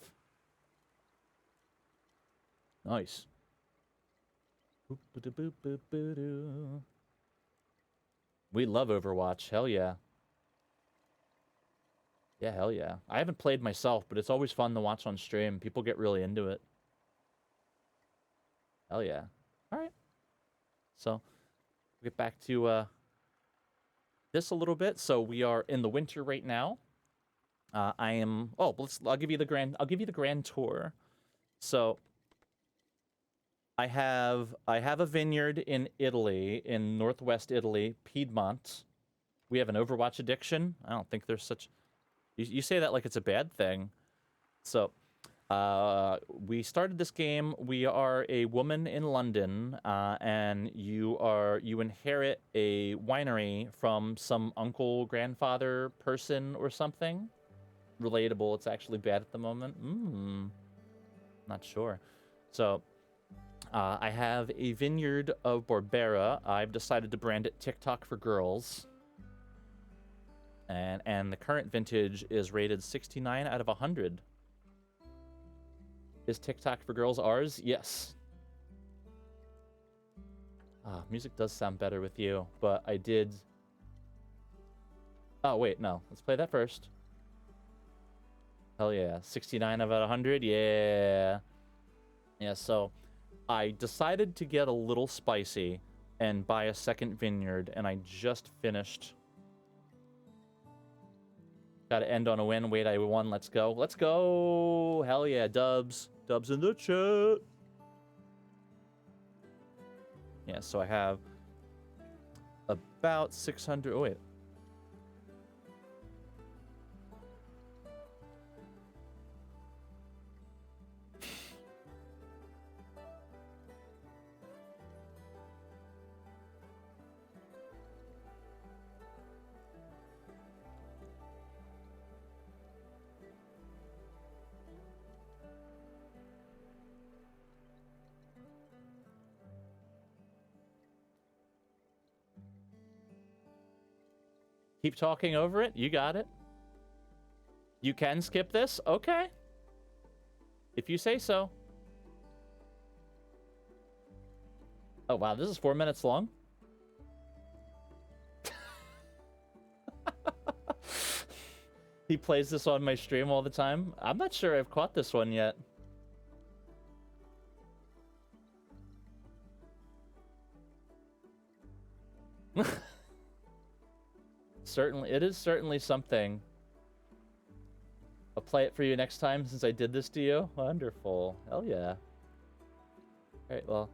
Nice. We love Overwatch. Hell yeah. Yeah, hell yeah. I haven't played myself, but it's always fun to watch on stream. People get really into it. Hell yeah. All right. So, we'll get back to this a little bit. So we are in the winter right now. I am. Oh, I'll give you the grand tour. So I have a vineyard in Italy, in northwest Italy, Piedmont. We have an Overwatch addiction. I don't think there's such. You say that like it's a bad thing. So, we started this game. We are a woman in London, and you inherit a winery from some uncle, grandfather person or something. Relatable. It's actually bad at the moment. Not sure. So, I have a vineyard of Barbera. I've decided to brand it TikTok for Girls. And the current vintage is rated 69 out of 100. Is TikTok for Girls ours? Yes. Music does sound better with you, but I did... Oh, wait, no. Let's play that first. Hell yeah. 69 out of 100? Yeah. Yeah, so I decided to get a little spicy and buy a second vineyard, and I just finished... Gotta end on a win. Wait, I won. Let's go. Let's go. Hell yeah, dubs. Dubs in the chat. Yeah, so I have about 600... Oh, wait. Keep talking over it. You got it. You can skip this? Okay. If you say so. Oh, wow, this is 4 minutes long? He plays this on my stream all the time. I'm not sure I've caught this one yet. Certainly, it is certainly something. I'll play it for you next time since I did this to you. Wonderful. Hell yeah. Alright, well.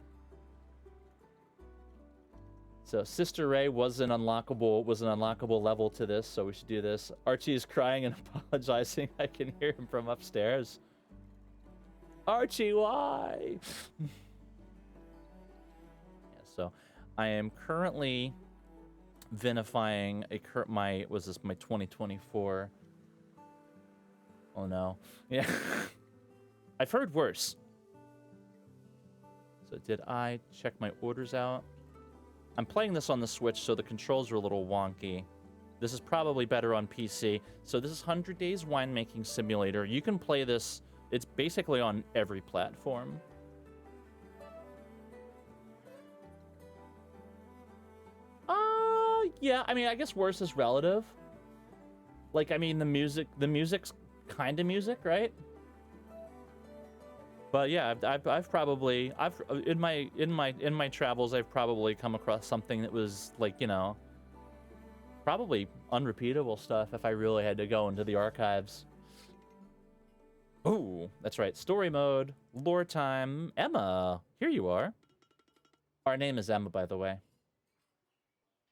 So Sister Ray was an unlockable level to this, so we should do this. Archie is crying and apologizing. I can hear him from upstairs. Archie, why? Yeah, so I am currently vinifying my 2024. Oh no. Yeah. I've heard worse. So did I check my orders out? I'm playing this on the Switch, so the controls are a little wonky. This is probably better on PC. So this is 100 Days Winemaking Simulator. You can play this. It's basically on every platform. Yeah, I mean, I guess worse is relative. Like, I mean, the music's kind of music, right? But yeah, in my travels, I've probably come across something that was like, you know, probably unrepeatable stuff if I really had to go into the archives. Ooh, that's right. Story mode, lore time. Emma, here you are. Our name is Emma, by the way.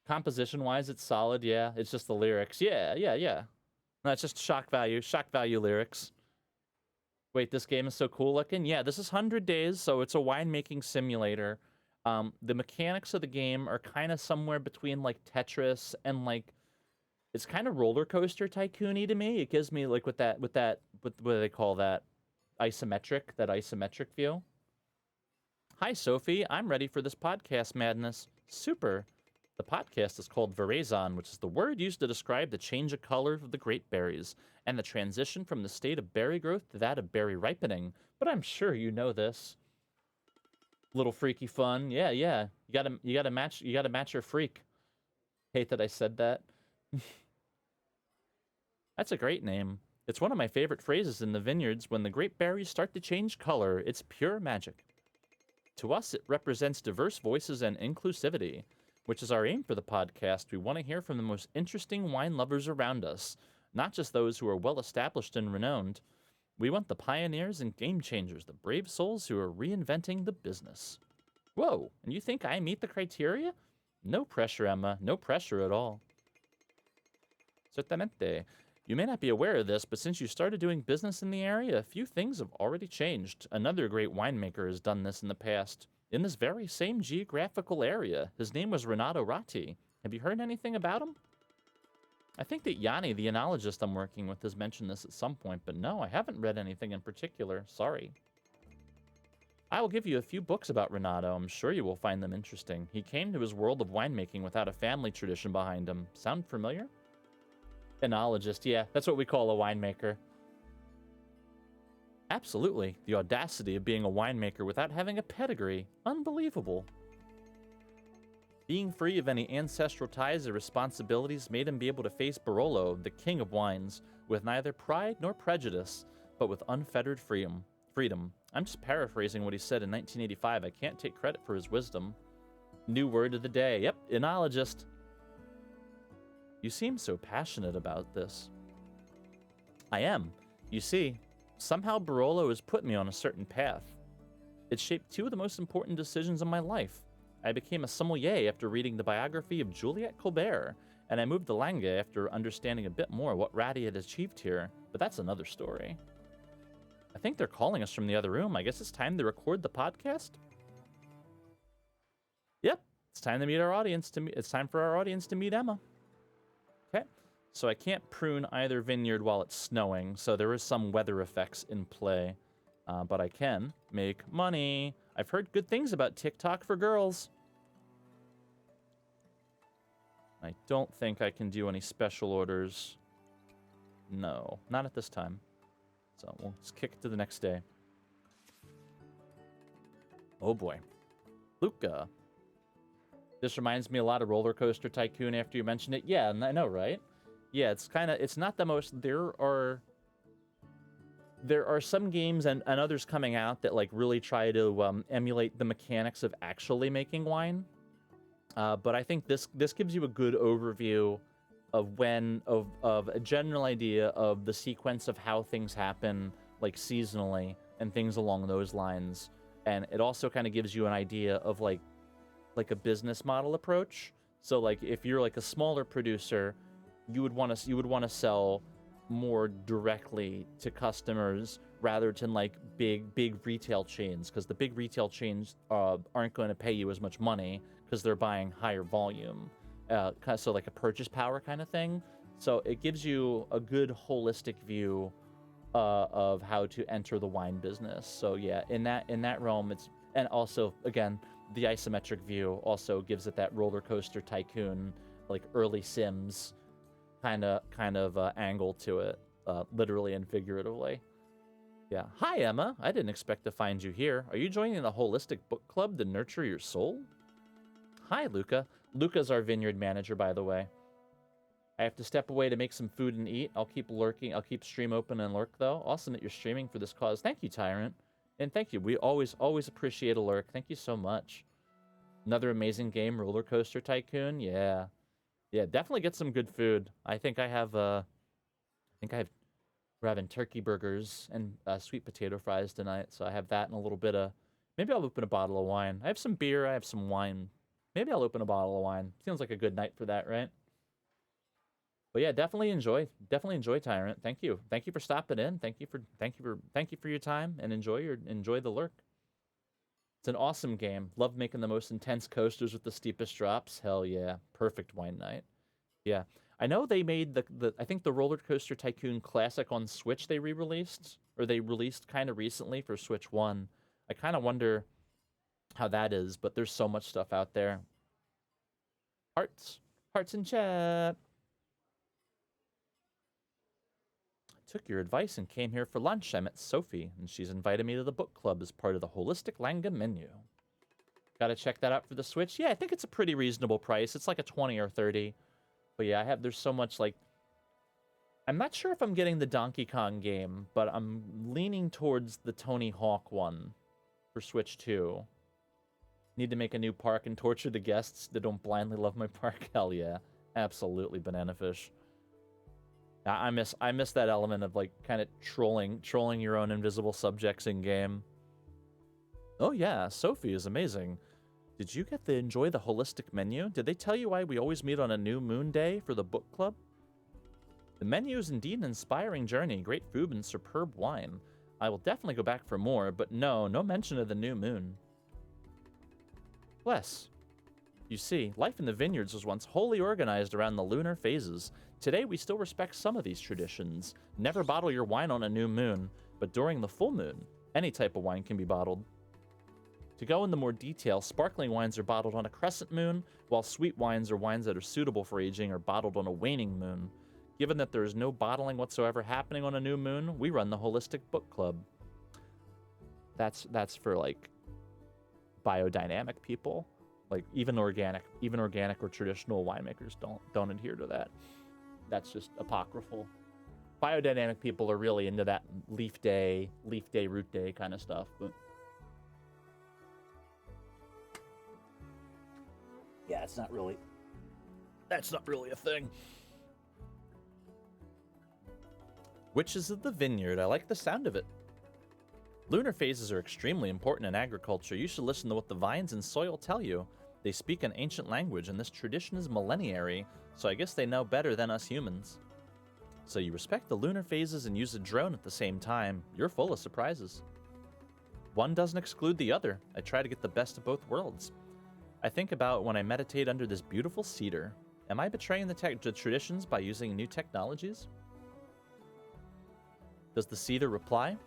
Composition-wise, it's solid, yeah. It's just the lyrics. Yeah. No, it's just shock value lyrics. Wait, this game is so cool looking? Yeah, this is 100 Days, so it's a winemaking simulator. The mechanics of the game are kind of somewhere between, like, Tetris and, like, it's kind of roller coaster tycoon-y to me. It gives me, like, what do they call that? Isometric view. Hi, Sophie. I'm ready for this podcast madness. Super. The podcast is called Veraison, which is the word used to describe the change of color of the grape berries and the transition from the state of berry growth to that of berry ripening. But I'm sure you know this. Little freaky fun. Yeah. You gotta match your freak. Hate that I said that. That's a great name. It's one of my favorite phrases in the vineyards. When the grape berries start to change color, it's pure magic. To us, it represents diverse voices and inclusivity, which is our aim for the podcast. We want to hear from the most interesting wine lovers around us, not just those who are well-established and renowned. We want the pioneers and game changers, the brave souls who are reinventing the business. Whoa, and you think I meet the criteria? No pressure, Emma. No pressure at all. Certamente. You may not be aware of this, but since you started doing business in the area, a few things have already changed. Another great winemaker has done this in the past. In this very same geographical area. His name was Renato Ratti. Have you heard anything about him? I think that Yanni, the enologist I'm working with, has mentioned this at some point, but no, I haven't read anything in particular. Sorry. I will give you a few books about Renato. I'm sure you will find them interesting. He came to his world of winemaking without a family tradition behind him. Sound familiar? Enologist, yeah, that's what we call a winemaker. Absolutely. The audacity of being a winemaker without having a pedigree. Unbelievable. Being free of any ancestral ties or responsibilities made him be able to face Barolo, the king of wines, with neither pride nor prejudice, but with unfettered freedom. I'm just paraphrasing what he said in 1985. I can't take credit for his wisdom. New word of the day. Yep, enologist. You seem so passionate about this. I am. You see, somehow Barolo has put me on a certain path. It shaped two of the most important decisions in my life. I became a sommelier after reading the biography of Juliette Colbert, and I moved to Langhe after understanding a bit more what Ratti had achieved here, but that's another story. I think they're calling us from the other room. I guess it's time to record the podcast? Yep, it's time to meet our audience. It's time for our audience to meet Emma. Okay. So I can't prune either vineyard while it's snowing, so there is some weather effects in play. But I can make money. I've heard good things about TikTok for girls. I don't think I can do any special orders. No, not at this time. So we'll just kick it to the next day. Oh boy. Luca. This reminds me a lot of Roller Coaster Tycoon after you mentioned it. Yeah, I know, right? Yeah, it's not the most, there are some games and others coming out that like really try to emulate the mechanics of actually making wine. But I think this gives you a good overview of of a general idea of the sequence of how things happen, like seasonally and things along those lines. And it also kind of gives you an idea of like a business model approach. So like if you're like a smaller producer, you would want to sell more directly to customers rather than like big retail chains, because the big retail chains aren't going to pay you as much money because they're buying higher volume. So like a purchase power kind of thing. So it gives you a good holistic view of how to enter the wine business. So yeah, in that realm, it's, and also again, the isometric view also gives it that Roller Coaster Tycoon, like early Sims kind of angle to it, literally and figuratively. Yeah. Hi, Emma. I didn't expect to find you here. Are you joining the Holistic Book Club to nurture your soul? Hi, Luca. Luca's our vineyard manager, by the way. I have to step away to make some food and eat. I'll keep lurking. I'll keep stream open and lurk, though. Awesome that you're streaming for this cause. Thank you, Tyrant. And thank you. We always appreciate a lurk. Thank you so much. Another amazing game, Roller Coaster Tycoon. Yeah. Yeah, definitely get some good food. We're having turkey burgers and sweet potato fries tonight, so I have that and a little bit of, maybe I'll open a bottle of wine. I have some beer, I have some wine. Maybe I'll open a bottle of wine. Seems like a good night for that, right? But yeah, definitely enjoy Tyrant. Thank you for stopping in. Thank you for your time, and enjoy the lurk. It's an awesome game. Love making the most intense coasters with the steepest drops. Hell yeah, perfect wine night. Yeah, I know they made I think the Roller Coaster Tycoon Classic on Switch they re-released, or they released kind of recently for Switch 1. I kind of wonder how that is, but there's so much stuff out there. Hearts in chat. Took your advice and came here for lunch. I met Sophie, and she's invited me to the book club as part of the Holistic Langa menu. Gotta check that out for the Switch. Yeah, I think it's a pretty reasonable price. It's like a 20 or 30. But yeah, there's so much, like, I'm not sure if I'm getting the Donkey Kong game, but I'm leaning towards the Tony Hawk one for Switch 2. Need to make a new park and torture the guests that don't blindly love my park. Hell yeah. Absolutely, Banana Fish. I miss that element of like kind of trolling your own invisible subjects in game. Oh yeah, Sophie is amazing. Did you get to enjoy the holistic menu? Did they tell you why we always meet on a new moon day for the book club? The menu is indeed an inspiring journey, great food and superb wine. I will definitely go back for more, but no mention of the new moon. Bless. You see, life in the vineyards was once wholly organized around the lunar phases. Today, we still respect some of these traditions. Never bottle your wine on a new moon, but during the full moon, any type of wine can be bottled. To go into more detail, sparkling wines are bottled on a crescent moon, while sweet wines or wines that are suitable for aging are bottled on a waning moon. Given that there is no bottling whatsoever happening on a new moon, we run the Holistic Book Club. That's for, like, biodynamic people. Like, even organic or traditional winemakers don't adhere to that. That's just apocryphal. Biodynamic people are really into that leaf day, root day kind of stuff, but yeah, that's not really a thing. Witches of the Vineyard. I like the sound of it. Lunar phases are extremely important in agriculture. You should listen to what the vines and soil tell you. They speak an ancient language, and this tradition is millenniary, so I guess they know better than us humans. So you respect the lunar phases and use a drone at the same time. You're full of surprises. One doesn't exclude the other. I try to get the best of both worlds. I think about when I meditate under this beautiful cedar. Am I betraying the traditions by using new technologies? Does the cedar reply?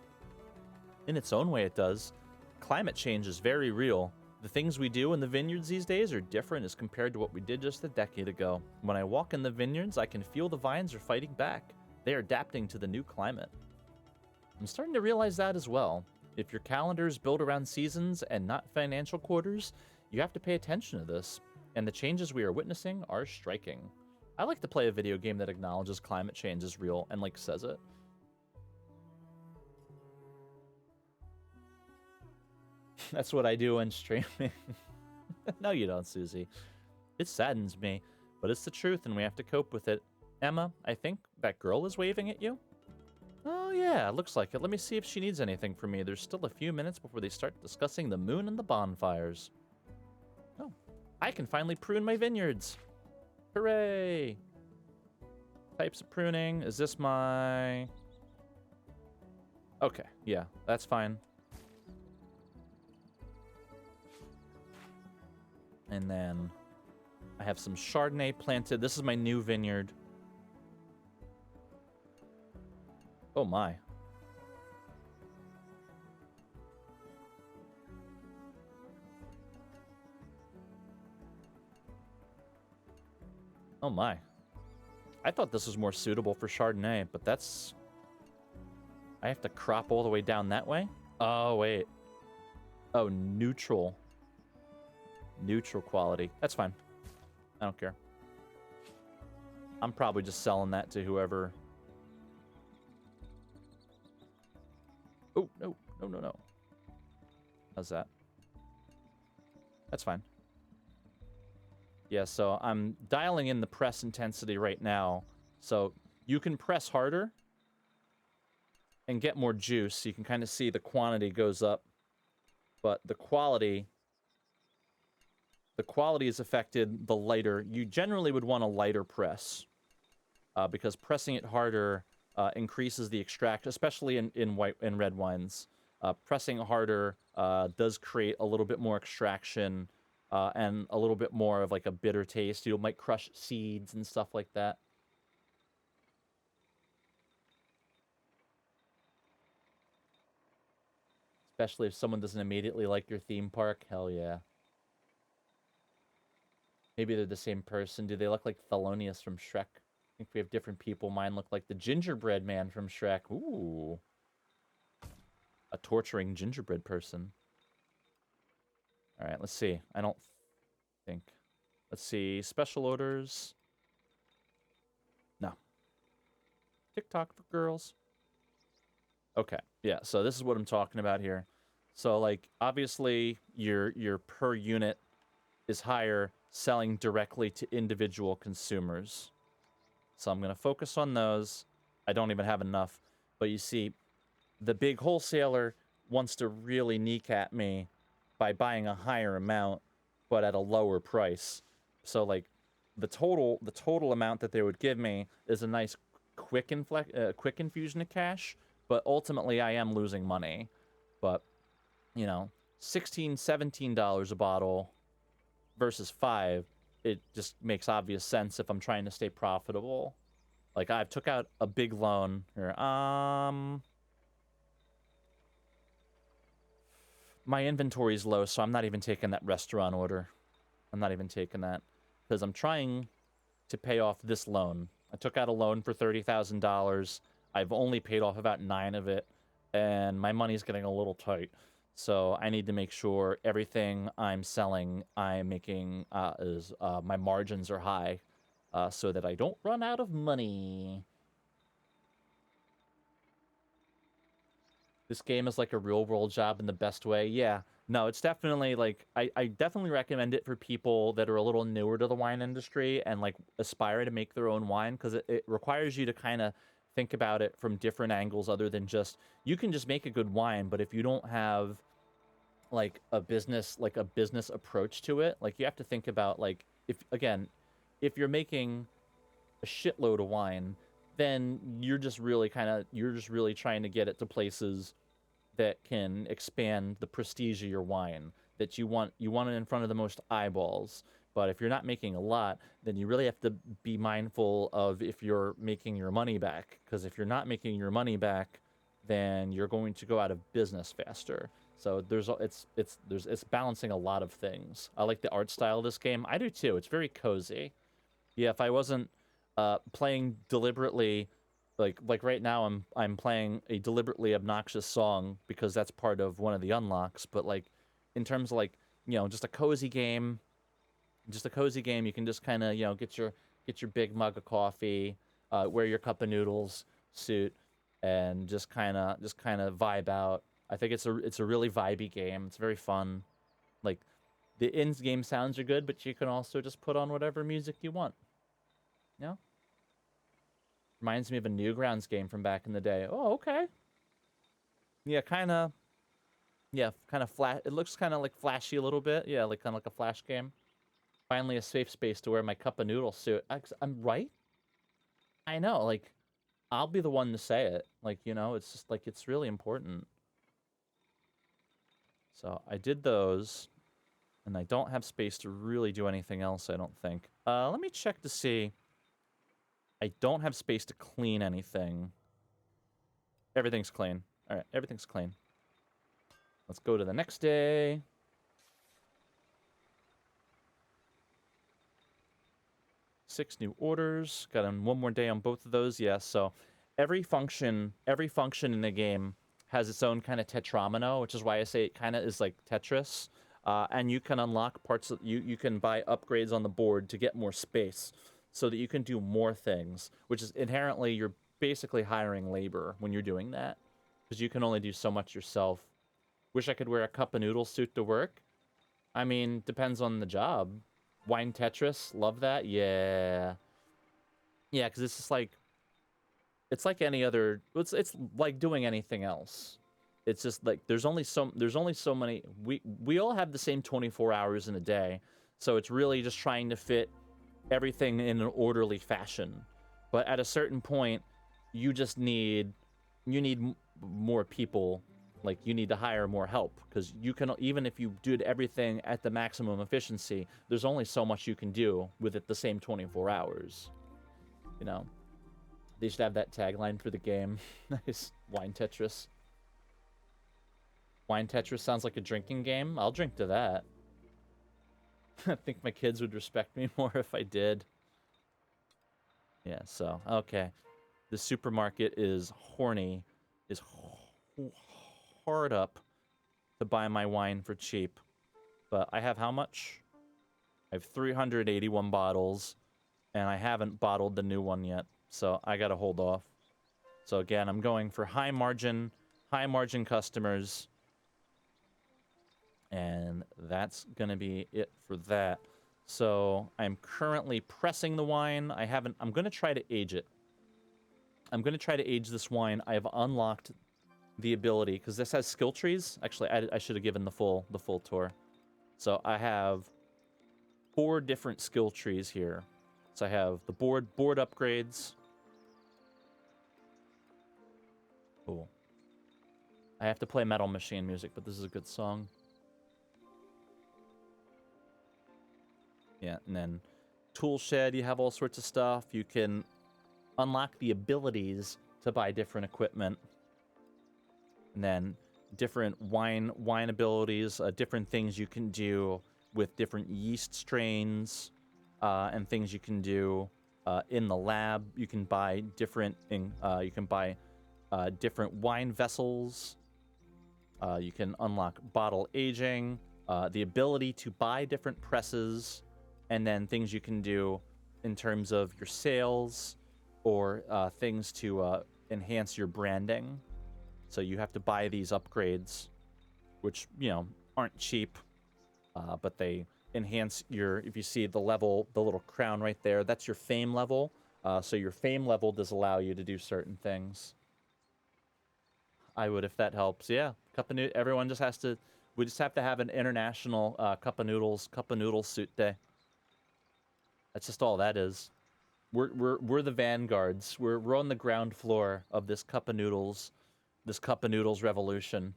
In its own way, it does. Climate change is very real. The things we do in the vineyards these days are different as compared to what we did just a decade ago. When I walk in the vineyards, I can feel the vines are fighting back. They are adapting to the new climate. I'm starting to realize that as well. If your calendar is built around seasons and not financial quarters, you have to pay attention to this, and the changes we are witnessing are striking. I like to play a video game that acknowledges climate change is real and, like, says it. That's what I do when streaming. No, you don't, Susie. It saddens me, but it's the truth, and we have to cope with it. Emma, I think that girl is waving at you. Oh, yeah, looks like it. Let me see if she needs anything from me. There's still a few minutes before they start discussing the moon and the bonfires. Oh, I can finally prune my vineyards. Hooray! Types of pruning. Is this my... Okay, yeah, that's fine. And then I have some Chardonnay planted. This is my new vineyard. Oh my. Oh my. I thought this was more suitable for Chardonnay, but that's... I have to crop all the way down that way? Oh, wait. Oh, neutral. Neutral quality. That's fine. I don't care. I'm probably just selling that to whoever... Oh, no. No, no, no. How's that? That's fine. Yeah, so I'm dialing in the press intensity right now. So you can press harder and get more juice. You can kind of see the quantity goes up. But the quality is affected the lighter. You generally would want a lighter press. Because pressing it harder increases the extract, especially in white and red wines. Pressing harder does create a little bit more extraction and a little bit more of like a bitter taste. You might crush seeds and stuff like that. Especially if someone doesn't immediately like your theme park. Hell yeah. Maybe they're the same person. Do they look like Thelonious from Shrek? I think we have different people. Mine look like the gingerbread man from Shrek. Ooh. A torturing gingerbread person. All right, let's see. I don't think. Let's see. Special orders. No. TikTok for girls. Okay. Yeah, so this is what I'm talking about here. So, like, obviously, your per unit is higher selling directly to individual consumers. So I'm going to focus on those. I don't even have enough. But you see, the big wholesaler wants to really kneecap me by buying a higher amount, but at a lower price. So, like, the total amount that they would give me is a nice quick infusion of cash, but ultimately I am losing money. But, you know, $16, $17 a bottle versus $5, it just makes obvious sense if I'm trying to stay profitable. Like, I've took out a big loan here. My inventory's low, so I'm not even taking that restaurant order. I'm not even taking that because I'm trying to pay off this loan. I took out a loan for $30,000. I've only paid off about 9 of it, and my money's getting a little tight. So I need to make sure everything I'm selling, I'm making my margins are high, so that I don't run out of money. This game is like a real-world job in the best way. Yeah, no, it's definitely like I definitely recommend it for people that are a little newer to the wine industry and like aspire to make their own wine, because it requires you to kind of think about it from different angles other than just, you can just make a good wine, but if you don't have like a business approach to it, like you have to think about, like, if you're making a shitload of wine, then you're just really trying to get it to places that can expand the prestige of your wine, that you want it in front of the most eyeballs. But if you're not making a lot, then you really have to be mindful of if you're making your money back. Because if you're not making your money back, then you're going to go out of business faster. So it's balancing a lot of things. I like the art style of this game. I do too. It's very cozy. Yeah, if I wasn't playing deliberately Like right now I'm playing a deliberately obnoxious song because that's part of one of the unlocks, but like in terms of like, just a cozy game, you can just kind of, get your big mug of coffee, wear your cup of noodles suit, and just kind of vibe out. I think it's a really vibey game. It's very fun. Like the in-game sounds are good, but you can also just put on whatever music you want. You know? Reminds me of a Newgrounds game from back in the day. Oh, okay. Yeah, kind of. Yeah, kind of flat. It looks kind of like flashy a little bit. Yeah, like kind of like a flash game. Finally, a safe space to wear my cup of noodle suit. I'm right. I know. Like, I'll be the one to say it. Like, it's just like it's really important. So I did those, and I don't have space to really do anything else. I don't think. Let me check to see. I don't have space to clean anything. Everything's clean. All right, everything's clean. Let's go to the next day. 6 new orders. Got in one more day on both of those. Yeah, so every function in the game has its own kind of tetramino, which is why I say it kind of is like Tetris. And you can unlock parts of you can buy upgrades on the board to get more space so that you can do more things, which is inherently you're basically hiring labor when you're doing that because you can only do so much yourself. Wish I could wear a cup of noodle suit to work. I mean, depends on the job. Wine Tetris, love that. Yeah. Yeah, because it's like any other. It's like doing anything else. It's just like there's only so many. We all have the same 24 hours in a day, so it's really just trying to fit everything in an orderly fashion. But at a certain point, you just need more people. Like you need to hire more help because you can, even if you did everything at the maximum efficiency, there's only so much you can do with it the same 24 hours. You know, they should have that tagline for the game. Nice. Wine Tetris. Wine Tetris sounds like a drinking game. I'll drink to that. I think my kids would respect me more if I did. Yeah, so, okay. The supermarket is horny, is hard up to buy my wine for cheap. But I have how much? I have 381 bottles, and I haven't bottled the new one yet, so I gotta hold off. So again, I'm going for high margin customers, and that's gonna be it for that. So I'm currently pressing the wine. I'm gonna try to age it. I'm gonna try to age this wine. I have unlocked the ability because this has skill trees. Actually, I should have given the full tour. So I have 4 different skill trees here. So I have the board upgrades. Cool. I have to play Metal Machine music, but this is a good song. Yeah, and then tool shed, you have all sorts of stuff. You can unlock the abilities to buy different equipment. And then different wine abilities, different things you can do with different yeast strains, and things you can do in the lab. You can buy different different wine vessels. You can unlock bottle aging, the ability to buy different presses, and then things you can do in terms of your sales or things to enhance your branding. So you have to buy these upgrades, which, aren't cheap, but they enhance if you see the level, the little crown right there, that's your fame level. So your fame level does allow you to do certain things. I would, if that helps. Yeah, everyone just has to, we just have to have an international cup of noodles suit day. That's just all that is. We're the vanguards. We're on the ground floor of this cup of noodles revolution.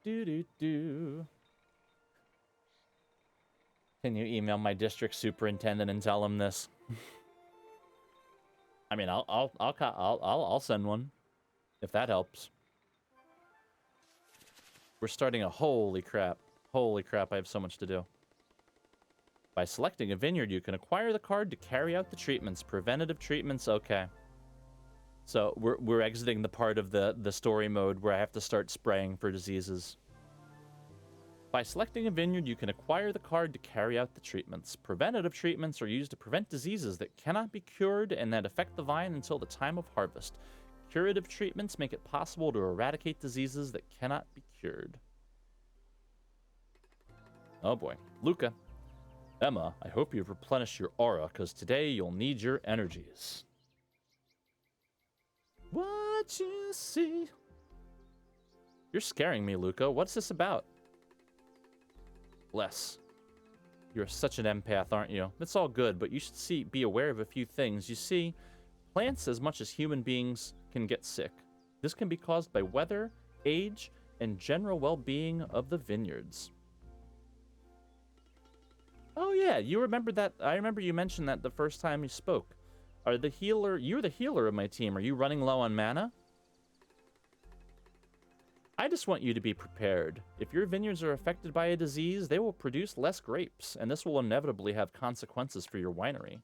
Do do do. Can you email my district superintendent and tell him this? I mean, I'll send one if that helps. We're starting a holy crap. Holy crap, I have so much to do. By selecting a vineyard, you can acquire the card to carry out the treatments. Preventative treatments, okay. So we're exiting the part of the story mode where I have to start spraying for diseases. By selecting a vineyard, you can acquire the card to carry out the treatments. Preventative treatments are used to prevent diseases that cannot be cured and that affect the vine until the time of harvest. Curative treatments make it possible to eradicate diseases that cannot be cured. Oh boy. Luca. Emma, I hope you've replenished your aura, because today you'll need your energies. What you see? You're scaring me, Luca. What's this about? Bless. You're such an empath, aren't you? That's all good, but you should be aware of a few things. You see, plants as much as human beings can get sick. This can be caused by weather, age, and general well-being of the vineyards. Oh yeah, you remember that. I remember you mentioned that the first time you spoke. You're the healer of my team. Are you running low on mana? I just want you to be prepared. If your vineyards are affected by a disease, they will produce less grapes, and this will inevitably have consequences for your winery.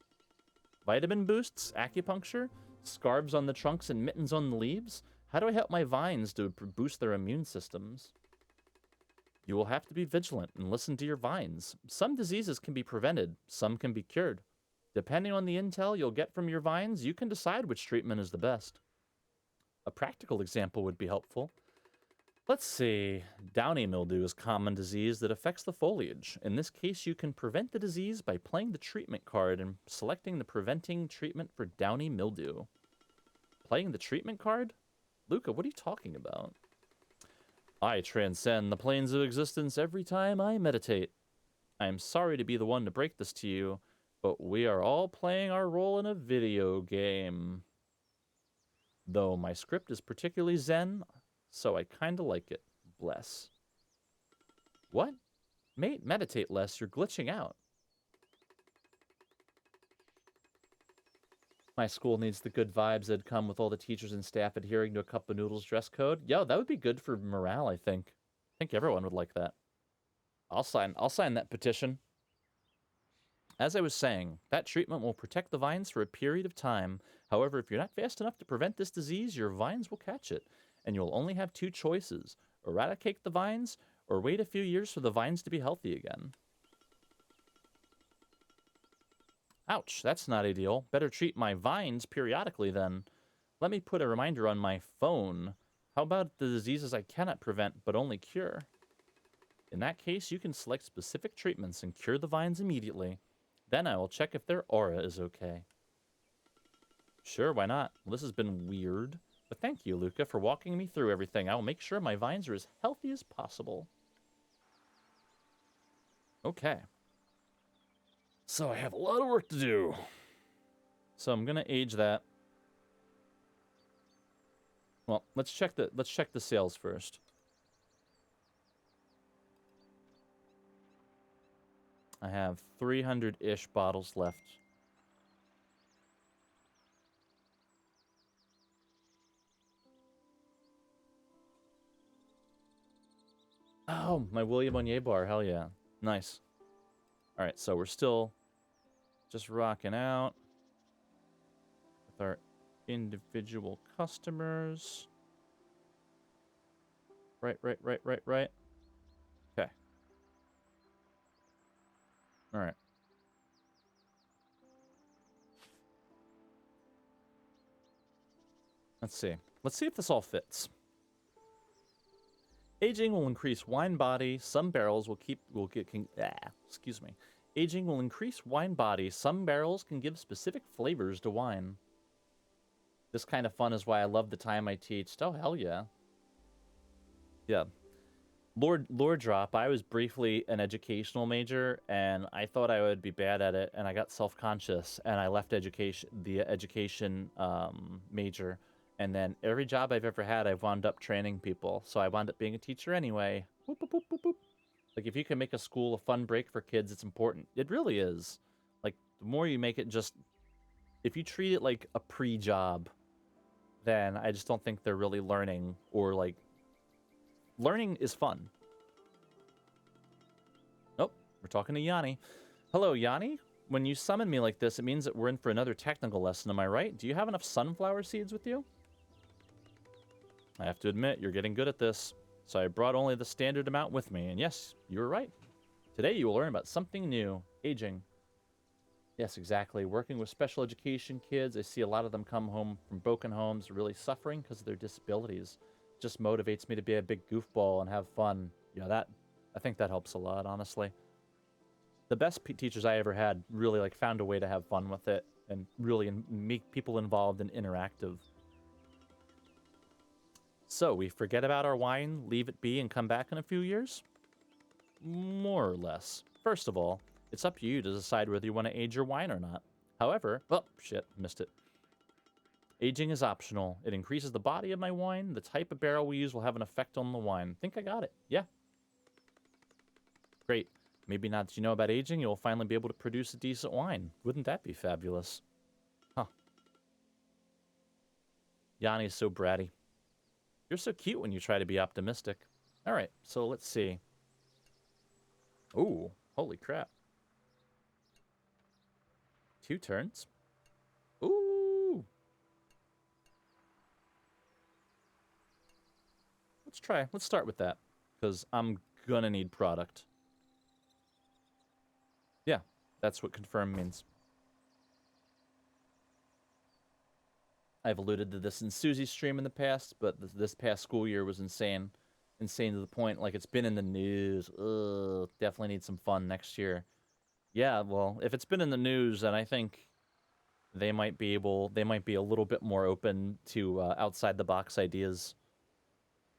Vitamin boosts, acupuncture, scarves on the trunks and mittens on the leaves? How do I help my vines to boost their immune systems? You will have to be vigilant and listen to your vines. Some diseases can be prevented, some can be cured. Depending on the intel you'll get from your vines, you can decide which treatment is the best. A practical example would be helpful. Let's see. Downy mildew is a common disease that affects the foliage. In this case, you can prevent the disease by playing the treatment card and selecting the preventing treatment for downy mildew. Playing the treatment card? Luca, what are you talking about? I transcend the planes of existence every time I meditate. I am sorry to be the one to break this to you, but we are all playing our role in a video game. Though my script is particularly zen, so I kinda like it. Bless. What? Mate, meditate less, you're glitching out. My school needs the good vibes that come with all the teachers and staff adhering to a cup of noodles dress code. Yo, that would be good for morale, I think. I think everyone would like that. I'll sign that petition. As I was saying, that treatment will protect the vines for a period of time. However, if you're not fast enough to prevent this disease, your vines will catch it. And you'll only have two choices. Eradicate the vines, or wait a few years for the vines to be healthy again. Ouch, that's not ideal. Better treat my vines periodically then. Let me put a reminder on my phone. How about the diseases I cannot prevent but only cure? In that case, you can select specific treatments and cure the vines immediately. Then I will check if their aura is okay. Sure, why not? Well, this has been weird. But thank you, Luca, for walking me through everything. I will make sure my vines are as healthy as possible. Okay. So I have a lot of work to do. So I'm gonna age that. Well, let's check the sales first. I have 300-ish bottles left. Oh, my William Onier bar, hell yeah. Nice. Alright, so we're still just rocking out with our individual customers. Right. Okay. Alright. Let's see. Let's see if this all fits. Aging will increase wine body. Some barrels excuse me. Aging will increase wine body. Some barrels can give specific flavors to wine. This kind of fun is why I love the time I teach. Oh, hell yeah. Yeah. Lore drop, I was briefly an educational major, and I thought I would be bad at it, and I got self-conscious, and I left the education major. And then every job I've ever had, I've wound up training people. So I wound up being a teacher anyway. Boop, boop, boop, boop, boop. Like, if you can make a school a fun break for kids, it's important. It really is. Like, the more you make it just... If you treat it like a pre-job, then I just don't think they're really learning, or, like... Learning is fun. Nope, we're talking to Yanni. Hello, Yanni. When you summon me like this, it means that we're in for another technical lesson, am I right? Do you have enough sunflower seeds with you? I have to admit, you're getting good at this. So I brought only the standard amount with me, and yes, you were right. Today you will learn about something new, aging. Yes, exactly. Working with special education kids, I see a lot of them come home from broken homes, really suffering because of their disabilities. It just motivates me to be a big goofball and have fun. Yeah, I think that helps a lot, honestly. The best teachers I ever had really like found a way to have fun with it and really make people involved and interactive. So, we forget about our wine, leave it be, and come back in a few years? More or less. First of all, it's up to you to decide whether you want to age your wine or not. However, oh, shit, missed it. Aging is optional. It increases the body of my wine. The type of barrel we use will have an effect on the wine. Think I got it. Yeah. Great. Maybe now that you know about aging, you'll finally be able to produce a decent wine. Wouldn't that be fabulous? Huh. Yanni is so bratty. You're so cute when you try to be optimistic. All right, so let's see. Ooh, holy crap. 2 turns. Ooh. Let's start with that, because I'm gonna need product. Yeah, that's what confirm means. I've alluded to this in Susie's stream in the past, but this past school year was insane. Insane to the point, like, it's been in the news. Ugh, definitely need some fun next year. Yeah, well, if it's been in the news, then I think they might be a little bit more open to outside-the-box ideas.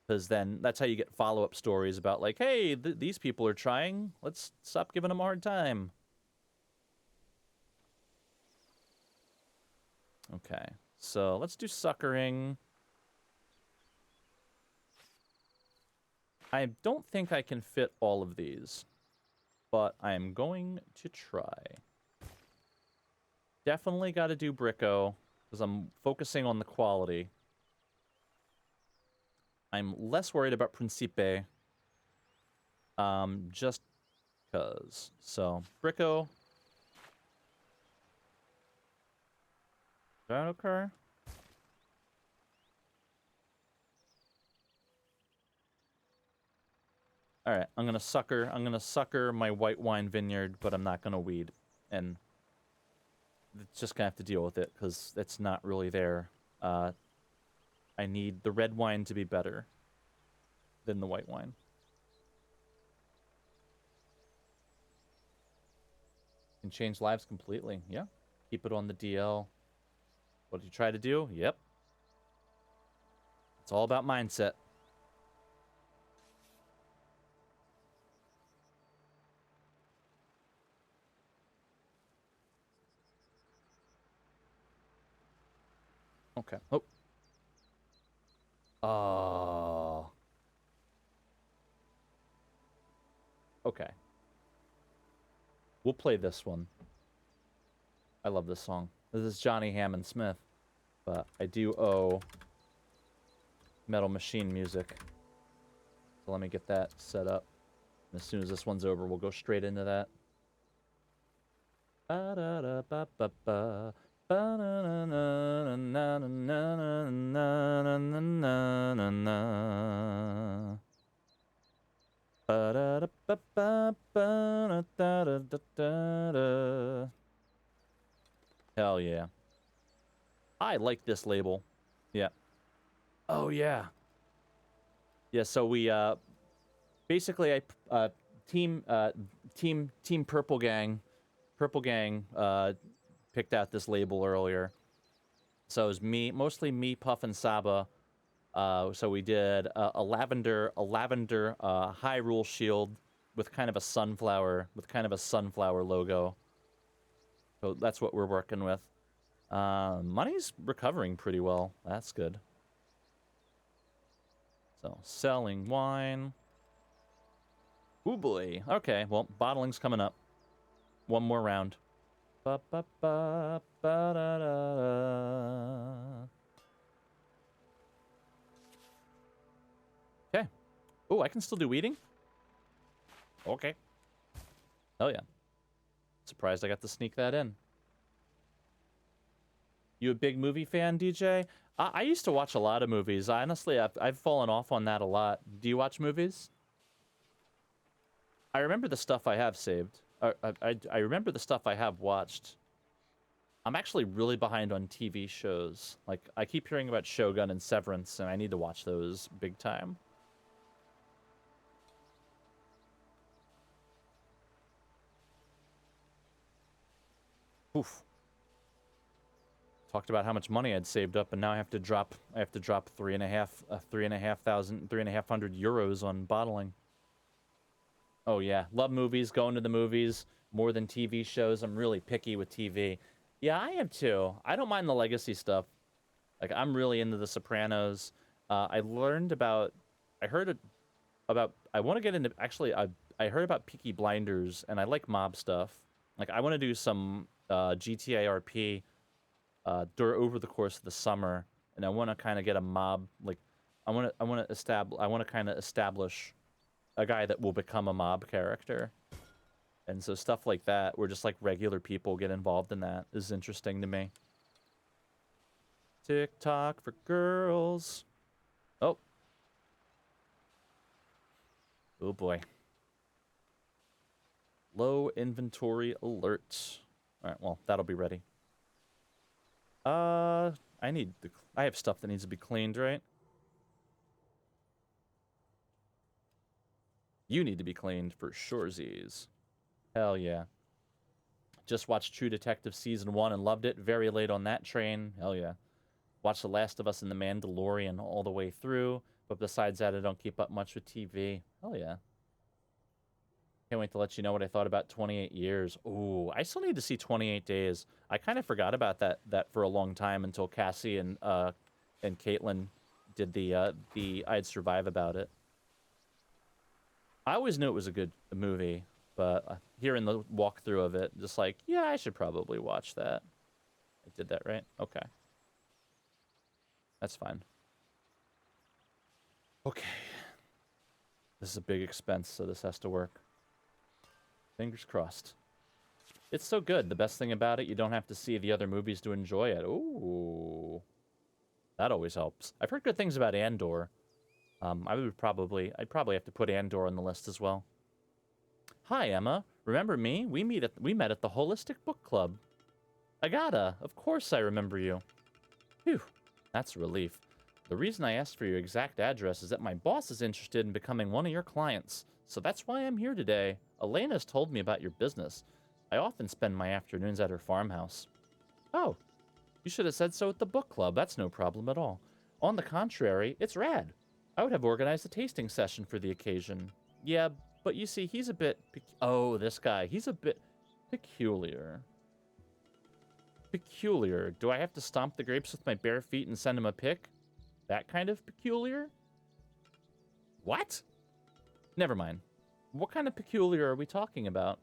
Because then that's how you get follow-up stories about, like, hey, these people are trying. Let's stop giving them a hard time. Okay. So let's do suckering. I don't think I can fit all of these, but I'm going to try. Definitely got to do Bricko, because I'm focusing on the quality. I'm less worried about Principe, just because. So, Bricko. Did that occur? All right, I'm gonna sucker my white wine vineyard, but I'm not gonna weed, and it's just gonna have to deal with it because it's not really there. I need the red wine to be better than the white wine. Can change lives completely. Yeah, keep it on the DL. What did you try to do? Yep. It's all about mindset. Okay. Oh. Okay. We'll play this one. I love this song. This is Johnny Hammond Smith, but I do owe Metal Machine music. So let me get that set up. And as soon as this one's over, we'll go straight into that. Ba-da-da-ba-ba-ba. Ba-na-na-na-na-na-na-na-na-na-na. Ba-da-da-ba-ba-ba-da-da-da-da-da. Hell yeah. I like this label. Yeah. Oh yeah. Yeah, so we basically team Purple Gang picked out this label earlier. So it was mostly me, Puff, and Saba. So we did a lavender Hyrule shield with kind of a sunflower logo. So that's what we're working with. Money's recovering pretty well. That's good. So selling wine. Ooh boy. Okay, well, bottling's coming up. One more round. Ba ba ba ba da da da. Okay. Oh, I can still do weeding? Okay. Oh yeah. Surprised I got to sneak that in. You a big movie fan, DJ? I used to watch a lot of movies. Honestly, I've fallen off on that a lot. Do you watch movies? I remember the stuff I have saved. I remember the stuff I have watched. I'm actually really behind on TV shows. Like, I keep hearing about Shogun and Severance, and I need to watch those big time. Oof. Talked about how much money I'd saved up, and now I have to drop 3,500 euros on bottling. Oh yeah, love movies, going to the movies more than TV shows. I'm really picky with TV. Yeah, I am too. I don't mind the legacy stuff. Like, I'm really into The Sopranos. I learned about, I heard about, I want to get into, actually, I heard about Peaky Blinders, and I like mob stuff. Like, I want to do some GTA RP over the course of the summer, and I want to kind of get a mob, like, I want to kind of establish a guy that will become a mob character. And so stuff like that, where just like regular people get involved in that, is interesting to me. TikTok for girls. Oh. Oh boy. Low inventory alert. All right, well, that'll be ready. I have stuff that needs to be cleaned, right? You need to be cleaned for surezies. Hell yeah. Just watched True Detective Season 1 and loved it. Very late on that train. Hell yeah. Watched The Last of Us and The Mandalorian all the way through. But besides that, I don't keep up much with TV. Hell yeah. Can't wait to let you know what I thought about 28 Years. Ooh, I still need to see 28 Days. I kind of forgot about that for a long time until Cassie and Caitlin did the I'd Survive about it. I always knew it was a good movie, but hearing the walkthrough of it, just like, yeah, I should probably watch that. I did that right? Okay. That's fine. Okay. This is a big expense, so this has to work. Fingers crossed. It's so good. The best thing about it, you don't have to see the other movies to enjoy it. Ooh. That always helps. I've heard good things about Andor. I'd probably have to put Andor on the list as well. Hi, Emma. Remember me? We met at the Holistic Book Club. Agata, of course I remember you. Phew, that's a relief. The reason I asked for your exact address is that my boss is interested in becoming one of your clients, so that's why I'm here today. Elena's told me about your business. I often spend my afternoons at her farmhouse. Oh, you should have said so at the book club. That's no problem at all. On the contrary, it's rad. I would have organized a tasting session for the occasion. Yeah, but you see, he's a bit... Oh, this guy. He's a bit peculiar. Peculiar. Do I have to stomp the grapes with my bare feet and send him a pic? That kind of peculiar? What? Never mind. What kind of peculiar are we talking about?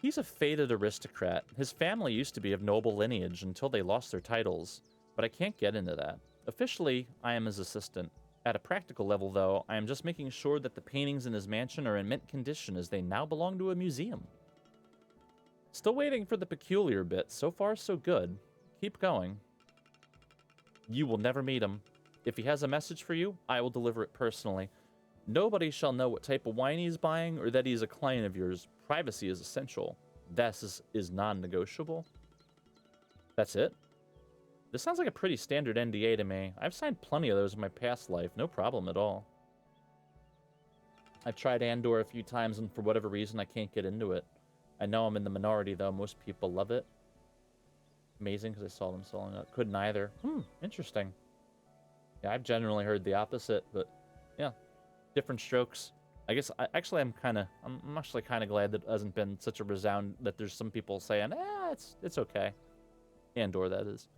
He's a faded aristocrat. His family used to be of noble lineage until they lost their titles, but I can't get into that. Officially, I am his assistant. At a practical level, though, I am just making sure that the paintings in his mansion are in mint condition as they now belong to a museum. Still waiting for the peculiar bit. So far, so good. Keep going. You will never meet him. If he has a message for you, I will deliver it personally. Nobody shall know what type of wine he is buying or that he is a client of yours. Privacy is essential. This is non-negotiable. That's it? This sounds like a pretty standard NDA to me. I've signed plenty of those in my past life. No problem at all. I've tried Andor a few times, and for whatever reason, I can't get into it. I know I'm in the minority, though. Most people love it. Amazing, because I saw them selling it. Couldn't either. Interesting. Yeah, I've generally heard the opposite, but yeah, different strokes. I guess, I'm actually kind of glad that it hasn't been such a resound that there's some people saying, it's okay. Andor, that is.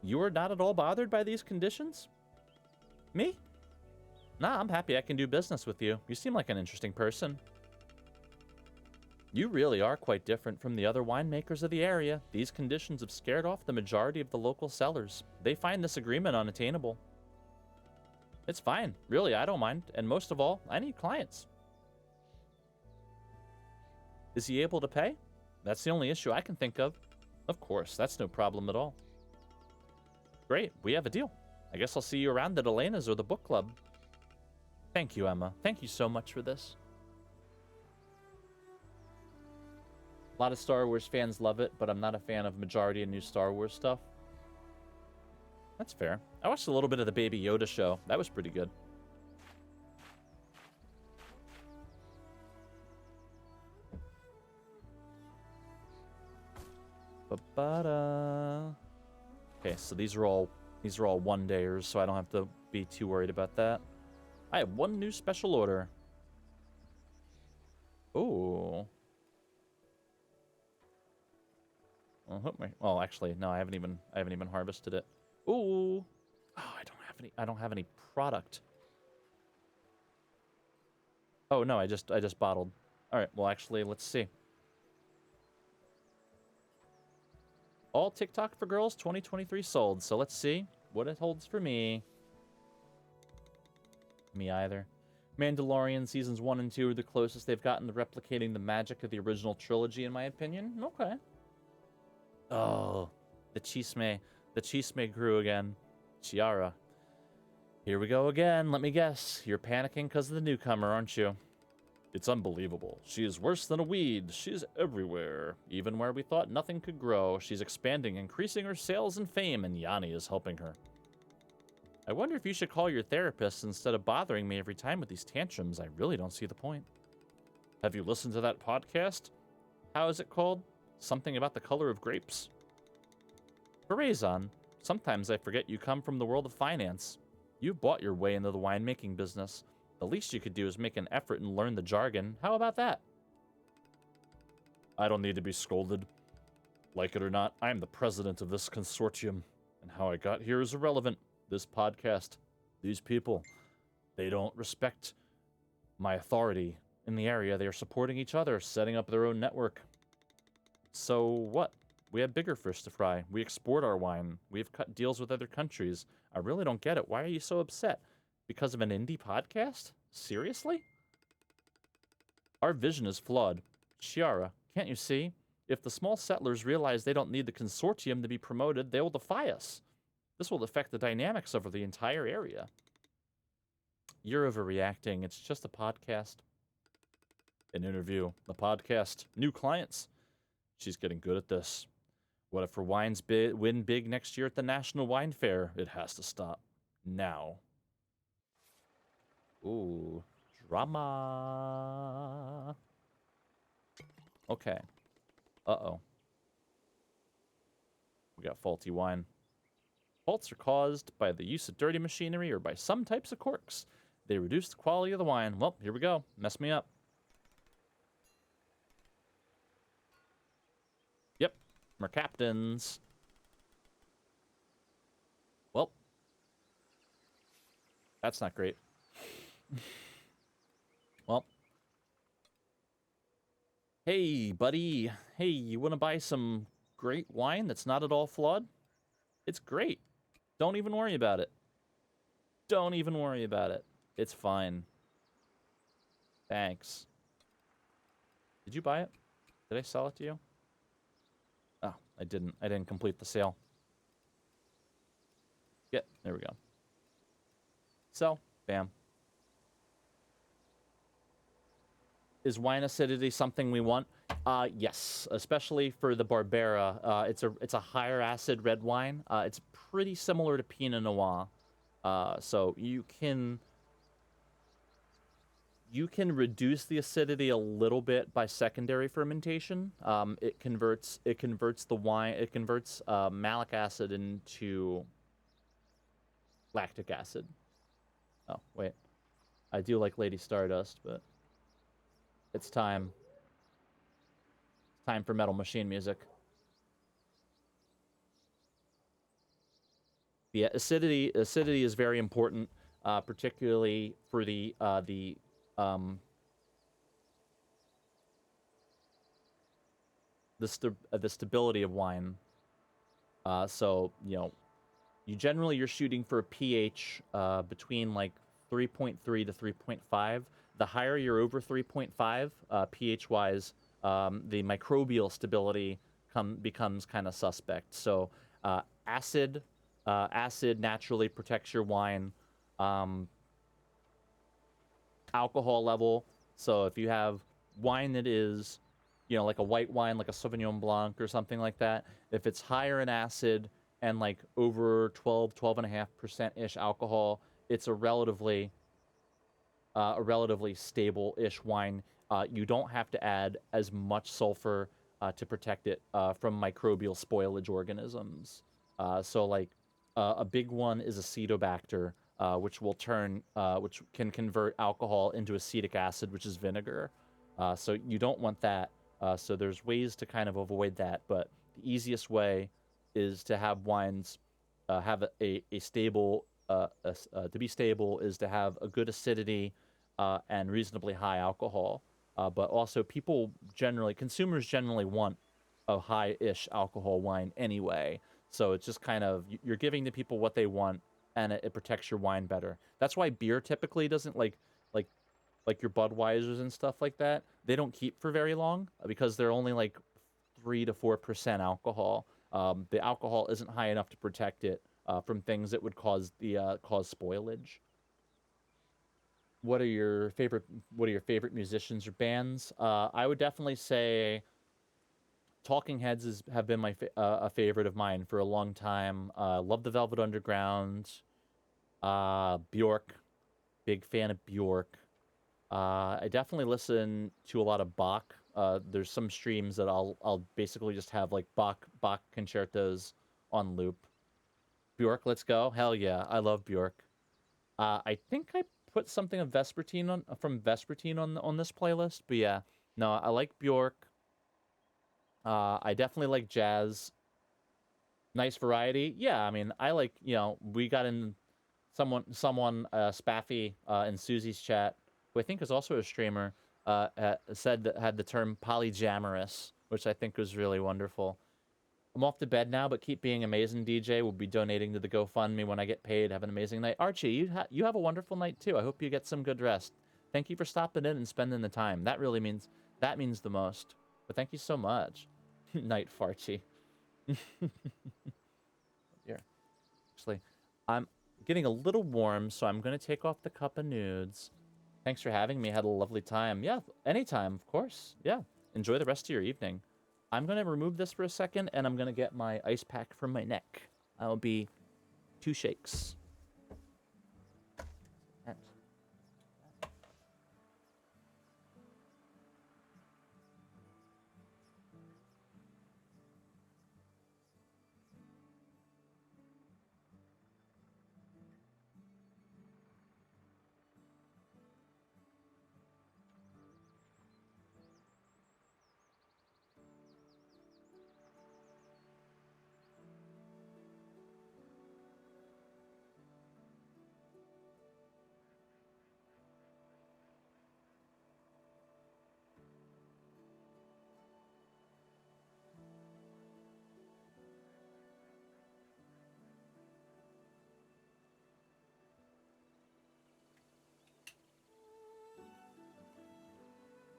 You are not at all bothered by these conditions? Me? Nah, I'm happy I can do business with you. You seem like an interesting person. You really are quite different from the other winemakers of the area. These conditions have scared off the majority of the local sellers. They find this agreement unattainable. It's fine. Really, I don't mind. And most of all, I need clients. Is he able to pay? That's the only issue I can think of. Of course, that's no problem at all. Great, we have a deal. I guess I'll see you around at Elena's or the book club. Thank you, Emma. Thank you so much for this. A lot of Star Wars fans love it, but I'm not a fan of majority of new Star Wars stuff. That's fair. I watched a little bit of the Baby Yoda show. That was pretty good. Ba-ba-da. Okay, so these are all one-dayers, so I don't have to be too worried about that. I have one new special order. Ooh. Oh, actually, no, I haven't even harvested it. Ooh. Oh, I don't have any product. Oh no, I just bottled. All right, well actually, let's see. All TikTok for Girls 2023 sold. So let's see what it holds for me. Me either. Mandalorian seasons 1 and 2 are the closest they've gotten to replicating the magic of the original trilogy, in my opinion. Okay. Oh, the chisme grew again. Chiara. Here we go again. Let me guess. You're panicking because of the newcomer, aren't you? It's unbelievable. She is worse than a weed. She's everywhere. Even where we thought nothing could grow, she's expanding, increasing her sales and fame, and Yanni is helping her. I wonder if you should call your therapist instead of bothering me every time with these tantrums. I really don't see the point. Have you listened to that podcast? How is it called? Something about the color of grapes? Horizon. Sometimes I forget you come from the world of finance. You've bought your way into the winemaking business. The least you could do is make an effort and learn the jargon. How about that? I don't need to be scolded. Like it or not, I am the president of this consortium. And how I got here is irrelevant. This podcast, these people, they don't respect my authority in the area. They are supporting each other, setting up their own network. So what? We have bigger fish to fry. We export our wine. We have cut deals with other countries. I really don't get it. Why are you so upset? Because of an indie podcast? Seriously? Our vision is flawed. Chiara, can't you see? If the small settlers realize they don't need the consortium to be promoted, they will defy us. This will affect the dynamics of the entire area. You're overreacting. It's just a podcast. An interview. A podcast. New clients. She's getting good at this. What if her wines win big next year at the National Wine Fair? It has to stop. Now. Ooh. Drama. Okay. Uh-oh. We got faulty wine. Faults are caused by the use of dirty machinery or by some types of corks. They reduce the quality of the wine. Well, here we go. Mess me up. Yep. We're captains. Well. That's not great. Well. Hey, buddy. Hey, you want to buy some great wine that's not at all flawed? It's great. Don't even worry about it. Don't even worry about it. It's fine. Thanks. Did you buy it? Did I sell it to you? Oh, I didn't. I didn't complete the sale. Yeah, there we go. Sell. Bam. Is wine acidity something we want? Yes, especially for the Barbera. It's a higher acid red wine. It's pretty similar to Pinot Noir. So you can reduce the acidity a little bit by secondary fermentation. It converts the wine. It converts malic acid into lactic acid. Oh wait, I do like Lady Stardust, but it's time. It's time for Metal Machine music. Yeah, acidity is very important. particularly for um, the stability of wine. So you're shooting for a pH between like 3.3 to 3.5. The higher you're over 3.5 pH wise, the microbial stability becomes kind of suspect. So uh, acid acid naturally protects your wine. Um, Alcohol level. So if you have wine that is, like a white wine, like a Sauvignon Blanc or something like that, if it's higher in acid and like over 12.5% ish alcohol, it's a relatively stable-ish wine. You don't have to add as much sulfur to protect it from microbial spoilage organisms. So, like, a big one is acetobacter, which can convert alcohol into acetic acid, which is vinegar. So you don't want that. So there's ways to kind of avoid that, but the easiest way is to have wines have a stable to be stable is to have a good acidity and reasonably high alcohol. But also, consumers generally want a high-ish alcohol wine anyway. So it's just kind of you're giving the people what they want, and it protects your wine better. That's why beer typically doesn't like like your Budweisers and stuff like that. They don't keep for very long because they're only like 3 to 4% alcohol. The alcohol isn't high enough to protect it from things that would cause spoilage. What are your favorite musicians or bands? I would definitely say Talking Heads have been a favorite of mine for a long time. Love the Velvet Underground. Bjork, big fan of Bjork. I definitely listen to a lot of Bach. There's some streams that I'll basically just have like Bach concertos on loop. Bjork, let's go! Hell yeah, I love Bjork. I think I put something of Vespertine from Vespertine on this playlist, but yeah, no, I like Bjork. I definitely like jazz. Nice variety. Yeah, I mean, I like we got in someone Spaffy in Susie's chat, who I think is also a streamer, said that had the term polyjamorous, which I think was really wonderful. I'm off to bed now, but keep being amazing, DJ. We'll be donating to the GoFundMe when I get paid. Have an amazing night. Archie, you have a wonderful night too. I hope you get some good rest. Thank you for stopping in and spending the time. That means the most. But thank you so much. Night, Farchi. Here, actually, I'm getting a little warm, so I'm gonna take off the cup of nudes. Thanks for having me. Had a lovely time. Yeah, anytime, of course. Yeah, enjoy the rest of your evening. I'm going to remove this for a second, and I'm going to get my ice pack from my neck. I'll be 2 shakes. And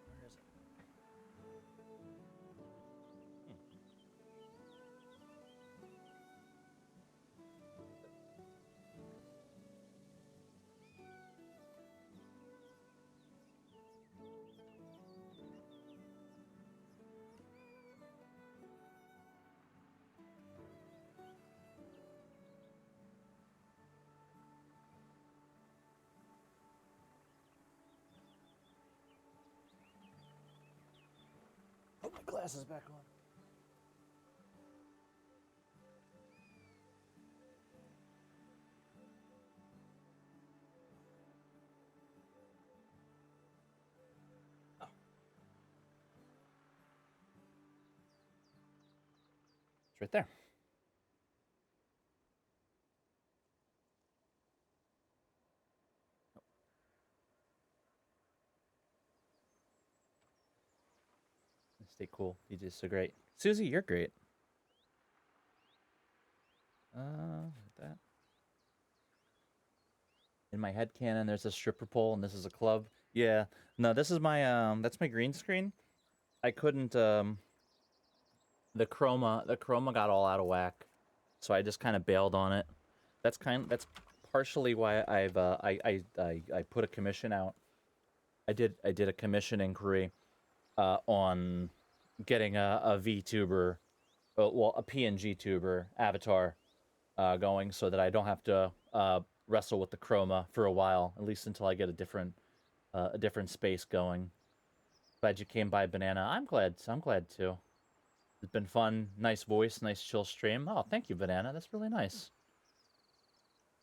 where is it? Put my glasses back on. Oh, it's right there. Stay cool. DJ's so great. Susie, you're great. That. In my head canon, there's a stripper pole, and this is a club. Yeah. No, this is my that's my green screen. I couldn't the chroma got all out of whack, so I just kind of bailed on it. That's partially why I put a commission out. I did a commission inquiry on getting a VTuber, well, a PNG tuber avatar going, so that I don't have to wrestle with the chroma for a while, at least until I get a different space going. Glad you came by, Banana. I'm glad too. It's been fun. Nice voice, nice chill stream. Oh, thank you, Banana. That's really nice.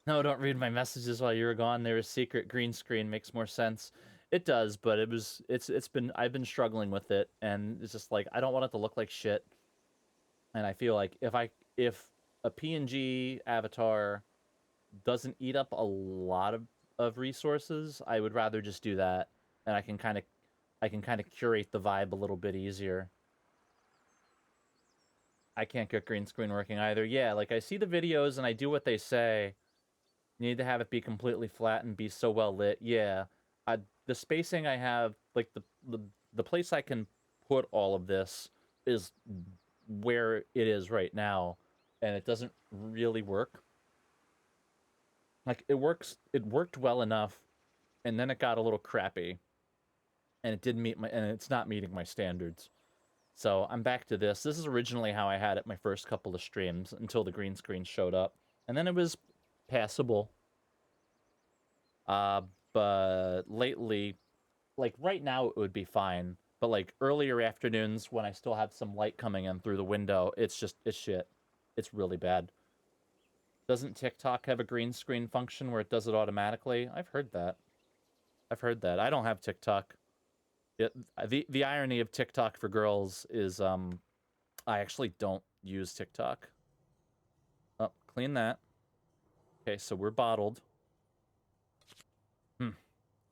No, don't read my messages while you were gone. There is secret green screen. Makes more sense. It does, but I've been struggling with it, and it's just like I don't want it to look like shit. And I feel like if a PNG avatar doesn't eat up a lot of resources, I would rather just do that, and I can kind of curate the vibe a little bit easier. I can't get green screen working either. Yeah, like I see the videos and I do what they say. You need to have it be completely flat and be so well lit. Yeah, the spacing I have, like the place I can put all of this is where it is right now, and it doesn't really work. Like it worked well enough, and then it got a little crappy, and it's not meeting my standards. So I'm back to this. This is originally how I had it my first couple of streams until the green screen showed up, and then it was passable. But lately, like right now, it would be fine. But like earlier afternoons when I still have some light coming in through the window, it's shit. It's really bad. Doesn't TikTok have a green screen function where it does it automatically? I've heard that. I don't have TikTok. The irony of TikTok for girls is I actually don't use TikTok. Oh, clean that. Okay, so we're bottled.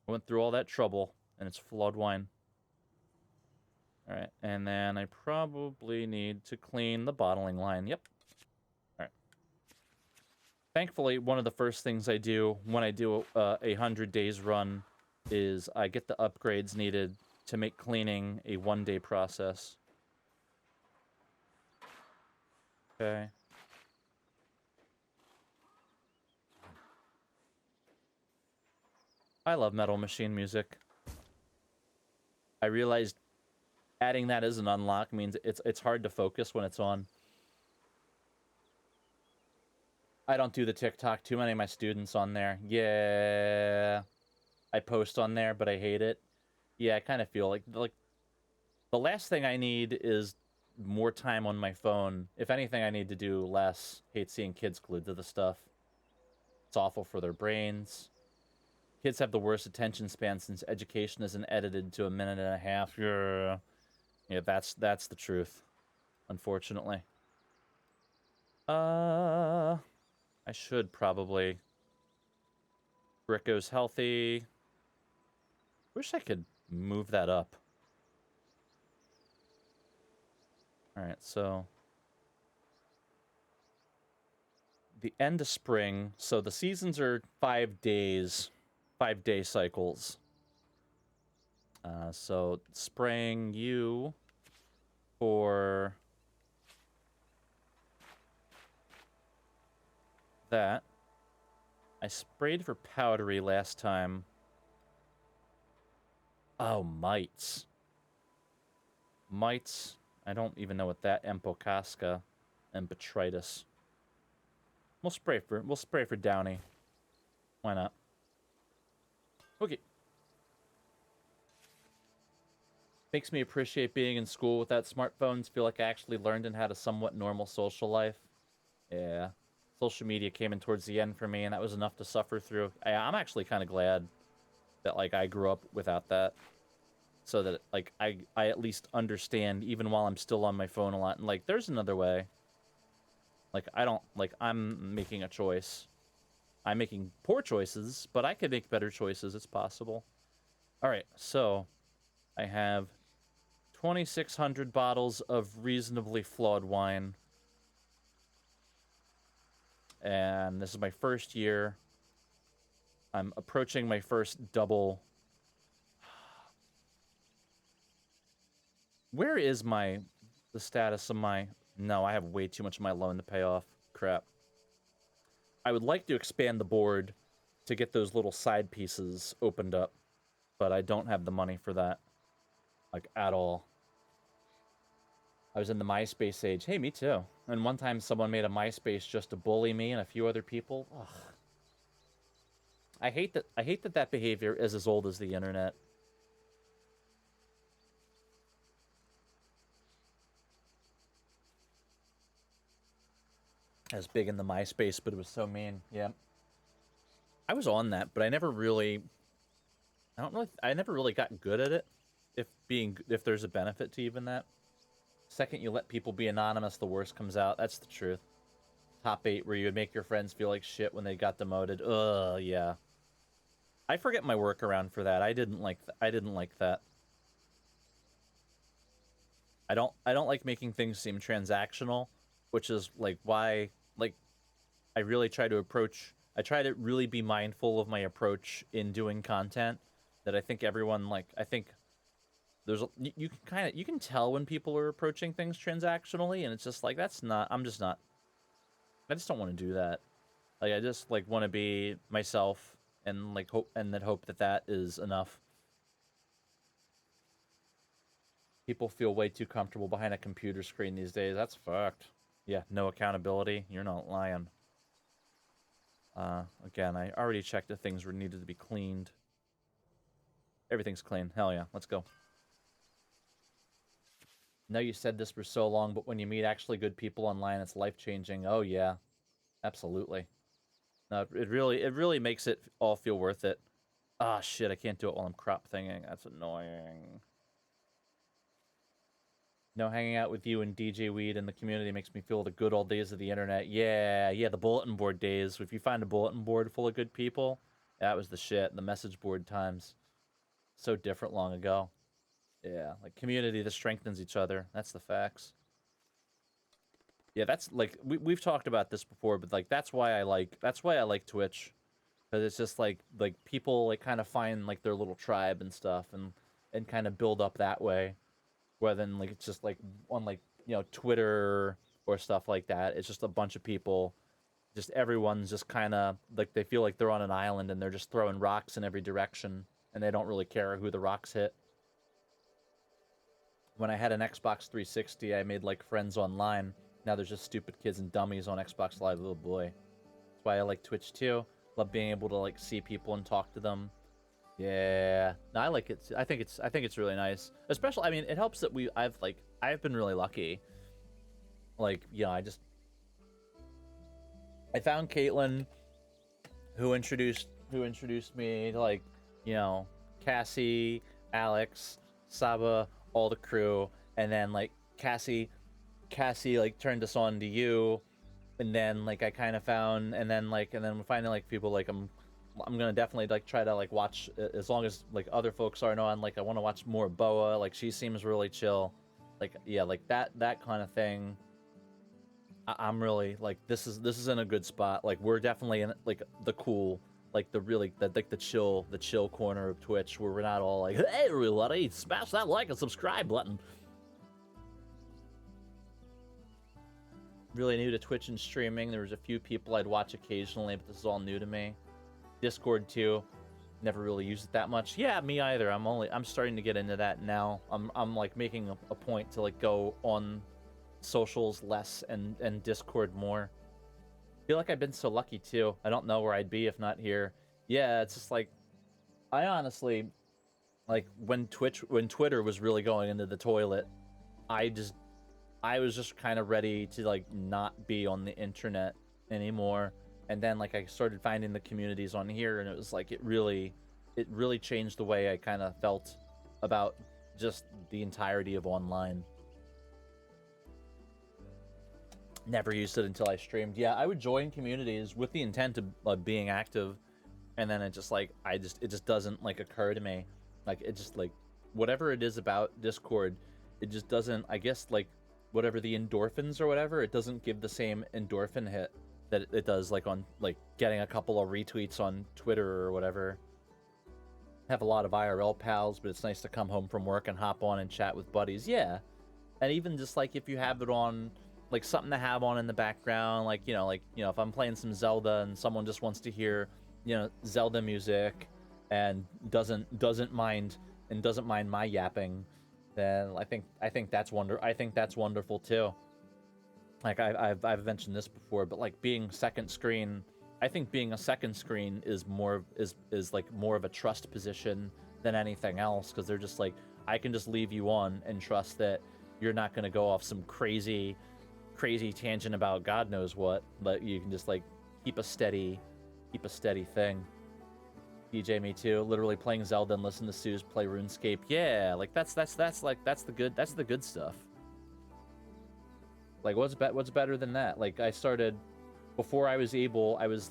I went through all that trouble, and it's flawed wine. Alright, and then I probably need to clean the bottling line. Yep. Alright. Thankfully, one of the first things I do when I do a 100 days run is I get the upgrades needed to make cleaning a one-day process. Okay. I love Metal Machine music. I realized adding that as an unlock means it's hard to focus when it's on. I don't do the TikTok. Too many of my students on there. Yeah. I post on there, but I hate it. Yeah, I kind of feel like the last thing I need is more time on my phone. If anything, I need to do less. Hate seeing kids glued to the stuff. It's awful for their brains. Kids have the worst attention span since education isn't edited to a minute and a half. Yeah, that's the truth, unfortunately. I should probably. Rico's healthy. Wish I could move that up. Alright, so the end of spring, so the seasons are 5 days, 5-day cycles. So spraying you for that. I sprayed for powdery last time. Oh, mites. Mites. I don't even know what that Empocasca and Botrytis. We'll spray for Downy. Why not? Okay. Makes me appreciate being in school without smartphones. Feel like I actually learned and had a somewhat normal social life. Yeah. Social media came in towards the end for me, and that was enough to suffer through. I'm actually kind of glad that, like, I grew up without that. So that, like, I at least understand, even while I'm still on my phone a lot. And, like, there's another way. Like, I'm making a choice. I'm making poor choices, but I could make better choices. It's possible. All right, so I have 2,600 bottles of reasonably flawed wine. And this is my first year. I'm approaching my first double. Where is the status of my... No, I have way too much of my loan to pay off. Crap. I would like to expand the board to get those little side pieces opened up, but I don't have the money for that. Like, at all. I was in the MySpace age. Hey, me too. And one time someone made a MySpace just to bully me and a few other people. Ugh. I hate that behavior is as old as the internet. As big in the MySpace, but it was so mean. Yeah. I was on that, but I never really got good at it. If there's a benefit to even that. Second you let people be anonymous, the worst comes out. That's the truth. Top 8 where you would make your friends feel like shit when they got demoted. Ugh, yeah. I forget my workaround for that. I didn't like that. I don't like making things seem transactional, which is like why I really try to really be mindful of my approach in doing content that I think everyone you can tell when people are approaching things transactionally, and it's just like I just don't want to do that. Like I just want to be myself and hope that is enough. People feel way too comfortable behind a computer screen these days. That's fucked. Yeah, no accountability. You're not lying. Again, I already checked if things were needed to be cleaned. Everything's clean. Hell yeah, let's go. Know you said this for so long, but when you meet actually good people online, it's life-changing. Oh yeah, absolutely. No, it really makes it all feel worth it. Ah, shit, I can't do it while I'm crop thinging. That's annoying. No, hanging out with you and DJ Weed and the community makes me feel the good old days of the internet. Yeah, the bulletin board days. If you find a bulletin board full of good people, that was the shit. The message board times. So different long ago. Yeah, like community that strengthens each other. That's the facts. Yeah, that's like we've talked about this before, but like that's why I like Twitch, because it's just like people kind of find their little tribe and stuff and kind of build up that way, rather than it's just on Twitter or stuff like that. It's just a bunch of people, just everyone's just kind of they feel like they're on an island and they're just throwing rocks in every direction and they don't really care who the rocks hit. When I had an Xbox 360, I made friends online. Now there's just stupid kids and dummies on Xbox Live. Oh boy. That's why I like Twitch too. Love being able to see people and talk to them. Yeah. No, I like it. I think it's really nice. Especially, I mean, it helps that I've been really lucky. I found Caitlin, who introduced me to Cassie, Alex, Saba, all the crew, and then Cassie turned us on to you, and then I kind of found, and then finding people I'm gonna definitely try to watch, as long as other folks aren't on. I want to watch more Boa. She seems really chill. That kind of thing. I'm really this is in a good spot. We're definitely in the cool, the chill corner of Twitch, where we're not all hey everybody, smash that like and subscribe button. Really new to Twitch and streaming. There was a few people I'd watch occasionally, but this is all new to me. Discord too. Never really used it that much. Yeah, me either. I'm starting to get into that now. I'm making a point to go on socials less and Discord more. I feel like I've been so lucky too. I don't know where I'd be if not here. Yeah, it's just I honestly when Twitter was really going into the toilet, I was just kind of ready to not be on the internet anymore. And then I started finding the communities on here, and it was it really changed the way I kind of felt about just the entirety of online. Never used it until I streamed. Yeah, I would join communities with the intent of being active, and then it just it just doesn't occur to me. It just whatever it is about Discord, it just doesn't, I guess, like, whatever the endorphins or whatever, it doesn't give the same endorphin hit that it does, like, on, like, getting a couple of retweets on Twitter or whatever. Have a lot of IRL pals, but it's nice to come home from work and hop on and chat with buddies. Yeah. And even just, like, if you have it on, like, something to have on in the background, like, if I'm playing some Zelda and someone just wants to hear, Zelda music and doesn't mind my yapping, then I think that's wonderful too. Like, I've mentioned this before, but like being second screen, I think being a second screen is like more of a trust position than anything else, because they're just like, I can just leave you on and trust that you're not going to go off some crazy tangent about God knows what, but you can just like keep a steady thing. DJ, me too. Literally playing Zelda and listen to Suze play RuneScape. Yeah, like that's the good stuff. Like, what's better than that? Like, I started before I was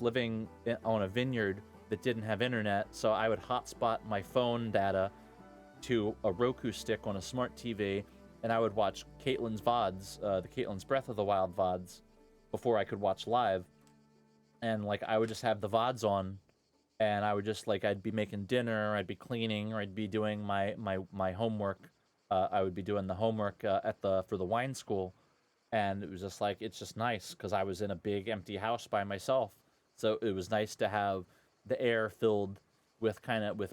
living on a vineyard that didn't have internet, so I would hotspot my phone data to a Roku stick on a smart TV, and I would watch Caitlin's VODs, the Caitlin's Breath of the Wild VODs, before I could watch live. And like, I would just have the VODs on, and I would just, like, I'd be making dinner, or I'd be cleaning, or I'd be doing my homework. I would be doing the homework for the wine school, and it was just like, it's just nice because I was in a big empty house by myself, so it was nice to have the air filled with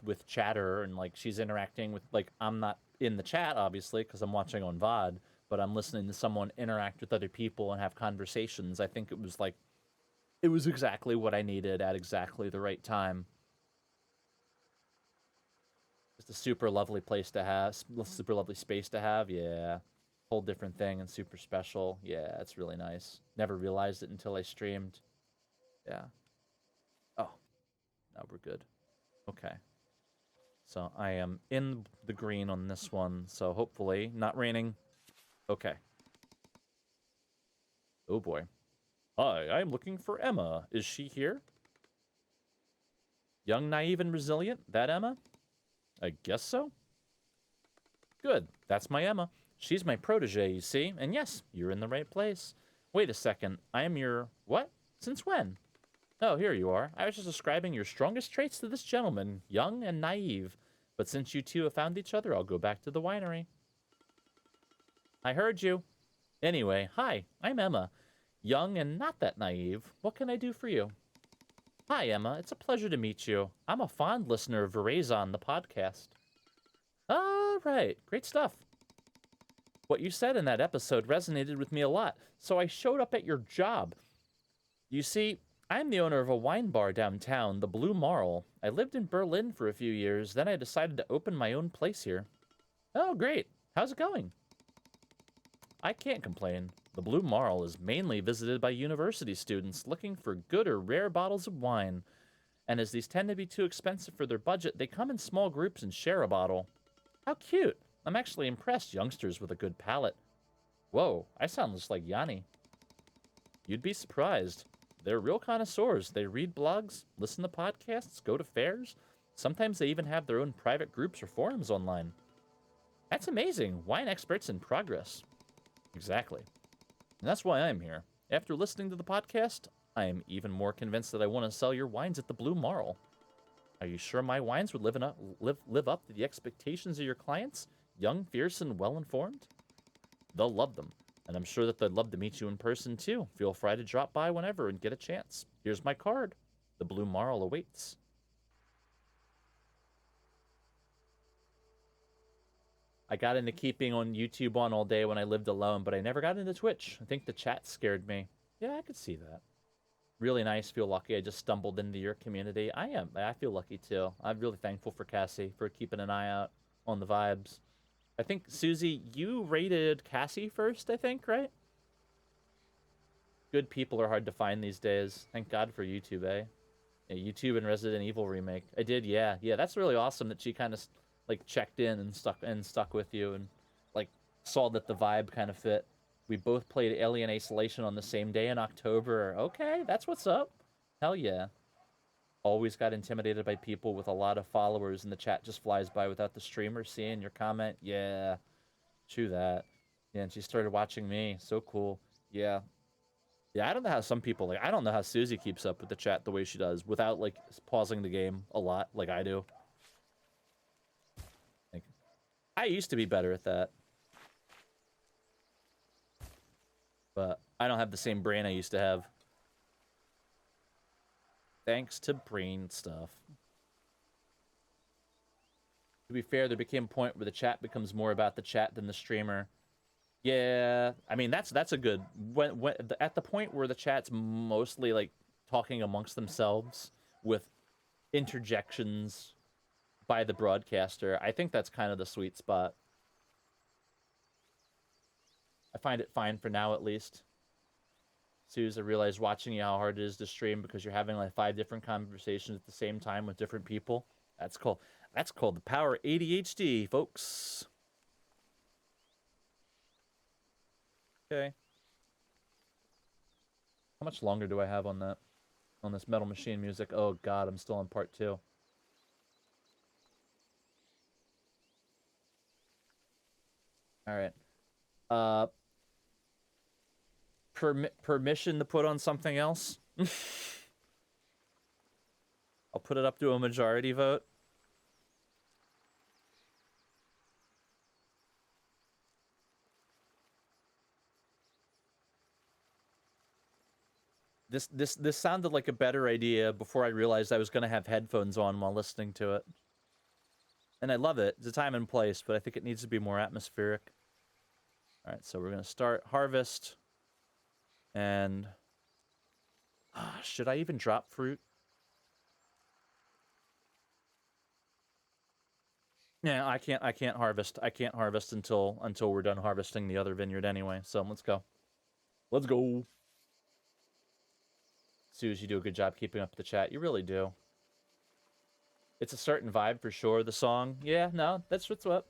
with chatter, and like she's interacting with, like, I'm not in the chat obviously because I'm watching on VOD, but I'm listening to someone interact with other people and have conversations. I think it was exactly what I needed at exactly the right time. Just a super lovely place to have, super lovely space to have. Yeah, whole different thing and super special. Yeah, it's really nice. Never realized it until I streamed. Yeah. Oh, now we're good. Okay. So I am in the green on this one, so hopefully not raining. Okay. Oh boy. Hi, I'm looking for Emma. Is she here? Young, naive, and resilient? That Emma? I guess so. Good. That's my Emma. She's my protege, you see. And yes, you're in the right place. Wait a second. I am your... What? Since when? Oh, here you are. I was just describing your strongest traits to this gentleman, young and naive. But since you two have found each other, I'll go back to the winery. I heard you. Anyway, hi, I'm Emma. Young and not that naive. What can I do for you? Hi, Emma. It's a pleasure to meet you. I'm a fond listener of Verazon, the podcast. All right. Great stuff. What you said in that episode resonated with me a lot, so I showed up at your job. You see, I'm the owner of a wine bar downtown, the Blue Marl. I lived in Berlin for a few years, then I decided to open my own place here. Oh, great. How's it going? I can't complain. The Blue Marl is mainly visited by university students looking for good or rare bottles of wine. And as these tend to be too expensive for their budget, they come in small groups and share a bottle. How cute. I'm actually impressed, youngsters with a good palate. Whoa, I sound just like Yanni. You'd be surprised. They're real connoisseurs. They read blogs, listen to podcasts, go to fairs. Sometimes they even have their own private groups or forums online. That's amazing. Wine experts in progress. Exactly. And that's why I'm here. After listening to the podcast, I am even more convinced that I want to sell your wines at the Blue Marl. Are you sure my wines would live up to the expectations of your clients? Young, fierce, and well-informed? They'll love them. And I'm sure that they'd love to meet you in person, too. Feel free to drop by whenever and get a chance. Here's my card. The Blue Marl awaits. I got into keeping on YouTube on all day when I lived alone, but I never got into Twitch. I think the chat scared me. Yeah, I could see that. Really nice. Feel lucky I just stumbled into your community. I feel lucky, too. I'm really thankful for Cassie for keeping an eye out on the vibes. I think, Susie, you rated Cassie first, I think, right? Good people are hard to find these days. Thank God for YouTube, eh? Yeah, YouTube and Resident Evil remake. I did, yeah. Yeah, that's really awesome that she kind of, like, checked in and stuck with you and, like, saw that the vibe kind of fit. We both played Alien Isolation on the same day in October. Okay, that's what's up. Hell yeah. Always got intimidated by people with a lot of followers and the chat just flies by without the streamer seeing your comment. Yeah. True that. Yeah, and she started watching me. So cool. Yeah. Yeah, I don't know how some people like. I don't know how Susie keeps up with the chat the way she does without like pausing the game a lot, like I do. Like, I used to be better at that, but I don't have the same brain I used to have. Thanks to brain stuff. To be fair, there became a point where the chat becomes more about the chat than the streamer. Yeah, I mean that's a good when at the point where the chat's mostly like talking amongst themselves with interjections by the broadcaster. I think that's kind of the sweet spot. I find it fine for now, at least. Suze, I realize watching you how hard it is to stream because you're having like 5 different conversations at the same time with different people. That's cool. That's called the power ADHD, folks. Okay. How much longer do I have on that? On this Metal Machine music? Oh god, I'm still on part 2. Alright. Permission to put on something else? I'll put it up to a majority vote. This sounded like a better idea before I realized I was going to have headphones on while listening to it. And I love it. It's a time and place, but I think it needs to be more atmospheric. All right, so we're going to start harvest. And should I even drop fruit? Yeah, I can't harvest. I can't harvest until we're done harvesting the other vineyard anyway. So, let's go. Let's go. Suze, you do a good job keeping up with the chat. You really do. It's a certain vibe for sure, the song. Yeah, no, that's what's up.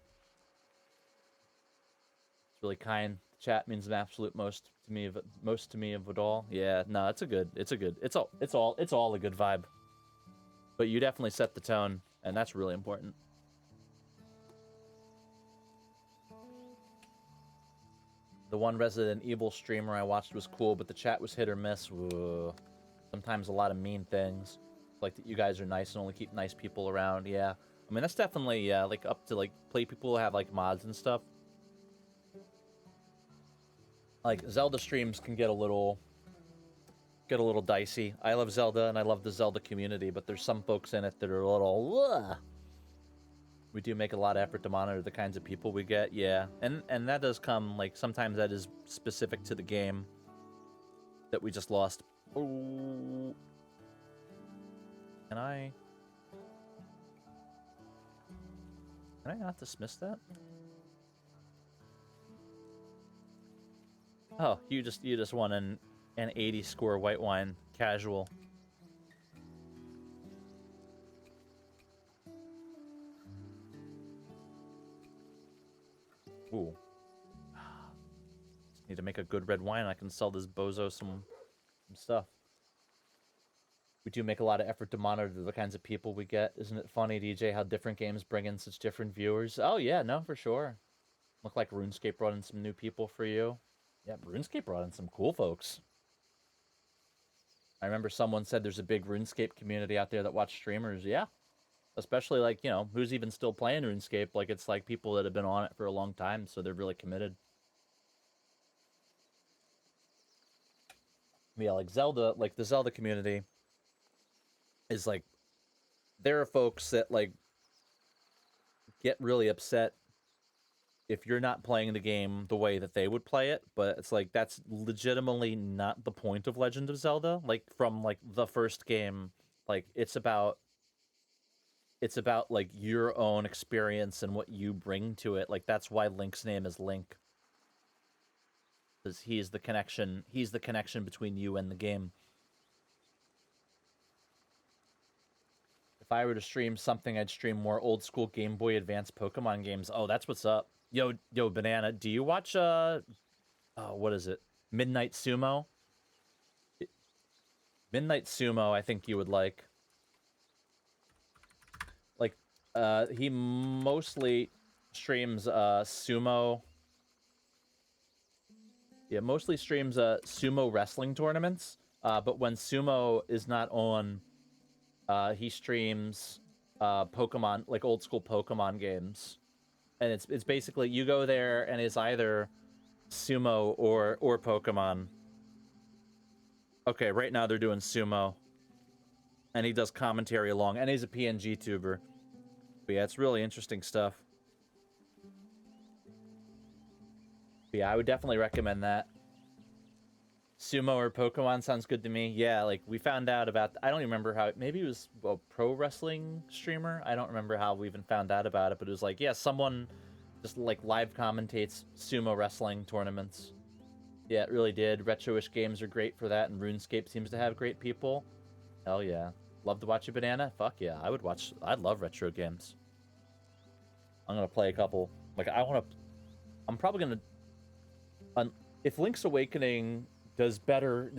It's really kind. The chat means an absolute most to me of it all. Yeah, no, it's all a good vibe. But you definitely set the tone, and that's really important. The one Resident Evil streamer I watched was cool, but the chat was hit or miss. Whoa. Sometimes a lot of mean things. Like that you guys are nice and only keep nice people around. Yeah. I mean, that's definitely, like, up to, like, play people who have, like, mods and stuff. Like, Zelda streams can get a little dicey. I love Zelda, and I love the Zelda community, but there's some folks in it that are a little, ugh. We do make a lot of effort to monitor the kinds of people we get, yeah. And that does come, like, sometimes that is specific to the game that we just lost. Oh. Can I not dismiss that? Oh, you just won an 80 score white wine casual. Ooh. Just need to make a good red wine. I can sell this bozo some stuff. We do make a lot of effort to monitor the kinds of people we get. Isn't it funny, DJ, how different games bring in such different viewers? Oh, yeah, no, for sure. Look like RuneScape brought in some new people for you. Yeah, RuneScape brought in some cool folks. I remember someone said there's a big RuneScape community out there that watch streamers. Yeah. Especially, like, you know, who's even still playing RuneScape? Like, it's like people that have been on it for a long time, so they're really committed. Yeah, like Zelda, like the Zelda community is like, there are folks that, like, get really upset if you're not playing the game the way that they would play it, but it's like that's legitimately not the point of Legend of Zelda. Like, from like the first game, like it's about like your own experience and what you bring to it. Like, that's why Link's name is Link, because he's the connection between you and the game. If I were to stream something, I'd stream more old school Game Boy Advance Pokemon games. Oh, that's what's up. Yo, Banana, do you watch, what is it? Midnight Sumo? Midnight Sumo, I think you would like. Like, he mostly streams, sumo Yeah, mostly streams sumo wrestling tournaments. But when sumo is not on, he streams Pokemon, like old school Pokemon games. And it's basically you go there and it's either sumo or Pokemon. Okay, right now they're doing sumo. And he does commentary along, and he's a PNG tuber. But yeah, it's really interesting stuff. But yeah, I would definitely recommend that. Sumo or Pokemon sounds good to me. Yeah, like we found out about. I don't even remember how. Maybe it was a pro wrestling streamer. I don't remember how we even found out about it, but it was like, yeah, someone just like live commentates sumo wrestling tournaments. Yeah, it really did. Retro-ish games are great for that, and RuneScape seems to have great people. Hell yeah. Love to watch a banana? Fuck yeah. I would watch. I'd love retro games. I'm gonna play a couple. Like I want to. I'm probably gonna. If Link's Awakening does better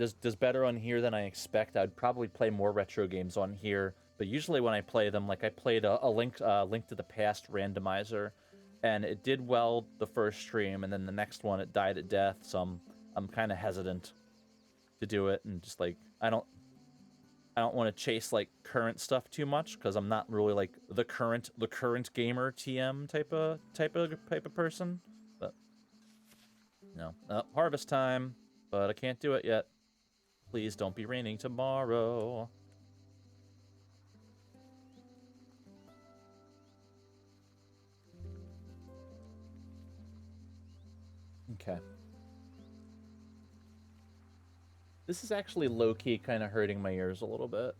on here than I expect, I'd probably play more retro games on here. But usually when I play them, like I played a Link to the Past randomizer, and it did well the first stream, and then the next one it died at death. So I'm kind of hesitant to do it, and just like I don't want to chase like current stuff too much because I'm not really like the current gamer TM type of person. But no, harvest time, but I can't do it yet. Please don't be raining tomorrow. Okay. This is actually low-key kind of hurting my ears a little bit.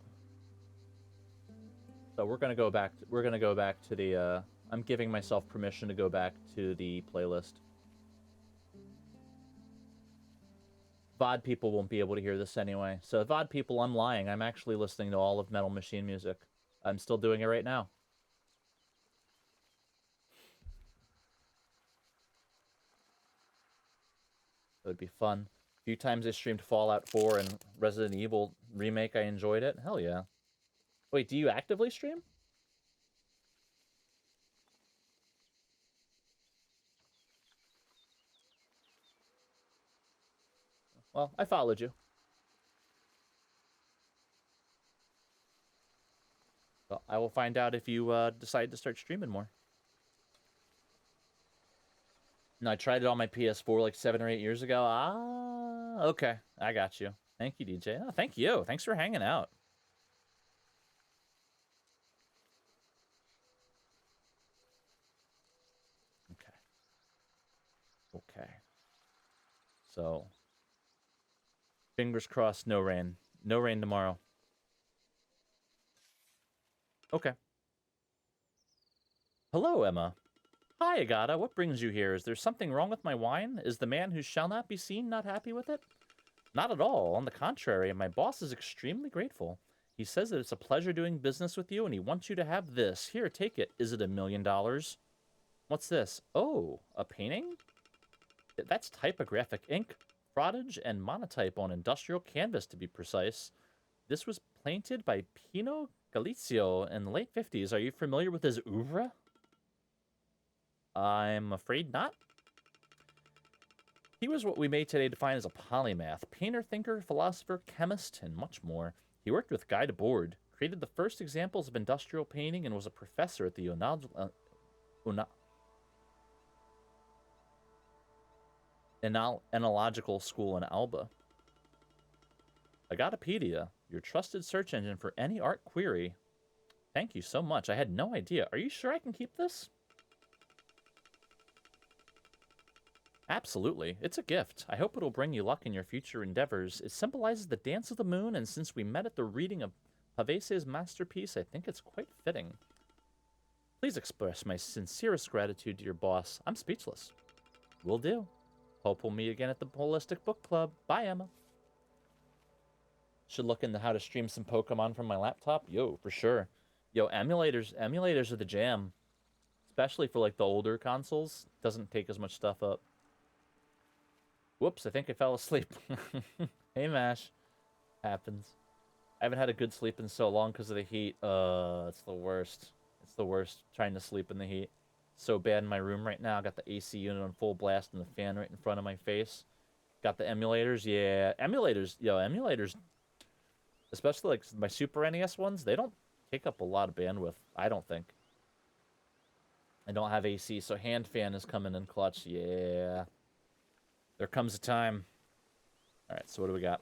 So we're gonna go back to the I'm giving myself permission to go back to the playlist. VOD people won't be able to hear this anyway. So VOD people, I'm lying. I'm actually listening to all of Metal Machine music. I'm still doing it right now. It would be fun. A few times I streamed Fallout 4 and Resident Evil Remake. I enjoyed it. Hell yeah. Wait, do you actively stream? Well, I followed you. Well, I will find out if you decide to start streaming more. No, I tried it on my PS4 like 7 or 8 years ago. Ah, okay. I got you. Thank you, DJ. Oh, thank you. Thanks for hanging out. Okay. Okay. So, fingers crossed, no rain. No rain tomorrow. Okay. Hello, Emma. Hi, Agata. What brings you here? Is there something wrong with my wine? Is the man who shall not be seen not happy with it? Not at all. On the contrary, my boss is extremely grateful. He says that it's a pleasure doing business with you, and he wants you to have this. Here, take it. Is it $1 million? What's this? Oh, a painting? That's typographic ink, frottage, and monotype on industrial canvas, to be precise. This was painted by Pino Galizio in the late 50s. Are you familiar with his oeuvre? I'm afraid not. He was what we may today define as a polymath, painter, thinker, philosopher, chemist, and much more. He worked with Guy Debord, created the first examples of industrial painting, and was a professor at the Enological School in Alba. Agatopedia, your trusted search engine for any art query. Thank you so much. I had no idea. Are you sure I can keep this? Absolutely. It's a gift. I hope it'll bring you luck in your future endeavors. It symbolizes the dance of the moon, and since we met at the reading of Pavese's masterpiece, I think it's quite fitting. Please express my sincerest gratitude to your boss. I'm speechless. Will do. Hope we'll meet again at the Holistic Book Club. Bye, Emma. Should look into how to stream some Pokemon from my laptop. Yo, for sure. Yo, emulators are the jam. Especially for like the older consoles. Doesn't take as much stuff up. Whoops, I think I fell asleep. Hey, Mash. Happens. I haven't had a good sleep in so long because of the heat. It's the worst. It's the worst trying to sleep in the heat. So bad in my room right now. I got the AC unit on full blast and the fan right in front of my face. Got the emulators. Yeah, emulators. Yo, emulators, especially like my Super NES ones, they don't take up a lot of bandwidth, I don't think. I don't have AC, so hand fan is coming in clutch. Yeah. There comes a time. All right, so what do we got?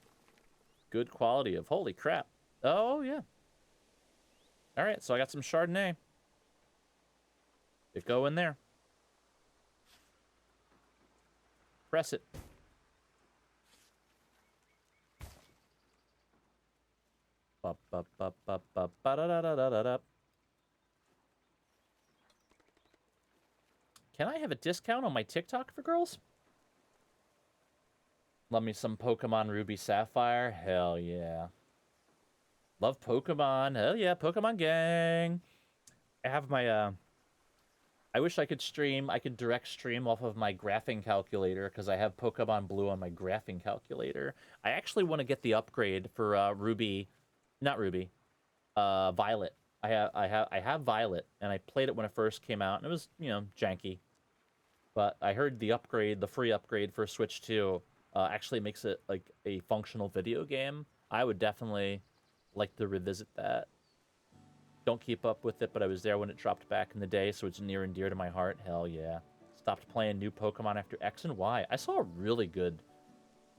Good quality of, holy crap. Oh, yeah. All right, so I got some Chardonnay. It go in there. Press it. Ba ba ba ba ba ba da da da da da da. Can I have a discount on my TikTok for girls? Love me some Pokemon Ruby Sapphire. Hell yeah. Love Pokemon. Hell yeah, Pokemon gang. I have my I wish I could stream. I could direct stream off of my graphing calculator because I have Pokemon Blue on my graphing calculator. I actually want to get the upgrade for Ruby, not Ruby, Violet. I have Violet, and I played it when it first came out, and it was, you know, janky. But I heard the upgrade, the free upgrade for Switch 2, actually makes it like a functional video game. I would definitely like to revisit that. Don't keep up with it, but I was there when it dropped back in the day, so it's near and dear to my heart. Hell yeah. Stopped playing new Pokemon after X and Y. I saw a really good,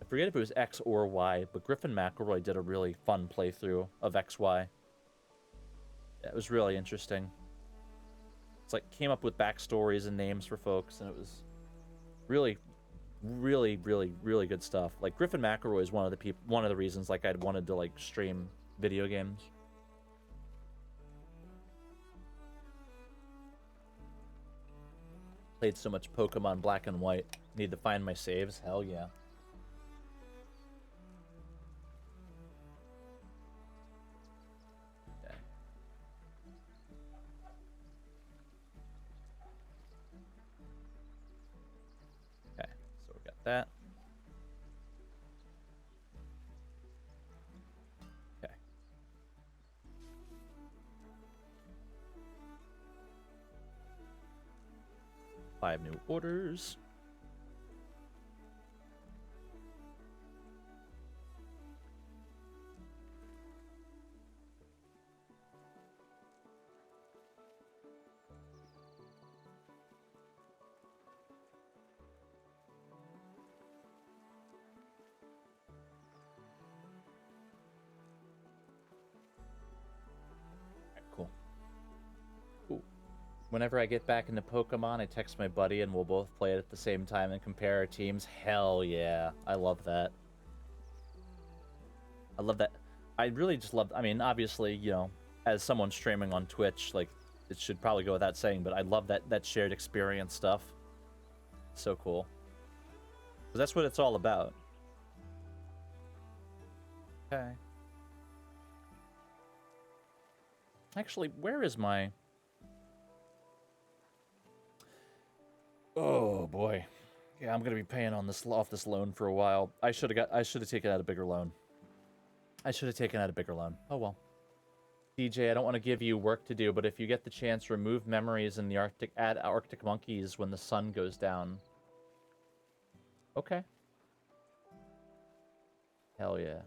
I forget if it was X or Y, but Griffin McElroy did a really fun playthrough of XY. It was really interesting. It's like came up with backstories and names for folks, and it was really, really, really, really good stuff. Like Griffin McElroy is one of the reasons like I'd wanted to like stream video games. Played so much Pokemon Black and White. Need to find my saves. Hell yeah. Okay. Okay, so we got that. Okay. 5 new orders. Cool. Ooh. Whenever I get back into Pokemon, I text my buddy and we'll both play it at the same time and compare our teams. Hell yeah. I love that. I love that. I really just love, I mean, obviously, you know, as someone streaming on Twitch, like, it should probably go without saying, but I love that shared experience stuff. So cool. 'Cause that's what it's all about. Okay. Actually, where is my... Oh boy. Yeah, I'm gonna be paying on this off this loan for a while. I should have taken out a bigger loan. Oh well. DJ, I don't want to give you work to do, but if you get the chance, remove memories in the Arctic, add Arctic monkeys when the sun goes down. Okay. Hell yeah.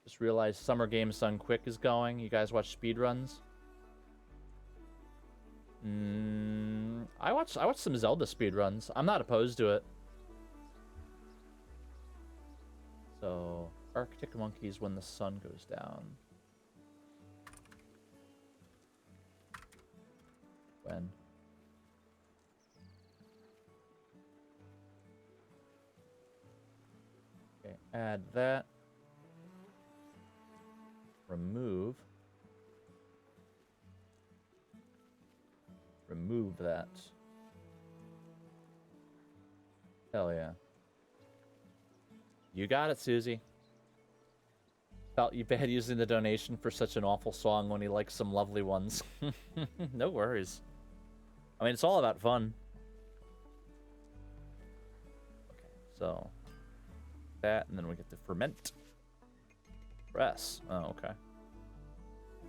Just realized Summer Game Sun Quick is going. You guys watch speedruns? I watched some Zelda speedruns. I'm not opposed to it. So, Arctic monkeys when the sun goes down. When? Okay, add that. Remove that. Hell yeah. You got it, Susie. Felt you bad using the donation for such an awful song when he likes some lovely ones. No worries. I mean, it's all about fun. Okay, so that, and then we get to ferment. Press. Oh, okay.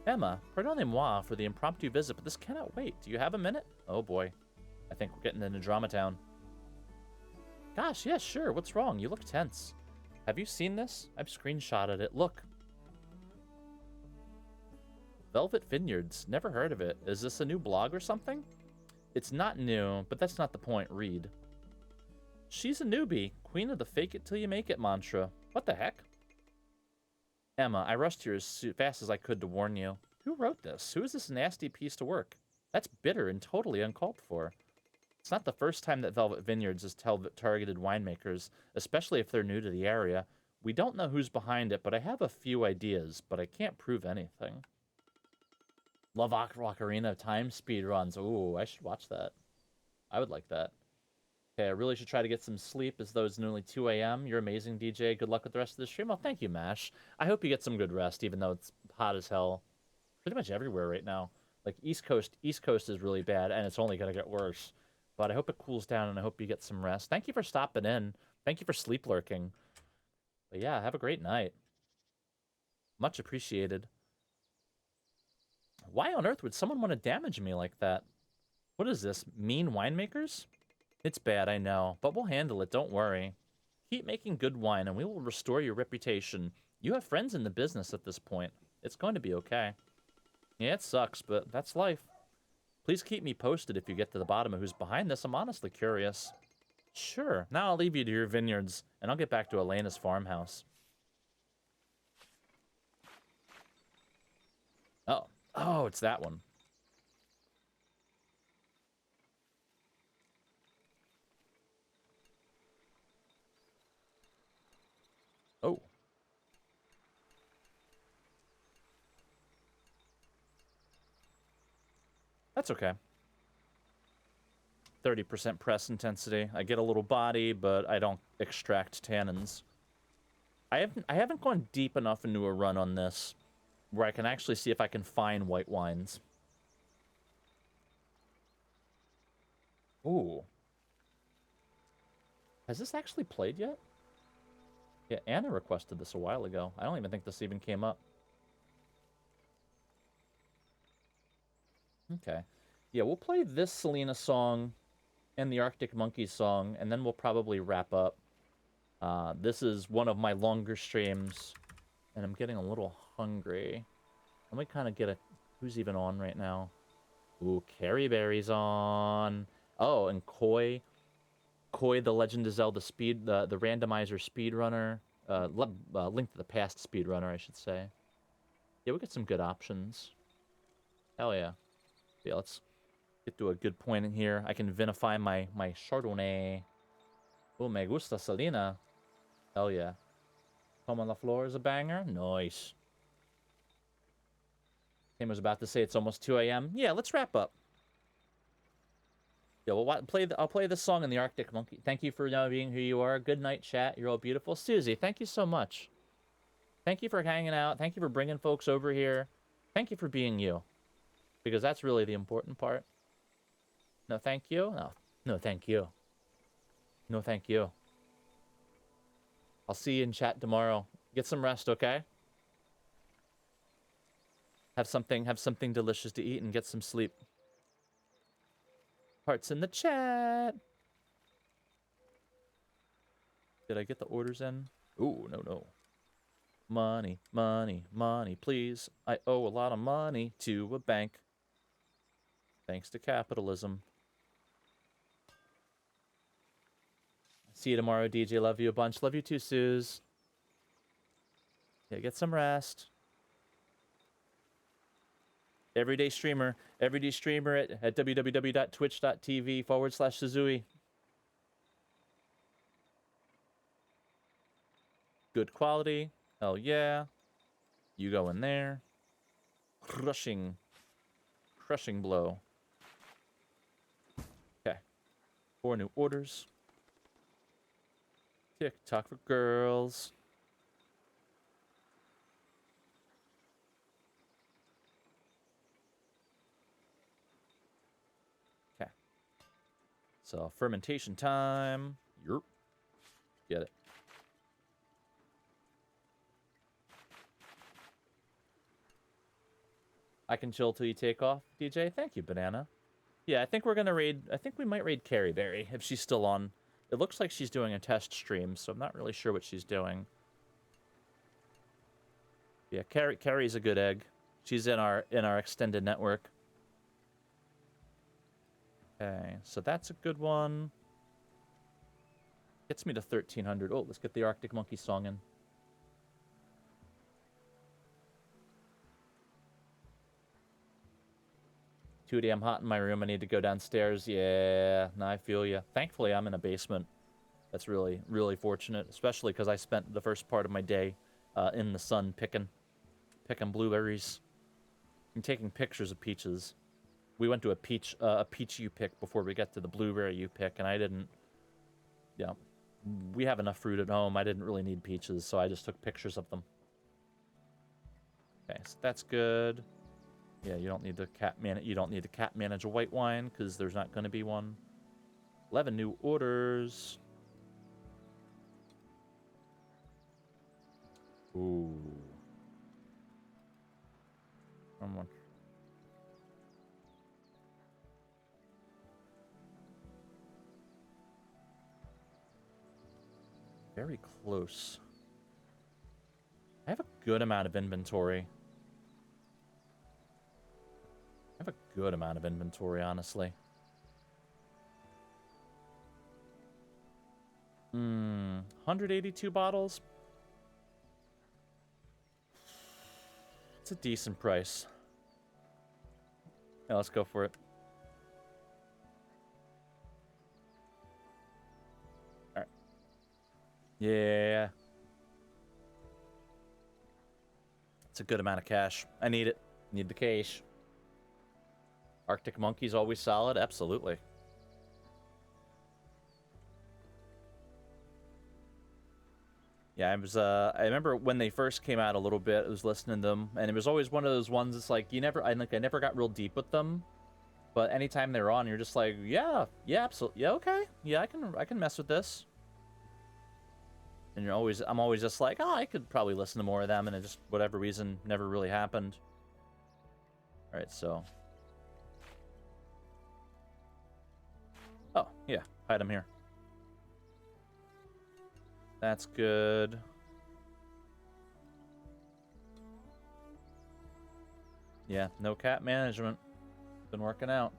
Emma, pardonnez-moi for the impromptu visit, but this cannot wait. Do you have a minute? Oh boy. I think we're getting into Drama Town. Gosh, yeah, sure. What's wrong? You look tense. Have you seen this? I've screenshotted it. Look. Velvet Vineyards. Never heard of it. Is this a new blog or something? It's not new, but that's not the point. Read. She's a newbie. Queen of the fake it till you make it mantra. What the heck? Emma, I rushed here as fast as I could to warn you. Who wrote this? Who is this nasty piece to work? That's bitter and totally uncalled for. It's not the first time that Velvet Vineyards has targeted winemakers, especially if they're new to the area. We don't know who's behind it, but I have a few ideas, but I can't prove anything. Love Ocarina of Time speedruns. Ooh, I should watch that. I would like that. Okay, I really should try to get some sleep, as though it's nearly 2 a.m. You're amazing, DJ. Good luck with the rest of the stream. Oh, thank you, Mash. I hope you get some good rest, even though it's hot as hell. Pretty much everywhere right now. Like, East Coast is really bad, and it's only going to get worse. But I hope it cools down, and I hope you get some rest. Thank you for stopping in. Thank you for sleep lurking. But yeah, have a great night. Much appreciated. Why on earth would someone want to damage me like that? What is this, mean winemakers? It's bad, I know, but we'll handle it, don't worry. Keep making good wine, and we will restore your reputation. You have friends in the business at this point. It's going to be okay. Yeah, it sucks, but that's life. Please keep me posted if you get to the bottom of who's behind this. I'm honestly curious. Sure. Now I'll leave you to your vineyards, and I'll get back to Elena's farmhouse. Oh. Oh, it's that one. Oh. That's okay. 30% press intensity. I get a little body, but I don't extract tannins. I haven't gone deep enough into a run on this where I can actually see if I can find white wines. Ooh. Has this actually played yet? Yeah, Anna requested this a while ago. I don't even think this even came up. Okay. Yeah, we'll play this Selena song and the Arctic Monkeys song, and then we'll probably wrap up. This is one of my longer streams, and I'm getting a little hungry. Let me kind of get a... Who's even on right now? Ooh, Carrie Berry's on. Oh, and Koi. Koi, the Legend of Zelda the randomizer speedrunner. Link to the Past speedrunner, I should say. Yeah, we got some good options. Hell yeah. Yeah, let's get to a good point in here. I can vinify my Chardonnay. Oh, me gusta Selena. Hell yeah. Home on the Floor is a banger. Nice. Tim was about to say it's almost 2 a.m. Yeah, let's wrap up. Yeah, I'll play this song in the Arctic Monkey. Thank you for being who you are. Good night, chat. You're all beautiful. Susie, thank you so much. Thank you for hanging out. Thank you for bringing folks over here. Thank you for being you. Because that's really the important part. No, thank you. No, no, thank you. No, thank you. I'll see you in chat tomorrow. Get some rest, okay? Have something delicious to eat and get some sleep. Hearts in the chat. Did I get the orders in? Ooh, no. Money, money, money, please. I owe a lot of money to a bank. Thanks to capitalism. See you tomorrow, DJ. Love you a bunch. Love you too, Suze. Yeah, get some rest. Everyday streamer at www.twitch.tv/Suzui. Good quality. Hell yeah. You go in there. Crushing blow. Okay. 4 new orders. TikTok for girls. Okay. So, fermentation time. Yerp. Get it. I can chill till you take off, DJ. Thank you, Banana. Yeah, I think we're gonna raid... I think we might raid Carrie Berry, if she's still on. It looks like she's doing a test stream, so I'm not really sure what she's doing. Yeah, Carrie's a good egg. She's in our extended network. Okay, so that's a good one. Gets me to 1300. Oh, let's get the Arctic Monkey song in. Too damn hot in my room. I need to go downstairs. Yeah, no, I feel you. Thankfully, I'm in a basement. That's really, really fortunate, especially because I spent the first part of my day in the sun picking blueberries and taking pictures of peaches. We went to a peach you pick before we get to the blueberry you pick, and I didn't. Yeah, we have enough fruit at home. I didn't really need peaches, so I just took pictures of them. Okay, so that's good. Yeah, you don't need to cat manage a white wine because there's not going to be one. 11 new orders. Ooh. Someone. Very close. I have a good amount of inventory. Honestly. 182 bottles. It's a decent price. Yeah, let's go for it. All right. Yeah. It's a good amount of cash. I need it. Need the cash. Arctic Monkey's always solid? Absolutely. Yeah, I remember when they first came out a little bit, I was listening to them, and it was always one of those ones that's like, I never got real deep with them, but anytime they're on, you're just like, yeah, absolutely, yeah, okay, yeah, I can mess with this. And I'm always just like, oh, I could probably listen to more of them, and it just, whatever reason, never really happened. Alright, so. Oh, yeah, hide them here. That's good. Yeah, no cat management. Been working out.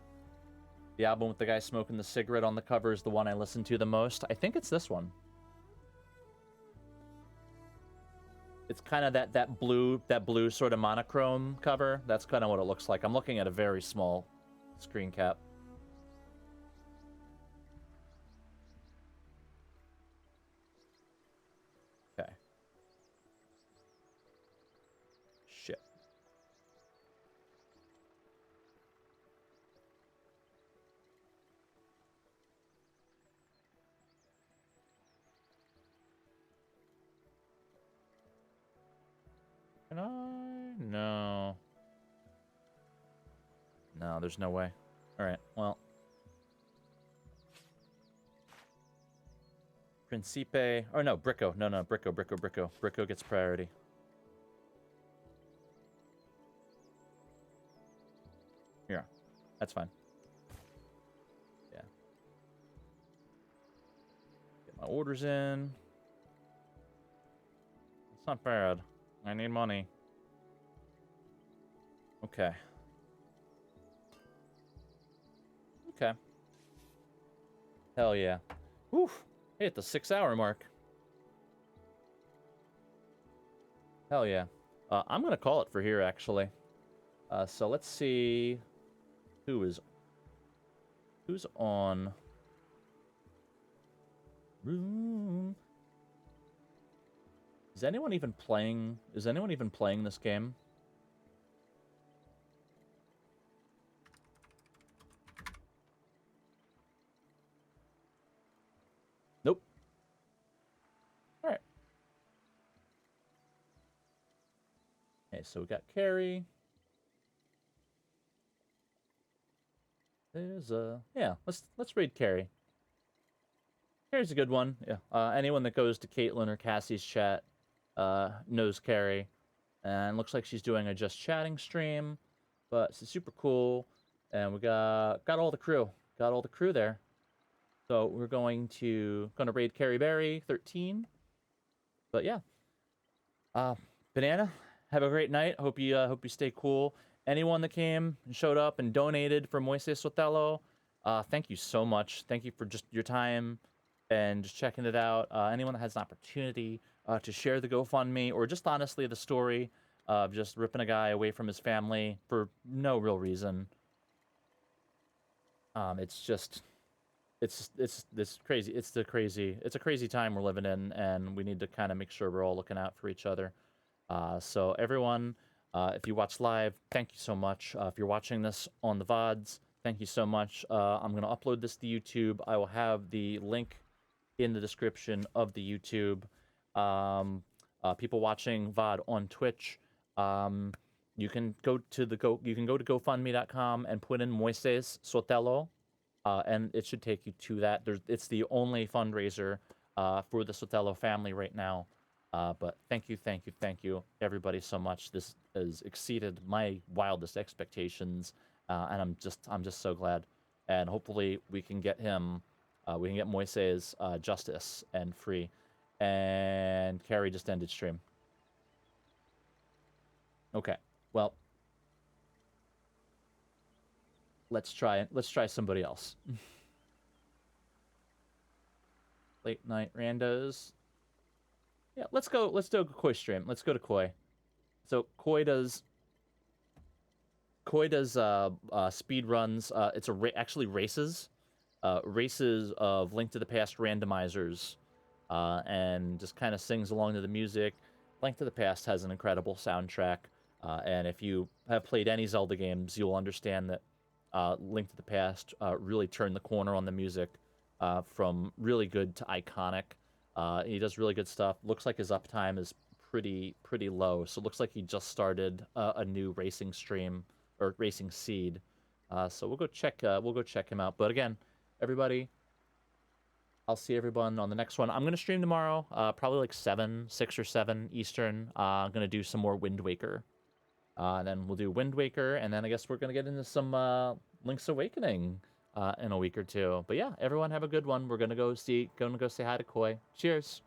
The album with the guy smoking the cigarette on the cover is the one I listen to the most. I think it's this one. It's kind of that blue sort of monochrome cover. That's kind of what it looks like. I'm looking at a very small screen cap. Okay. Shit. Can I? No. No, there's no way. Alright, well. Principe. Oh, no, Bricco. No, Bricco. Bricco gets priority. Here. That's fine. Yeah. Get my orders in. It's not bad. I need money. Okay. Okay. Hell yeah. Woof. Hit the 6-hour mark. Hell yeah. I'm gonna call it for here, actually. So let's see who's on room. Is anyone even playing this game? Nope. All right. Okay, so we got Carrie. There's yeah, let's read Carrie. Carrie's a good one. Yeah. Anyone that goes to Caitlin or Cassie's chat knows Carrie. And looks like she's doing a just chatting stream, but it's super cool. And we got all the crew. Got all the crew there. So we're gonna raid Carrie Berry 13. But yeah, Banana, have a great night. Hope you stay cool. Anyone that came and showed up and donated for Moises Sotelo, thank you so much. Thank you for just your time and just checking it out. Anyone that has an opportunity to share the GoFundMe or just honestly the story of just ripping a guy away from his family for no real reason. It's just it's crazy. It's a crazy time we're living in, and we need to kind of make sure we're all looking out for each other. So everyone, if you watch live, thank you so much. If you're watching this on the VODs, thank you so much. I'm going to upload this to YouTube. I will have the link in the description of the YouTube. People watching VOD on Twitch, you can go to GoFundMe.com and put in Moises Sotelo, and it should take you to that. It's the only fundraiser for the Sotelo family right now. But thank you, everybody, so much. This has exceeded my wildest expectations, and I'm just so glad. And hopefully we can get him, we can get Moises justice and free. And Carrie just ended stream. Okay, well, let's try somebody else. Late night randos. Yeah, let's do a Koi stream. Let's go to Koi. So Koi does speed runs. It's actually races, races of Link to the Past randomizers, and just kind of sings along to the music. Link to the Past has an incredible soundtrack, and if you have played any Zelda games, you'll understand that Link to the Past really turned the corner on the music, from really good to iconic. He does really good stuff. Looks like his uptime is pretty low, so it looks like he just started a new racing stream or racing seed. So we'll go check him out. But again, everybody, I'll see everyone on the next one. I'm gonna stream tomorrow, probably like 6 or 7 Eastern. I'm gonna do some more Wind Waker. And then we'll do Wind Waker, and then I guess we're gonna get into some Link's Awakening in a week or two. But yeah, everyone have a good one. We're gonna go say hi to Koi. Cheers.